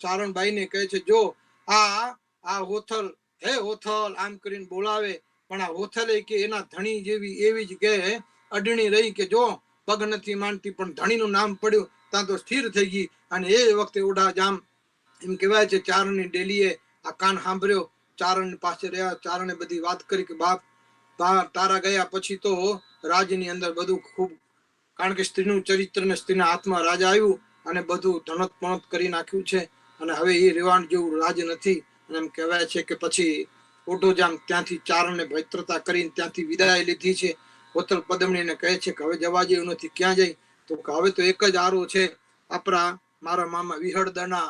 ચારણબાઈને કહે છે, જો આ હોથલ, હે હોથલ, આમ કરીને બોલાવે. પણ આ હોથલે કે એના ધણી જેવી એવી જ કે અડણી રહી કે જો પગ નથી માનતી, પણ ધણીનું નામ પડ્યું ત્યાં તો સ્થિર થઈ ગઈ. અને એ વખતે ઓઢાજામ એમ કહેવાય છે ચારણની ડેલીએ આ કાન સાંભળ્યો, ચારણ પાસે રહ્યા, ચારણે બધી વાત કરી કે બાપ, તારા ગયા પછી તો રાજની અંદર બધું ખૂબ, કારણ કે સ્ત્રીનું ચરિત્ર ને સ્ત્રીના હાથમાં રાજ આવ્યું અને બધું ધણત પણત કરી નાખ્યું છે. અને હવે એ રેવાણ જેવું રાજ નથી. અને એમ કહેવાય છે કે પછી ઓઢોજામ ત્યાંથી ચારણને ભૈત્રતા કરીને ત્યાંથી વિદાય લીધી છે. હોથલ પદમણીને કહે છે કે હવે જવા જેવું નથી. ક્યાં જઈ? તો હવે તો એક જ આરો છે, આપણા મારા મામા વિહળદના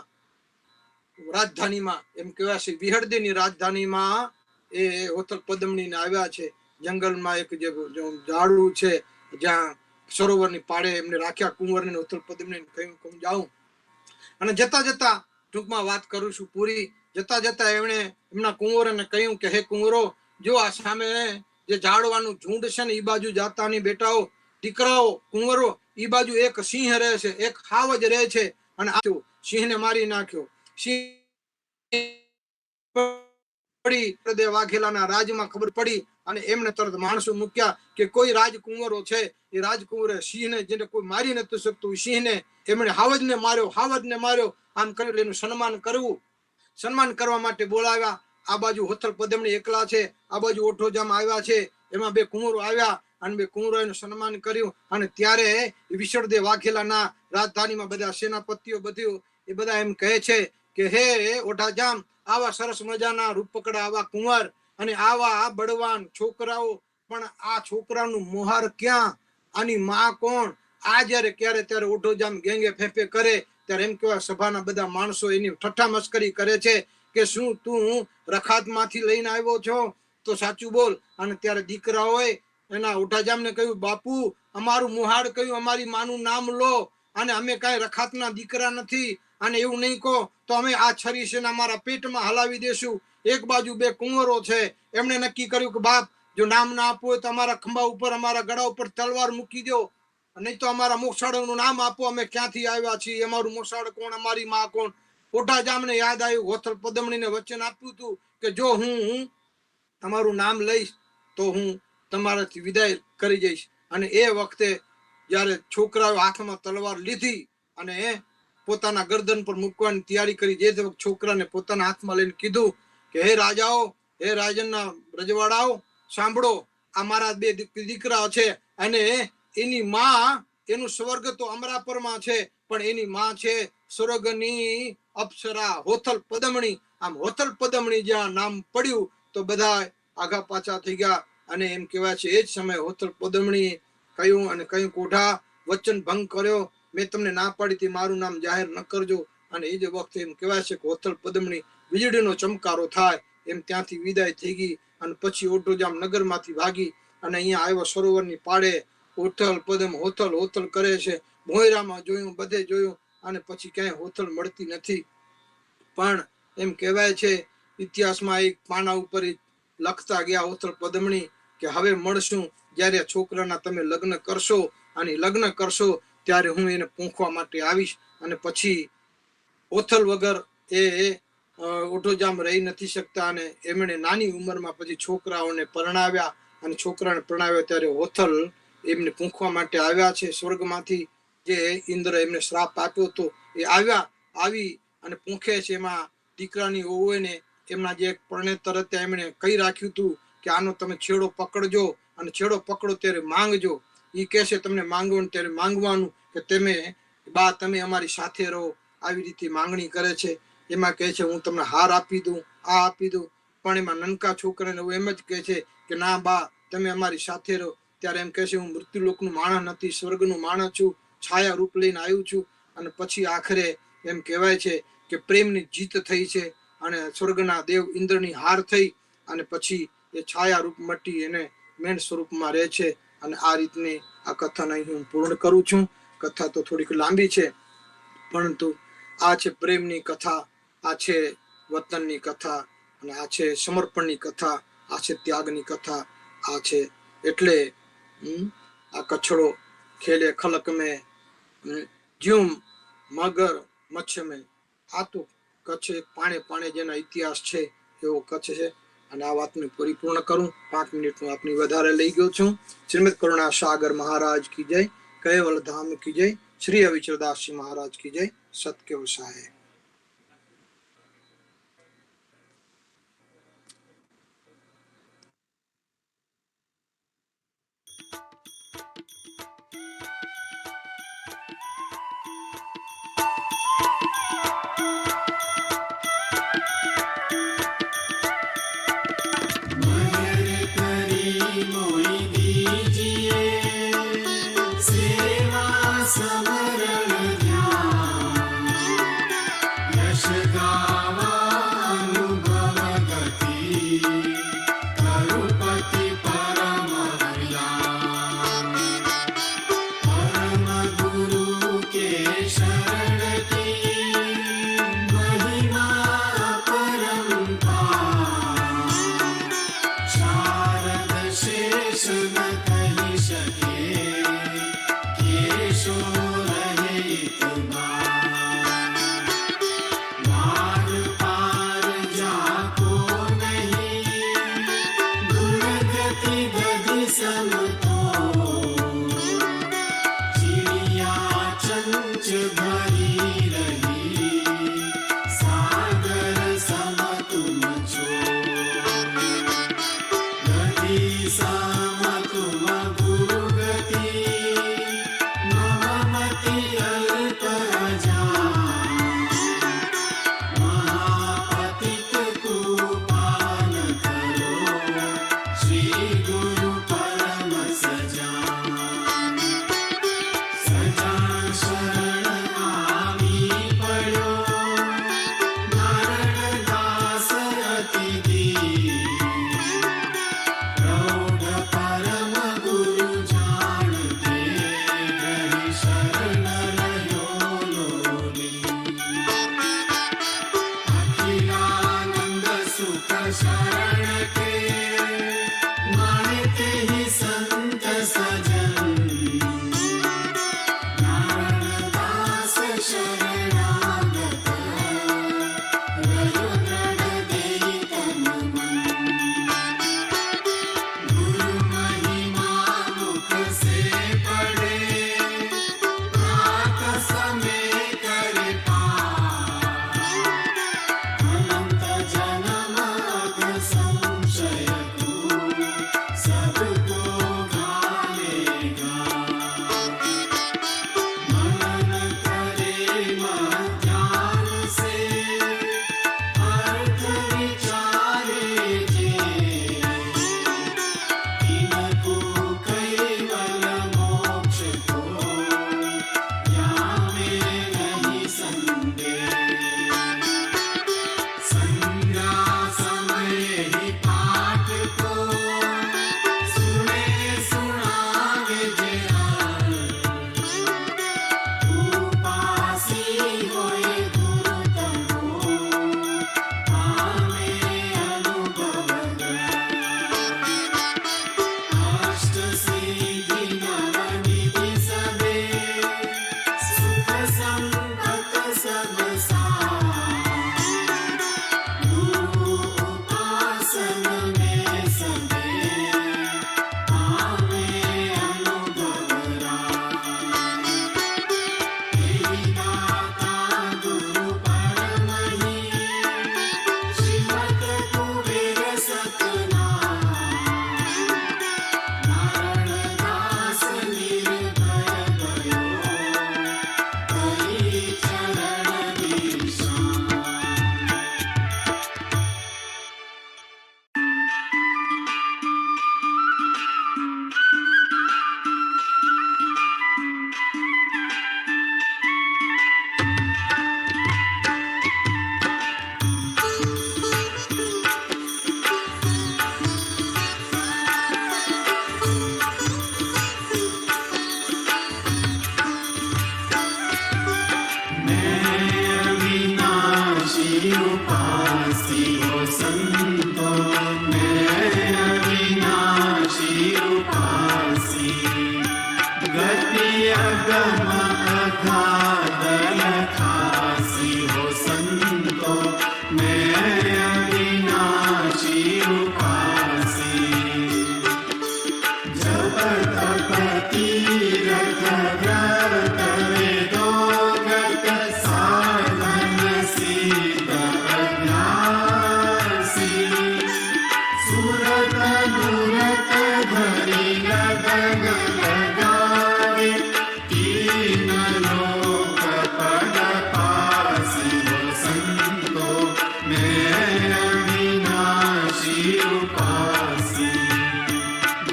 રાજધાનીમાં, એમ કહેવાય છે વિહળદેની રાજધાનીમાં એ હોથલ પદમણીને આવ્યા છે. જંગલમાં એક જે ઝાડવું છે જ્યાં સરોવરની પાળે એમને રાખ્યા કુંવરને. હોથલ પદમણીને કહ્યું કે હું જાઉં. અને જતા જતા, ટૂંકમાં વાત કરું છું પૂરી, જતા જતા એમણે એમના કુંવરોને કહ્યું કે હે કુંવરો, જો આ સામે જે ઝાડવાનું ઝુંડ છે ને એ બાજુ જાતા ની બેટાઓ, દીકરાઓ, કુંવરો, એ બાજુ એક સિંહ રહે છે, એક હાવજ રહે છે. અને સિંહને મારી નાખ્યો. સિંહ વાઘેલાના રાજમાં ખબર પડી અને એમને તરત માણસો મૂક્યા કે કોઈ રાજકુંવરો છે, એ રાજકુંવરે સિંહને, જેને કોઈ મારી નથી શકતું, સિંહને એમણે હાવજને માર્યો. આમ કરી એનું સન્માન કરવું, સન્માન કરવા માટે બોલાવ્યા. આ બાજુ હોથલ પદમણી એકલા છે, આ બાજુ ઓઢોજામ આવ્યા છે. એમાં બે કુંવરો આવ્યા અને બે કુંવરો એનું સન્માન કર્યું. અને ત્યારે વિસળદે વાઘેલાના રાજધાનીમાં બધા સેનાપતિઓ બધું એ બધા એમ કહે છે કે હે ઓઢાજામ, આવા સરસ મજાના રૂપકડા આવા કુંવર અને આવા બળવાન છોકરાઓ, પણ આ છોકરાનું મોહાર ક્યાં? આની માં કોણ? આ જયારે ક્યારે ત્યારે ઓઢોજામ ગેંગે ફેફે કરે ત્યારે એમ કહેવાય સભાના બધા માણસો એની ઠઠ્ઠા મસ્કરી કરે છે કે શું તું રખાતમાંથી લઈને આવ્યો છો? તો સાચું બોલ. અને ત્યારે દીકરાઓએ એના ઓઢાજામને કહ્યું, બાપુ, અમારું મોહાડ કહ્યું, અમારી માનું નામ લો, અને અમે કાંઈ રખાતના દીકરા નથી. અને એવું નહીં કહો તો અમે આ છરી છે ને અમારા પેટમાં હલાવી દેશું. એક બાજુ બે કુંવરો છે, એમણે નક્કી કર્યું કે બાપ, જો નામ ના આપવું હોય તો અમારા ખંભા ઉપર, અમારા ગળા ઉપર તલવાર મૂકી દો. નહીં તો અમારા મોસાળનું નામ આપો, અમે ક્યાંથી આવ્યા છીએ, અમારું મોસાળ કોણ, અમારી માં કોણ. ઓઢા જામને યાદ આવ્યું, હોથલ પદમણીને વચન આપ્યું હતું કે જો હું તમારું નામ લઈશ તો હું તમારાથી વિદાય કરી જઈશ. અને એ વખતે જ્યારે છોકરાઓ હાથમાં તલવાર લીધી અને પોતાના ગરદન પર મૂકવાની તૈયારી કરી, જે છોકરાને પોતાના હાથમાં લઈને કીધું કે હે રાજાઓ, હે રાજનના રજવાડાઓ, સાંભળો, આ મારા બે દીકરા છે અને એની માં, એનું સ્વર્ગ તો અમરાપરમાં છે, પણ એની માં છે સ્વર્ગની અપ્સરા હોથલ પદમણી. આમ હોથલ પદમણી જ્યાં નામ પડ્યું તો બધા આગા પાછા થઈ ગયા. અને એમ કહેવાય છે એ જ સમયે હોથલ પદમણી કહ્યું અને કહ્યું કોઢા વચન ભંગ કર્યો, મેં તમને ના પાડી હતી મારું નામ જાહેર ન કરજો. અને એ જ વખતે એમ કહેવાય છે કે હોથલ પદમણી વીજળીનો ચમકારો થાય એમ ત્યાંથી વિદાય થઈ ગઈ. અને પછી ઓટોજામ નગરમાંથી ભાગી અને અહીંયા આવ્યો સરોવરની પાડે. હોથલ પદમ હોથલ હોથલ કરે છે, ભોયરામાં જોયું, બધે જોયું, અને પછી ક્યાંય હોથલ મળતી નથી. પણ એમ કહેવાય છે ઇતિહાસમાં એક પાના ઉપર લખતા ગયા હોથલ પદમણી કે હવે મળશું જ્યારે છોકરાના તમે લગ્ન કરશો, અને લગ્ન કરશો ત્યારે હું એને પૂંખવા માટે આવીશ. અને પછી હોથલ વગર એ ઓટોજામ રહી નથી શકતા. અને એમણે નાની ઉંમરમાં પછી છોકરાઓને પરણાવ્યા, અને છોકરાને પરણાવ્યા ત્યારે હોથલ એમને પૂંખવા માટે આવ્યા છે સ્વર્ગમાંથી. જે ઇન્દ્ર એમને શ્રાપ આપ્યો હતો એ આવી અને પૂંખે છે. એમાં દીકરાની ઓવેને એમના જે પરણેતર હતા એમણે કહી રાખ્યું હતું કે આનો તમે છેડો પકડજો, અને છેડો પકડો ત્યારે માંગજો. એ કહેશે તમને માંગવાનું ત્યારે માંગવાનું કે તમે અમારી સાથે રહો. આવી રીતે માંગણી કરે છે. એમાં કહે છે હું તમને હાર આપી દઉં, આ આપી દઉં. પણ એમાં નનકા છોકરાને એમ જ કહે છે કે ના બા, તમે અમારી સાથે રહો. ત્યારે એમ કહે છે હું મૃત્યુલોકનું માણસ નથી, સ્વર્ગનું માણસ છું, છાયા રૂપ લઈને આવ્યું છું. અને પછી આખરે એમ કહેવાય છે કે પ્રેમની જીત થઈ છે, અને સ્વર્ગના દેવ ઇન્દ્રની હાર થઈ, અને પછી એ છાયા રૂપ મટી એને મેન સ્વરૂપમાં રહે છે. અને આ રીતની આ કથાને અહીં હું પૂર્ણ કરું છું. કથા તો થોડીક લાંબી છે, પરંતુ આ છે પ્રેમની કથા, આ છે વતનની કથા, અને આ છે સમર્પણની કથા, આ છે ત્યાગની કથા. આ છે એટલે આ કછડો ખેલે ખલક મેં જ્યુમ મગર મચ્છ મેં. આ તો કચ્છ પાણે પાણે જેના ઇતિહાસ છે એવો કચ્છ છે. અને આ વાતને પરિપૂર્ણ કરું. 5 મિનિટનું આપની વધારે લઈ ગયો છું. શ્રીમદ કરુણા સાગર મહારાજ કી જય, કૈવલ ધામ કી જય, શ્રી અવિચરદાસજી મહારાજ કી જય. સત્ય વસાય. सुरत मूरत धरि लगन लगावे तीन लोक पद पासी हो संतो मैं अविनाशी उपासी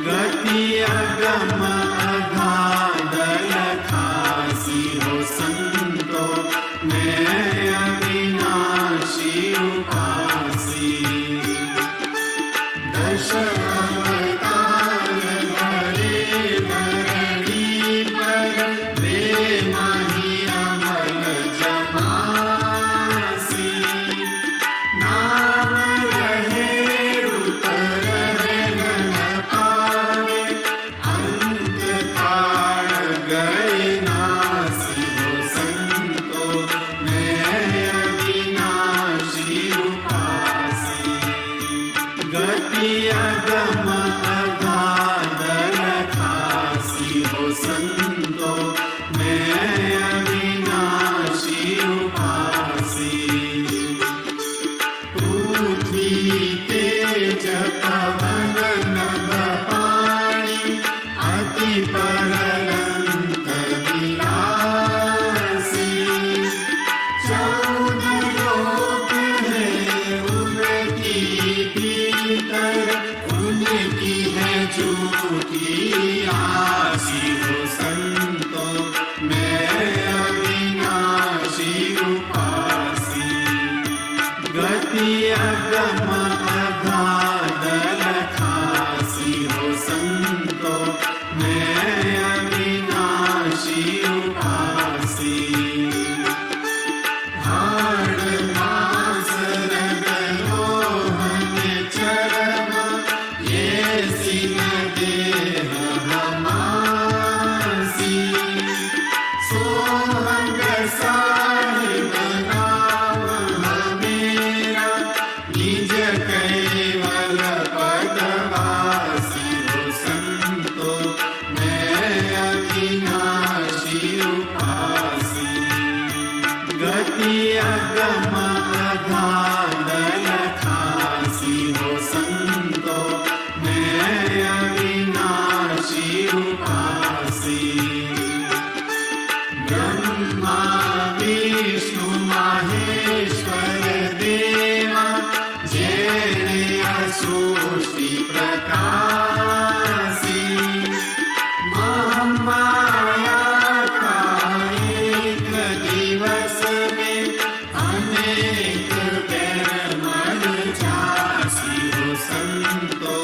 गति अगम अगाध लखासी हो संतो मैं अविनाशी उपासी दश अवतार धरे धरणी पर वे माही अमल जमासी नाम रहे रूप रहे न पावे अंत काल गए नासी हो संतो मैं अविनाशी उपासी गति अगम अगाध लखासी हो संतो मैं अविनाशी उपासी पृथ्वी तेज पवन नभ पाणी अति परलंक विलासी चौदह लोक है उनकी भीतर उनकी है झूठी आसी हो संतो मैं अविनाशी उपासी गति अगम अगाध लखासी हो संतो मैं अविनाशी उपासी हाड़ मांस रग लोहन चर्म ये सिन देह हमासी सोहंग साहिब नाम हमेरा निज कैवल पदवासी हो संतो मैं अविनाशी उपासी गति अगम अगाध लखासी हो संतो मैं अविनाशी उपासी ब्रह्मा विष्णु महेश्वर देवा जेने सृष्टि प्रकाशी महामाया का एक दिवस में अनेक बेर मर जासी हो संतो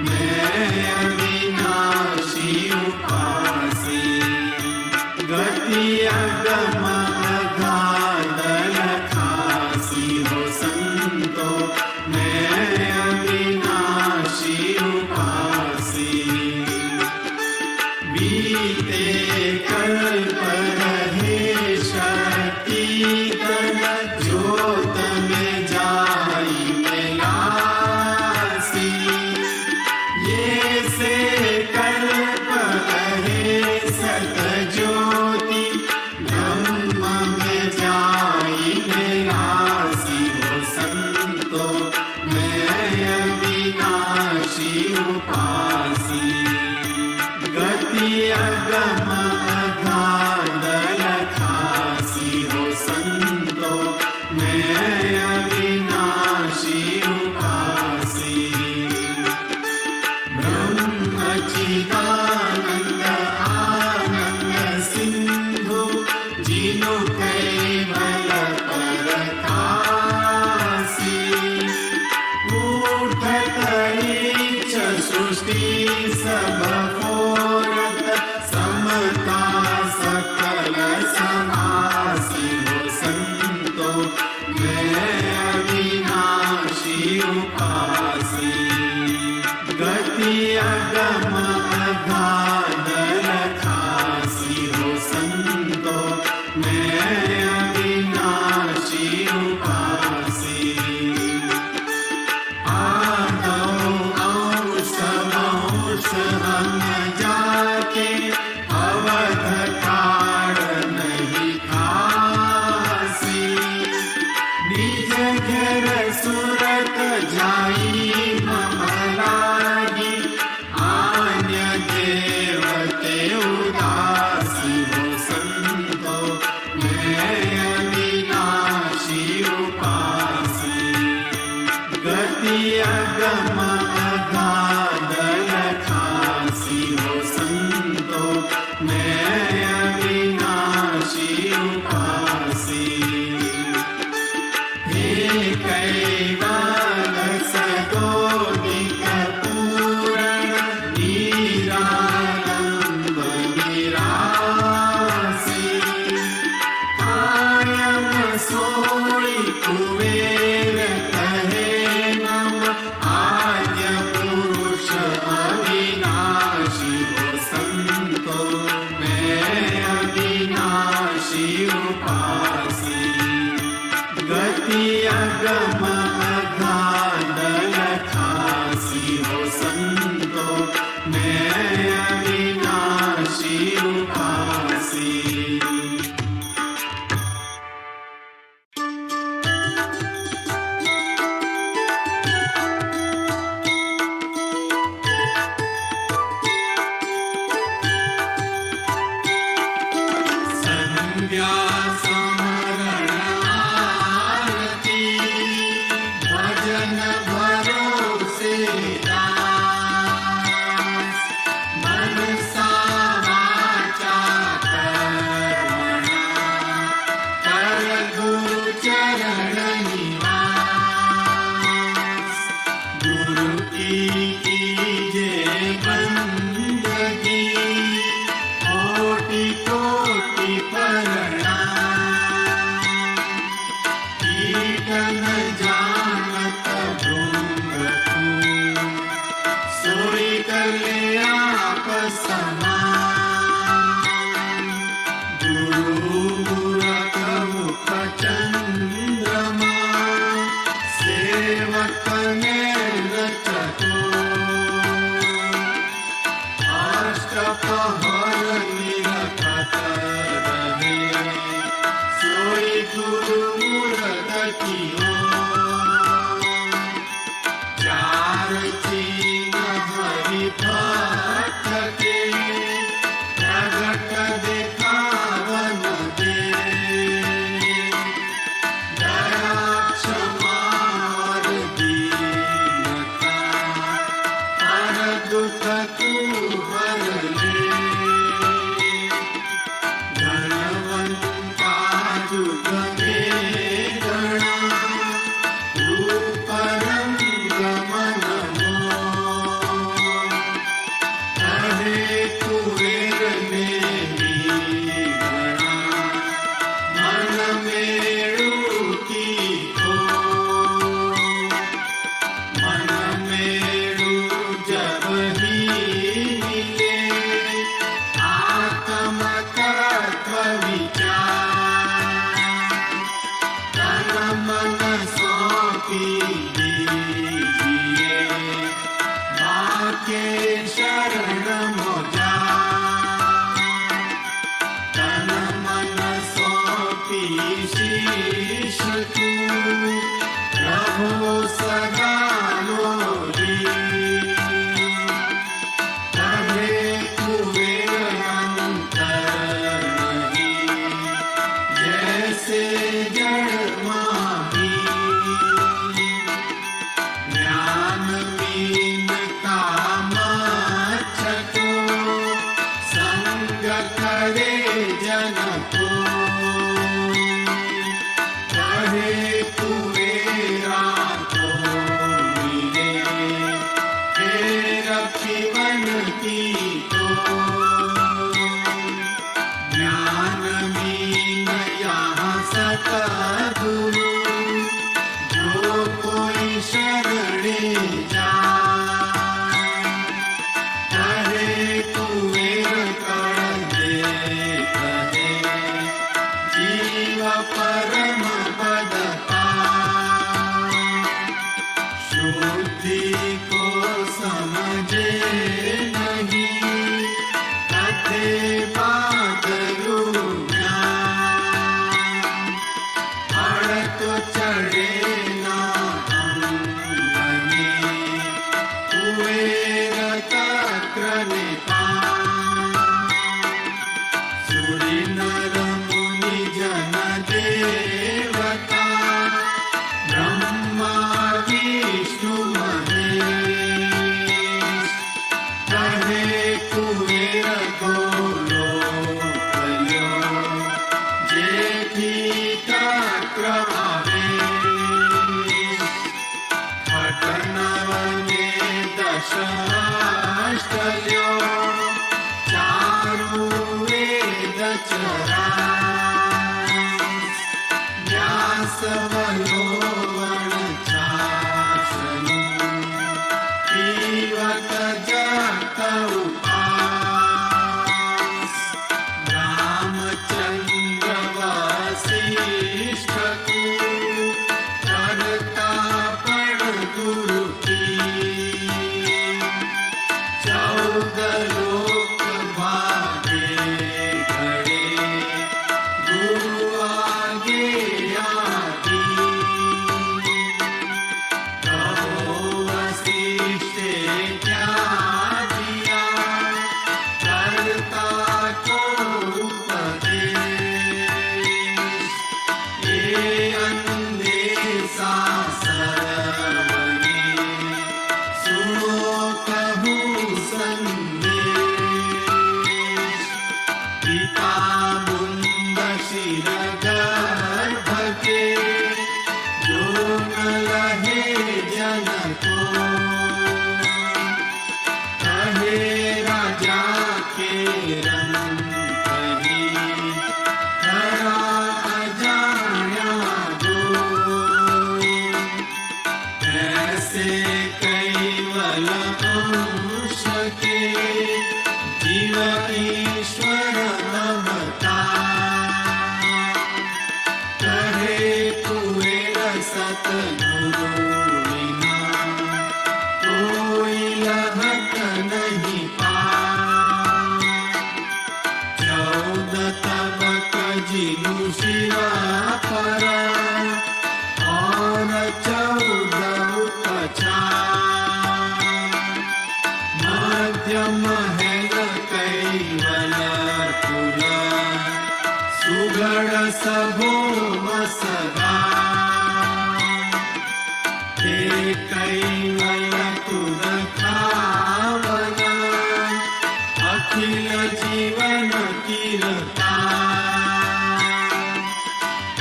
मैं अविनाशी उपासी गति अगम अगाध लखासी हो संतो मैं अविनाशी उपासी बीते कल्प रहे शक्ति गण ज्योत में जाई मिलासी ये से कल्प रहे सत ज्योति ब्रह्म में जाई मिलासी हो संतो मैं अविनाशी उपासी गति अगम अगाध लखासी हो संतो मैं अविनाशी उपासी ब्रह्म चिदानंद आनंद सिंधु जिनु कैवल परकासी ऊर्ध्व च सृष्टि सब फोरत समता सकल समासी हो संतो मैं अविनाशी उपासी गति अगम अगाध लखासी हो संतो मैं अविनाशी उपासी आदौ औष वंश हम जाके अवध काल नहीं खासी निज घर सुरत जाई मम संतो मैं अविनाशी उपासी। संध्या समरण आरती भजन भरोसे दास मनसा वाचा कर्मणा कर गुरु चरण निवास। गुरु की कीजे बंदगी कोटि कोटि प्रणाम। कीर्तन जानत भृंग तू सोई कल्याप समान। गुरु मूरत मुख चंद्रमा सेवक नैन चतुर। अष्टपहर निरखत रहे सोई गुरु मूरत कियो। चार चीन हरि भक्त के प्रगट देखावन दे। दया क्षमा और दीनता पर दुख तू हर ले। धनवंता जुग में गणा रूप रंग मन मोह। कहे कुबेर ने भी गणा मन मेरु की को। मन मेरु जब ही मिले आत्म तत्व विचार। तन मन सौंपी दीजिए बाके शरण मोजा। तन मन सौंपी शीश तू प्रभु सदा लोरी। तबे कुबेर अंतर नहीं जैसे जड़ माही। ज्ञान मीन काम छको संग करे जन को। कहे कुबेरा को मिले फिर जीवन की को। ज्ञान मीन यहाँ सतगुरु जो कोई शरणे जाए। कहे कुबेर कर दे कहे जीव परम पद पाए। शुद्धि को समझे नहीं कथे बादलू ज्ञान। हर तो चढ़े ना अंगने कुबेर तक्र निपान। सूरि नर मुनि जन देवता ब्रह्मा विष्णु महेश। कहे कुबेर को लोकयो जेठी तक्र आवेश। खट नवने दशाष्टल्यो चारु वेद चरास। व्यास वयोवन चाशनु पीवत जगत उपास। रामचंद्र वसिष्ठ को करता पड़ गुरु की। सकल अंश के जीव ईश्वर नमता कहे कुबेर सतगुरु बिना कोई लहक नहीं पा 14 तबक जिनु शिवा पर और 14 उपचार मध्यम हेल कैवल कुल सुगढ़ सभोम सदा ते कैवल तुद खावन अखिल जीवन कीरता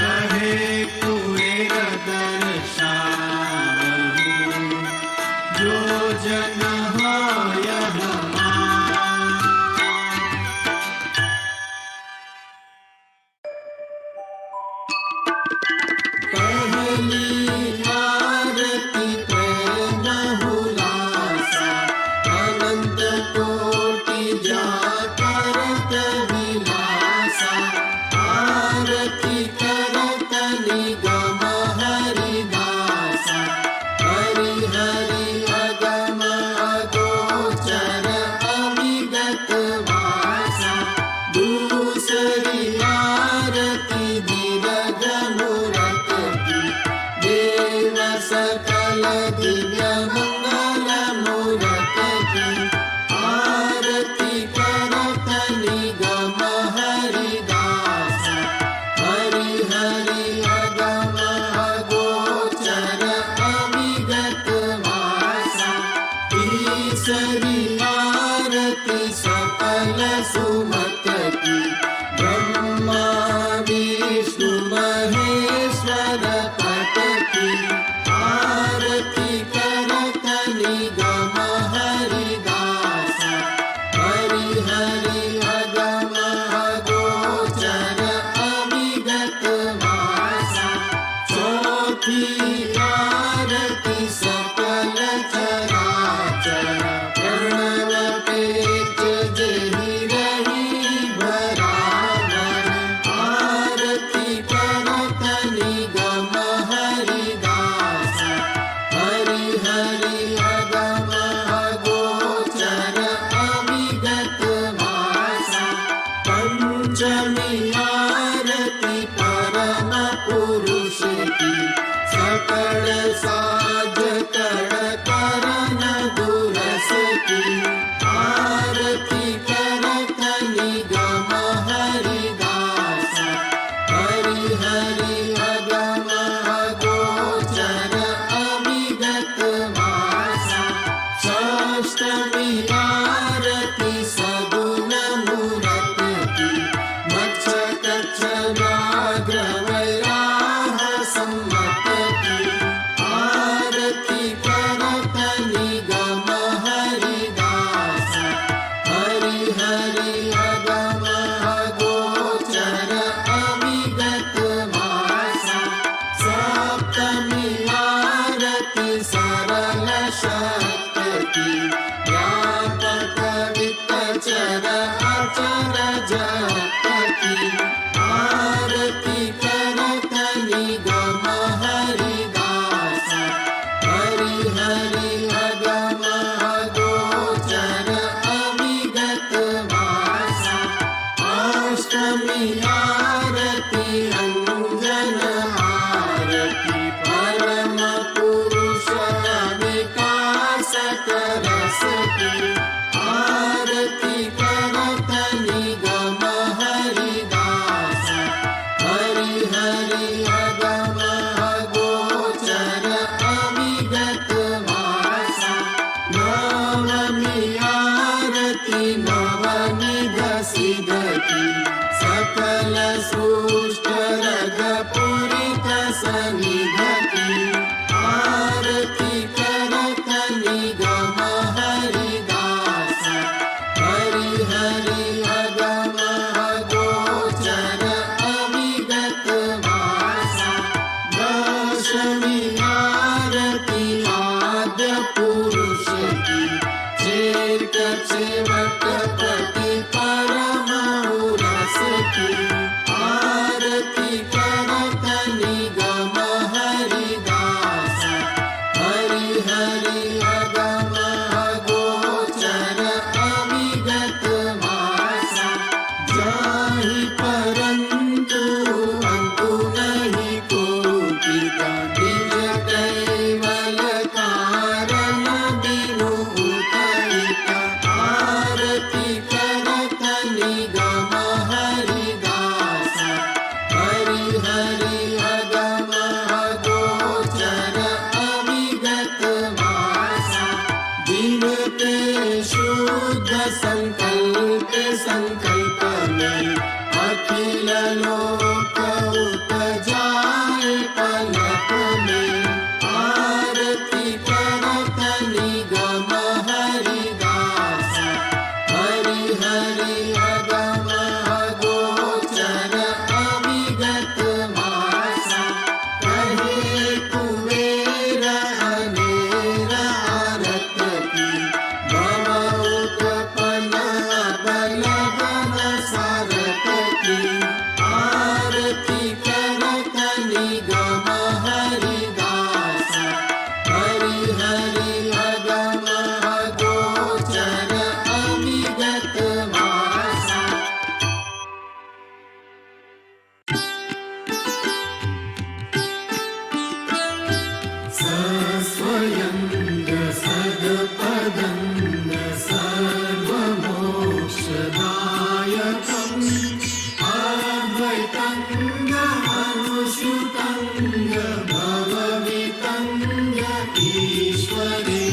कहे कुबेर दर्शावहु जो जन होय हमार। पहली आरती प्रेम हुलासा अनंत कोटि जाकरत विलासा आरती करत निगम हरिदासा हरि हरि अगम अगोचर अविगत वासा दूसरी आरती दीर्घ मुरत की देव सकल दिव्य मंगल मूरत की आरती करत निगम हरिदासा हरि हरि अगम अगोचर अविगत वासा तीसरी आरती सकल सुमत की ब्रह्मा विष्णु महेश्वर पट की आरती करत निगम हरिदासा हरि हरि अगम अगोचर अविगत वासा चौथी आरती सकल चराचर प्रणव पेच जेहि रही बराबर आरती करत निगम हरिदासा हरि हरि अगम अगोचर अविगत वासा पंचमी आरती परम पुरुष की सकल साज कर करन दुरस की आरती करत निगम हरिदासा हरि हरि अगम अगोचर अविगत वासा षष्ठमी आरती सगुण मूरत की मच्छ कच्छ व्याघ्र वैराह सम्मत की आरती करत निगम हरिदासा हरि हरि अगम अगोचर अविगत वासा सप्तमी आरती सरल शक्त की व्यापक वित्त चर अचर जगत की आरती करत निगम हरिदासा हरि हरि अगम अगोचर अविगत वासा अष्टमी आरती अंजन आरती परम पुरुष विकास रस की आरती करत निगम हरिदासा हरि हरि अगम अगोचर अविगत वासा नवमी आरती नवनिध सिद्ध की सकल सृष्ट रग पूरित सनिध की आरती करत निगम हरिदासा हरि हरि अगम अगोचर अविगत वासा दशमी आरती आद्य पुरुष वटपति परमहु रस की आरती करत निगम हरिदास हरि हरि अगम अगोचर अविगत मासा जाहि परंतु अंतु नहीं कोटिका निज कैवल कारण बिनु उतरिका आरती करत निगम हरिदास हरि हरि अगम अगोचर अविगत मासा जीवते शुद्ध संकल्प संकल्प में अखिल लोक उपजाए पलक में आरती करत निगम हरिदास हरि हरि अगम अगोचर अविगत मासा कहे कुबेर अनेर आरत की भव उत्पन्न बलगन सारत की आरती करत निगम हरिदास हरि हरि अगम अगोचर अविगत मासा सस्वयंग सदपदंग सर्वमोक्षदायकम् अद्वैतंग अनुश्रुतंग भववितंग ईश्वरे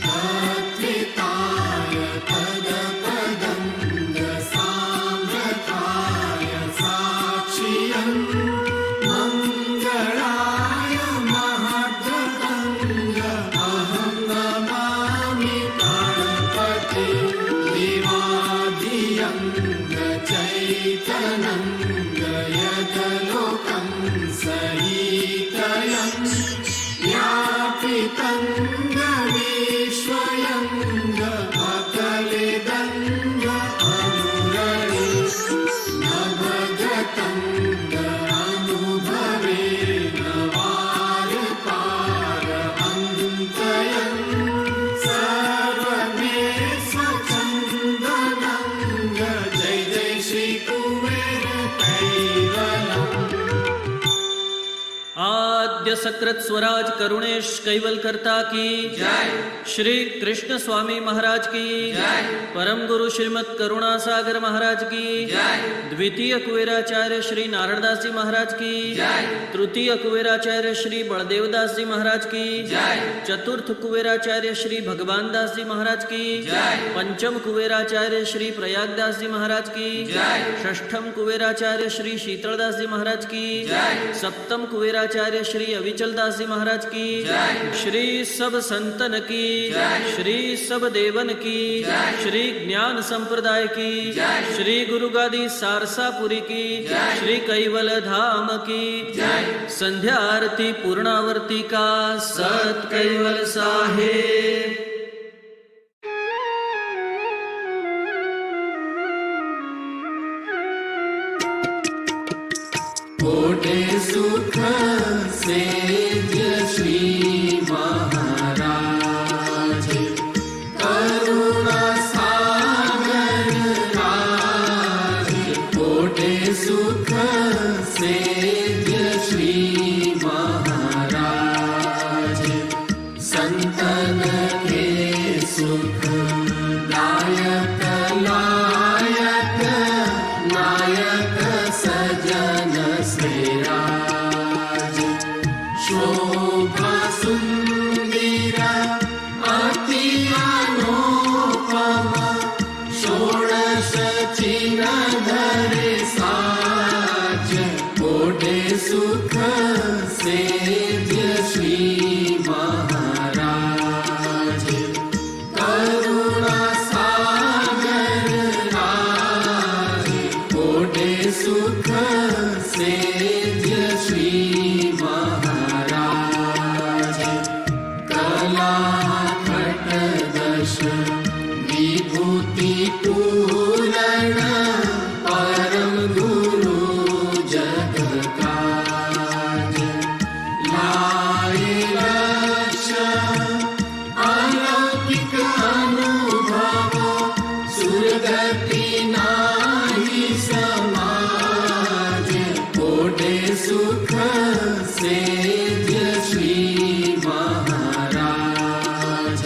तत्त्विताय तदपदंग साम्रताय साक्षियम् मंगलाय महद्गतंग अहं नमामि गणपति देवादियंग चैतनंग यदलोकं सहितयं व्यापितंग विश्वयंग अकलिदंग अनुरणे नवगतंग अनुभवेन वार पार अन्तयं सर्वमे स्वच्छन्दनं जय जय श्री कुबेर कैवलम् आद्य सकृत स्वराज करुणेश कैवल करता की जय। श्री कृष्ण स्वामी महाराज की जय। परम गुरु श्रीमद करुणा सागर महाराज की जय। द्वितीय कुबेराचार्य श्री नारायणदास जी महाराज की जय। तृतीय कुबेराचार्य श्री बलदेवदास जी महाराज की जय। चतुर्थ कुबेराचार्य श्री भगवान दास जी महाराज की जय। पंचम कुबेराचार्य श्री प्रयागदास जी महाराज की जय। षष्ठम कुबेराचार्य श्री शीतलदास जी महाराज की जय। सप्तम कुबेराचार्य श्री अविचल दास जी महाराज की जय। श्री सब संतन की जय। श्री सब देवन की जय। श्री ज्ञान संप्रदाय की जय। श्री गुरु गादी सारसापुरी की जय। श्री कैवल धाम की जय। संध्या आरती पूर्णावर्ती का सत कैवल साहेब। कोटे सुख सेज श्री महाराज करुणा सागर राज कोटे सुख सेज श्री महाराज संतन के सुख दायक लायक नायक सजन श्रीराज शोभा सुंदर अति अनुपम षोडश चिन्ह धरे साज कोटे सुख सेज श्री महाराज करुणा सागर राज कोटे सुख सेज श्री महाराज कला खट दश पूरण परम गुरु जग काज लाए लक्ष्य अलौकिक अनुभव सुरगति नाही समाज ओढ़े सुख सेज श्री महाराज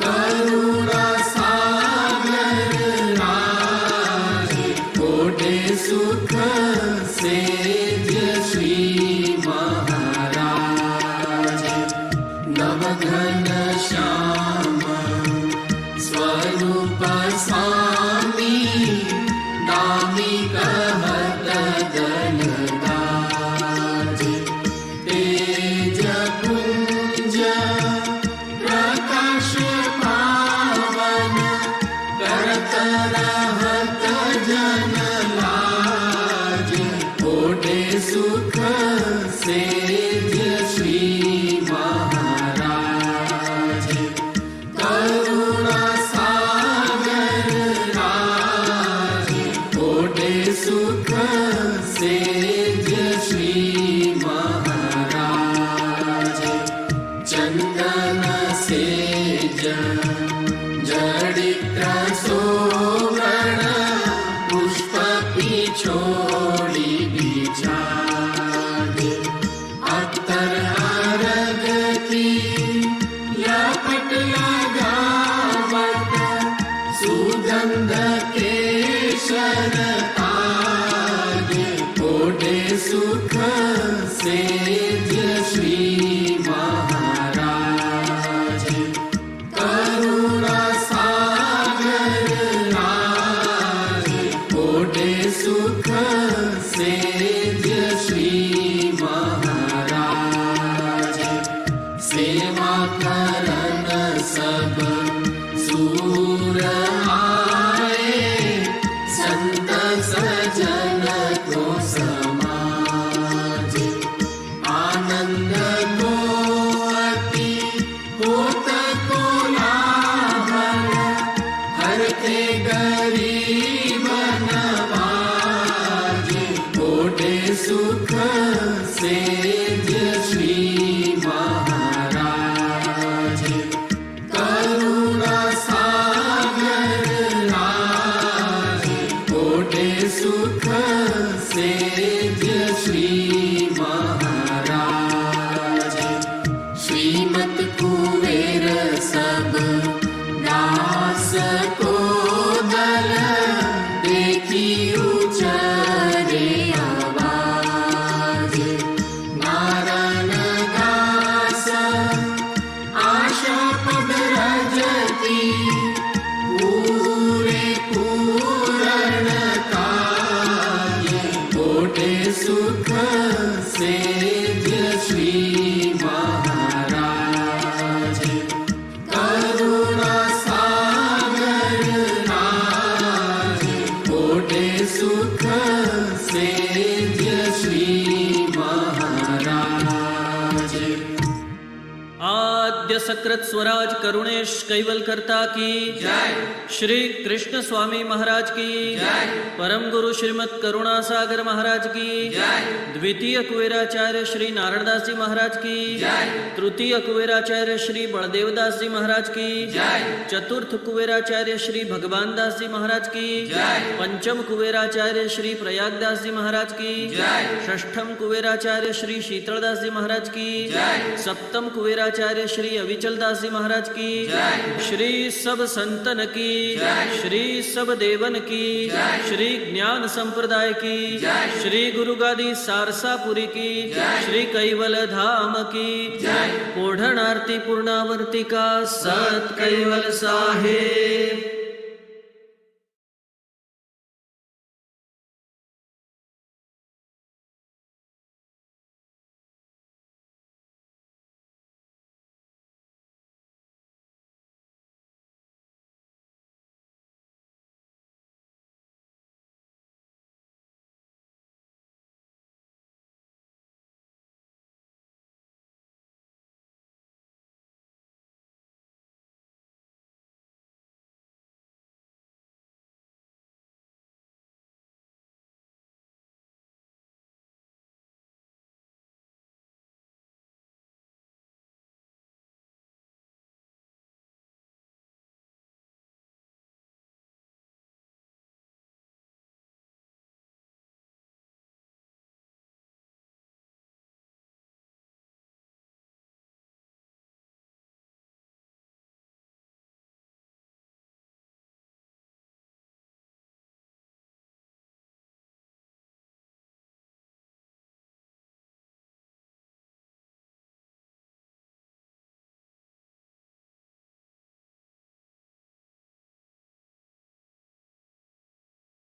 करुणा सागर राज ओढ़े सुख सेज श्री महाराज नवघन श्याम स्वरूप स्वामी दामी कहत दलदाज तेज पुंज प्रकाश पावन करत रहत जन लाज ओढ़े सुख सेज श्री महाराज करुणा सागर राज ओढ़े सुख सेज श्री महाराज चंदन सेज जड़ित्र सोवर्ण पुष्प पिछोड़ी बिछाद अत्तर अरग की लपट लगावत सुगंध केशर ताज ओढ़े सुख सेज श्री महाराज करुणा सागर राज ओढ़े सुख सेज श्री महाराज सेवा करन सब सूर आए संत सजन को समाज आनंद को अति होत को लाभन हर के गरीब नवाज ओढ़े सुख सेज श्री महाराज करुणा सागर राज ओढ़े सुख सेज श्री महाराज श्रीमत कुबेर सब दास को दल देखी उचरे आवाज नारायण दास आशा पद रजती पूरे पूरण काज ओढ़े सुख सेज श्री महाराज करुणा सागर राज ओढ़े सुख सेज श्री महाराज आद्य सकृत स्वराज करुणेश कैवल करता की जय श्री कृष्ण स्वामी महाराज की जय परम गुरु श्रीमद करुणा सागर महाराज की जय द्वितीय कुबेराचार्य श्री नारायणदास जी महाराज की जय तृतीय कुबेराचार्य श्री बलदेवदास जी महाराज की जय चतुर्थ कुबेराचार्य श्री भगवान दास जी महाराज की जय पंचम कुबेराचार्य श्री प्रयागदास जी महाराज की जय षष्ठम कुबेराचार्य श्री शीतलदास जी महाराज की जय सप्तम कुबेराचार्य श्री अविचल दास जी महाराज की जय श्री सब संतन की जय श्री सब देवन की जय श्री ज्ञान संप्रदाय की जय श्री गुरुगादी सारसापुरी की जय श्री कैवल धाम की जय ओढ़ण आरती पूर्णावर्ती का सत कैवल साहेब